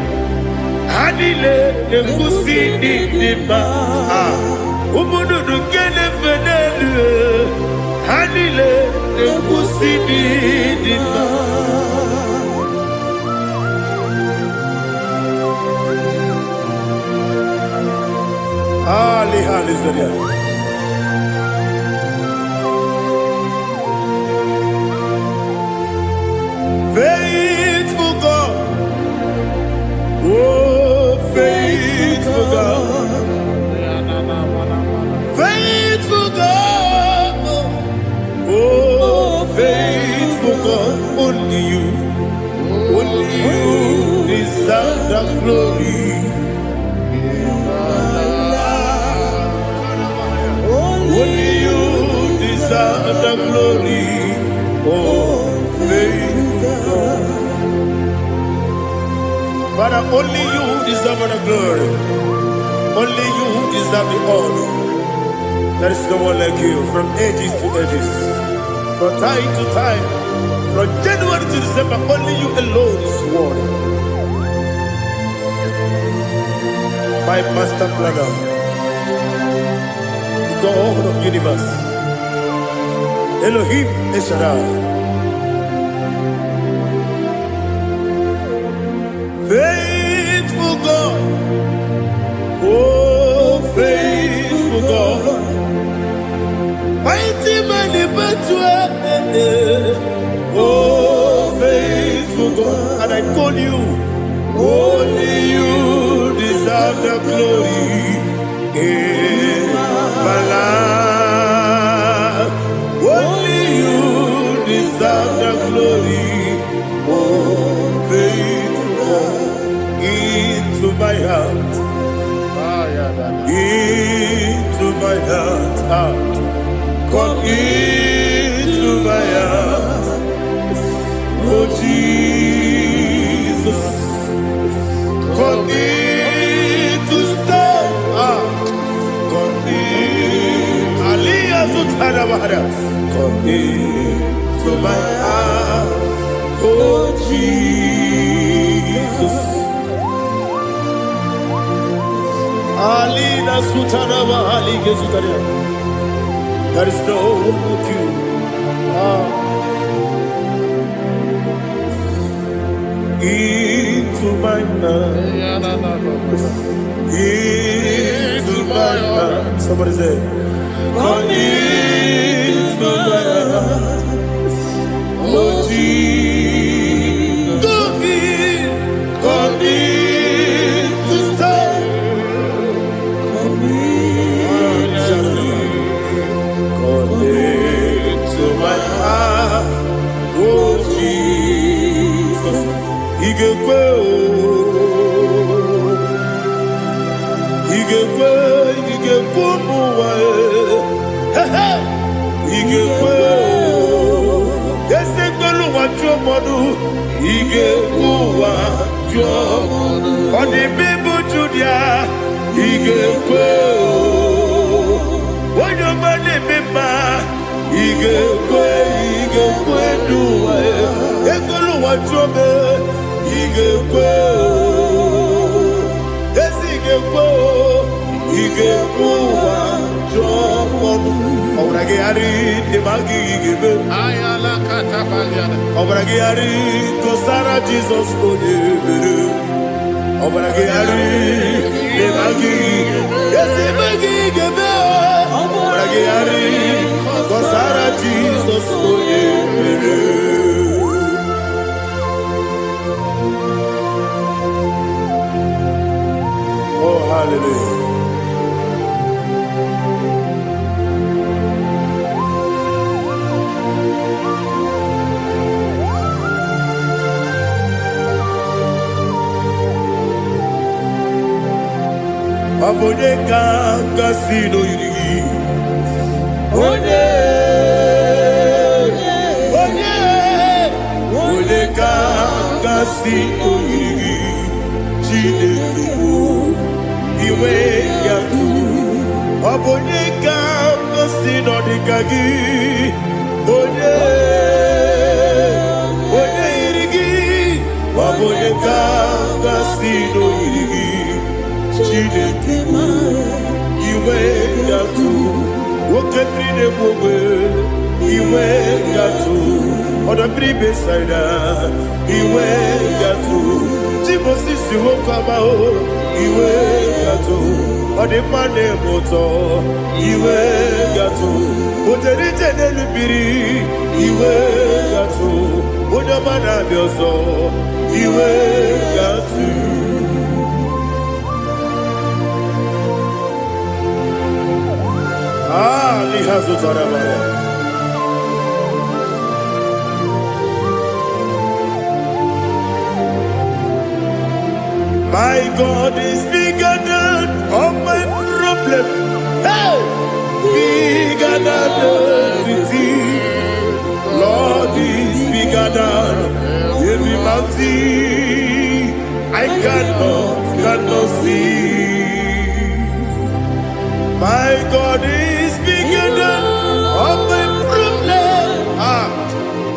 anile nekusi dinima umududu kene fenelu anile nekusi dinima Hallelujah. Faithful God, oh faithful God, faithful God, oh faithful God, only you deserve the glory. Only you deserve the glory, oh faithful God. Father, only you deserve the glory. Only you deserve the honor. There is no one like you from ages to ages, from time to time, from January to December. Only you alone is worthy. My master planner, God of universe, Elohim Eshadai, faithful God, oh faithful God, mighty man in battle, oh faithful God, and I call you, only you deserve the glory. My life, only you deserve the glory, oh faithful God, into my heart, into my heart, come into my heart, oh Jesus, come in to stay, come into my heart, oh Jesus. Alina Sutanaba Ali Gesutaria. There is no one like you. Into my heart, into my heart. Somebody say, come into my heart, oh Jesus, come in to stay, come into my heart, oh Jesus, Igekwe, Igekwe, Yesekolu wachomodu, Igekwa chomodu, Odi bibu judia, Igekwe, Wanyomane mima, Igekwe duwa, Ekolu wachome, Igekwe, Yesigekwe, Igekwa chomodu. Obrage ari de magi gebe. Ayala katapaliana. Obrage ari to Sarah Jesus ode bere. Obrage ari de magi. Yes magi gebe. Obrage ari to Sarah Jesus ode bere. Oh hallelujah. Abone kasino yiri, onye kasino yiri, Chineke iwe yatu. Abone kasino dikagi, onye onye ga-asị n'oyiri gị Chineke iwe ga-atụ nwoke mmiri na-egbu ogbe iwe ga-atụ ọdọ mmiri besaida iwe ga-atụ Timosisi nwoke amahụ iwe ga-atụ ọdịmma na-eme ụtọ iwe ga-atụ ojerije n'elu mmiri iwe ga-atụ onye ọma na-abịa ọzọ iwe ga-atụ n'ihe zụtara mara My God is bigger than all my problem. Hey! Bigger than everything. Lord is bigger than every mountain I cannot see. My God is bigger than all my problem.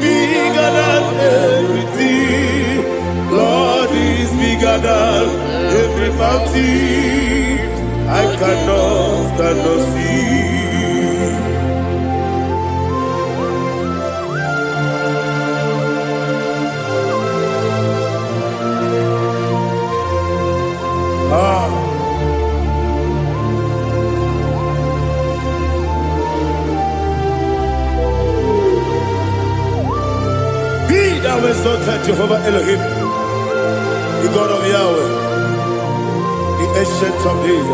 Bigger than everything. Lord is bigger than every mountain I cannot see. Be thou exalted, Jehovah Elohim, the God of Yahweh, the ancient of days.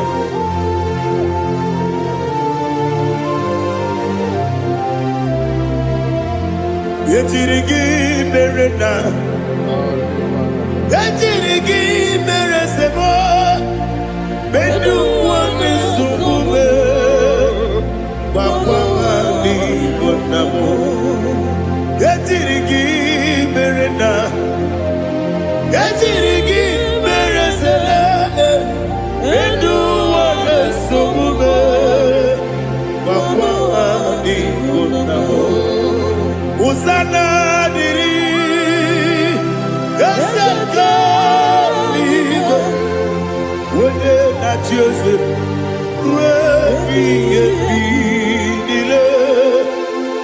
Yetirigi merena, yetirigi meresemo, bedu wame subume, wakwamani bonamo. Yetirigi merena, yetirigi meresele, bedu wame subume, wakwamani bonamo. Usana diri, esaka ligo, wende na Jose, revi dile,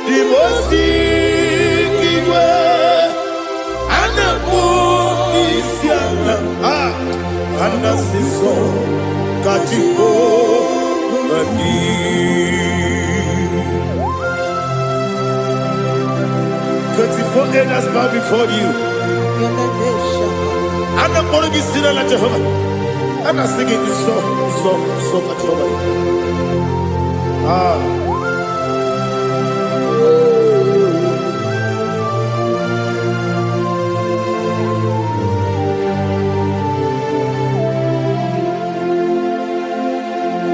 dimosi kiwe, anamu isiana, anasiso kachiko bani. 24 elders bow before you. And I'm going to be singing like Jehovah. And I'm singing this song like Jehovah.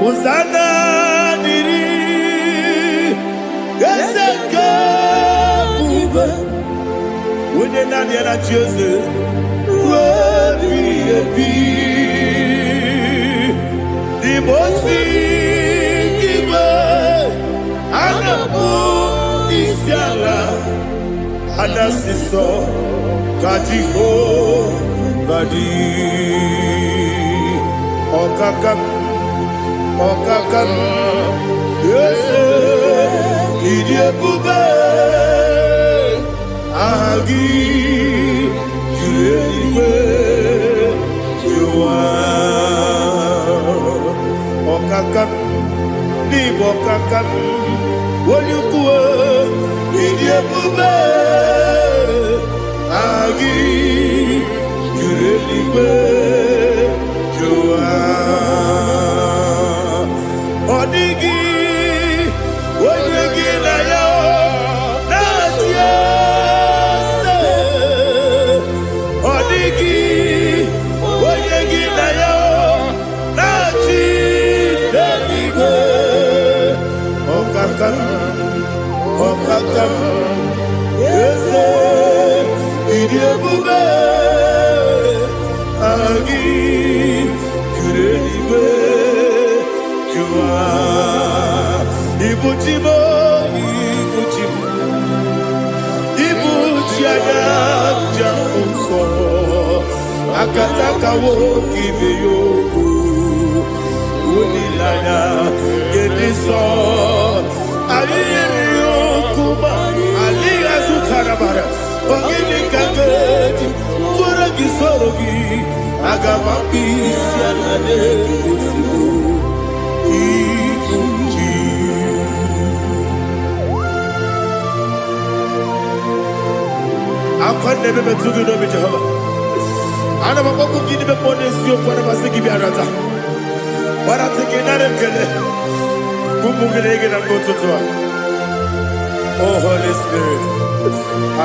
Hosanna diri, Yeseka. When you're not there, I choose it. The most big and a book is Yala, and a sister, Kajiho, Badi, Okakam, yes, Idiot Bube. Agi, you are Okakam, Nibokakam, when you go, Idia Bube, Agi, you really were, you are Odigi, when you get a not yet. Odigi, when you get a not yet. Okakam, yes, Idia Bube, Agi, Kureliwe, Jua, Ibuchimo, Ibuchiana, Jamuso, akataka woki beyoku unilaya gediso ayiri yokuba aliya zutarabara ogini kangeti tora gisorogi agamapi sianade kusibu ikunji akwande bebe tugi no bi Jehova ana maboku gidi be ponesio kwa na masiki bi arata bara tekenare kele kumugirege na mtoto. Oh Holy Spirit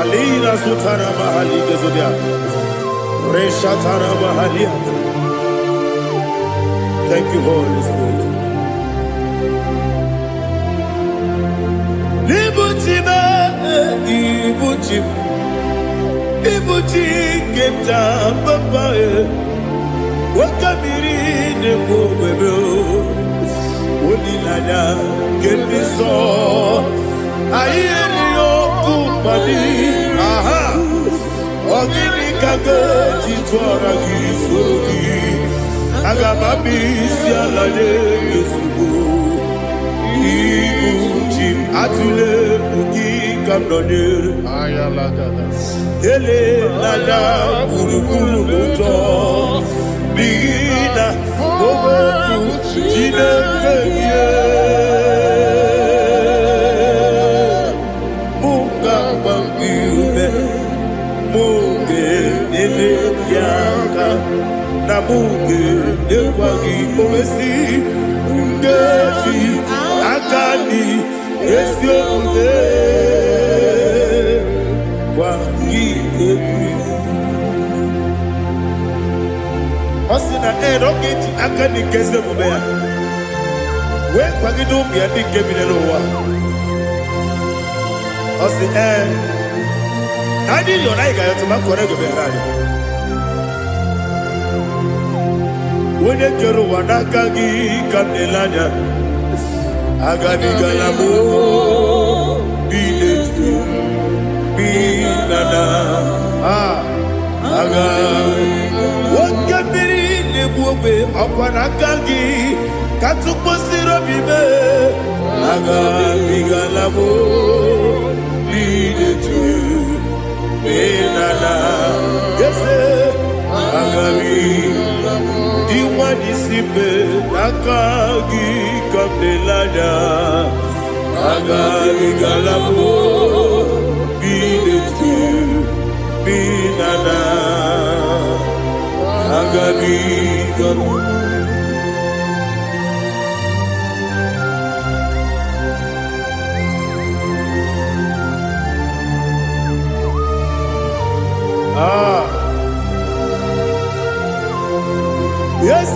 alina sutara mahali gezodia resha tara mahali. Thank you Holy Spirit. Ibuchi kemta papa wakamiri ne bobebe onilanya kemiso ayeri okupani aha ogini kage jitwara gisogi agamabi sialale yesugo ibuchi atule ugi kamdonere Ayalagada. ele lada buruburu muto bigina oboku jinekeye muka bangiube muge nene yaka na muge nekwagi omesi ngeji akani esiokude Osina roketi akani keze mubea we kwagido bia dike binelo wa osi nadi yo na iga yo tuma kore go berani wone kero wanaka gi kamdelanya agani galamo biletu binana aga wakabiri nebuwe akwanakagi katuposiro bibe aga bigalamo biletu binana yese aga diwani sibe akagi kamdelanya aga bigalamo biletu binana agabi galu yes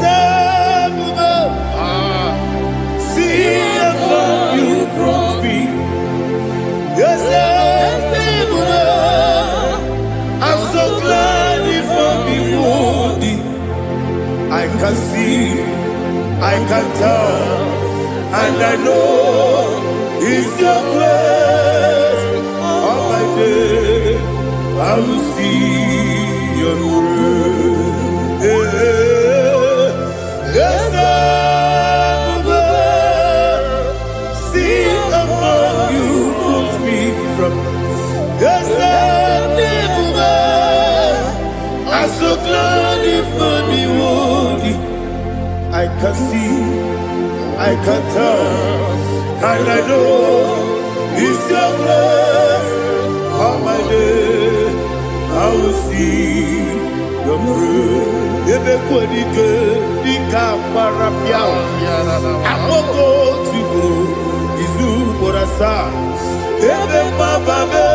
see if you brought me yes I'm so glad if I'm wounded. I can see, I can tell, and I know it's your grace. All my day, I will see your grace. Yes, see among you moves me from. Yes, I'm so glad if me woody. I can see, I can tell, and I know it's your grace. All my day, I will see your fruit. Ebe kwenike, nika parapia. Amoko tibu, izu morasa. Ebe mababe,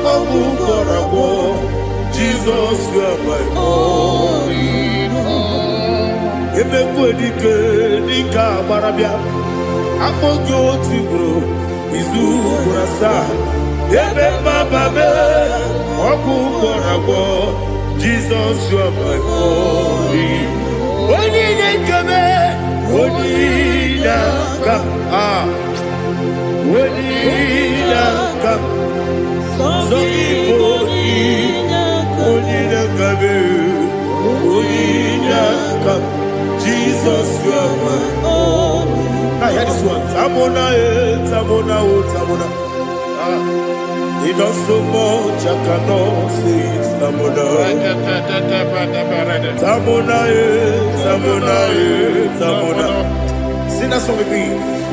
mabu korabo. Jesus, you are my only home. Ebe kwenike nika barabia, amojo tibro izu burasa. Ebe bababe, oku korabo. Jesus, you are my only home. Oni nekame, oni naka, oni naka, so ipo. Onina kabe Jesus, you are my all. Now hear this one. Tamona, Tamona, Tamona. He does so much, I cannot say it. Tamona, Tamona, Tamona, Tamona. Sing that song with me.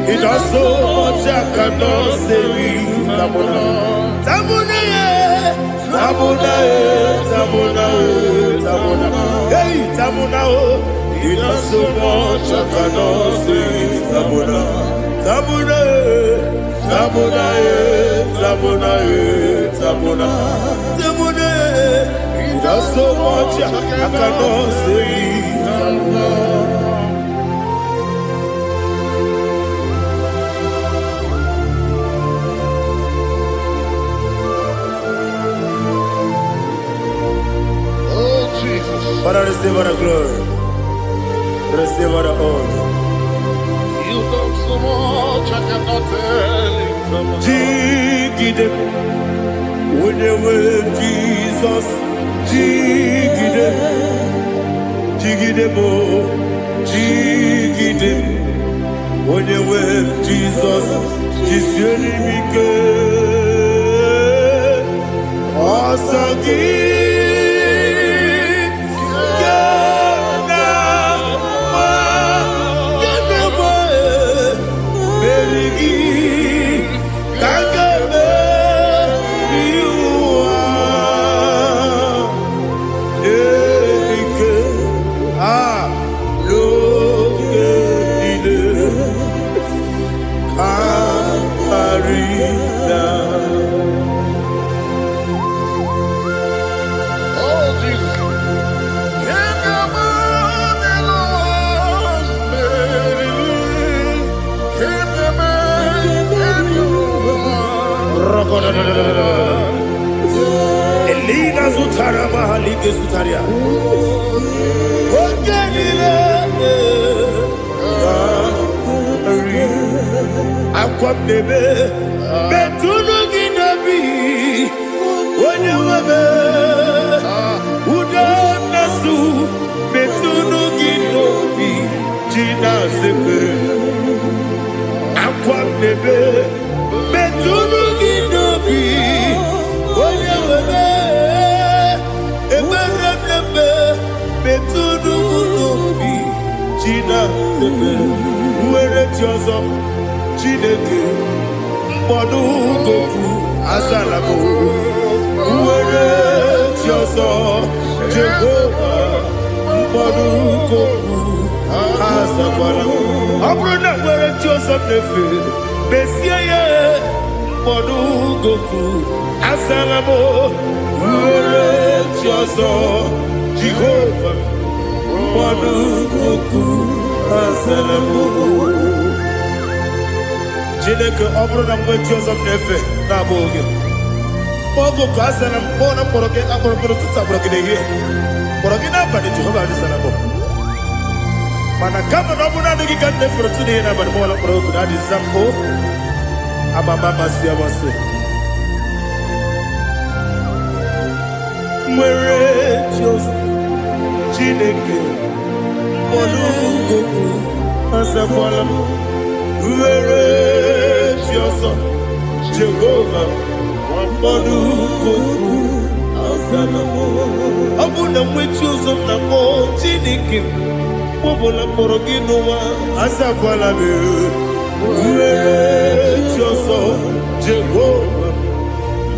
He does so much, I cannot say it. Tamona, Tamona, Tamona, Tamona, Tamona. Hey, Tamona, he does so much, I cannot say it. Tamona, Tamona, Tamona, Tamona, Tamona, Tamona. He does so much, I cannot say it. Tamona. Father, receive all the glory. Receive all the honor. You done so much, I cannot tell it. Jigide, when you were Jesus, Jigide, Jigide mo, Jigide, when you were Jesus, Jisyenimike, Asagi. Elina Zutara Mahalike Zutaria. Aqua bebe, Betuno Ginabi, when you were Uda Nasu, Betuno Ginobi, Gina Zepe. Aqua bebe, Betuno Ginobi, when you were Betuno Ginobi, Gina Zepe. Where it yours up. Chineke mkpọdụ goku azalabo uwere chiọzọ Jehova mkpọdụ goku azakwala ọ bụrụ na nwere chiọzọ na-efe mesie ya mkpọdụ goku azalabo uwere chiọzọ Jehova mkpọdụ goku azalabo. Chineke ọ bụrụ na mgbe chi ọzọ m na-efe na-abụ oge ọgụ ka a sara m kpọọ na mkpọrọ gị akpọrọ mkpọrọ tụtụ akpọrọ gị n'ehihie kpọrọ gị n'abalị Jehova adịsara m mana kama na ọ bụrụ na adịghị ka m na-efere tụ n'ihe n'abalị m ọla mkpọrọ ogu na adịza m amama amasị amasị nwere chi ọzọ Chineke mkpọrọ ogu azakwala m were chi ọzọ Jehova mkpọrọ goku azala m ọ bụ na nwechi ụzọ m na mbọ Chineke mkpọbụla mkpọrọ gị n'ụwa azakwala m were chi ọzọ Jehova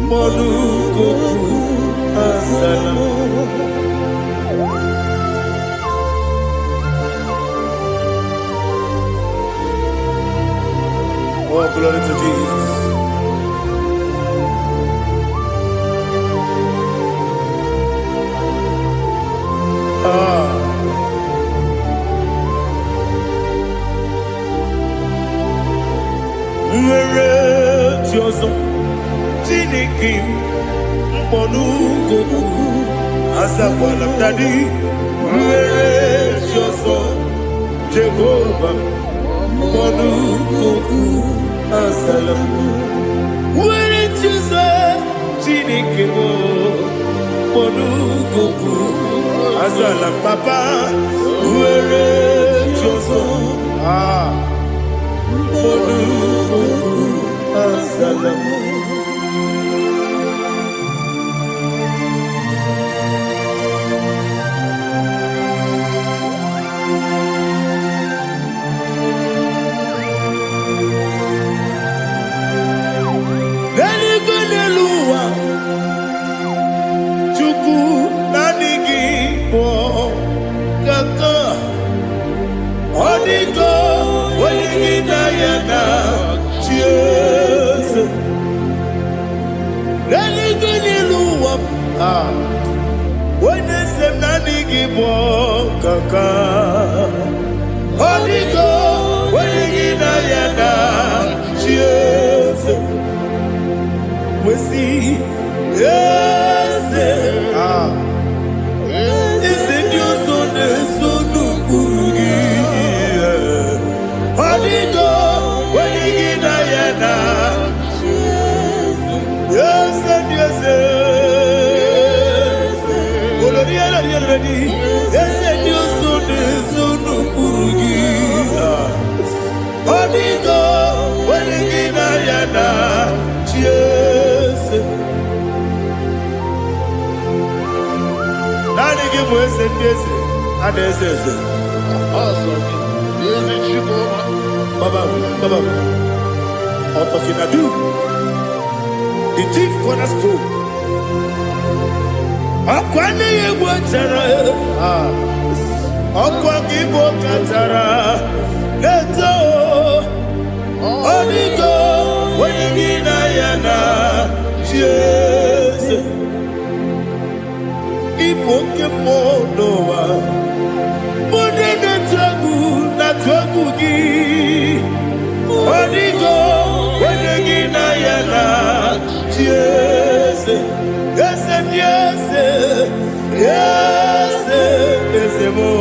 mkpọrọ goku azala m. Oh, glory to Jesus. Nwere chi ọzọ Chineke mkpọrọ goku azakwala m dadi. Nwere chi ọzọ Jehova mkpọrọ goku azala m. Nwere chi ọzọ Chineke mkpọrọ goku azala m papa. nwere Jọzọ Olukuku Asalam. Neligoneluwa Chukwu nanigi bo kaka Onigo wenigi na yana Cheers. Neligoneluwa Wenesem nanigi bo kaka Onigo wenigi na yana Cheers. We see, yes, it's in your son, so no good. Holido, when you get Diana, yes, and yes, yes, and your son, so no good. Holido, when you get Diana, cheers. Nani give us a busy and this is it. Baba, Otokinadu, the chief cornerstone. Akwani Wachara, Akwakibo Katara, Neto, Onigo, Wenigina Yana, Jesus. Ipokemonoa Monene Tagu na Tagugi Onigo Wenegina Yana Yes Yes Yes Yes Yes Mo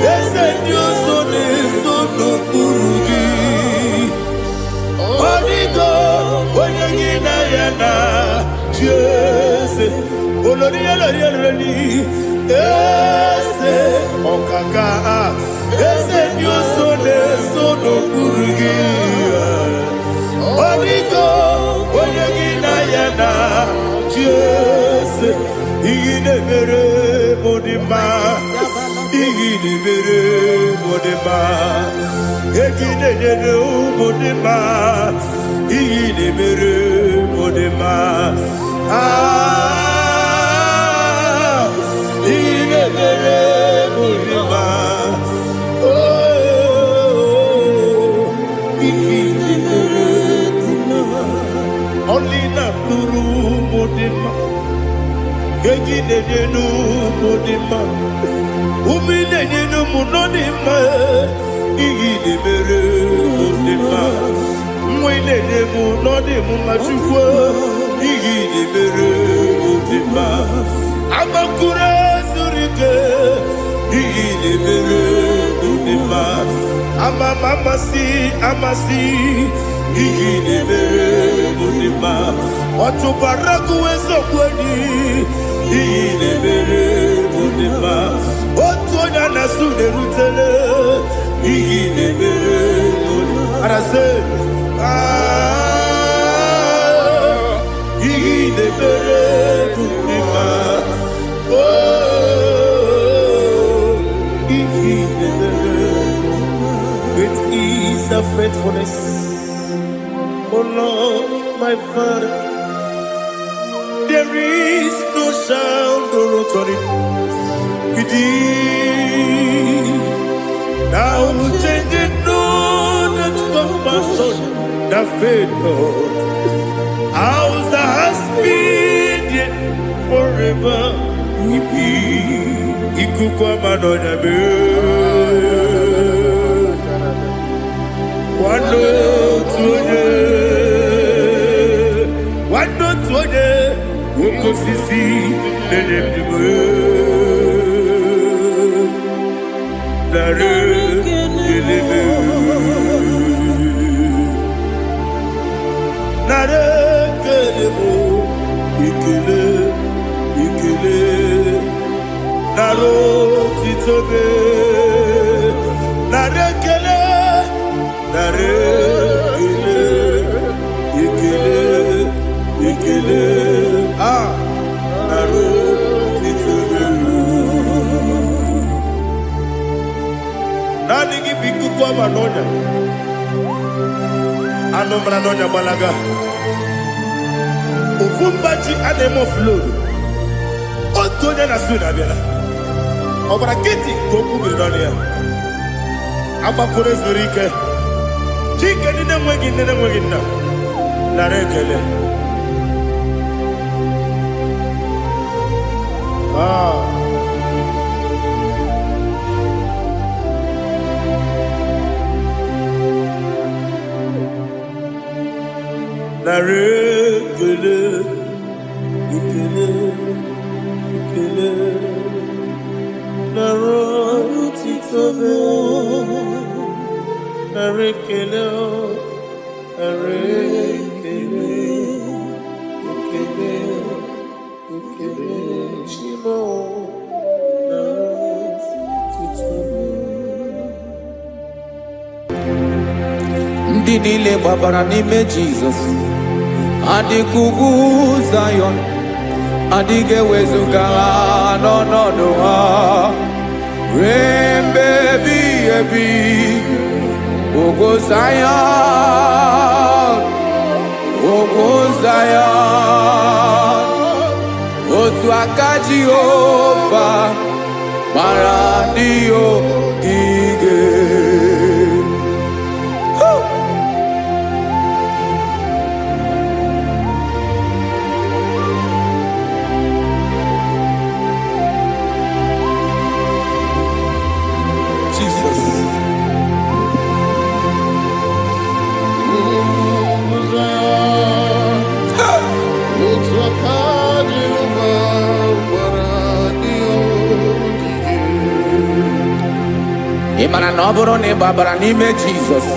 Yes Dios One Sono Kurugi Onigo Wenegina Yana Yes Olori ese okaka ese nyoso leso no kurugi Onigo oyegina yana Jese igine mere modima egine nene modima igine mere modima Only na nuru modima, egine nenu modima, umine nenu munodima, igine mere modima, mwine nemu nodimu machukwa, igine mere modima, amakure zurike, igine mere modima, amasi. Igine mere modima, otubaraku wezo kweni. Igine mere modima, otonya nasune rutele. Igine mere modima, arase. Igine mere modima, oh, igine mere. It is a faithfulness. Oh Lord, my Father, there is no sound or authority within. Now changing no that compassion, the faith, Lord. Ours that has been yet forever, we be. Ikukwamanonabe. Wando tuone uko sisi nene mdimu nare ilime nare kelemo ikele naro titobe ekele, nara ekele, ekele, nara otito. Nani gị bụ ikuku ọma n'ọnya, anụ mara n'ọnya gbalaga. Ofu mbaji adịghị offload, otu onye na-asụ na-abịala. Ọbara kịtị ka okwu biri n'ọnụ ya. Agbapụrụ ezuru ike. Chike ndị na-enweghị nne na-enweghị nna, nara ekele. Nara ekele, ekele, ekele, nara otito, nara ekele, nara ekele, ekele, ekele, Chimo, nara otito. Ndị niile gbabara n'ime Jizọs adịghị ugwu Zayọn, adịghị ewezuga ha n'ọnọdụ ha ruo mgbe ebighị ebi. Ugwu Zayọn, ugwu Zayọn, otu aka Jehova gbara ndị ogige. Ị mara na ọ bụrụ na ị gbabara n'ime Jizọs,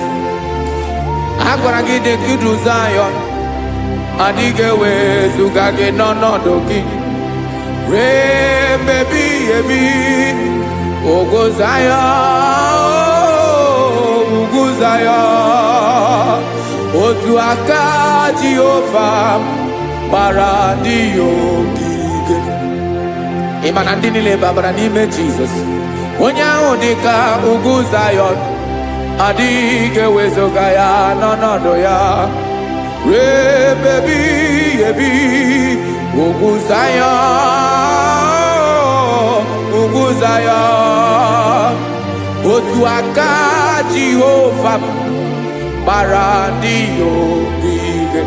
a gwara gị dị ka Zayọn, adịghị ewezuga gị n'ọnọdụ gị ruo mgbe ebighị ebi. Ugwu Zayọn, ugwu Zayọn, otu aka Jehova gbara ndị ogige. Ị ma na ndị niile gbabara n'ime Jizọs, onye ahụ dị ka ugwu Zayọn, adịghị ewezuga ya n'ọnọdụ ya ruo mgbe ebighị ebi. Ugwu Zayọn, ugwu Zayọn, otu aka Jehova gbara ndị ogige.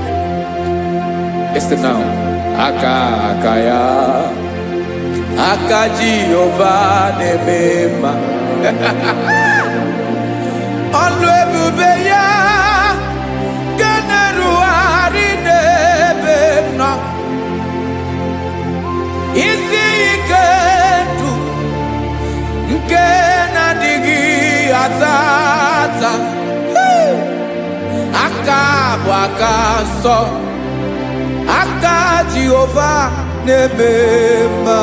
Listen now, aka ya, aka Jehova na-eme mma. Ọlụ ebube ya ga na-erugharị n'ebe m nọ. Isi ike ndụ nke na-adịghị ata ata, aka bụ aka nsọ, aka Jehova na-eme mma.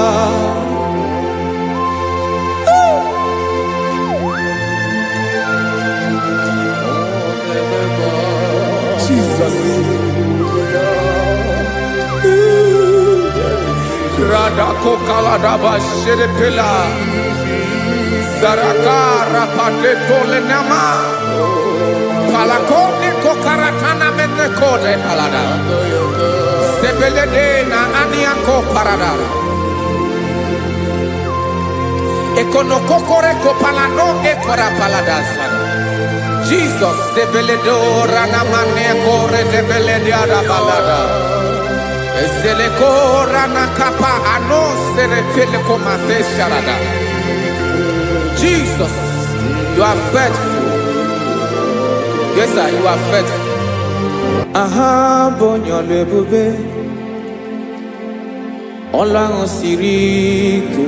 Jesus. Radako kaladaba sherepela, zarakara patole nama, palakone kokaratana mete kode palada, sebelede na aniako parada, ekonokokore kopalano ekora paladasa. Jesus, sebeledora na mane kore debelediada balada. Ezelekora na kapa ano serepele komate sharada. Jesus, you are faithful. Yes, sir, you are faithful. Aha, bonyo lebube. Olang osirike.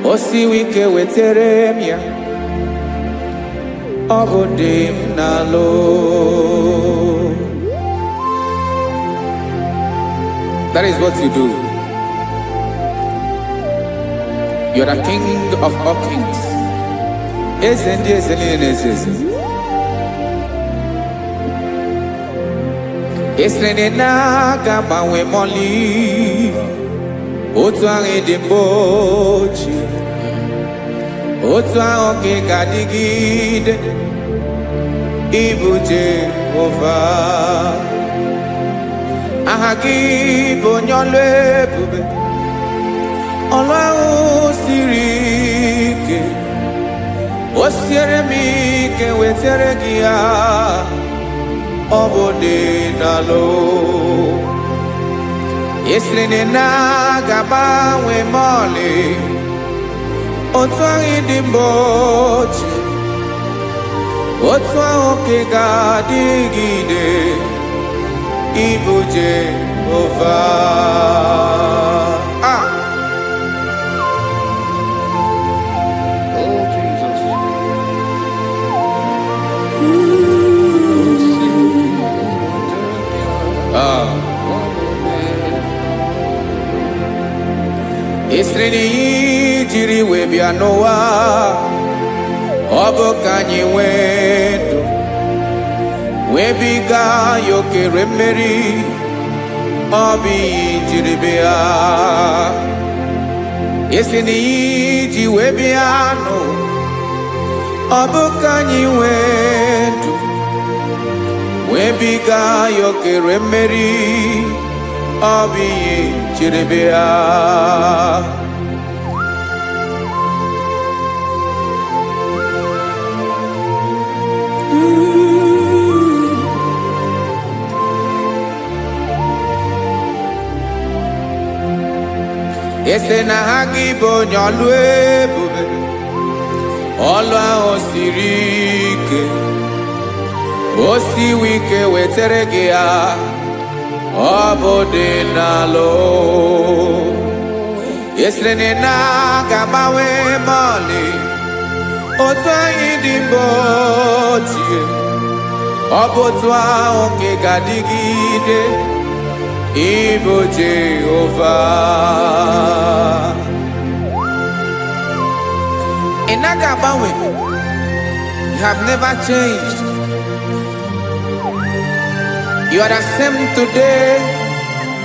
Osiwike weteremia. Obodim nalo. That is what you do. You're the King of all kings. eze ndị eze niile na-eze eze. Esere na ga-agbanwe mọlị otu ahụ dị mgbe ochie, otu ahụ ka ị ga-adịgide ịbụ Jehova. Aha gị bụ onye ọlụ ebube, ọlụ ahụ siri ike. O siere m ike wetara gị ya, ọ bụ dị n'alụ. Esiri na ga-agbanwe mọlị otu ahụ dị mgbe ochie, otu ahụ ka ị ga-adịgide ịbụ Jehova. Oh, Jesus. Esiri na ihe jiri wee bịa n'ụwa, ọ bụ ka anyị nwee ndụ, wee biga ya okere mmeri. Ọ bụ ihe jiri bịa. Esiri na ihe ji wee bịa nụ, ọ bụ ka anyị nwee ndụ, wee biga ya okere mmeri. Ọ bụ ihe jiri bịa. Ese na ha gị bụ onye ọlụ ebube, ọlụ ahụ siri ike. O siwe ike wetara gị ya, ọ bụ dị n'alụ. Esiri na ga-agbanwe mọlị otu anyị dị mgbe ochie, ọ bụ otu ahụ ka ị ga-adịgide ịbụ Jehova. Ị naghị agbanwe. You have never changed. You are the same today,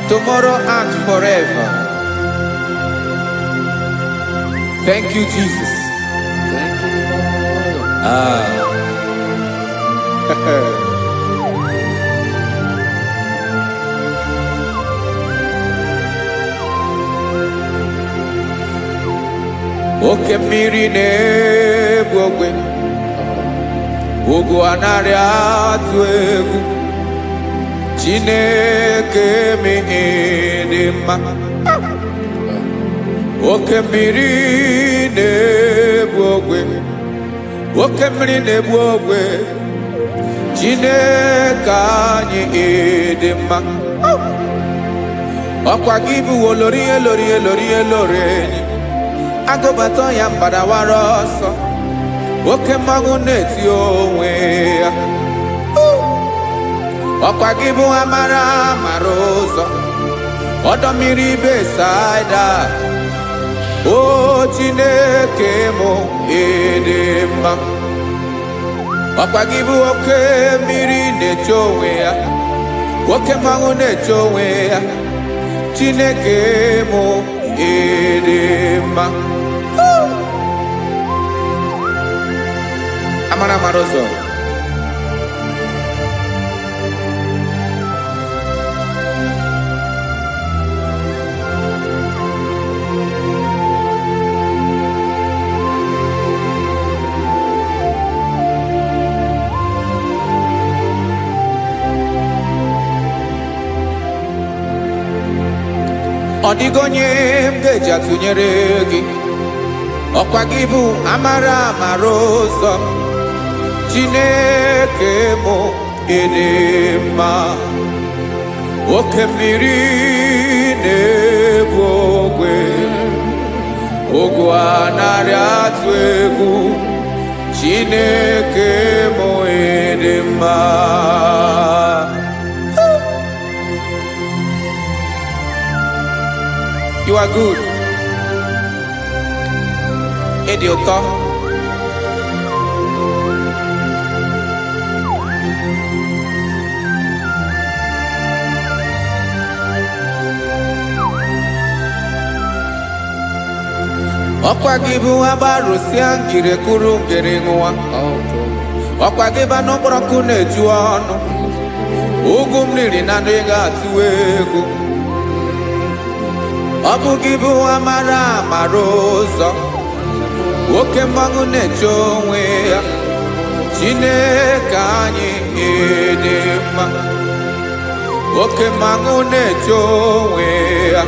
tomorrow, and forever. Thank you, Jesus. Thank you, Lord. Oke mmiri na-egbu ogwe, ugwu anaghị atụ egwu. Chineke mee dị mma. Oke mmiri na-egbu ogwe, oke mmiri na-egbu ogwe. Chineke anyị dị mma. Ọkwa gị bụ olori elori elori elori enyi, agụbata ya mgbadawara ọsọ. Oke mmanwụ na-eti onwe ya. Ọkwa gị bụ amara amara ụzọ, ọdọ mmiri Besaida. O Chineke mụ ịdị mma. Ọkwa gị bụ oke mmiri na-eche onwe ya, oke mmanwụ na-eche onwe ya. Chineke mụ ịdị mma. Amara amara ụzọ. Ọ dịghị onye m ga-eji atụnyere gị. Ọkwa gị bụ amara amara ụzọ. Chineke mụ ịdị mma. Oke mmiri na-egbu ogwe, ogwu anaghị atụ egwu. Chineke mụ ịdị mma. You are good. Ịdị ụtọ. Ọkwa gị bụ agbarụsịa ngire kụrụ ngere nwa. Ọkwa gị bụ n'ọkpọrọkụ na-eju ọnụ. Ugwu mmiri na ndị ga-atụ egwu. Ọ bụ gị bụ amara amara ụzọ. Oke mmanwụ na-eche onwe ya. Chineke anyị dị mma. Oke mmanwụ na-eche onwe ya.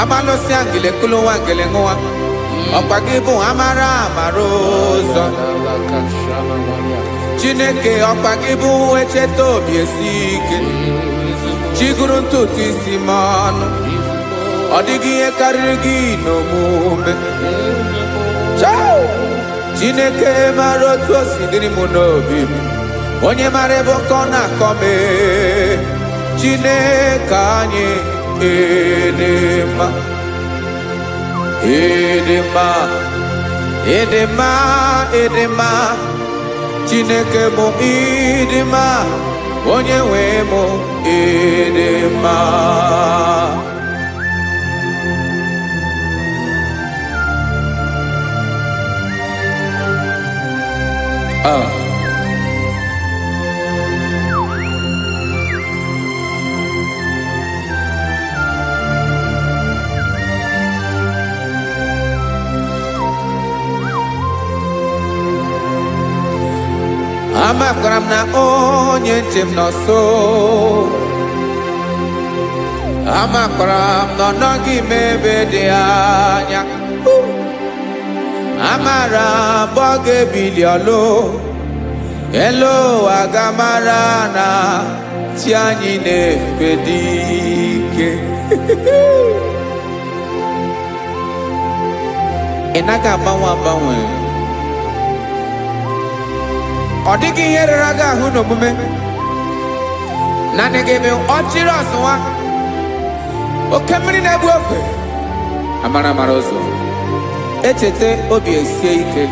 Abalụsị angele kụlụ nwa ngele nwa. Ọkwa gị bụ amara amara ụzọ. Chineke ọkwa gị bụ echeta obi esi ike. Chiguru ntutu isi m ọnụ. Ọ dịghị ihe karịrị gị n'omume. Chineke mara otu o si dịrị m n'obi m. Onye mara ebe ọkọ na-akọ m. Chineke anyị dị mma. Dị mma. Dị mma. Dị mma. Chineke bụ ịdị mma. Onye nwe m dị mma. Amakwara m na onye nche m nọ nso. Amakwara m na ọ nọghị m ebe dị anya. Amara m ọ ga-ebili ọlụ. Elu aga mara na chi anyị na-efe dị ike. Ị naghị agbanwe agbanwe. Ọ dịghị ihe rere gị ahụ n'omume. Naanị gị bụ ọchịrị ọzụwa. Oke mmiri na-egbu okwe. Amara amara ụzọ. Echeta obi esie ike.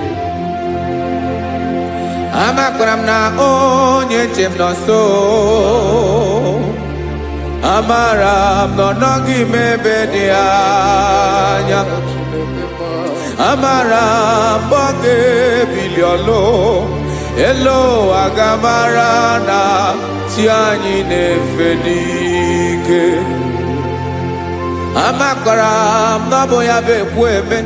Amakwara m na onye nche m nọ nso. Amara m na ọ nọghị m ebe dị anya. Amara m ọ ga-ebili ọlụ. Elu aga mara na chi anyị na-efe n'ike. Amakwara m na ọ bụ ya bụ ekwu eme.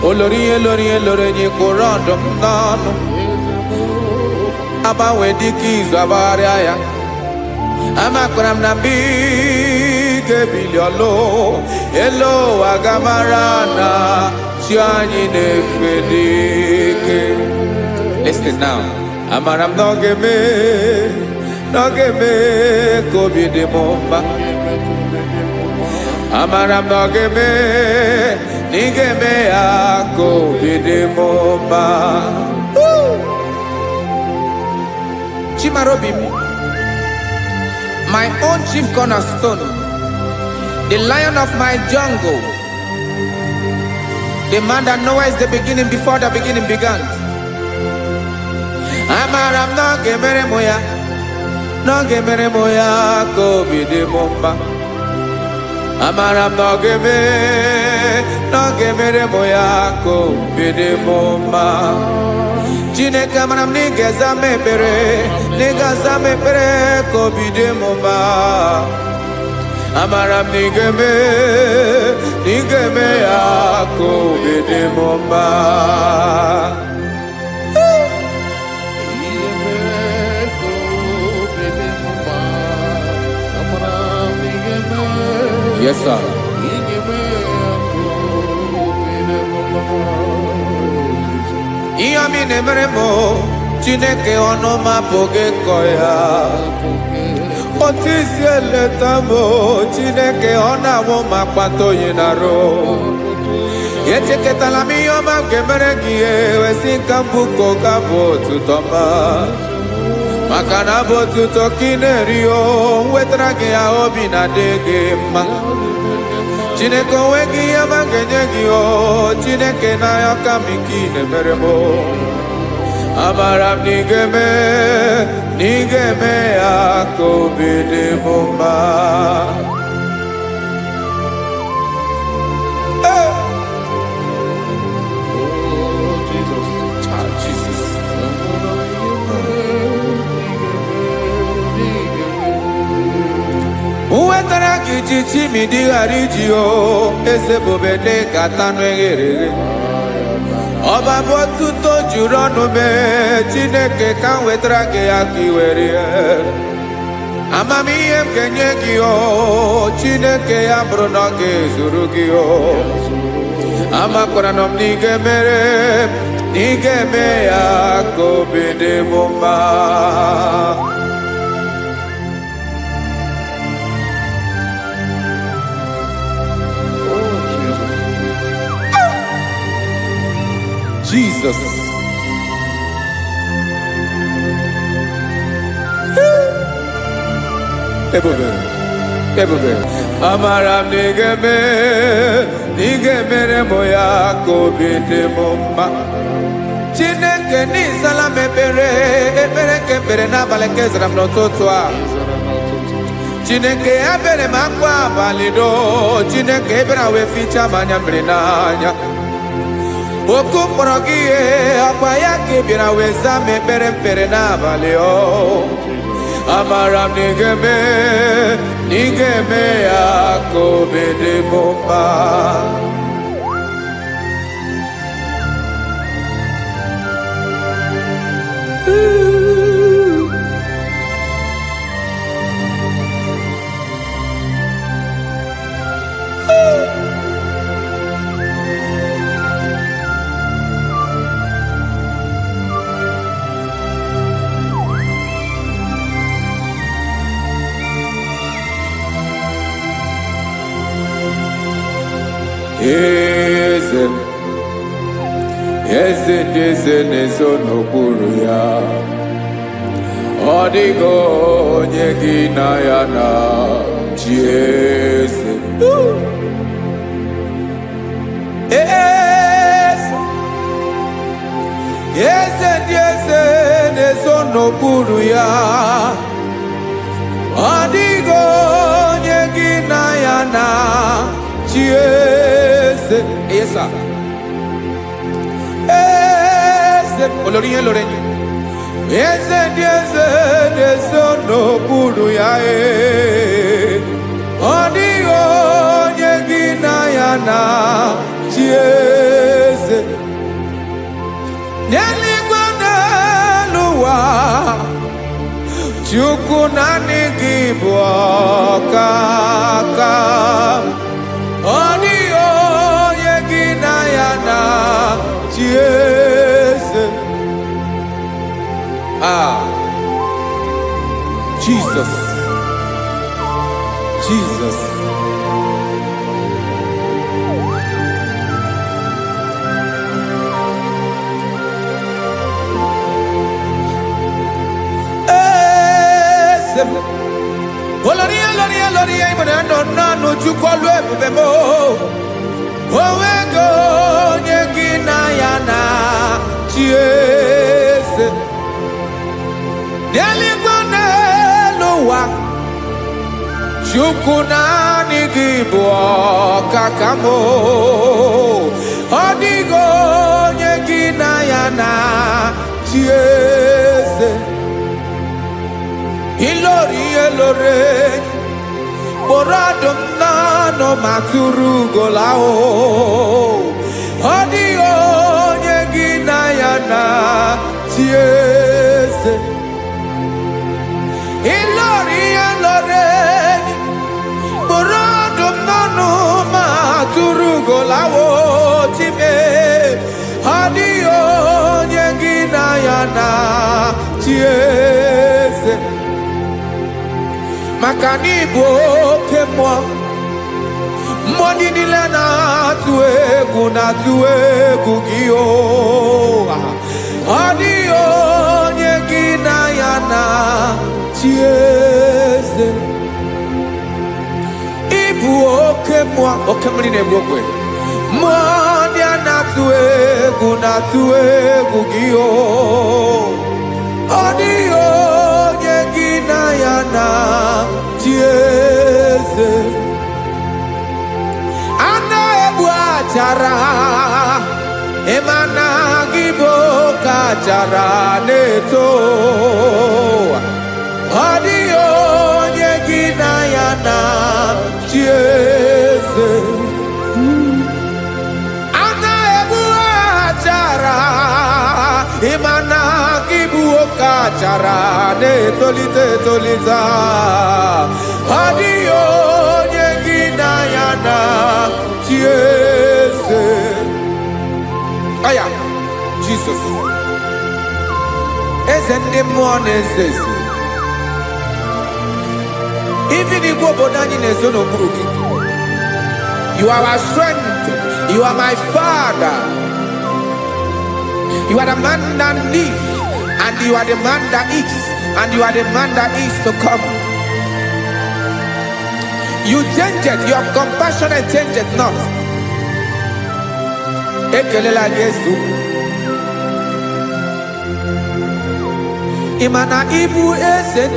Olori enyi kwụrụ ọdụm n'ọnụ. Agbanwe dịka izu agbagharịa ya. Amakwara m na mgbe ị ga-ebili ọlụ. Elu aga mara na chi anyị na-efe n'ike. Listen now. Amara m na ọ ga-eme ka obi dị m mma. Amara m na ọ ga-eme na ị ga-eme ya ka obi dị m mma. Chimarobi m, my own chief cornerstone, the lion of my jungle, the man that knows the beginning before the beginning began. Amara m na ọ ga-emere m ya, na ọ ga-emere m ya ka obi dị m mma. Amara m na ọ ga-emere m ya ka obi dị m mma. Chineke amara m na ị ga-aza m ekpere, na ị ga-aza m ekpere ka obi dị m mma. Amara m na ị ga-eme ya ka obi dị m mma. Yes, sir. Ihe mi na-emere m Chineke ọnụ m apụghị ịkọ ya. Otu isi eleta m Chineke ọ na-awụ m akpata oyi n'arụ. Echeketala m ihe ọma m ga-emere gị ewesi nka mbụ ka ọ ga-abụ otuto ma. Maka na abụ otuto ka ị na-eri o wetara gị ya obi na-adị gị mma. Chineke onwe gị ihe ọma ga-enye gị o Chineke n'anya ka m ike ị na-emere m. Amara m na ị ga-eme ya ka obi dị m mma. chichi mi di hariji o eze bobede katanu eghere ọba bụ otuto juru ọnụ mee Chineke ka m wetara gị ya ka i were amamihe m ga-enye gị o Chineke ya bụrụ na ọ ga-ezuru gị o amakwara na m na ị ga-emere na ị ga-eme ya ka obi dị m mma. Jesus. Ebube. Amara m n'ige mere mo ya ka obi dị m mma. Chineke n'ịzala m ekpere nke ekpere n'abalị nke zara m n'ụtụtụ a. Chineke ya bere m akwa abalị do. Chineke ebere wee ficha m anya mmiri n'anya. Oku mkpọrọ gị ihe akwa ya ka ị bịara wee zaa m ekpere mpere n'abalị o amara m na ị ga-eme ya ka obi dị m mma. Eze ndị eze na-ezo n'okpuru ya ọ dịghị onye gị na ya na chi eze. Eze ndị eze na-ezo n'okpuru ya ọ dịghị onye gị na ya na chi eze. Esa olórí yẹn lórí eze ndị eze na-ezo n'okpuru ya ọ dịghị onye gị na ya na chi eze. N'eluigwe n'elu ụwa Chukwu naanị gị bụ ọkaka ọ dịghị onye gị na ya na chi eze. Jesus. Oloria imanando nanu chukolu ebube mo owego onye gị na ya na chi eze. N'eluigwe n'elu ụwa Chukwu naanị gị bụ ọkaka m ọ dịghị onye gị na ya na chi eze. Ilori kpọrọ ọdụm n'ọnụ ma tụrụ ugola ọ dịghị onye gị na ya na chi eze. Ilori kpọrọ ọdụm n'ọnụ ma tụrụ ugola chime ọ dịghị onye gị na ya na chi eze. Maka na ị bụ oke mmụọ ndị niile na-atụ egwu gị ọ dịghị onye gị na ya na chi eze. Ị bụ oke mmiri na-egbu ogwe mmụọ ndị a na-atụ egwu gị ọ dịghị onye gị na ya na chi eze. Ana egbu achara ịmana gị bụ ka achara na-eto ọ dịghị onye gị na ya na chi Imana kibu okachara ne tolita Adio nyegina yana chiese Aya Jesus Ezende mwone zezi Even if you go down in a zone of Buruki, you are our strength. You are my Father. You are the man that lives, and you are the man that is, and you are the man that is to come. You change it. Your compassion change it not. Ekelela Yesu. Imana ibu ese.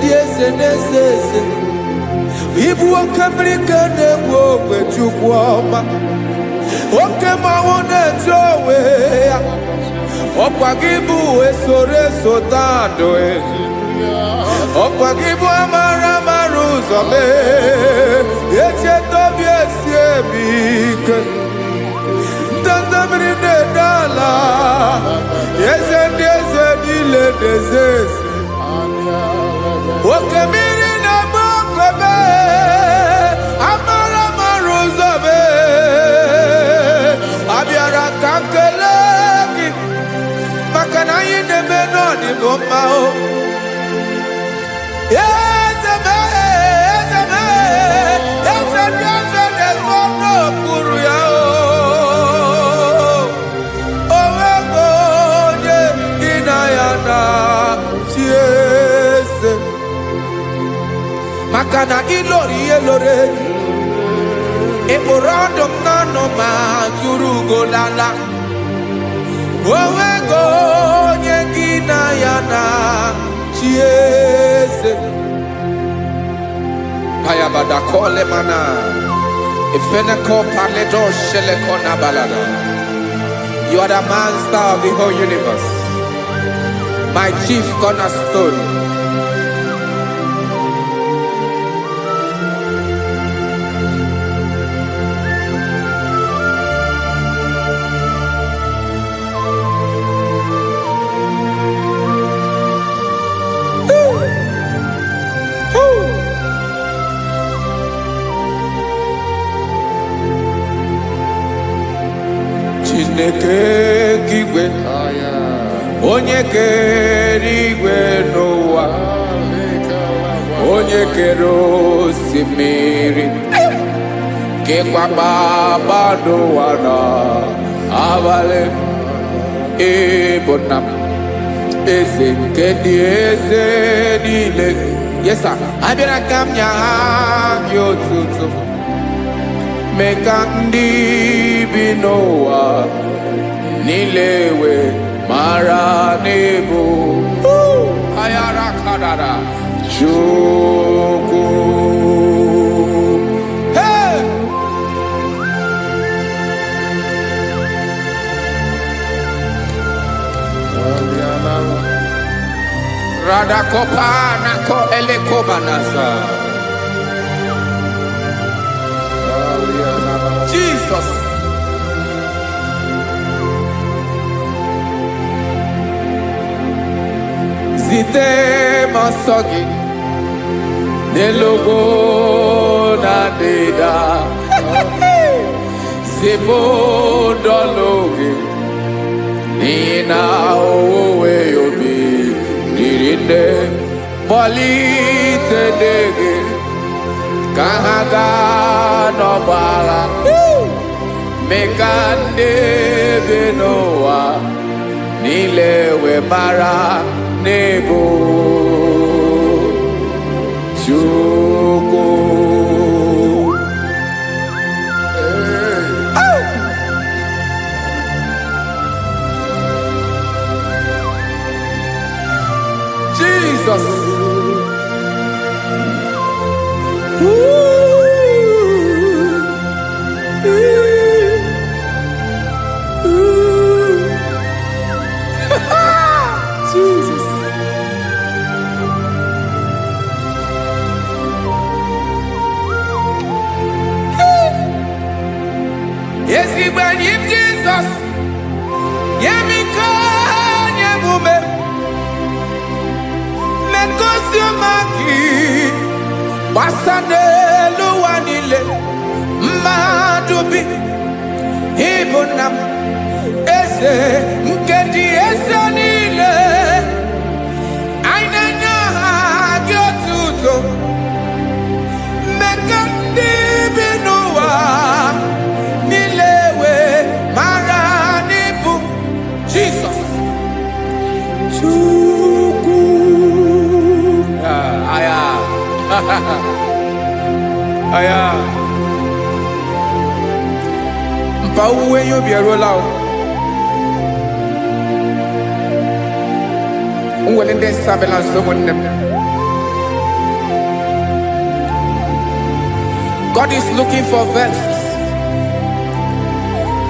Ibu okamrika newo wechukwoma Okema wone jowe Okwagibu esore sotando Okwagibu amara maruzome Eche tobi esiebike Tandamri nedala Yeze dile dezezi Okemiri Amara maruzabe Abiara kankelegi Makana yine menoni gomao Ezeme nezono kuru yao Owego nye inayana chiese Makana ilori elore Eborado nano ma turugo lala Owego nyegina yana chiese Payabada kole mana Ifene ko paledo shele kona balada You are the master of the whole universe My chief cornerstone Chineke kigwe Onye kere igwe n'ụwa Onye kere osimiri Kekwa kpakpando ụwa n'abalị Ebonam Eze nke ndị eze niile Yes sir, abịara ka m nya gị otuto Mee ka ndị bi n'ụwa niile we mara n'ebu Ayara kadara Chukwu Hey! Radakopa nako elekobanasa Jesus Zite masogi Nelogo na deda Zibo dologi Nina owe yobi Nirinde Bolite dege Kahaga no bala Mekande benoa Nilewe mara nebo Chuko Jesus Jesus. Yes, he when him Jesus. Yeah, me can, yeah, Asanelu wanile madubi ibunam eze nkedi eze nile ainenya agiotuto mekandi binuwa nilewe maranibu Jesus Chuku aya aya mpa uwe yo bierola o unwele nde sabela somonem. God is looking for vessels.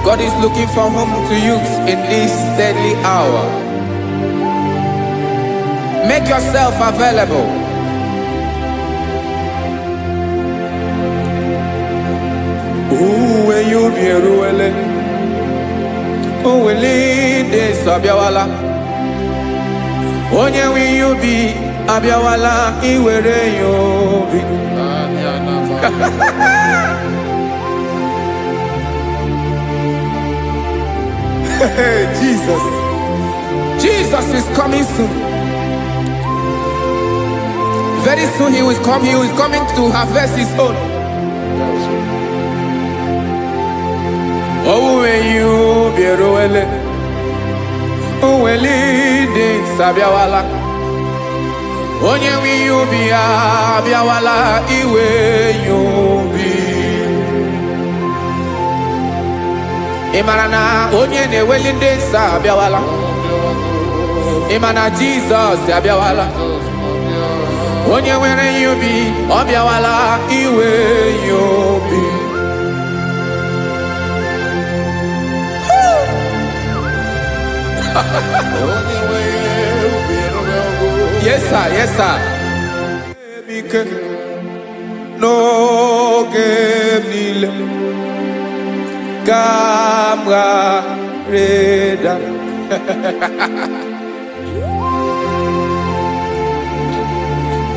God is looking for whom to use in this deadly hour. Make yourself available. Uwe you be ruele, uwe linde sabiawala. Onye wi you be abiawala iwere you be. Jesus, Jesus is coming soon. Very soon he will come. He is coming to harvest his own. Oh, when you be roele, oh, when leading sabiawala, onye when you be abiawala, iwe you be. Imarana onye ne welinde sabiawala, imana Jesus sabiawala, onye were you be abiawala, iwe you be. Yes sir, yes sir. No game nile Kamra Reda.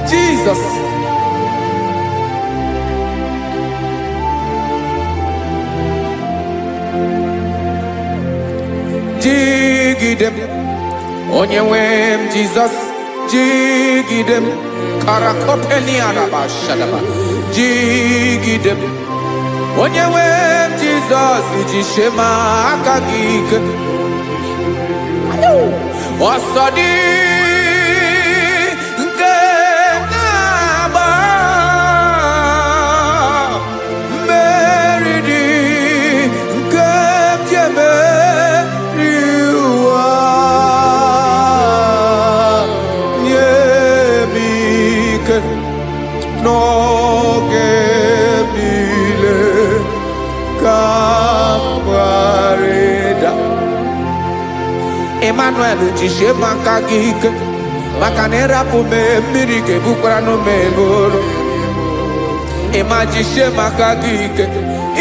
Jesus. Jigidem Onyewem Jesus Jigidem Karakopeni Araba Shadaba Jigidem Onyewem Jesus Jishema Akagik Osodi Ngenaba Meridi Nkemjeme No gemile kamareda Emmanuel jishema kagike makanera pume mirike bukrano meboro Ema jishema kagike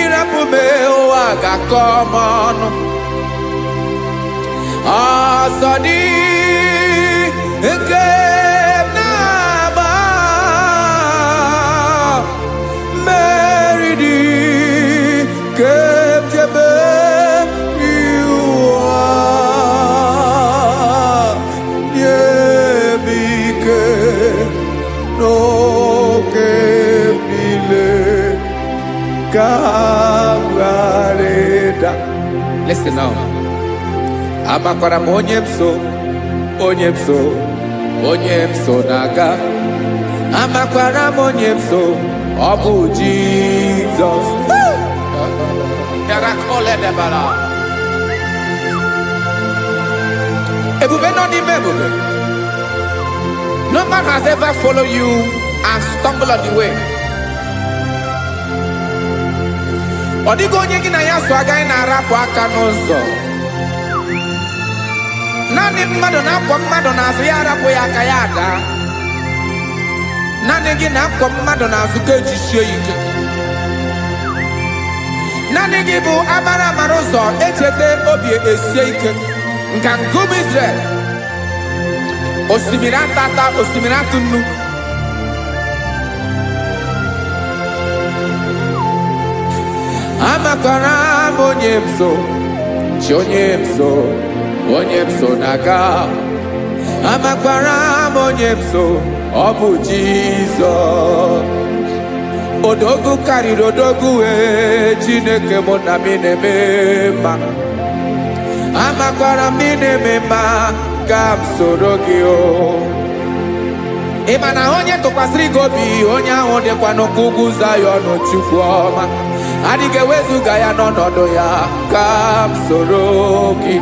irapume oaga komono Asadi Listen now. Amakwara onyemso naga. Amakwara onyemso obu Jesus. Yarakole debara. Ebube no ni mebube. No man has ever followed you and stumbled on the way. Odigo onye gị na ya so agaghị na-arapụ aka n'ụzọ. Naanị mmadụ na-akwọ mmadụ n'azụ ya arapụ ya aka ya ada. Naanị gị na-akwọ mmadụ n'azụ ka ejisie ike. Naanị gị bụ amara ụzọ echete obi esie ike. Nka ngụm Israel. Osimiri atata, osimiri atụ nnu. amakwara m onye m so chi onye m so na-aga amakwara m onye m so ọ bụ Jizọs odogwu karịrị odogwu Chineke mụ na m na-eme mma amakwara m na-eme mma ka m soro gị ị ma na onye tụkwasịrị gị obi onye ahụ dịkwa n'ugwu Zayọn Chukwu ọma adịghị ewezuga ya n'ọnọdụ ya ka m soro gị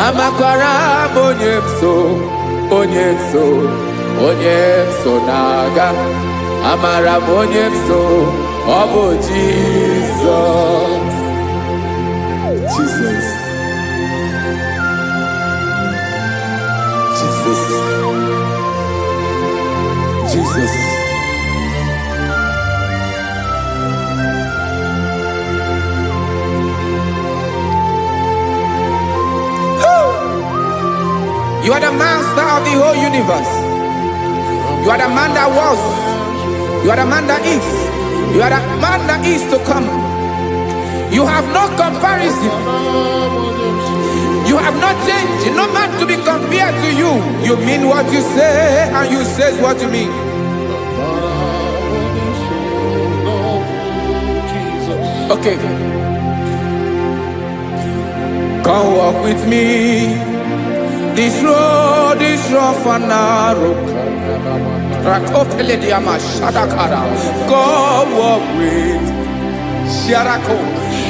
amakwara m onye m so na-aga amara m onye m so ọ bụ Jizọs Jesus. Jesus. Jesus. You are the master of the whole universe. You are the man that was. You are the man that is. You are the man that is to come. You have no comparison. You have not changed. No man to be compared to you. You mean what you say and you say what you mean. Okay. Come walk with me. This road is rough and narrow. Come walk with Sharako.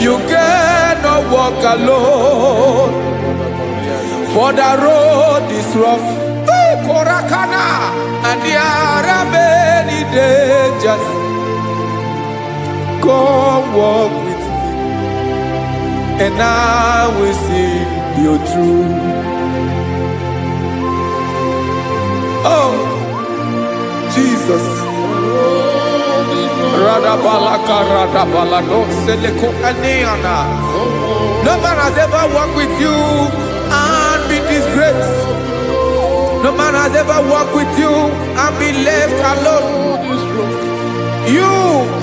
You cannot walk alone. For the road is rough. Korakana. And there are many dangers. Come walk with me. And I will see you through. Oh, Jesus. No man has ever walked with you and be disgraced. No man has ever walked with you and be left alone. You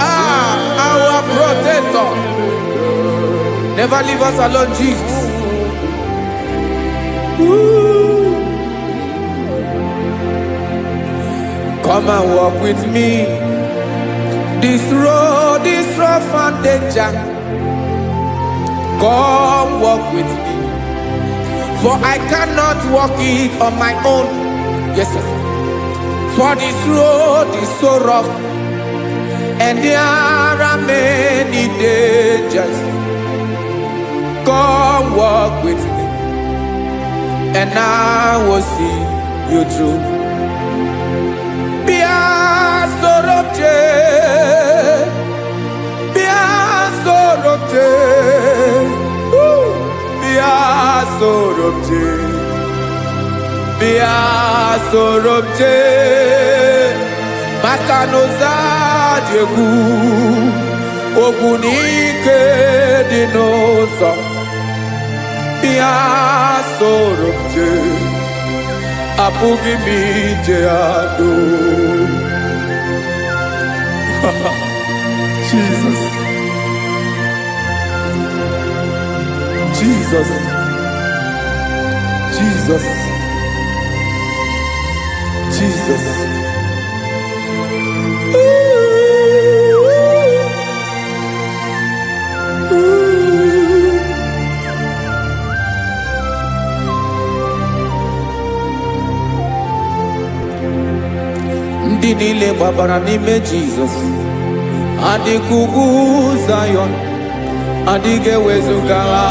are our protector. Never leave us alone, Jesus. Ooh. Come and walk with me. This road is rough and danger. Come walk with me. For I cannot walk it on my own. Yes, sir. For this road is so rough. And there are many dangers. Come walk with me. And I will see you through. Sorobje Makanoza Diegu Ogunike Dinosa Bia Sorobje Apugi Mijeado Jesus. Jesus. Jesus. Jesus. Ndị niile gbabara n'ime Jizọs adịghị ugwu Zayọn adịghị ewezuga ha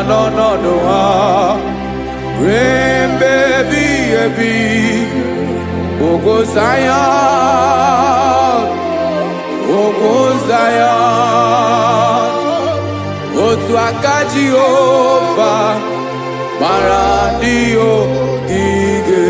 n'ọnọdụ ha ruo mgbe ebighị ebi. Ugwu Zayọn, ugwu Zayọn, otu aka Jehova gbara ndị ogige.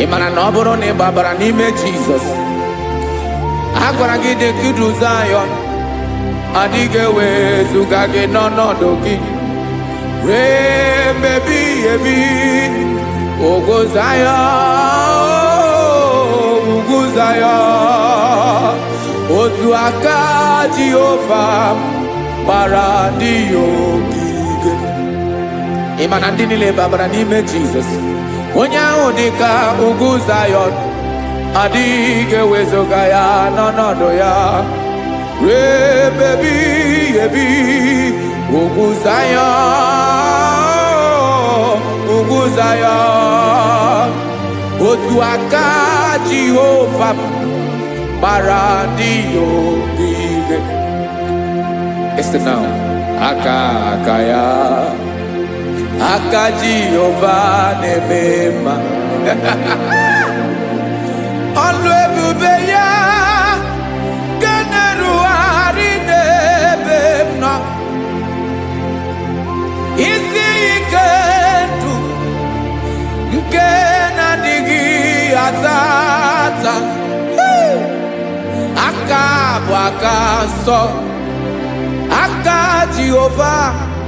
ị mara na ọ bụrụ na ị gbabara n'ime Jizọs, a gwara gị dị kudu Zayọn adịghị ewezuga gị n'ọnọdụ gị ree mgbe ebighị ebi. Ugwu Zayọn, ugwu Zayọn, otu aka Jehova gbara ndị ya ogige. Ị ma na ndị niile babara n'ime Jizọs, onye ahụ dị ka ugwu Zayọn adịghị ewezuga ya n'ọnọdụ ya ree mgbe ebighị ebi. Ugwu Zayọn, ugwu Zayọn, otu aka Jehova gbara ndị ya ogige. Listen now. Aka ya, aka Jehova na-eme mma. Ọlụ ebube ya ga na-erugharị n'ebe m nọ. Isi ike ndụ nke na-adịghị ata ata. Aka bụ aka nsọ, aka Jehova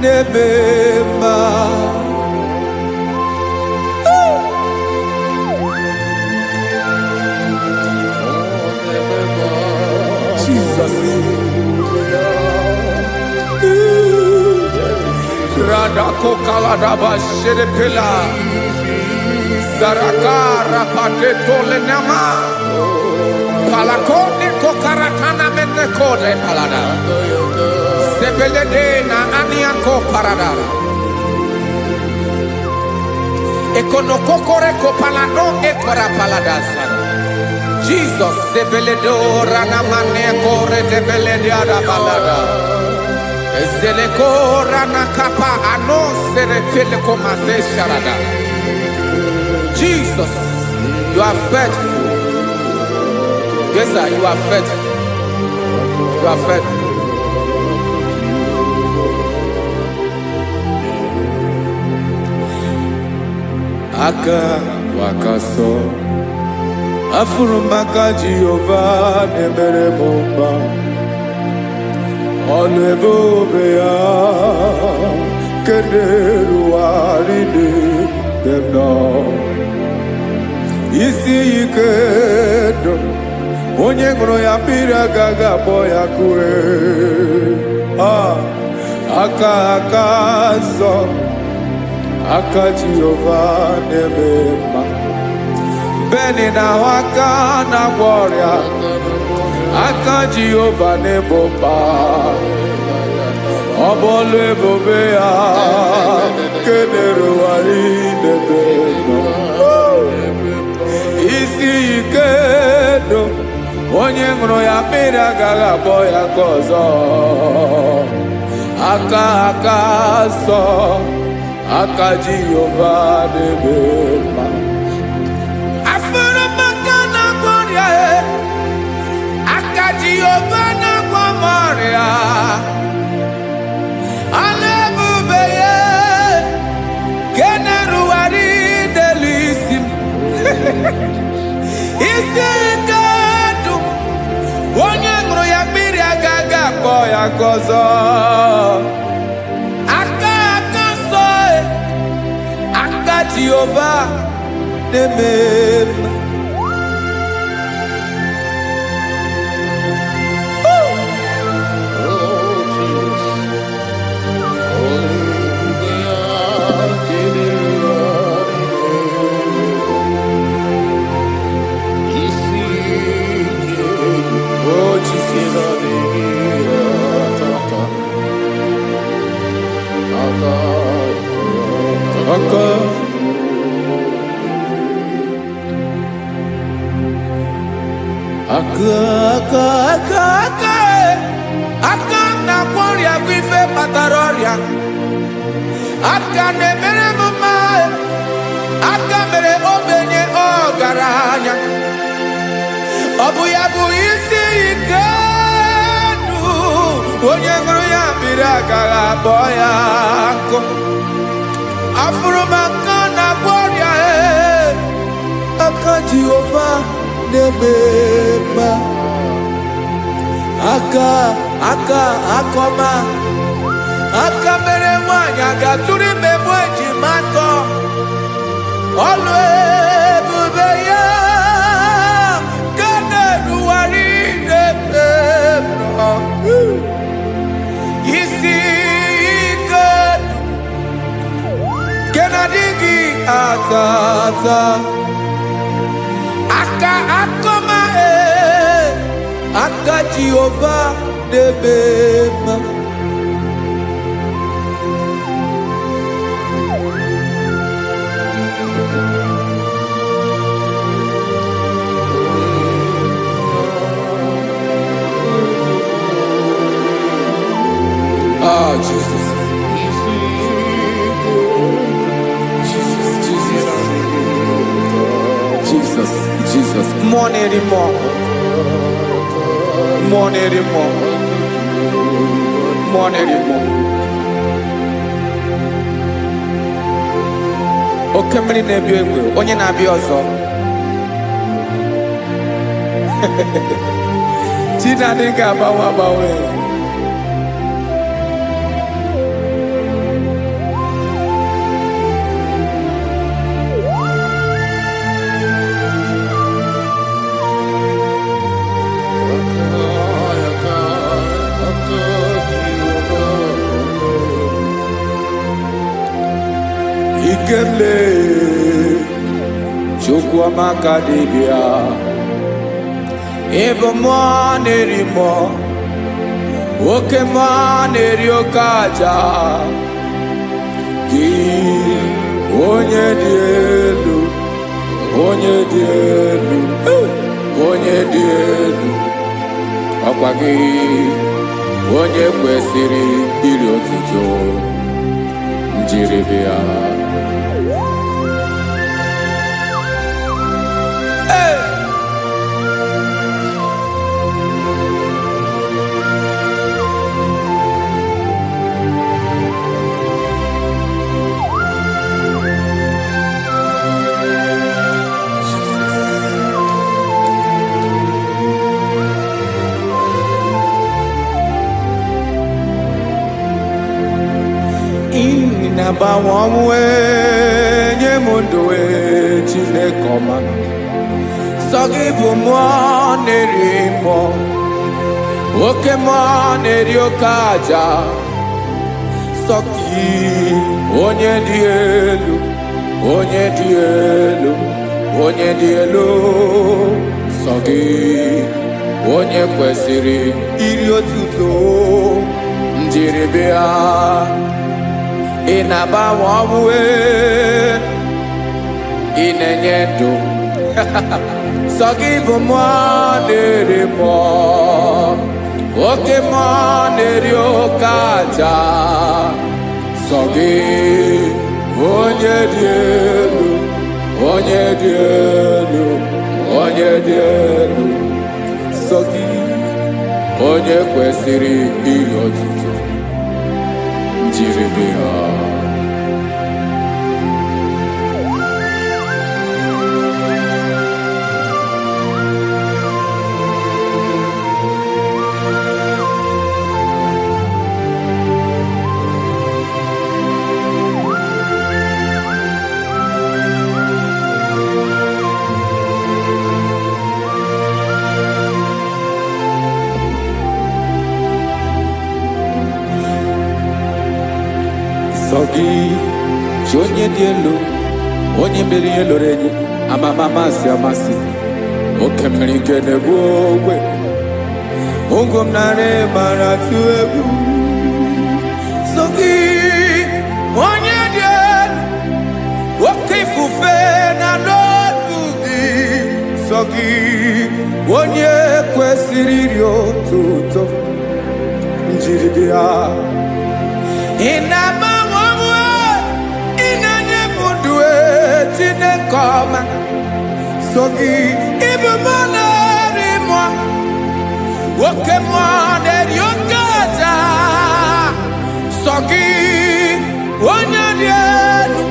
na-eme mma. Jesus. Radako kaladaba sherepela zarakara pateto lenama palakone kokaratana menekode palada sebelede na aniako parada ekonokokore kopalano ekora palada. Jesus sebeledo rana manekore debelede arabalada. Ezeleko rana kapa ano serefele komate sharada. Jesus, you are faithful. Yes, sir, you are faithful. You are faithful. Aka wakaso afuru maka Jehova na-emere m mma. Ọlụ ebube ya nke na-erugharị n'ebe m nọ. Isi ike ndụ onye ṅụrụ ya mmiri agaghị akpọ ya kue. Aka nsọ, aka Jehova na-eme mma. Beni na aka na-agwọ ọrịa, aka Jehova na-ebo mma. Ọ bụ ọlụ ebube ya nke na-erugharị n'ebe m nọ. Isi ike ndụ onye ṅụrụ ya mmiri agaghị akpọ ya ka ọzọ. Aka nsọ, aka Jehova na-eme mma. Afụrụ m aka na-agwọ ọrịa, aka Jehova na-agwọ m ọrịa. Ọlụ ebube ya nke na-erugharị n'elu isi m. Isi ike ndụ onye ṅụrụ ya mmiri agaghị akpọ ya ka ọzọ. Aka nsọ, aka Jehova na-eme mma. Aka na-agwọ ọrịa bụ ife kpatara ọrịa. Aka na-emere m mma. Aka mere ogbenye ọgaranya. Ọ bụ ya bụ isi ike ndụ onye ṅụrụ ya mmiri agaghị akpọ ya nkụ. Afụrụ m aka na-agwọ ọrịa, aka debema akoma aka mere nwanyị agatụrụ ime mụ ejimatọ ọlụ ebube ya ka na-eruwari debema isi ike ke na-adịghị atata aka akoma aka Jehova debema Jesus. Jesus. More anymore. Oke mmiri na-ebi egbe, onye na-abịa ọzọ. Chinadị ga-agbanwe. Ikele Chukwuamaka dibịa ebe mmụọ na-eri mmụọ oke mmụọ na-eri oke aja gị onye dị elu ọkwa gị onye kwesịrị iri otuto njiri bịa. Nabawanwe nye mundowe Chineke ọma sọ gị bụ mmụọ na-eri mmụọ oke mmụọ na-eri oke aja sọ gị onye dị elu sọ gị onye kwesịrị iri otuto njiri bịa. Ị na-agbanwe ọnwụ ị na-enye ndụ sọ gị bụ mmụọ na-eri mmụọ oke mmụọ na-eri oke aja sọ gị onye dị elu sọ gị onye kwesịrị iri otuto njiri bịa. Sogi onye dị elu onye mmeri ihe loro enyi amasị oke mmiri nke na-egbu ogwe ụgwọ m narị mara tụ egwu Sogi onye dị elu oke ifufe na n'otu gị Sogi onye kwesịrị iri otuto njiri bịa. Ị na-agbanwe ị na-enye m ndụ Chineke ọma sọ gị ịbụ mmụọ na-eri mmụọ oke mmụọ na-eri oke aja sọ gị onye dị elu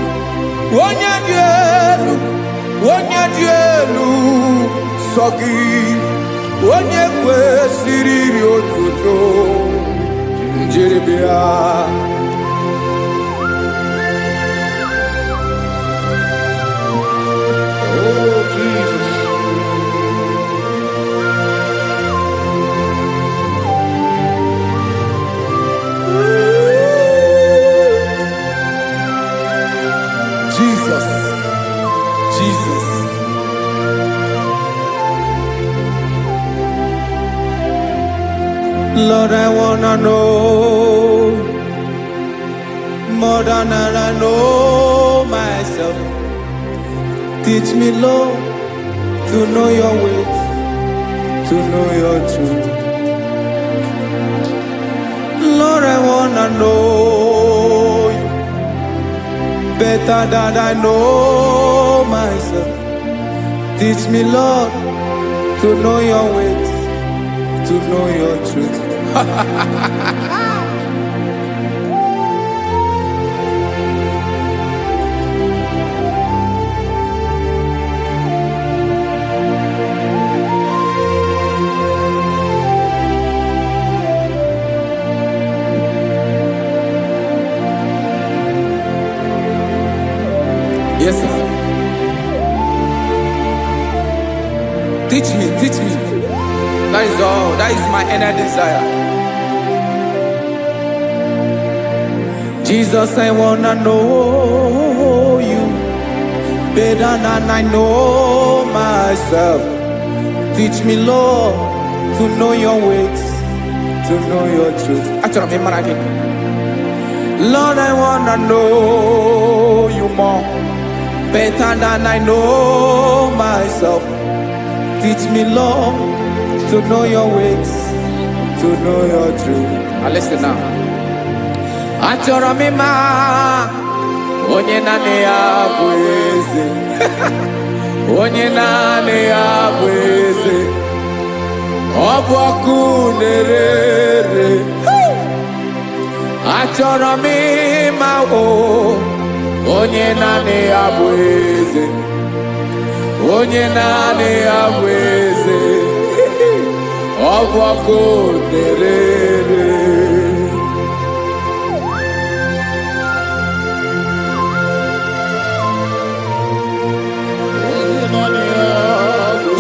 sọ gị onye kwesịrị iri otuto njiri bịa. Oh, Jesus. Jesus, Jesus. Lord, I wanna know more than I know myself. Teach me, Lord, to know your ways, to know your truth. Lord, I wanna know you better than I know myself. Teach me, Lord, to know your ways, to know your truth. Yes, sir. Teach me, teach me. That is all. That is my inner desire. Jesus, I wanna know you better than I know myself. Teach me, Lord, to know your ways, to know your truth. Actually, I'm again. Lord, I wanna know you more better than I know myself. Teach me, Lord, to know your ways, to know your truth. Now listen now. Achọrọ m ịma onye naanị ya bụ eze. Onye naanị ya bụ eze. Ọ bụ ọkụ na-ere. Achọrọ m ịma onye naanị ya bụ eze. Onye naanị ya bụ eze. Ọ bụ ọkụ na-ere.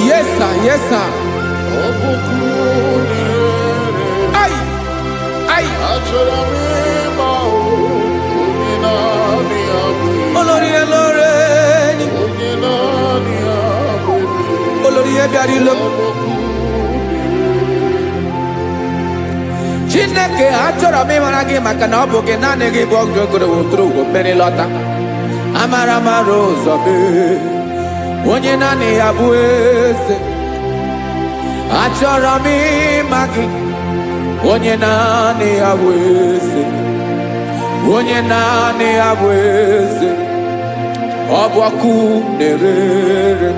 Yes, sir. Yes, sir. Ay, ay. Olórí Olórí. Olórí ebiari lo. Chineke achọrọ m ịmara gị maka na ọ bụ gị naanị gị bụ ọgụ ogoro wotoro ugwo mmeri lọta. Amara mara ụzọ mee. Onye naanị ya bụ eze. Achọrọ m ịma gị. Onye naanị ya bụ eze. Onye naanị ya bụ eze. Ọ bụ ọkụ na-ere.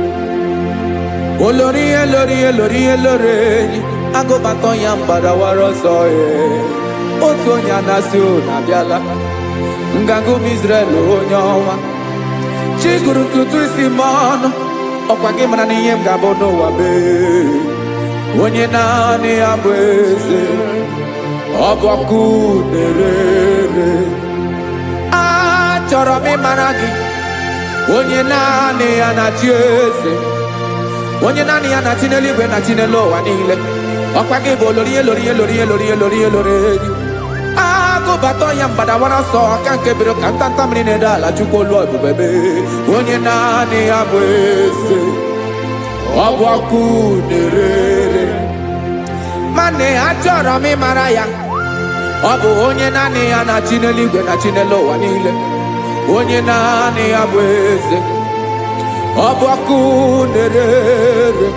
Olórí Olórí Olórí Olórí. Agụbatọ ya mgbadawara ọsọ ya. Otu onye anasị unu abịala. Nganga ụmụ Izrel onye ọnwa. Chi gụrụ ntutu isi m ọnụ. Ọkwa gị mara na ihe m ga-abụ n'ụwa bee. Onye naanị ya bụ eze. Ọ bụ ọkụ na-ere. Achọrọ m ịmara gị. Onye naanị ya na-achị eze. Onye naanị ya na-achị n'eluigwe na-achị n'elu ụwa niile. Ọkwa gị bụ Olórí Olórí Olórí Olórí Olórí Olórí. Agụbatọ ya mgbadawara ọsọ aka nke biri ka ntanta mmiri na-ede ala Chukwu olu ebube. Onye naanị ya bụ eze. Ọ bụ ọkụ na-ere. Mane achọrọ m ịmara ya. Ọ bụ onye naanị ya na-achị n'eluigwe na-achị n'elu ụwa niile. Onye naanị ya bụ eze. Ọ bụ ọkụ na-ere.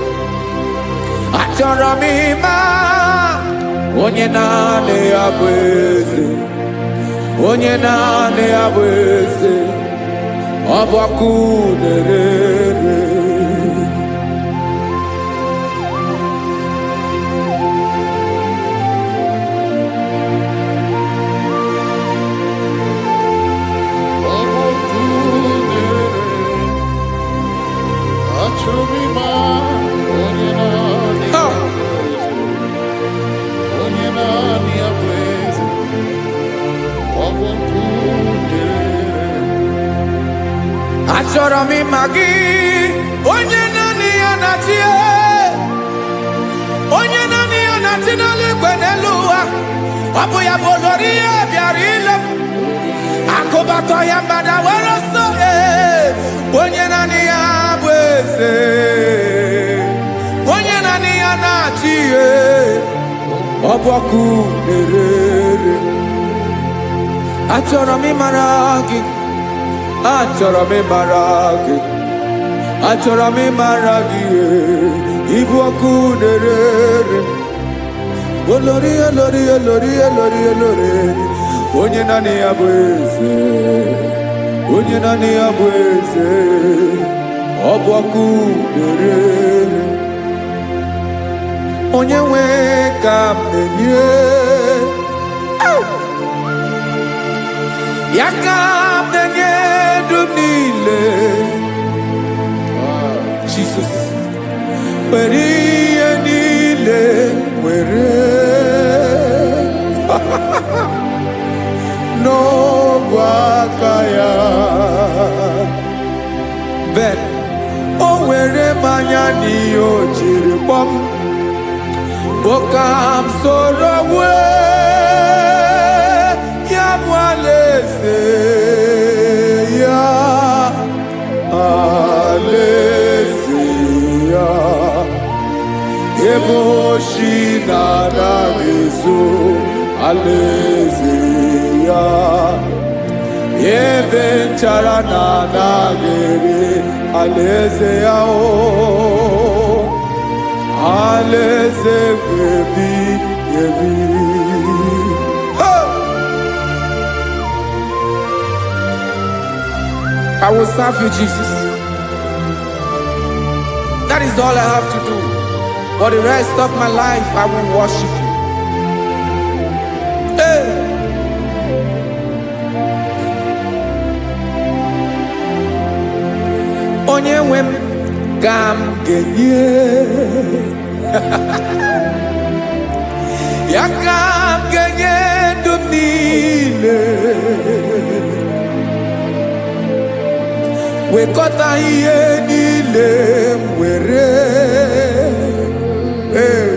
Achọrọ m ịma onye naanị ya bụ eze. Onye naanị ya bụ eze. Ọ bụ ọkụ na-ere. Achọrọ m ịma achọrọ m ịma gị, onye naanị ya na-achị, onye naanị ya na-achị n'eluigwe n'elu ụwa. Ọ bụ ya bụ olori ihe bịara ile m, akụbatọ ya mgbada were ọsọ. Onye naanị ya bụ eze, onye naanị ya na-achị ihe. Ọ bụ ọkụ na-ere. Achọrọ m ịmara gị, achọrọ m ịmara gị, achọrọ m ịmara gị. Ịbụ ọkụ na-ere. Olori, olori, olori, olori, olori. Onye naanị ya bụ eze, onye naanị ya bụ eze. Ọ bụ ọkụ na-ere. Onye nwe ka m na-enye, ya ka m na-enye ndụ niile. Jesus, were ihe niile were n'ọbụ aka ya. Ben, o were mmanya n'ihe o jiri kpọm, boka m soro wee ya bụ alaeze ya, alaeze ya. Ebe oshi na-anaghị ezo, alaeze ya. Ebe nchara na-anaghị ere, alaeze ya. Alaeze ebi ebi. I will serve you, Jesus. That is all I have to do. For the rest of my life, I will worship you. Hey. Onye nwe m ka m ga-enye, ya ka m ga-enye ndụ m niile. Wekọta ihe niile m were,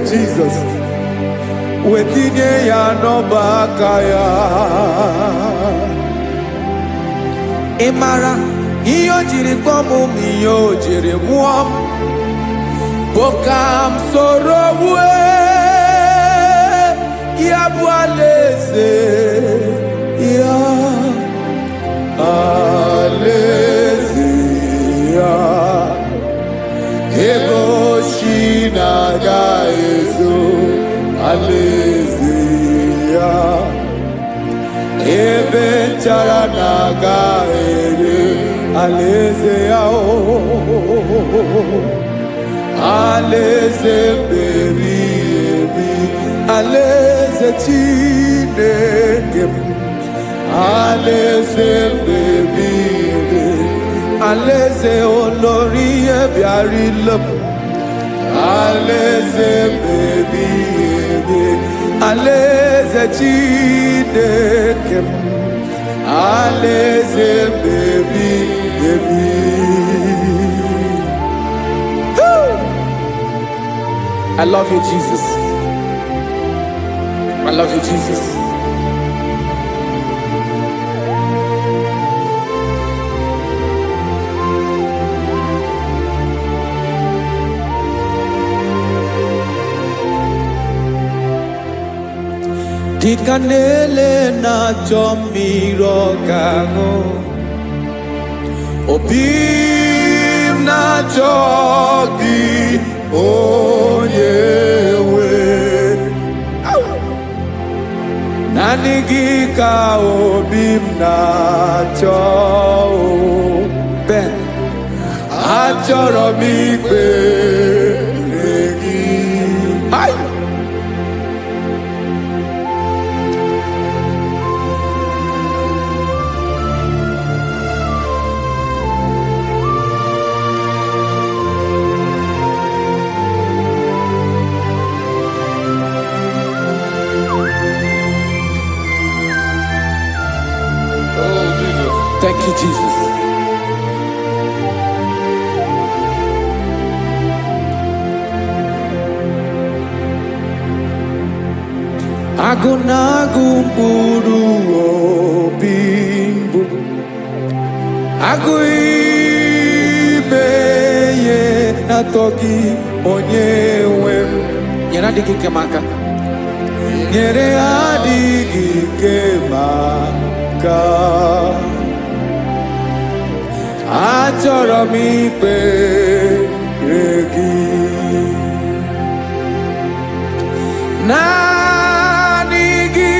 Jesus, wetinye ya n'ọba aka ya. Ị mara ihe o jiri kpọọ m, ihe o jiri mụọ m, bụ ka m soro wee ya bụ alaeze ya, alaeze ya. Ebe oshi na-agaghị ezo, alaeze ya. Ebe nchara na-agaghị ere, alaeze ya. Alaeze ebi ebi, alaeze Chineke m. Alaeze ebi ebi, alaeze olori ihe bịara ile m. Alaeze ebi ebi, alaeze Chineke m. Alaeze ebi ebi. I love you, Jesus. I love you, Jesus. Dịka na-ele na-achọ mmiri ọ ga-aṅụ, obi m na-achọ gị, onye nwe. Naanị gị ka obi m na-achọ. Ben, achọrọ m ikpere gị. Thank you, Jesus. Agụnagụ mkpụrụ obi mbụ agụ ime ihe na-atọ gị onye nwe m. Nyere adịghị ike m aka, nyere adịghị ike m aka. Achọrọ m ikpere gị naanị gị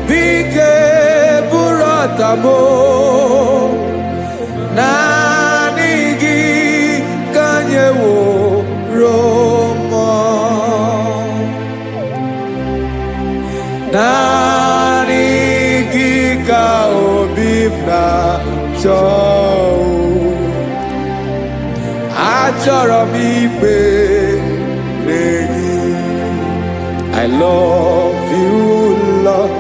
bike bụrụ ọtamo, naanị gị ka nyeworo m, naanị gị ka obi m na-achọ. Achọrọ m ikpere gị. I love you, Lord.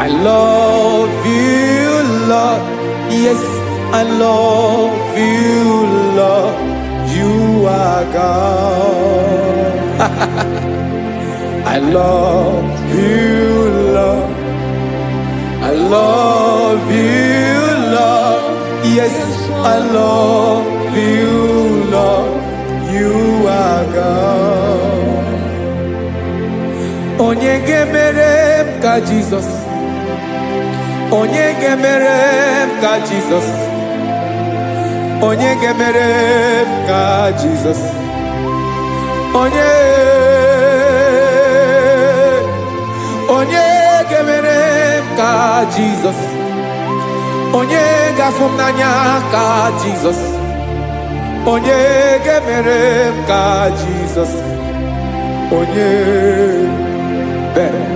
I love you, Lord. Yes, I love you, Lord. You are God. I love you, Lord. I love you, Lord. Yes, I love you, Lord. You are God. Onye ga-emere m ka Jizọs, onye ga-emere m ka Jizọs, onye ga-emere m ka Jizọs, onye ga-emere m ka Jizọs, onye ga-afụ m n'anya ka Jizọs, onye ga-emere m ka Jizọs, onye better.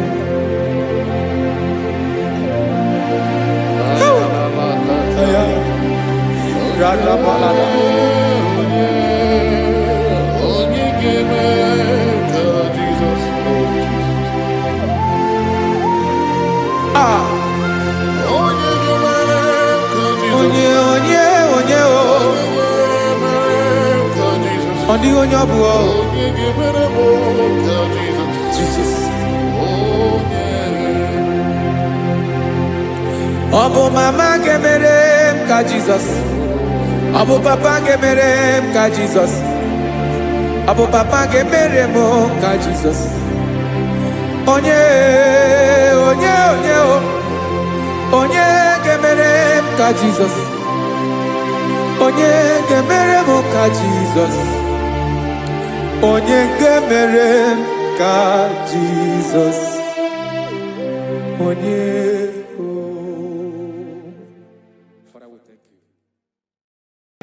Jesus. Obo mama gemere m ka Jesus, obo papa gemere m ka Jesus, obo papa gemere m ka Jesus. Onye gemere m ka Jesus, onye gemere m ka Jesus, onye gemere m ka Jesus, onye.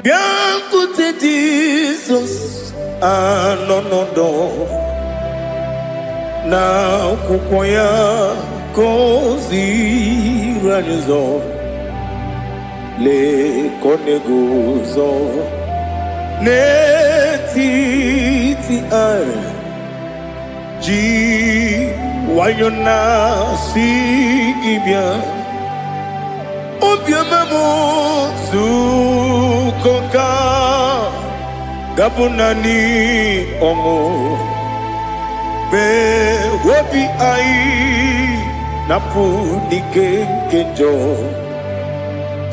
Biancote Jesus anonodo na akwụkwọ ya gọziri anyị ụzọ, lekọnego ụzọ n'etiti anyị, ji nwayọ na-asị gị bịa. Obiọma m zukọ ka gabụ naanị ọṅụ, mee obi anyị napụ n'ike nke njọ.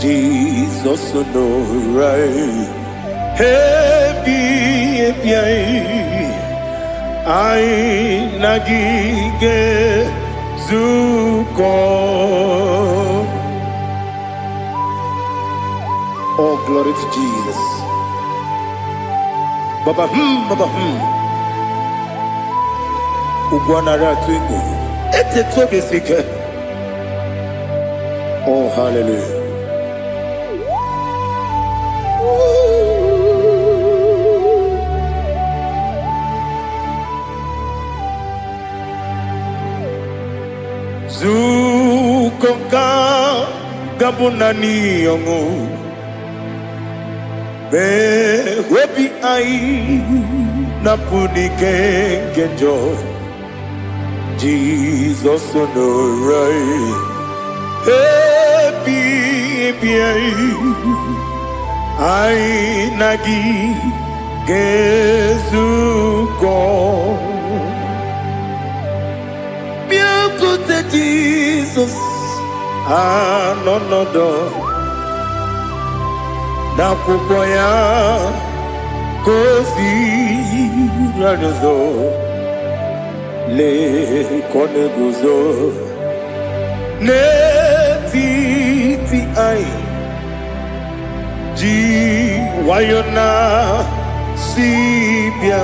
Jizọs nọrọ anyị ebi anyị na gị ga-ezukọ. Oh, glory to Jesus. Baba, Baba, Ugwanara twingo. Ete toge sike. Oh, hallelujah. Zukonga gabunani yongo. Be wepi ai napuni kenjo. Jesus no right. Happy ai nagi gezuko. Jesus anọnọdụ n'akwụkwọ ya ka o ziri anyị ụzọ lee ka ọ na-eguzo n'etiti anyị ji nwayọ na si bịa.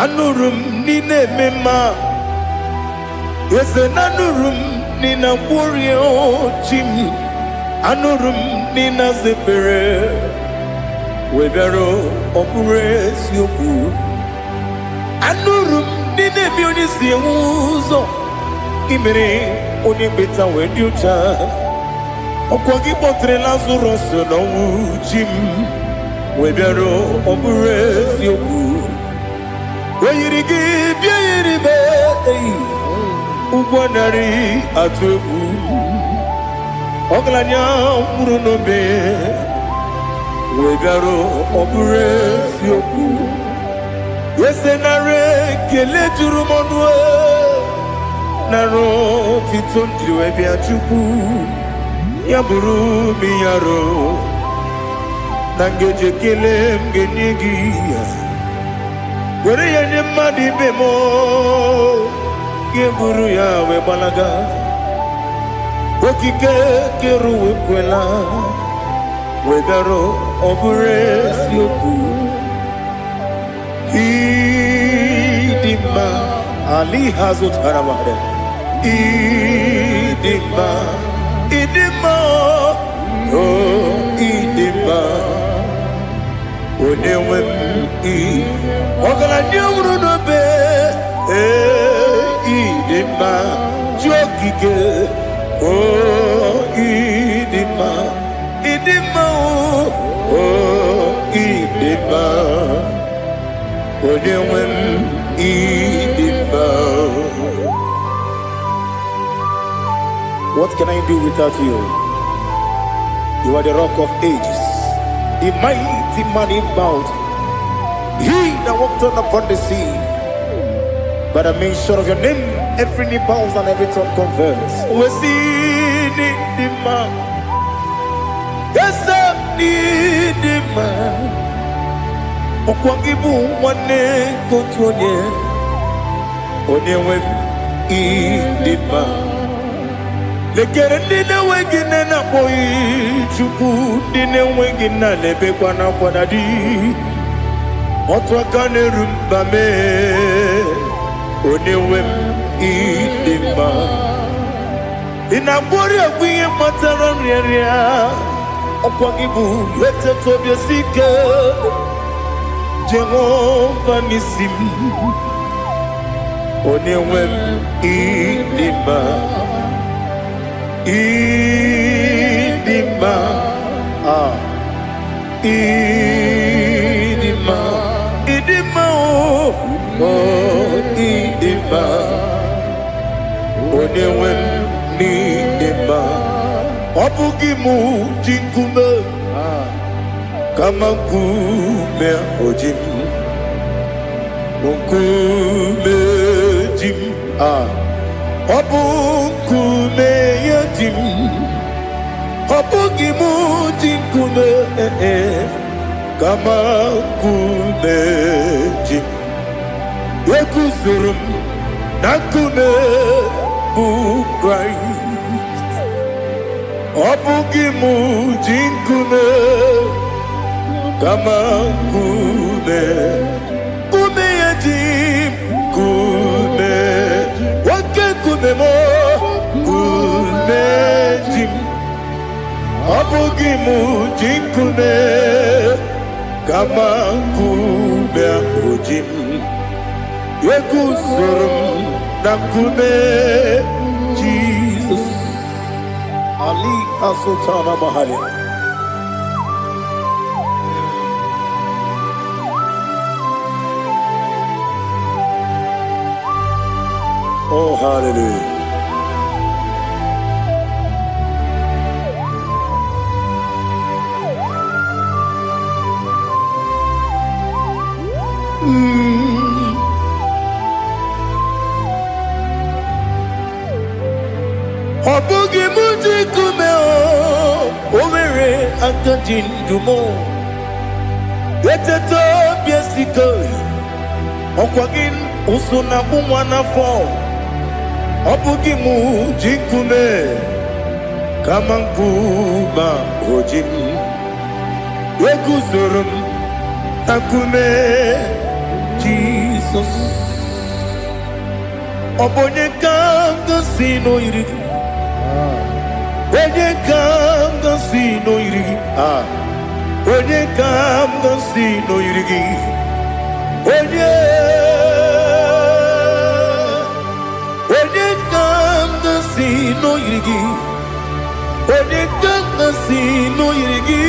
Anụrụ m n'ime eme mma eze na anụrụ m n'ime mkpụrụ ochi m. Anụrụ m n'ime zebere wee bịara ọ bụrụ eziokwu. Anụrụ m n'ime ebe onye si enwe ụzọ imere onye mkpeta wee dị ụcha. Ọkwa gị kpọtere Lazarọs n'ọnwụ chi m wee bịara ọ bụrụ eziokwu. Wee yiri gị bịa yiri be ụgwọ narị atụ egwu. Ọgaranya mkpụrụ n'obe wee bịara ọ bụrụ eziokwu. Ese nara ekele juru m ọnụ nara otito njiri wee bịa Chukwu. Ya bụrụ m ya ro na ngeji ekele m ga-enye gị ya. Were ya nye mmadụ ibe m ga-eburu ya wee gbalaga. Okike kere wee kwela wee bịara ọ bụrụ eziokwu. Ịdị mma Ali ha zụtara mmadụ. Ịdị mma ịdị mma ịdị mma onye nwe m ọgaranya nwụrụ n'obe. Ịdị mma ji okike ịdị mma ịdị mma ịdị mma onye nwe m ịdị mma. What can I do without you? You are the rock of ages, the mighty man in battle. He that walked on upon the sea. By the mention of your name, every knee bows and every tongue confess. We see the man. Yes, I need the man. Okwangibu wane kotonye. Onyewe the man. Lekere ndine wengine na boyi Chukwu ndine wengine lebe kwa na kwadadi. Otu aka na-erumba me onyewe m ịdị mma. Ị na-agbori egwu ihe matara nrịarịa. Ọkwa gị bụ eteta obi esi ike Jehova n'isi m. Onyewe m ịdị mma. Ịdị mma ịdị mma ịdị mma ịdị mma onyewe m n'ịdị mma. Ọ bụghị mụ ji nkume kama nkume oji m. Nkume ji m ọ bụ nkume ya ji m. Ọ bụghị mụ ji nkume kama nkume ji m. Eguzoro m na nkume bụ Kraịst. Ọ bụghị mụ ji nkume kama nkume. Nkume ya ji m nkume. Nwoke nkume m nkume ji m. Ọ bụghị mụ ji nkume kama nkume ahụ ji m. Eguzoro m na nkume Jesus. Ali Asotana Mahali. Oh, hallelujah. akajindumo eteto biesiko okwagin usuna umwana fo obugi mu jikume kama nkuba ojin weguzorum akume Jesus obonye kanga sino irigi onye kanga sino irigi onye kanga sino irigi onye kanga sino irigi onye kanga sino irigi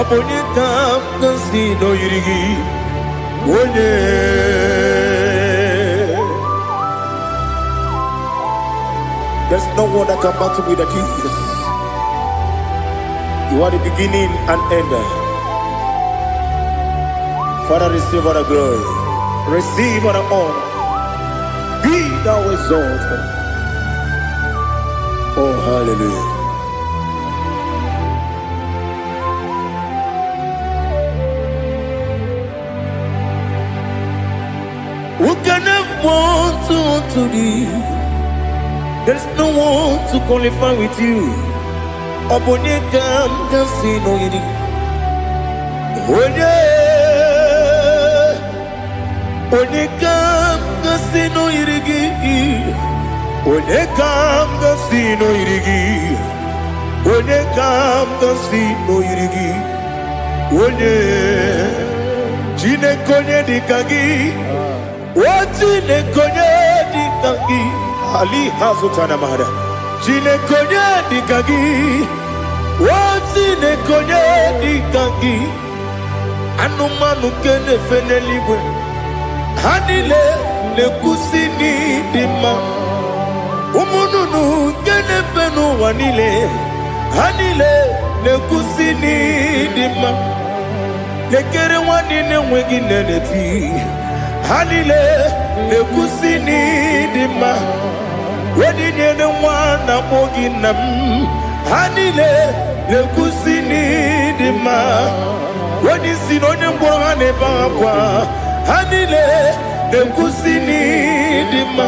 obonye kanga sino irigi onye. There's no one that can battle with Jesus. You are the beginning and end. Father, receive all the glory. Receive all the honor. Be thou exalted. Oh, hallelujah. Who can have one to thee? There's no one to qualify with you. Obonye kam kasino yidi. Onye kam kasino yidi. Onye kam kasino yidi. Onye kam kasino yidi. Onye chine konye dikagi. Chine konye dikagi. Ali hazutana mahada. Chine konye dikagi. Chine konye dikagi. Anumanu kene fene libwe. Hanile le kusini dima. Umununu kene fenu wanile. Hanile le kusini dima. Lekere wanine wengi neneti. Hanile le kusini dima. Wedi nyene mwana mogi nam. Hanile le kusini dima. Wedi sinonye mbwangane bangwa. Hanile le kusini dima.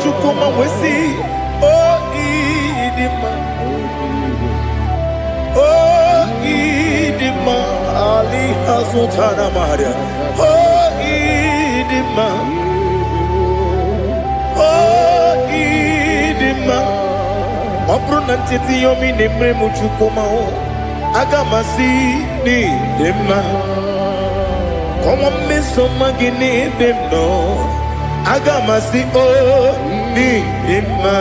Chukuma wesi oh idima. Oh idima. Ali hazutana maria. Oh idima. Oh idima. Obruna titi yomi nemre muchukuma o. Agamasi ni dema. Como me somagini demno. Agamasi o ni dema.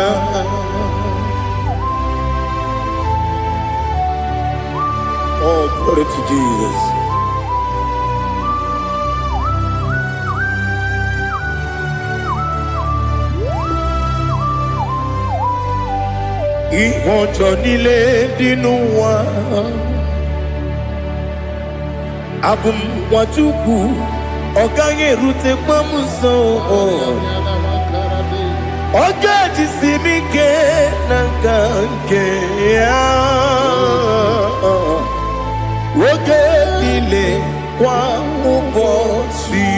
Oh, glory to Jesus. Ìwọ̀njọ́ nílé dínú wa. Abumwachukwu ọ̀gá yẹn rute pọ́nmùsàn. Ọjọ́ ìjìsí mi ké na nke ya. Oge niile kwa ụbọchị.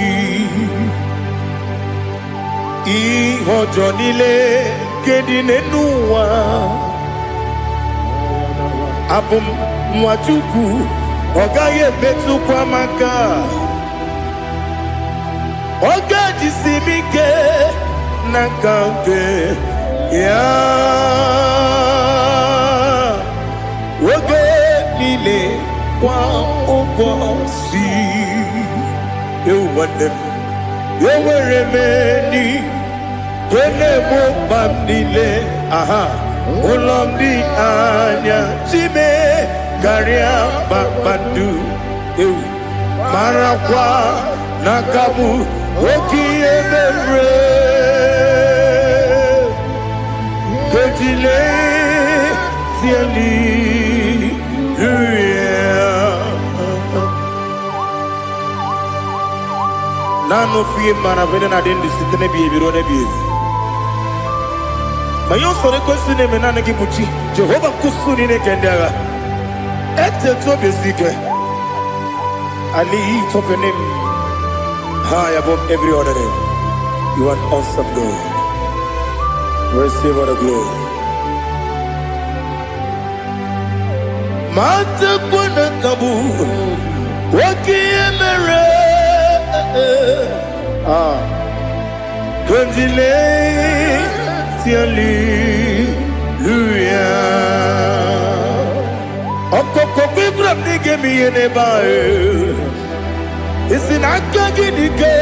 Ìwọ̀njọ́ nílé kedị n'enu ụwa. Abumwachukwu ọ gaghị emetụkwa maka. Ọ ga-ejisi m ike n'aka nke ya. Oge niile kwa ụbọchị. Ewu nwanne m, enwere m enyi kene mụ mkpa m niile. Ụlọ m dị anya chime karịa kpakpando. Ewu marakwa n'aka m oke ihe mere. Kejile tieli nanu fiye mana vene na dendi sitene biye biro ne biye. Mayo sore kwesi ne menane kibuchi Jehova kusuni ne kendaga. Eteto besike. I lift up your name high above every other name. You are an awesome God. Receive all the glory. Mata kuna kabu wakiemere Konjile Hallelujah. Okoko bibra nige mi enebae. Isinaka gidike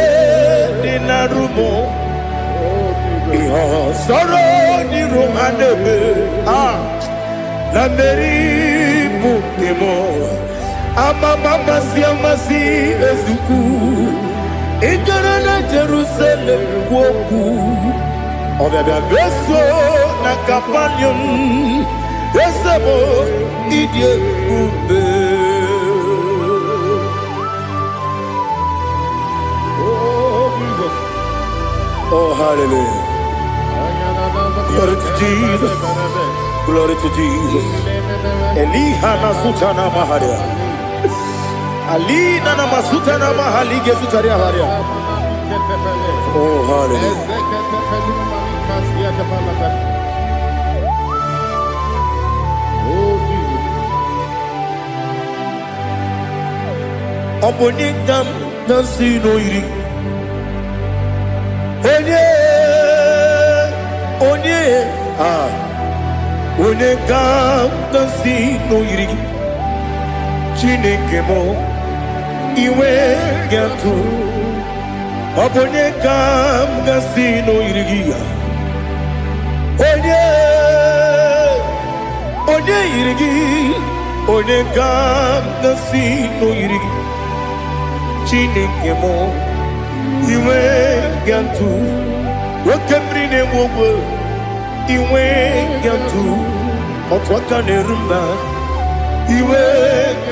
dinarumo. Iho soro ni romanebe. La meri bukemo. Ama mama siamasi ezuku. Igarana Jerusalem woku. Obebe beso na kapanion. Esemo idie ube. Oh, hallelujah. Glory to Jesus. Glory to Jesus. Elihana sutana maharia. Alina na masutana mahali gesutaria haria. Oh, hallelujah. Obonikam nasino iri. Onekam nasino iri. Chineke mo iwe gatu. Obonekam nasino iri. Onye iri. Onekam nasino iri. Chineke mo iwe gatu. Wakemri ne mwogo iwe gatu. Otwaka ne rumba iwe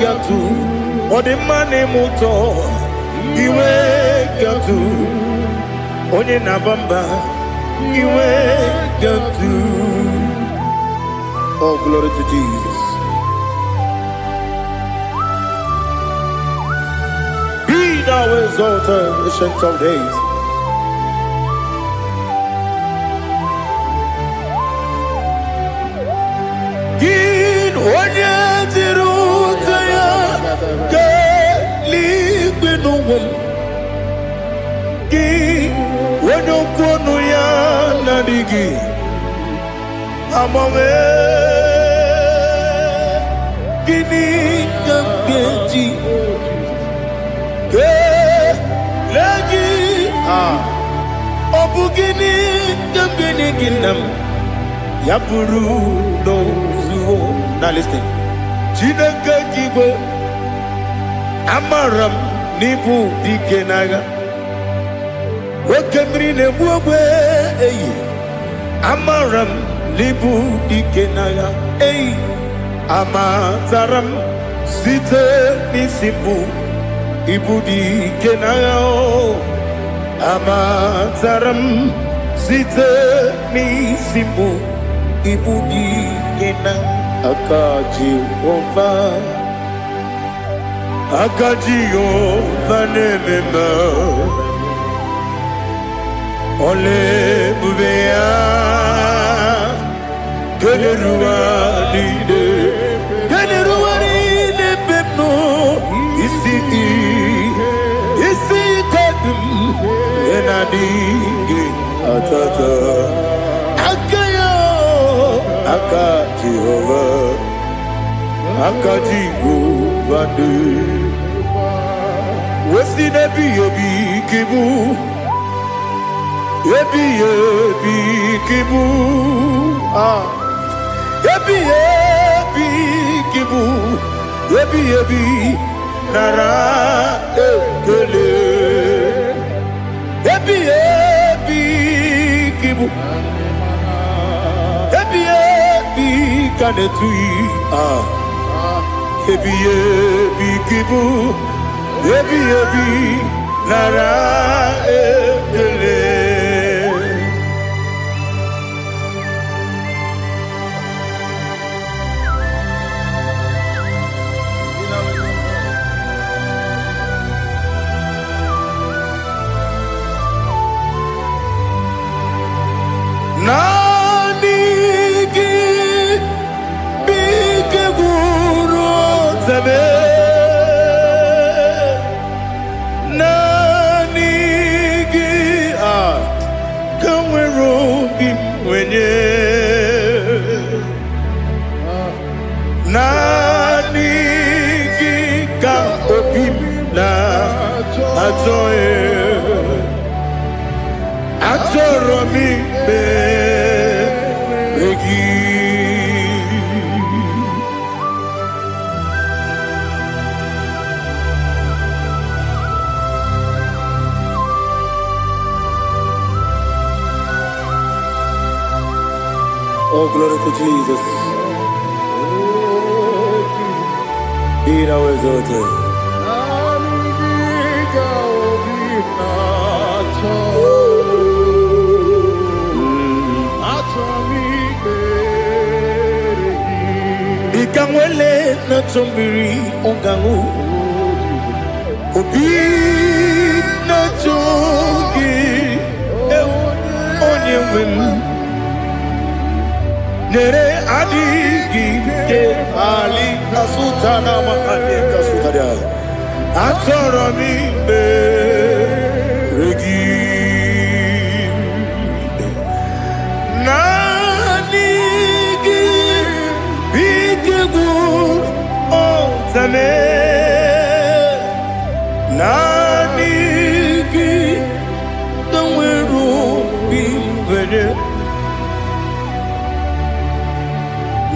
gatu. Odemane moto iwe gatu. Onye nabamba iwe gatu. Oh, glory to Jesus. Be thou exalted, ancient of days. Gin onye tirutaya ke ligbinugum. Gin onye kwonu ya nadigi amame. Gini kamgeji ke lagi obugini kamgini ginam yapuru no zuo. Now listen. Chineke kigo amaram nibu dikenaga. Wakemri ne buogwe eyi amaram nibu dikenaga eyi. Amataram site nisibu ibudi kenao. Amataram site nisibu ibudi kena. Akaji ova nemema. Ole bubea Keneruanide pepno isi kodum enadinge atata akayo aka Jehovah akajinguvande wesi nebi kibu yebi kibu yebi kibu yebi nara ekele yebi kibu yebi kanetui yebi kibu yebi nara ekele. zame nanigi kamwero bimwenye nanigi ka opim na ajoye ajoromi be regi. Oh, glory to Jesus. Be thou exalted. Ikangwele na chombiri ongangu obi na chogi onye wem nere adigi ke ali kasutana mahani kasutaria atoro mi be regi nanigi bigegu o zame nanigi kamweru bimwene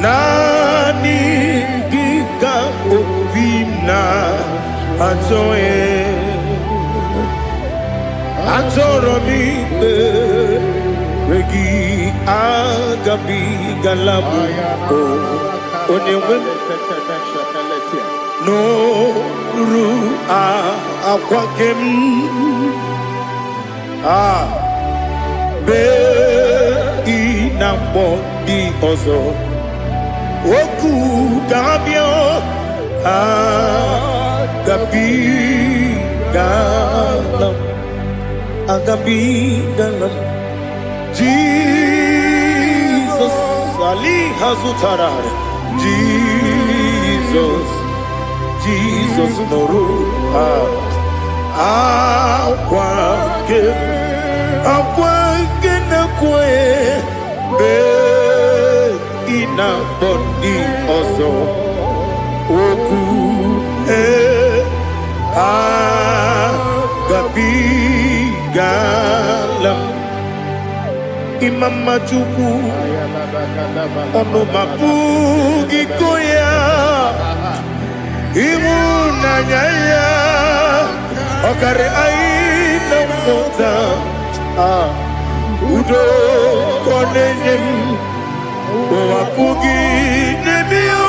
nani gika opina atoye atoromi regi agabi galabu onewe no ru akwakem be inambo di ozo Oku gabio agabi galam Jesus Ali Hazutarare Jesus Noru akwake na kwe be ina boni ozo oku gabi galam imama chuku ono mapugi koya imuna nyaya okare aina mota udo konenyem wapugi nebio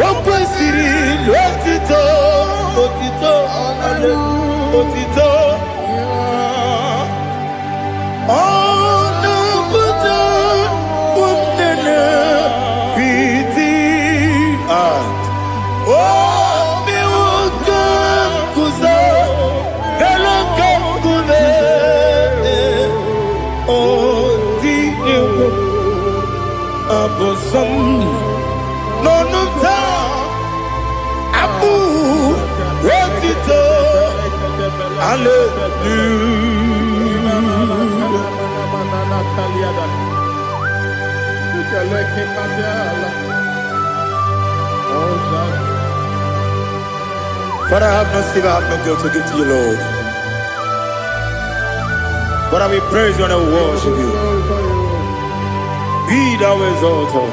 wakwesiri lotito ale otito ono buto umnene piti o miwuka kuzo eloka kune o tinewo abosom nonuta abu otito Father, I have no silver, I have no guilt to give to you, Lord. But I will praise you and I will worship you. Be thou exalted.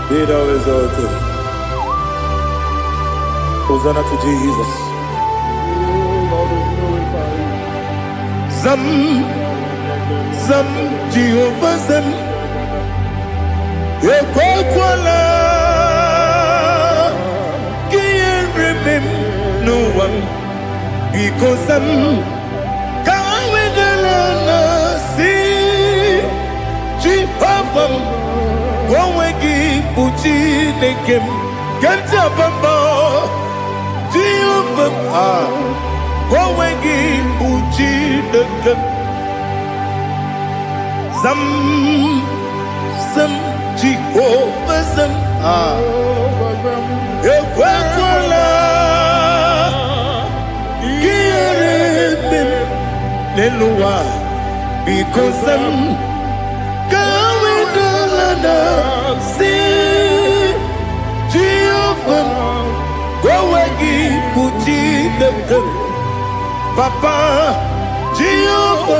Be thou exalted. Hosanna to Jesus. Zam Jehovah Zam Ekwakwala Can't remember no one because Zam Kawedalana see Jehovah Wawegi Puchi Nekem Gantapamba Jehovah Wawegi Puchi Nekem Zam Jehovah Zam ekwekwala ihere eme n'elu ụwa biko zam ka wedala na si Jehova gowe gị bụ Chineke papa Jehova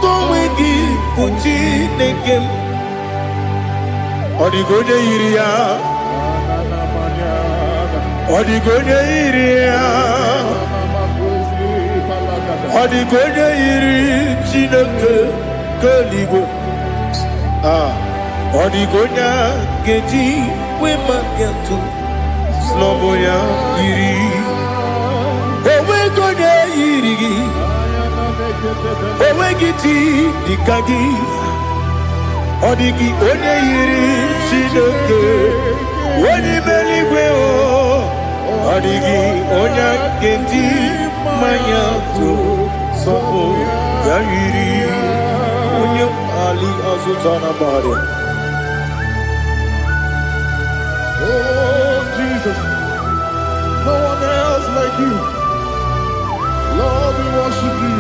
gowe gị bụ Chineke ọ dịghị onye yiri ya ọ dịghị onye yiri ya ọ dịghị onye yiri Chineke nke eluigwe ọ dịghị onye ga-eji wee maka ntụ n'ọbụ ya yiri onweghị onye yiri gị onweghị chi dịka gị ọ dịghị onye yiri Chineke onye eluigwe ọ dịghị onye ga-eji mmanya tụ sọpụ ya yiri onye ali azụta na gbara. Oh, Jesus, no one else like you. Lord, we worship you.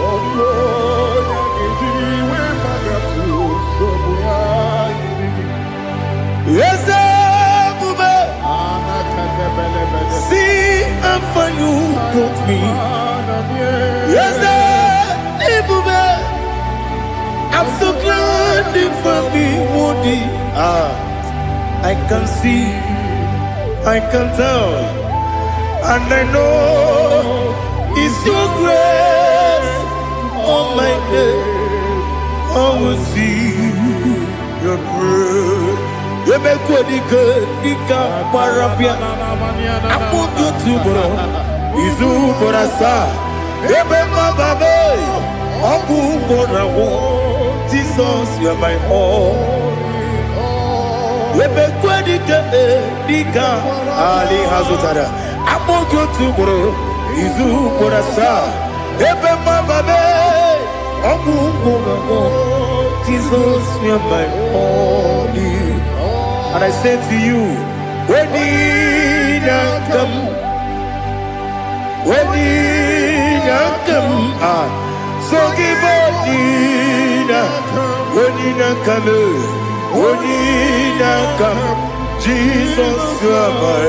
Oh, Lord, I give you where my God to, so we are you. Yes, see how far you brought me. Yes, I'm so glad for me, Woody. I can see, I can tell, and I know it's your grace on my day. I will see your grace. You make what you could, you can't parapia. I put you to bro, Izu Borasa, Ebe Mababe, Abu Borawo, Jesus, you're my all. You make what you could, Ali Hazutara, I put you to bro, Izu Borasa, Ebe Mababe, Abu Borawo, Jesus, you're my all. And I say to you, when you come, so give up, when you come, Jesus, you are my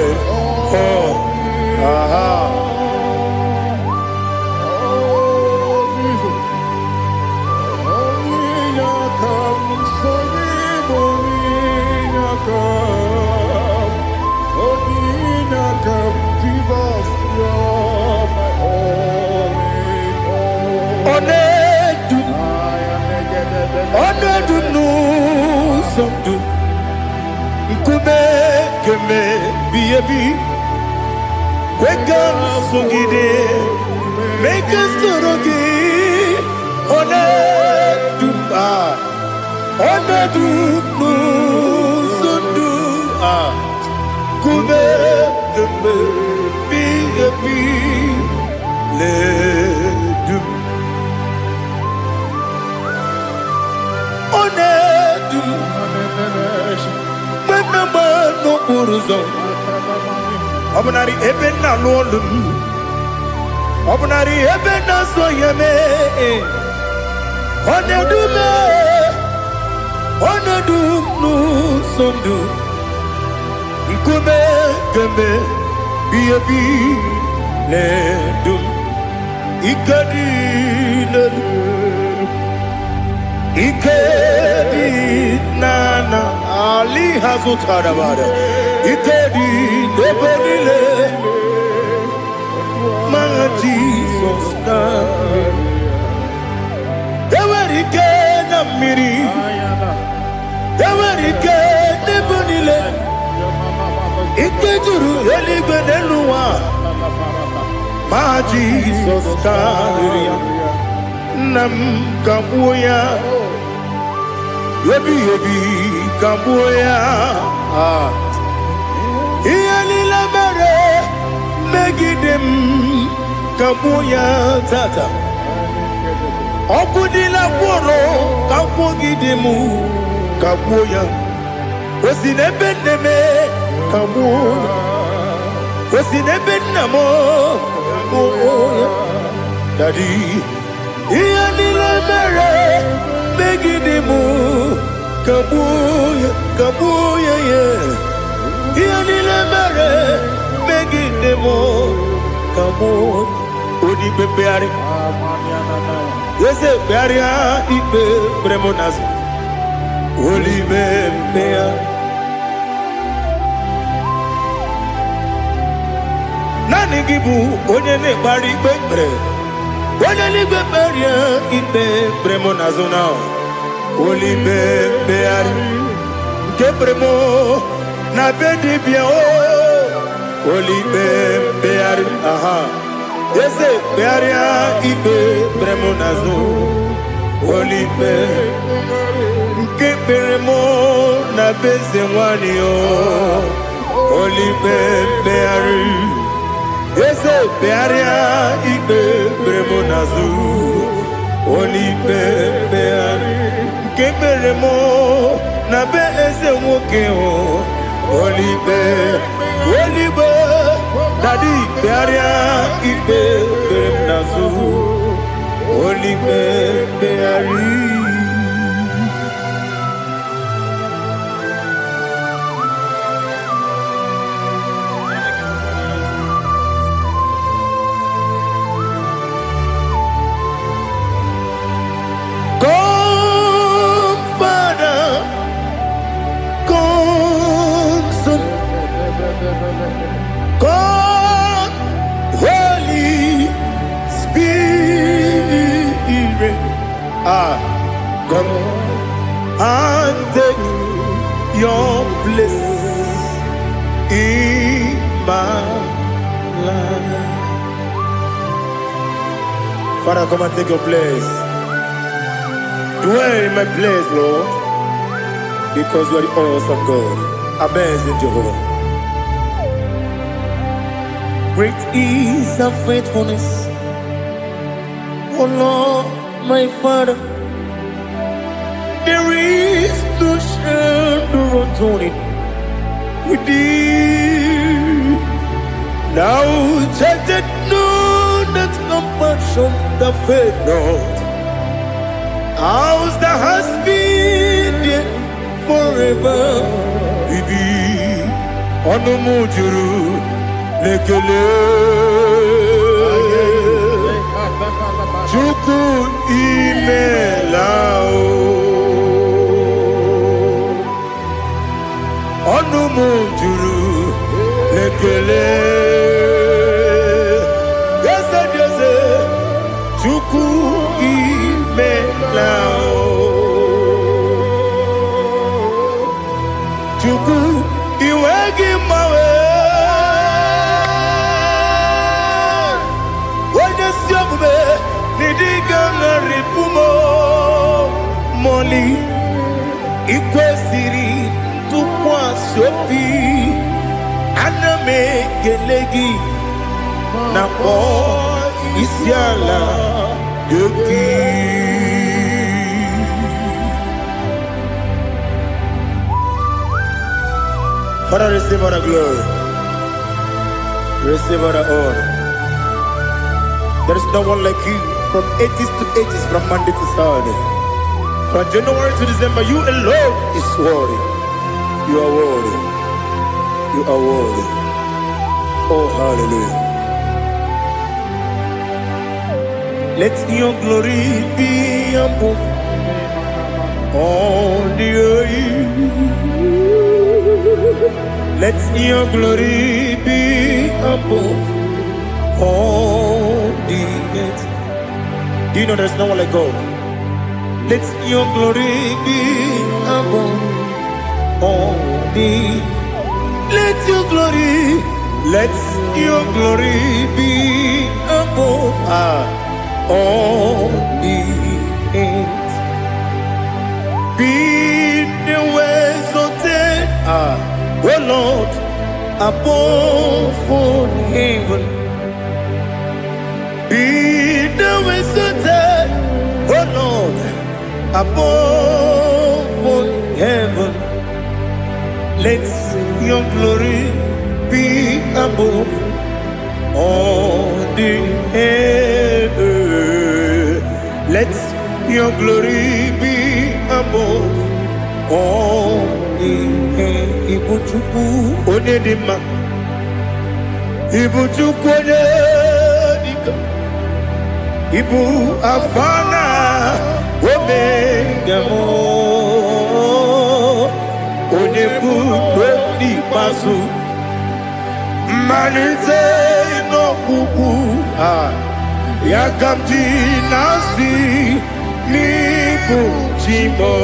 all. Onedu no somdu nkube keme biebi kweka sungide make us torogi onedu no somdu kube keme biebi le du Onedu Menama no Uruzo Obnari Ebena Lolum Obnari Ebena Soyame Onedu me Onedu no Sondu Nkube Kembe Biabi Ledum Ikadi Ledum Ikedi nana Ali Hazutara Bada Ikedi Nebenile My Jesus Ewerike Namiri Ewerike Nebenile Ikejuru Eligwe Nenuwa My Jesus Nam Kabuya Yebi Kabuya Iyalila Mere Megidem Kabuya Tata Okudila Kuro Kabugidemu Kabuya. Was in a beneme, Kabuya. Was in a benamo, Kabuya. Daddy, Ianila Mare, Beginimu, Kabuya, Kabuya, yeah. Ianila Mare, Beginimu, Kabuya. Odi Beari. Yes, Bearia, Ibe, Bremonas. Holy Bea. Nani Gibu, Onyane Bari Bebre. Onyane Beria, Ibe, Bremonazona. Holy Beari. Gebremo, Nabedibia. Holy Beari. Aha. Yes, Bearia, Ibe, Bremonazo. Holy Beari. Keperemo na bezewanio Holy Beari. Ese Bearia Ibe Bremonazu Holy Beari. Keperemo na bezewokeo Holy Beari. Daddy Bearia Ibe Bremonazu Holy Beari. God, Holy Spirit, come and take your place in my life. Father, come and take your place. Dwell in my place, Lord, because you are the awesome God. Amazing Jehovah. Great is thy faithfulness, O Lord, my Father. There is no shadow of turning with thee. Now judged know that compassion that faith not. Ours that has been there forever with thee. Onomujuru. Lekele Chuku imelao Onumujuru Lekele Yese Yese Chuku imelao Chuku iwegi mawe Nidiganga ripumo Moli Ikwesiri Tukwa sopi Aname gelegi Napo Isiala Yoki. Father, receive all the glory. Receive all the honor. There is no one like you. From ages to ages, from Monday to Saturday, from January to December, you alone is worthy. You are worthy. You are worthy. Oh, hallelujah. Let your glory be above all the earth. Let your glory be above all the earth. Do you know there's no one like God? Let your glory be above all the. Let your glory be above all the earth. Be the ways of oh Lord, above all heaven. Be the ways of oh Lord, above all heaven. Let your glory be above all the earth. Let your glory be above all the earth. Ibuchukwu onedima, Ibuchukwu onedika, Ibu Afana Omega mo, Onebu Oni Pasu, Manite no Kuku, Yakamji Nasi, Nibu Jimo,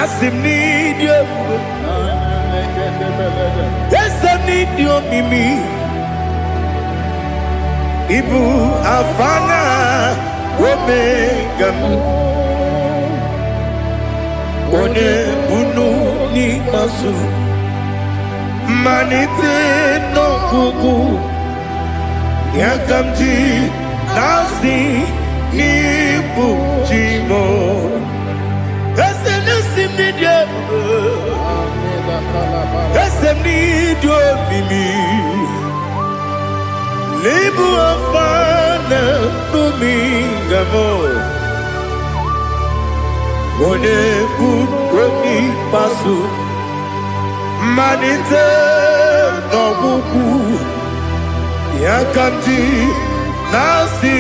Asim need you, yes I need you, Mimi. Ibu Afana Omega One Bunu Ni Masu Manite no Kuku Yakamji Nasi Ibu Jimo Esenesim Nidio Esem Nidio Mimi Libu Afana Dominga mo, One Bukoni Pasu, Manite no Buku, Yakamji Nasi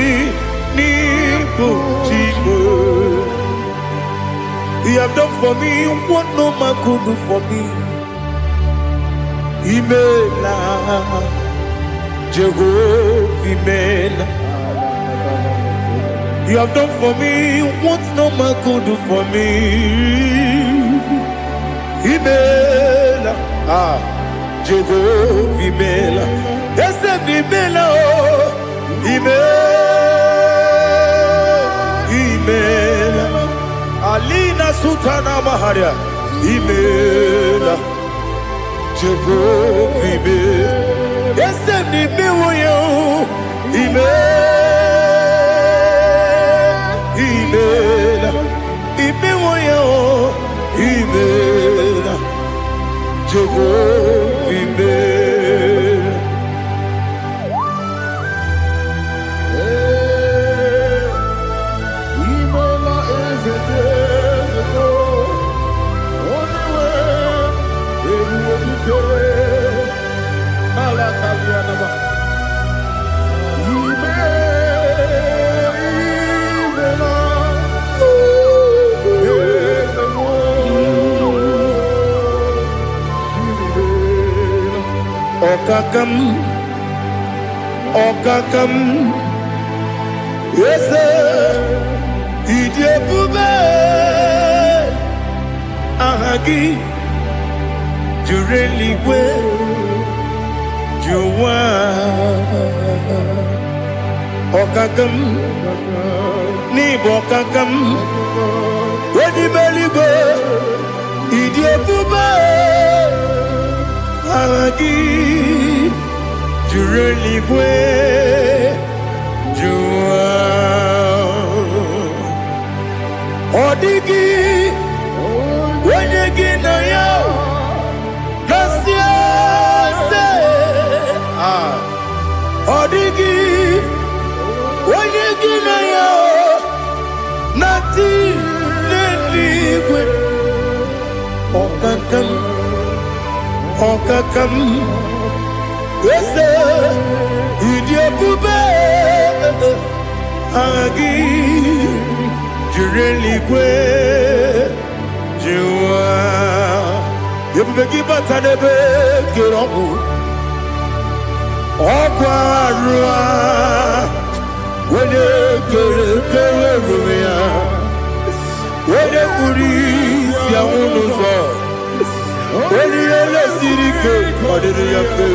Nibu Jimo. You have done for me what no man could do for me. Imela. Jehovah, you have done for me what no man could do for me. Imela, Jehovah, Imela, yes, Imela, Imela, Alina Sultana Maharia, Imela, Jehovah, Imela. Yes, I'm the Miwoyo. Imela, Imiwoyo, Imela, Jehovah, Imela. Imela is a desert. Only way it will be. Okakam, yes, Idiyebube, Ahagi, Jureligwe, Juwa, Okakam, Nibokakam, Wedibeligwe, Idiyebube, Ahagi, Jureligwe, Juwa, Odigi, Wenyegi na yo, Nasiase, Odigi, Wenyegi na yo, Nati Neligwe, Okakam, Okakam, Ese, Idiyebube, Agi, Jureligwe, Juwa. Yebubeki batanebe kirobu, Okwarua, Wene kere rumia, Wene kuri siya unuzo, Wene ele sirike, Wadene yafe.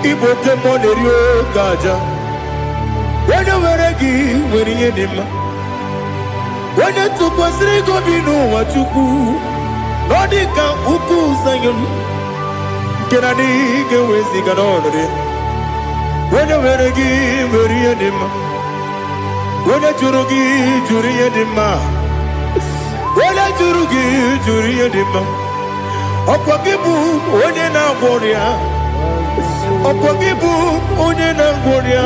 Igbo temọ na-eri oge aja. Onye were gị nwere ihe dị mma. Onye tụkwasịrị gị obi n'ụwa Chukwu, na ọ dị ka ukwu Zayọn nke na-adịghị ga-eweziga n'ọnọdụ ya. Onye were gị nwere ihe dị mma. Onye jụrụ gị jụrụ ihe dị mma. Onye jụrụ gị jụrụ ihe dị mma. Ọkwa gị bụ onye na-agwọ ọrịa. Ọkwa gị bụ onye na-agwọ ọrịa.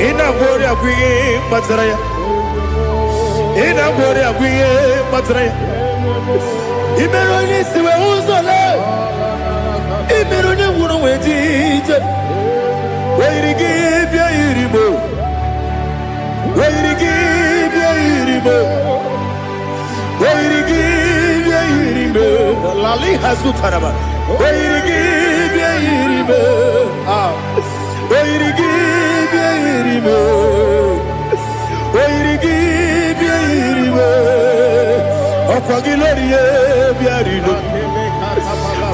Ị na-agwọ ọrịa bụ ihe kpatara ya. Ị na-agwọ ọrịa bụ ihe kpatara ya. I mere onye isi wee ụzọ lee. I mere onye nwụrụ wee dị ije. Wee yiri gị bịa yiri mo. Wee yiri gị bịa yiri mo. Wee yiri gị bịa yiri mo. Lali hazutara ba. Wee yiri gị bịa yiri mo. Wee yiri gị bịa yiri mo. Wee yiri gị bịa yiri mo. Ọkwa gị lórí ye bịa rilo.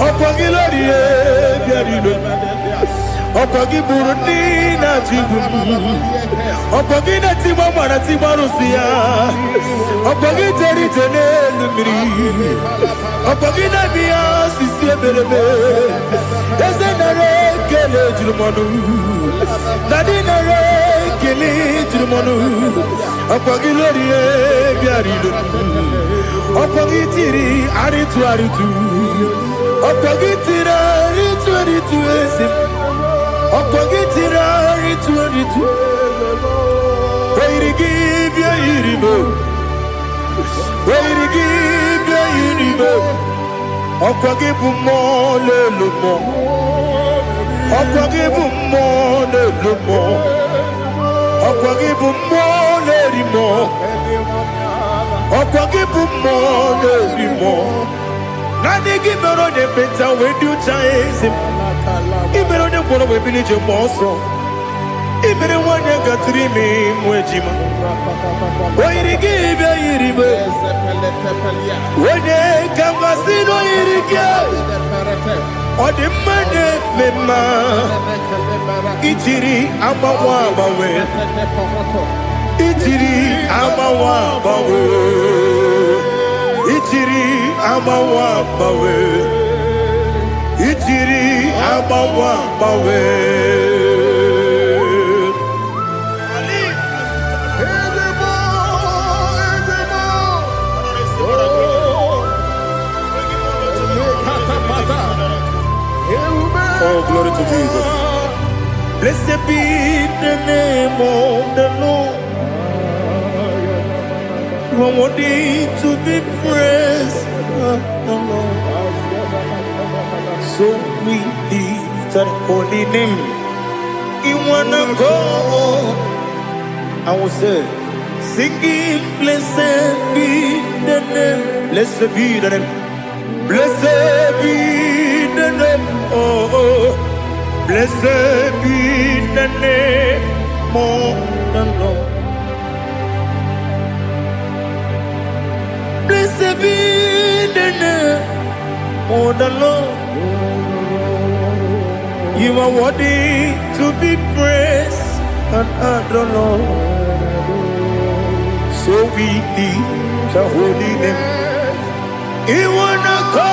Ọkwa gị lórí ye bịa rilo. Ọkwa gị bụrụ ndị na-achịgbu m. Ọkwa gị na-etigba mara tigba arụsị ya. Ọkwa gị jere ije n'elu mmiri. Ọkwa gị na-eme ya osisi emereme. Eze nara ekele juru m ọnụ. Dadi nara ekele juru m ọnụ. Ọkwa gị lórí ye bịa rilo. Ọkwa gị tiri arịtụ arịtụ. Ọkwa gị tiri arịtụ arịtụ ezi m. Ọkwa gị tiri arịtụ arịtụ. Wee yiri gị bịa yiri mo. Wee yiri gị bịa yiri mo. Ọkwa gị bụ mmụọ n'elu mmụọ. Ọkwa gị bụ mmụọ n'elu mmụọ. Ọkwa gị bụ mmụọ na-eri mmụọ. Ọkwa gị bụ mmụọ na-eri mmụọ. Naanị gị mere onye ekpenta wee dị ụcha eze m. I mere onye mkpọrọ wee bili ije mmụọ ọsọ. I mere nwanyị gatụrụ ime mụ ejima. O yiri gị bịa yiri m. Onye ka mmasị na o yiri gị. Ọ dị mma na-eme mma. Ijiri agbanwe agbanwe. Ijiri agbanwe agbanwe. Ijiri agbanwe agbanwe. Ijiri agbanwe agbanwe. Oh, glory to Jesus. Blessed be the name of the Lord. You are worthy to be praised. So we lift that holy name. You wanna go? I will say, singing, blessed be the name. Blessed be the name. Blessed be the name. Oh, blessed be the name of the Lord. Blessed be the name of the Lord. You are worthy to be praised and adored, Lord. So we lift the holy name. You wanna go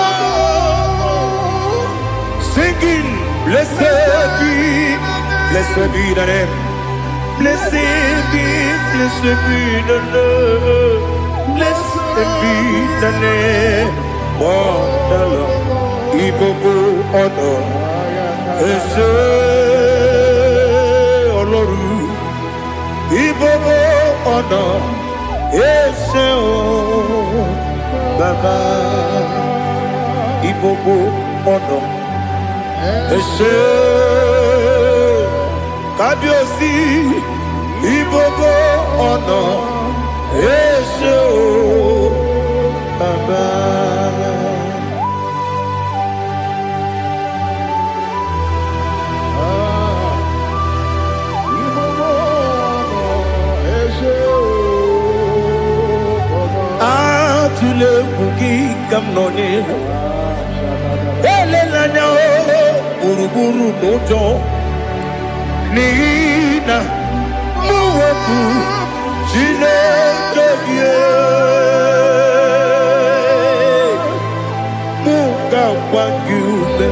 singing, blessed be the name. Blessed be the Lord. Blessed be the name of the Lord. Ibobo honor, Ese Oloru. Ibobo honor, Ese O Baba. Ibobo honor, Ese Kabiosi. Ibobo honor, Ese O Baba. Atule kuki kamnoni. Ele lanya o uruburu n'ụjọ n'ihi na mụ wepụ Chineke gị mụ ga-agba gị ume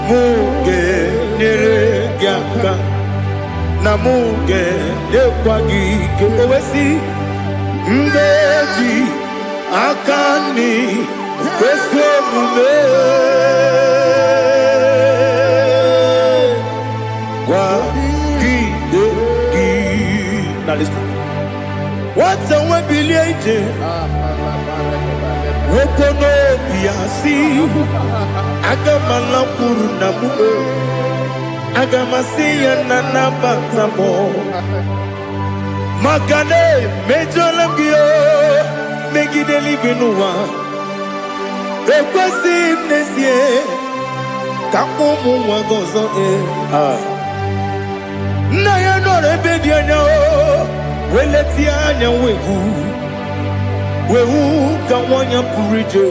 mụ ga-enyere gị aka na mụ ga-enyekwa gị ike owesi ngeji aka nri kwesị omume gwagide gị na listen nwata nwe bilie ije nwoke n'obi ya si aga m alakwuru na mụ aga m asị ya na nabata m maka na emejọla m gị megide eluigwe n'ụwa ekwesịghị m n'ezie ka ụmụ nwa gị ọzọ nna ya nọrọ ebe dị anya weletie anya wehu ka nwanyị pụrụ ije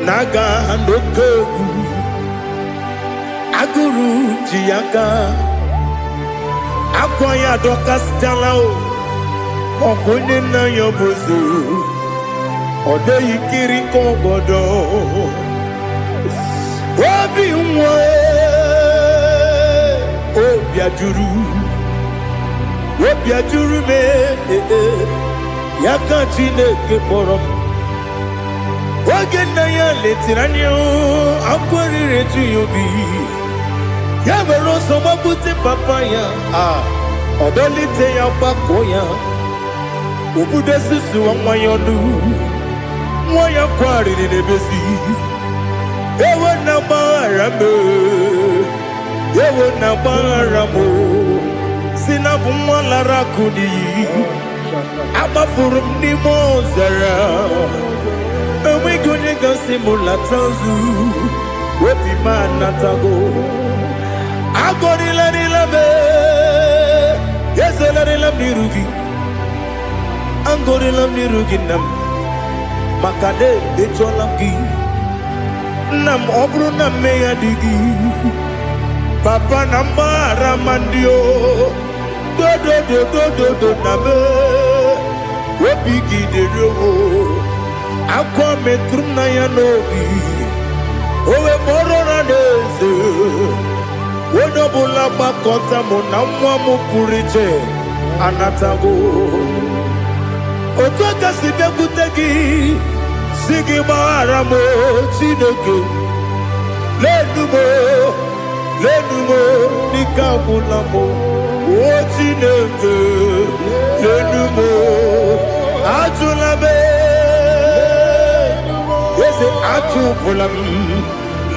na-aga n'oke egwu agụrụ ji ya gaa akwa ya dọkasịtala ọkụ onye nna ya bụzi ọ dịghị kiri ka obodo obi nwa obi ajuru m ya ka Chineke kpọrọ m oge nna ya letiri anya akwa riri eju ya obi ya mere ọsọ gbapute papa ya ọdọlite ya gbakọ ya obodo susuwa nwa ya ọnụ nwa ya kwarịrị n'ebezi ewe na gbaghara m si na bụ nwa lara akụ n'iyi agbafuru m n'ime ọzara enweghị onye gasị m lata nzu obi m anatago agọrịlarịla m ezelarịla m n'iru gị agọrịla m n'iru gị nna m maka na echọla m gị nna m ọ bụrụ na mmehie dị gị papa na mgbaghara ma ndị dodododododo na me obi gị dere akwa metụrụ m na ya n'obi owe kpọrọ na n'eze onye ọbụla gbakọta mụ na nwa m pụrụ iche anatago otu aka si bịakwute gị si gị gbaghara m Chineke lenumo dịka agwụla m o Chineke lenumo ajụla m eze ajụpụla m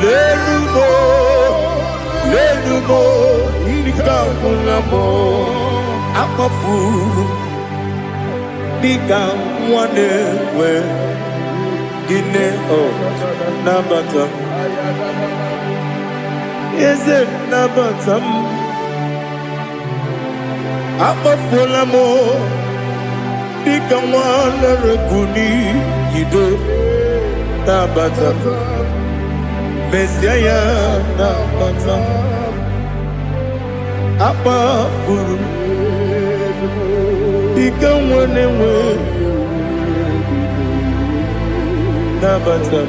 lenumo dịka agwụla m akpafuru dịka nwa na-enwe gịnị nabata eze nabata m akpafuola m dịka nwa na-erekwu n'iyido nabata mesia ya nabata akpafuru dịka nwa na-enwe nabata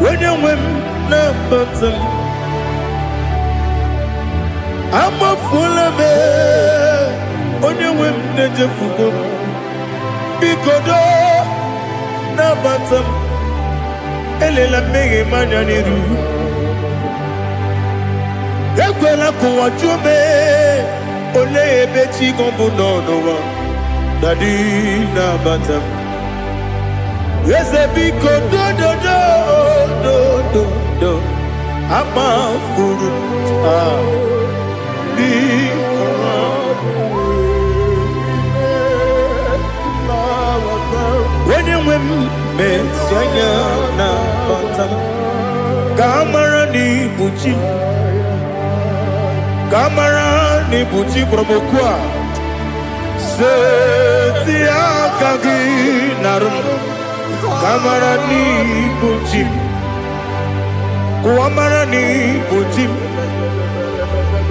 onye nwe m nabata m amafuola m onye nwe m na-ejefugo m biko do nabata m elela mmehie m anya n'iru ekwela ka ụwa jụọ m olee ebe chi gị bụ n'ụwa dadi nabata m eze biko do amafuru onye nwe m mesi anya na bata ka amara n'ibu chi ka amara n'ibu chi kpọrọmokwu a seti aka gị narụ m ka amara n'ibu chi Kuamarani Bujim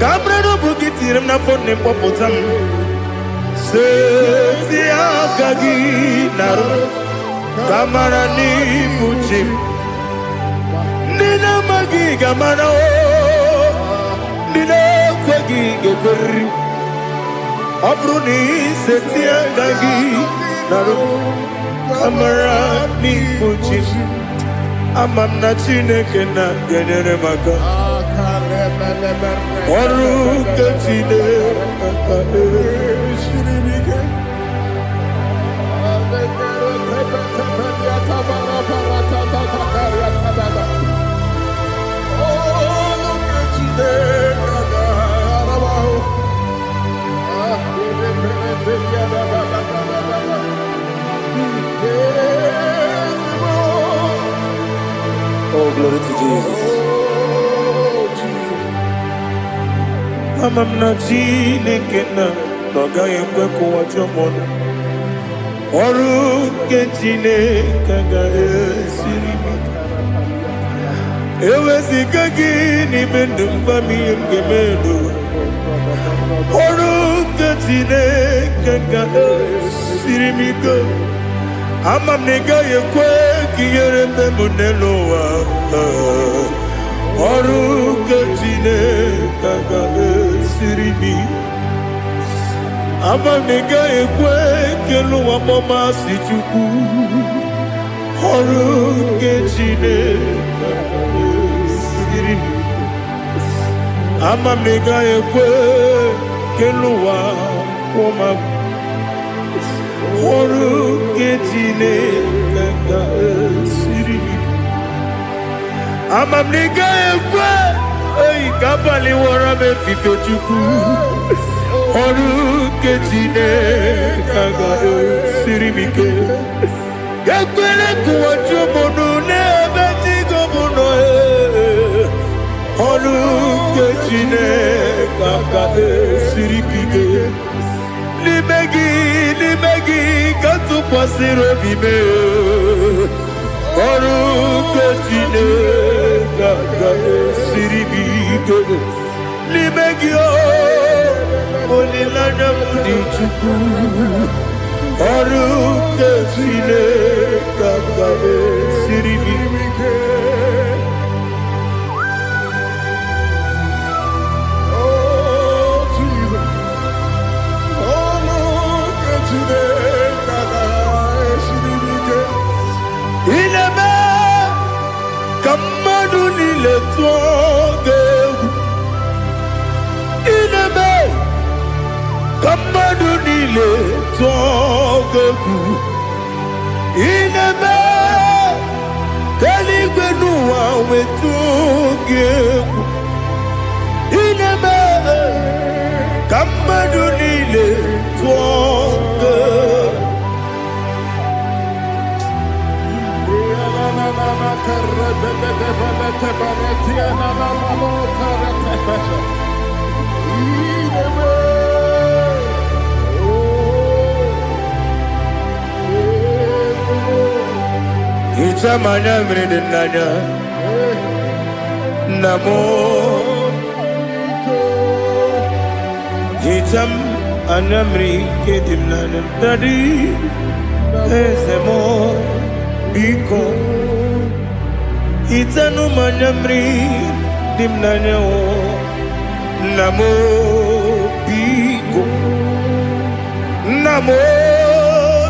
Cabrero Bukitirim na phone Popotam Setia Gagi Naro Kamarani Bujim Nina Magi Gamana Nina Kwagi Geberi Abruni Setia Gagi Naro Kamarani Bujim Amam na Chineke na genere maka Oru ke Chineke Shiribike Oh, glory to Jesus. Amam na Chineke na noga yekwe kuwa chomono. Oru ke Chineke ga esiri. Ewezika gini mendumba miyemgemelo. Oru ke Chineke ga esiri miko. Amam nega yekwe kiyere memunelo wa. Oru ke Chineke ga esiri mi. Amam nega yekwe kelu wa mama si chuku. Oru ke Chineke ga esiri mi. Amam nega yekwe kelu wa mama. Oru ke Chineke ga esiri mi. Amam nega yekwe kabali wara me fife chuku. Oru ke Chineke ga esiri mi ke. Yekwele kuwa chomono nebe tigo mono Oru ke Chineke ga esiri mi ke. Limegi katu pasiro bime Oru ke Chineke ga esiri mi ke. Limegi olilana mudi chuku. Oru ke Chineke ga esiri mi ke. Ineme kamadu nile tuoge. Ineme kamadu nile tuoge. Ineme kaligwe nuwa wetuge. Ineme kamadu nile tuoge. Itamanya mridinanya Namo Itam anamri kedimnanya Dadi Ezemo Biko Itanu manyamri dimnanya Namo Biko Namo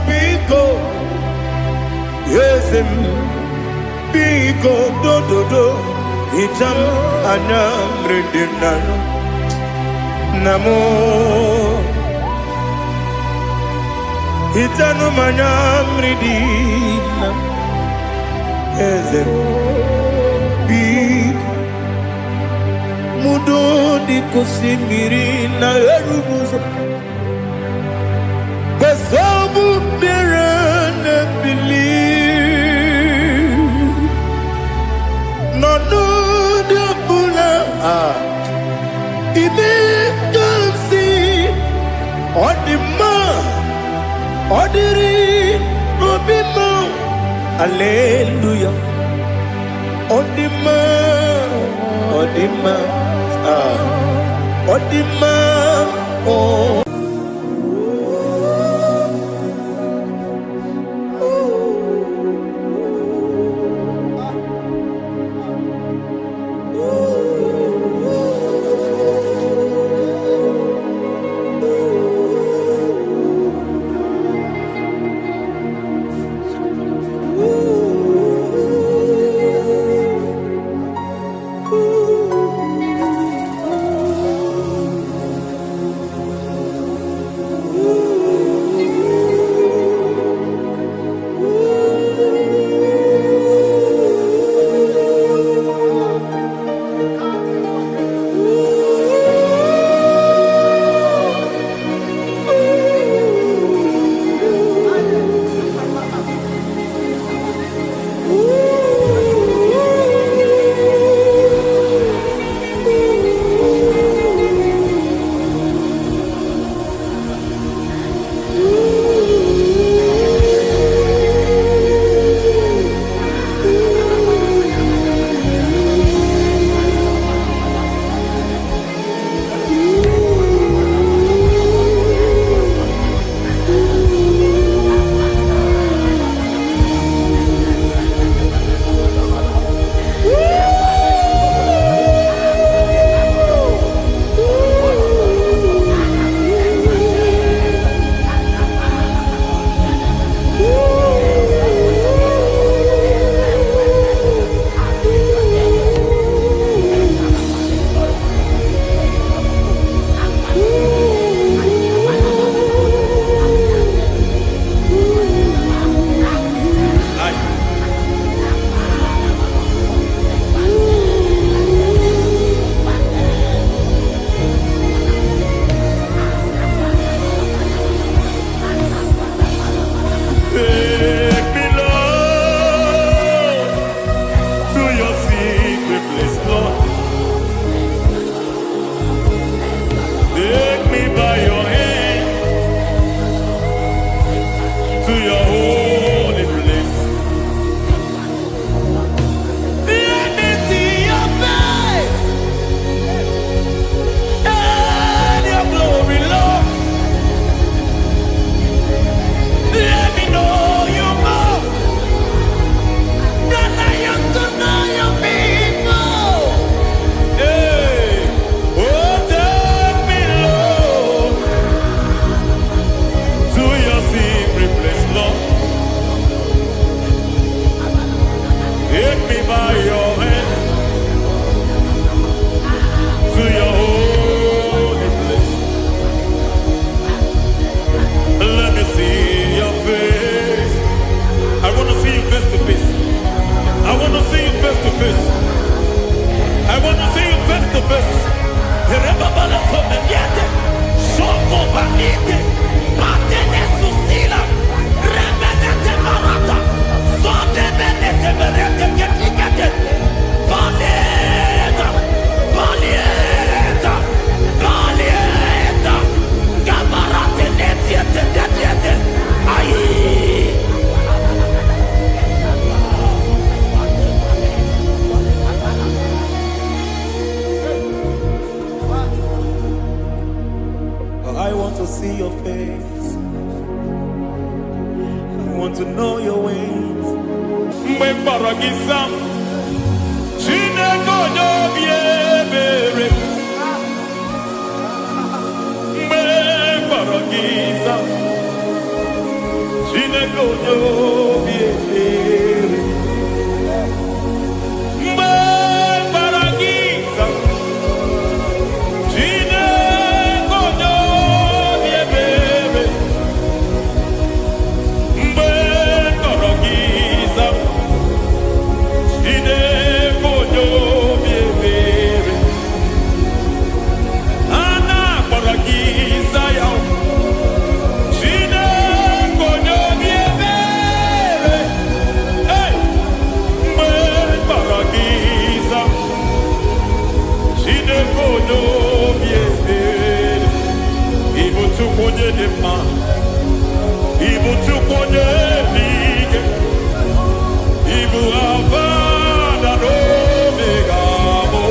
Biko Yesem Biko do Itam anamri dimnanya Namo Itanu manyamri dimnanya Ezem Biko Mudo di kusimiri na erumuzo Basabu birane believe No de bula Ibe kamsi Odima Odiri Obima Alleluia Odima Odima, Odima, oh. want to know your ways. Mgbe mkpọrọ gị zam, Chineke onye obi ebere. Mgbe mkpọrọ gị zam, Chineke onye obi ebere. Mgbe mkpọrọ gị zam, Chineke onye obi ebere. Mgbe mkpọrọ gị zam, Chineke onye obi ebere. A na-akpọrọ gị Zion, Chineke onye obi ebere. Hey! Mgbe mkpọrọ gị zam, Chineke onye obi ebere. Ị bụ Chukwu onye dị mma, ị bụ Chukwu onye eluigwe, ị bụ Alfa na Omega bụ.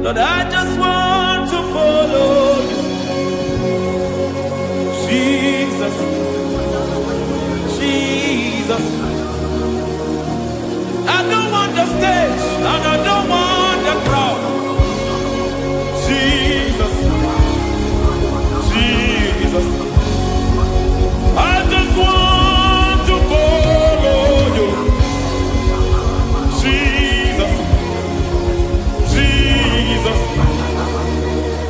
Lord, I just want to follow you. Jesus, Jesus. I don't want the stage and I don't want the crowd. Jesus, Jesus. I just want to follow you. Jesus, Jesus.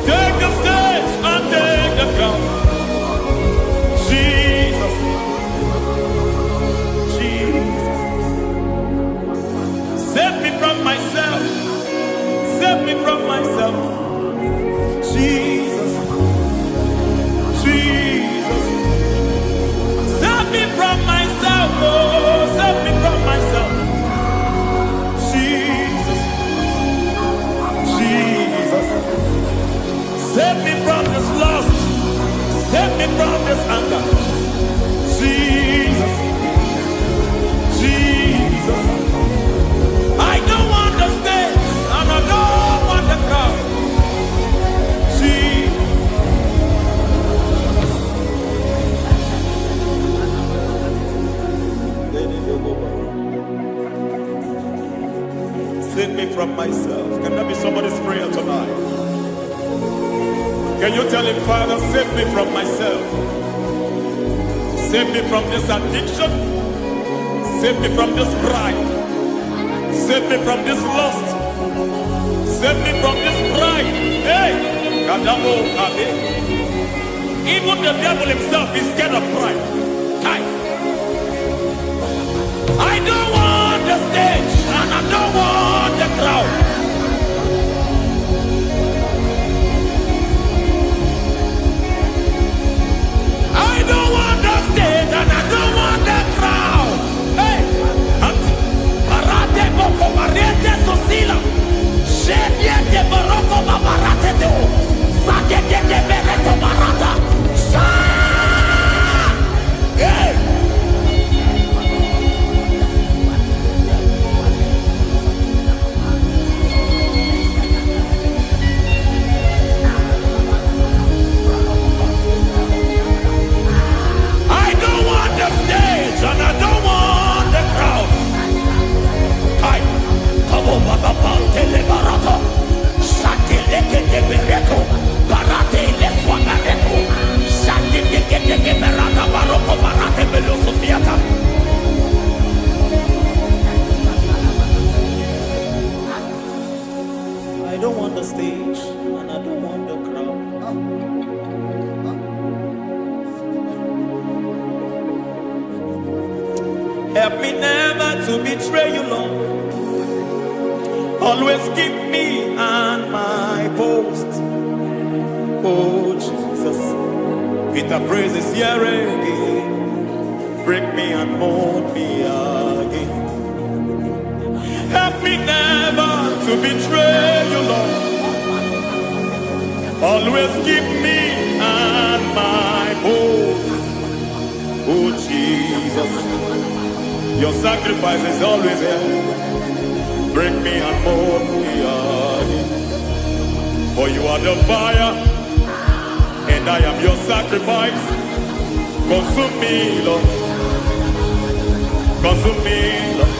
Take the stage and take the crown. Jesus, Jesus. Save me from myself. Save me from myself. Jesus, Jesus. Save me from myself. Oh, save me from myself. Jesus, Jesus. Save me from this lust. Save me from this anger. Jesus, Jesus. I don't want the stage and I don't want the crowd. Jesus. Save me from myself. Can that be somebody's prayer tonight? Can you tell him, Father, save me from myself. Save me from this addiction. Save me from this pride. Save me from this lust. Save me from this pride. Hey! Kadamo Kabe. Even the devil himself is scared of pride. I don't want the stage and I don't want the crowd. I don't want the stage and I don't want the crowd. Hey! Barate boko barete sosila. Shediete baroko babarate teo. Sakete bereto barata. Sha! Hey! I don't want the stage and I don't want the crowd. Hi, come on, Baba Pantele Barata. Shati lekete bereto. Barate leswa bereto. Shati lekete berata baroko barate belosofiata. I don't want the stage and I don't want the crowd. Help me never to betray you, Lord. Always keep me on my post. Oh, Jesus. Peter praises here again. Break me and mold me again. Help me never to betray you, Lord. Always keep me on my post. Oh, Jesus. Your sacrifice is always there. Break me and mold me again. For you are the fire, and I am your sacrifice. Consume me, Lord. Consume me, Lord.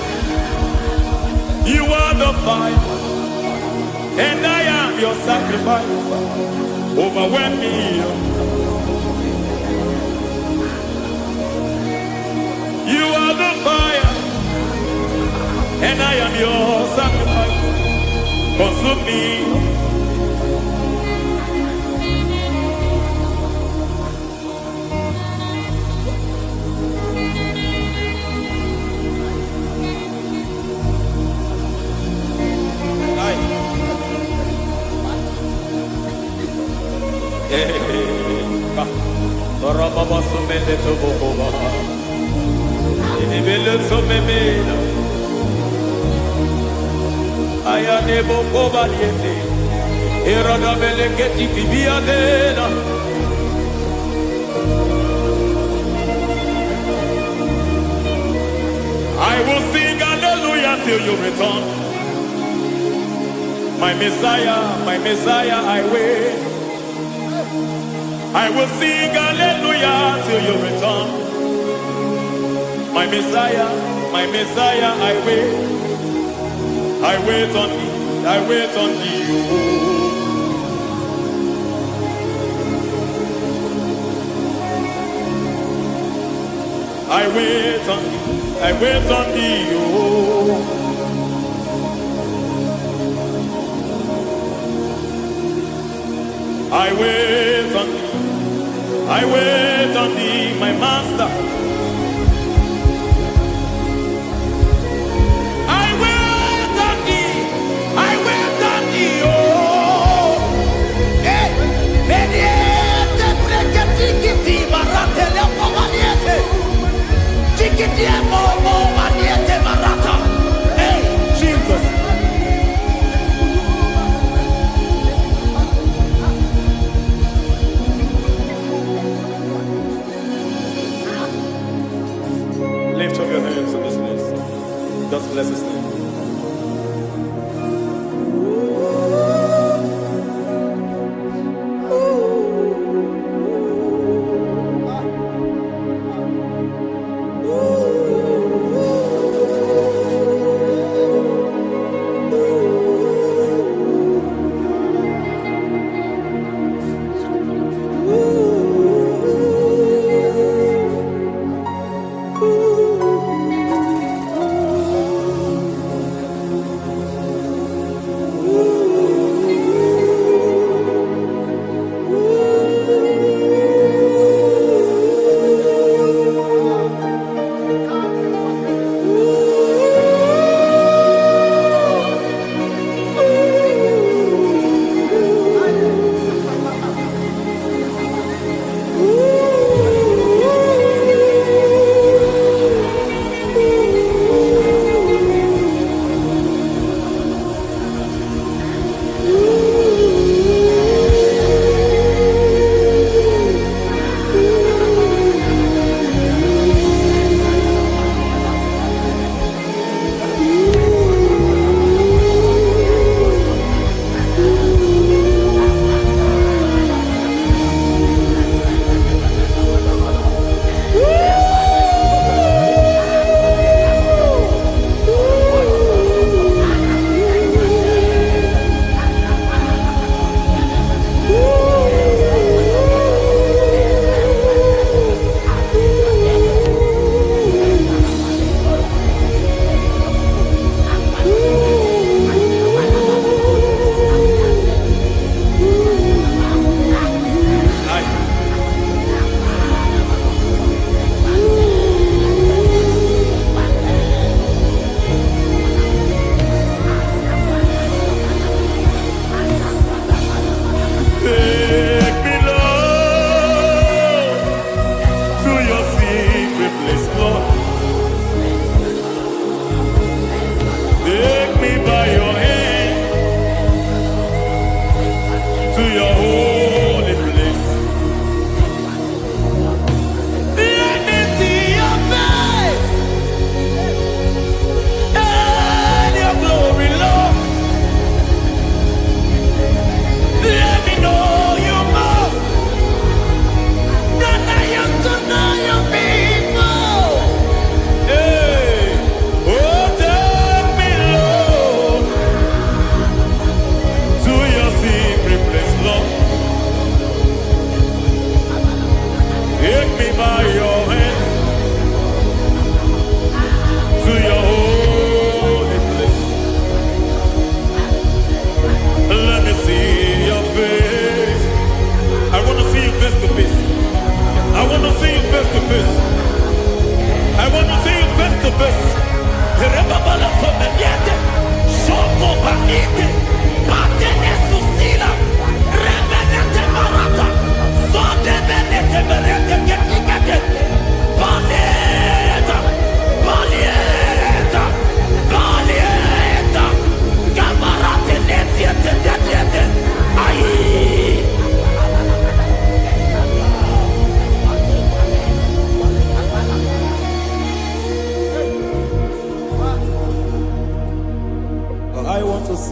You are the fire, and I am your sacrifice. Overwhelm me, Lord. You are the fire, and I am your sacrifice. Consume me. Aye. Baba sumele to boko baba. Inibele sumemela. Aya nebo kobaliete, erada beleketi bibiadena. you return. My Messiah, I wait. I will sing hallelujah till you return. My Messiah, I wait. I wait on thee, I wait on thee. I wait on thee, I wait on thee. I wait on thee, I wait on thee, my master. I wait on thee, I wait on thee, oh. Eh, mediete, preketikiti, maratele, pomaniete. Tikiti, maniete, marata. Hey, Jesus. Lift up your hands in this place. Just bless his name.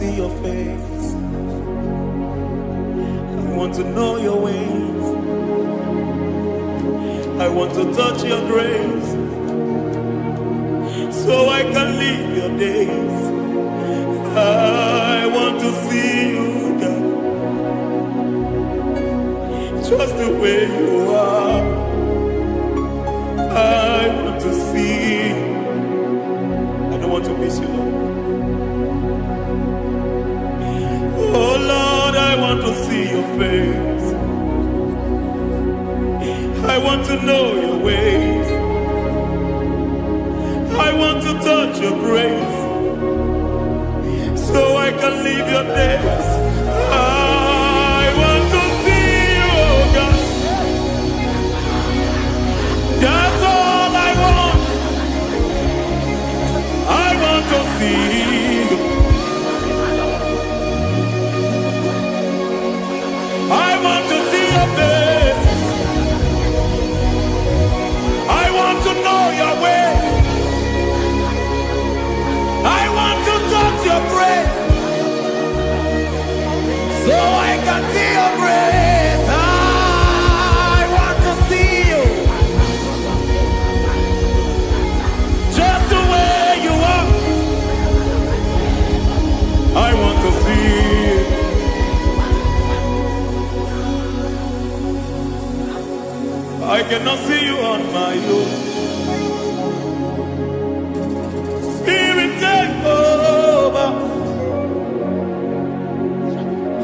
see your face. I want to know your ways. I want to touch your grace, so I can live your days. I want to see you, God, just the way you are. I want to see you. I don't want to miss you, Lord. Oh Lord, I want to see your face. I want to know your ways. I want to touch your grace, so I can live your days. I want to see you, oh God. That's all I want. I want to see you. I want to see your face. I want to know your way. I want to touch your grace, so I can see your grace. I want to see you, just the way you are. I want to see you. I cannot see you on my own. Spirit, take over.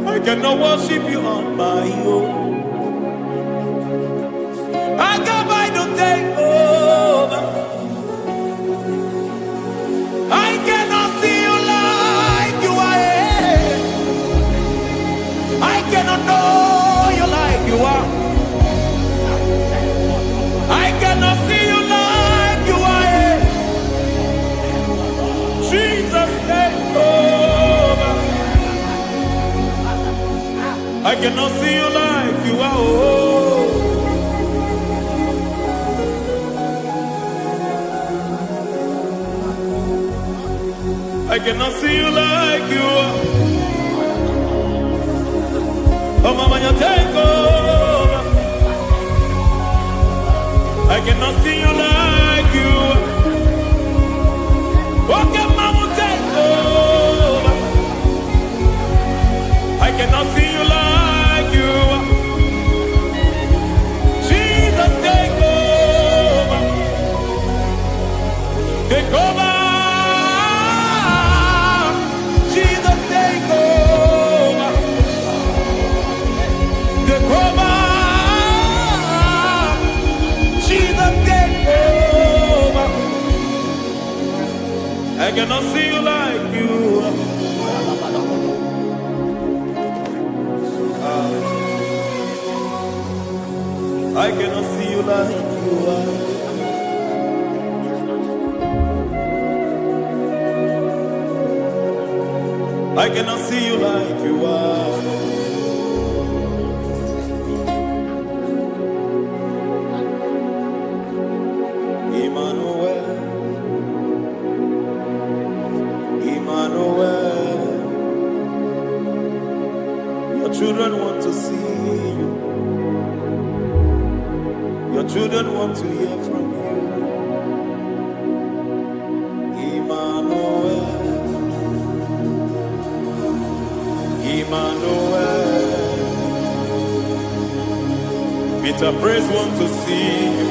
I cannot worship you on my own. I come by to take over. I cannot see you like you are. I cannot know you like you are. I cannot see you like you are. Jesus, take over. I cannot see you like you are. Oh. I cannot see you like you are. Oh, Mama, you take over. I cannot see you like you are. Okay, Mama, take over. I cannot see you like you are. Jesus, take over. Take over. Jesus, take over. Take over. Jesus, take over. I cannot see you like you are. I cannot see you like you are. I cannot see you like you are. Emmanuel, Emmanuel, your children want to see you. Your children want to hear from you. Emmanuel, Emmanuel. Peter Praise want to see you.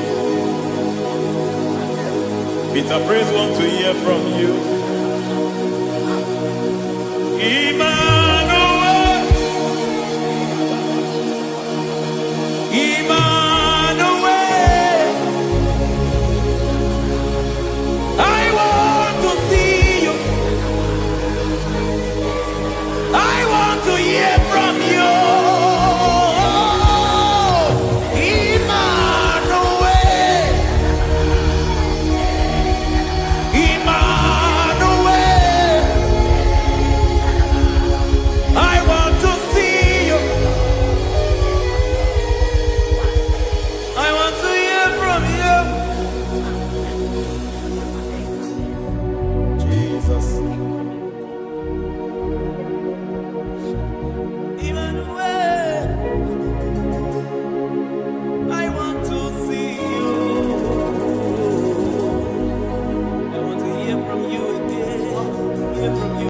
Peter Praise want to hear from you. Emmanuel.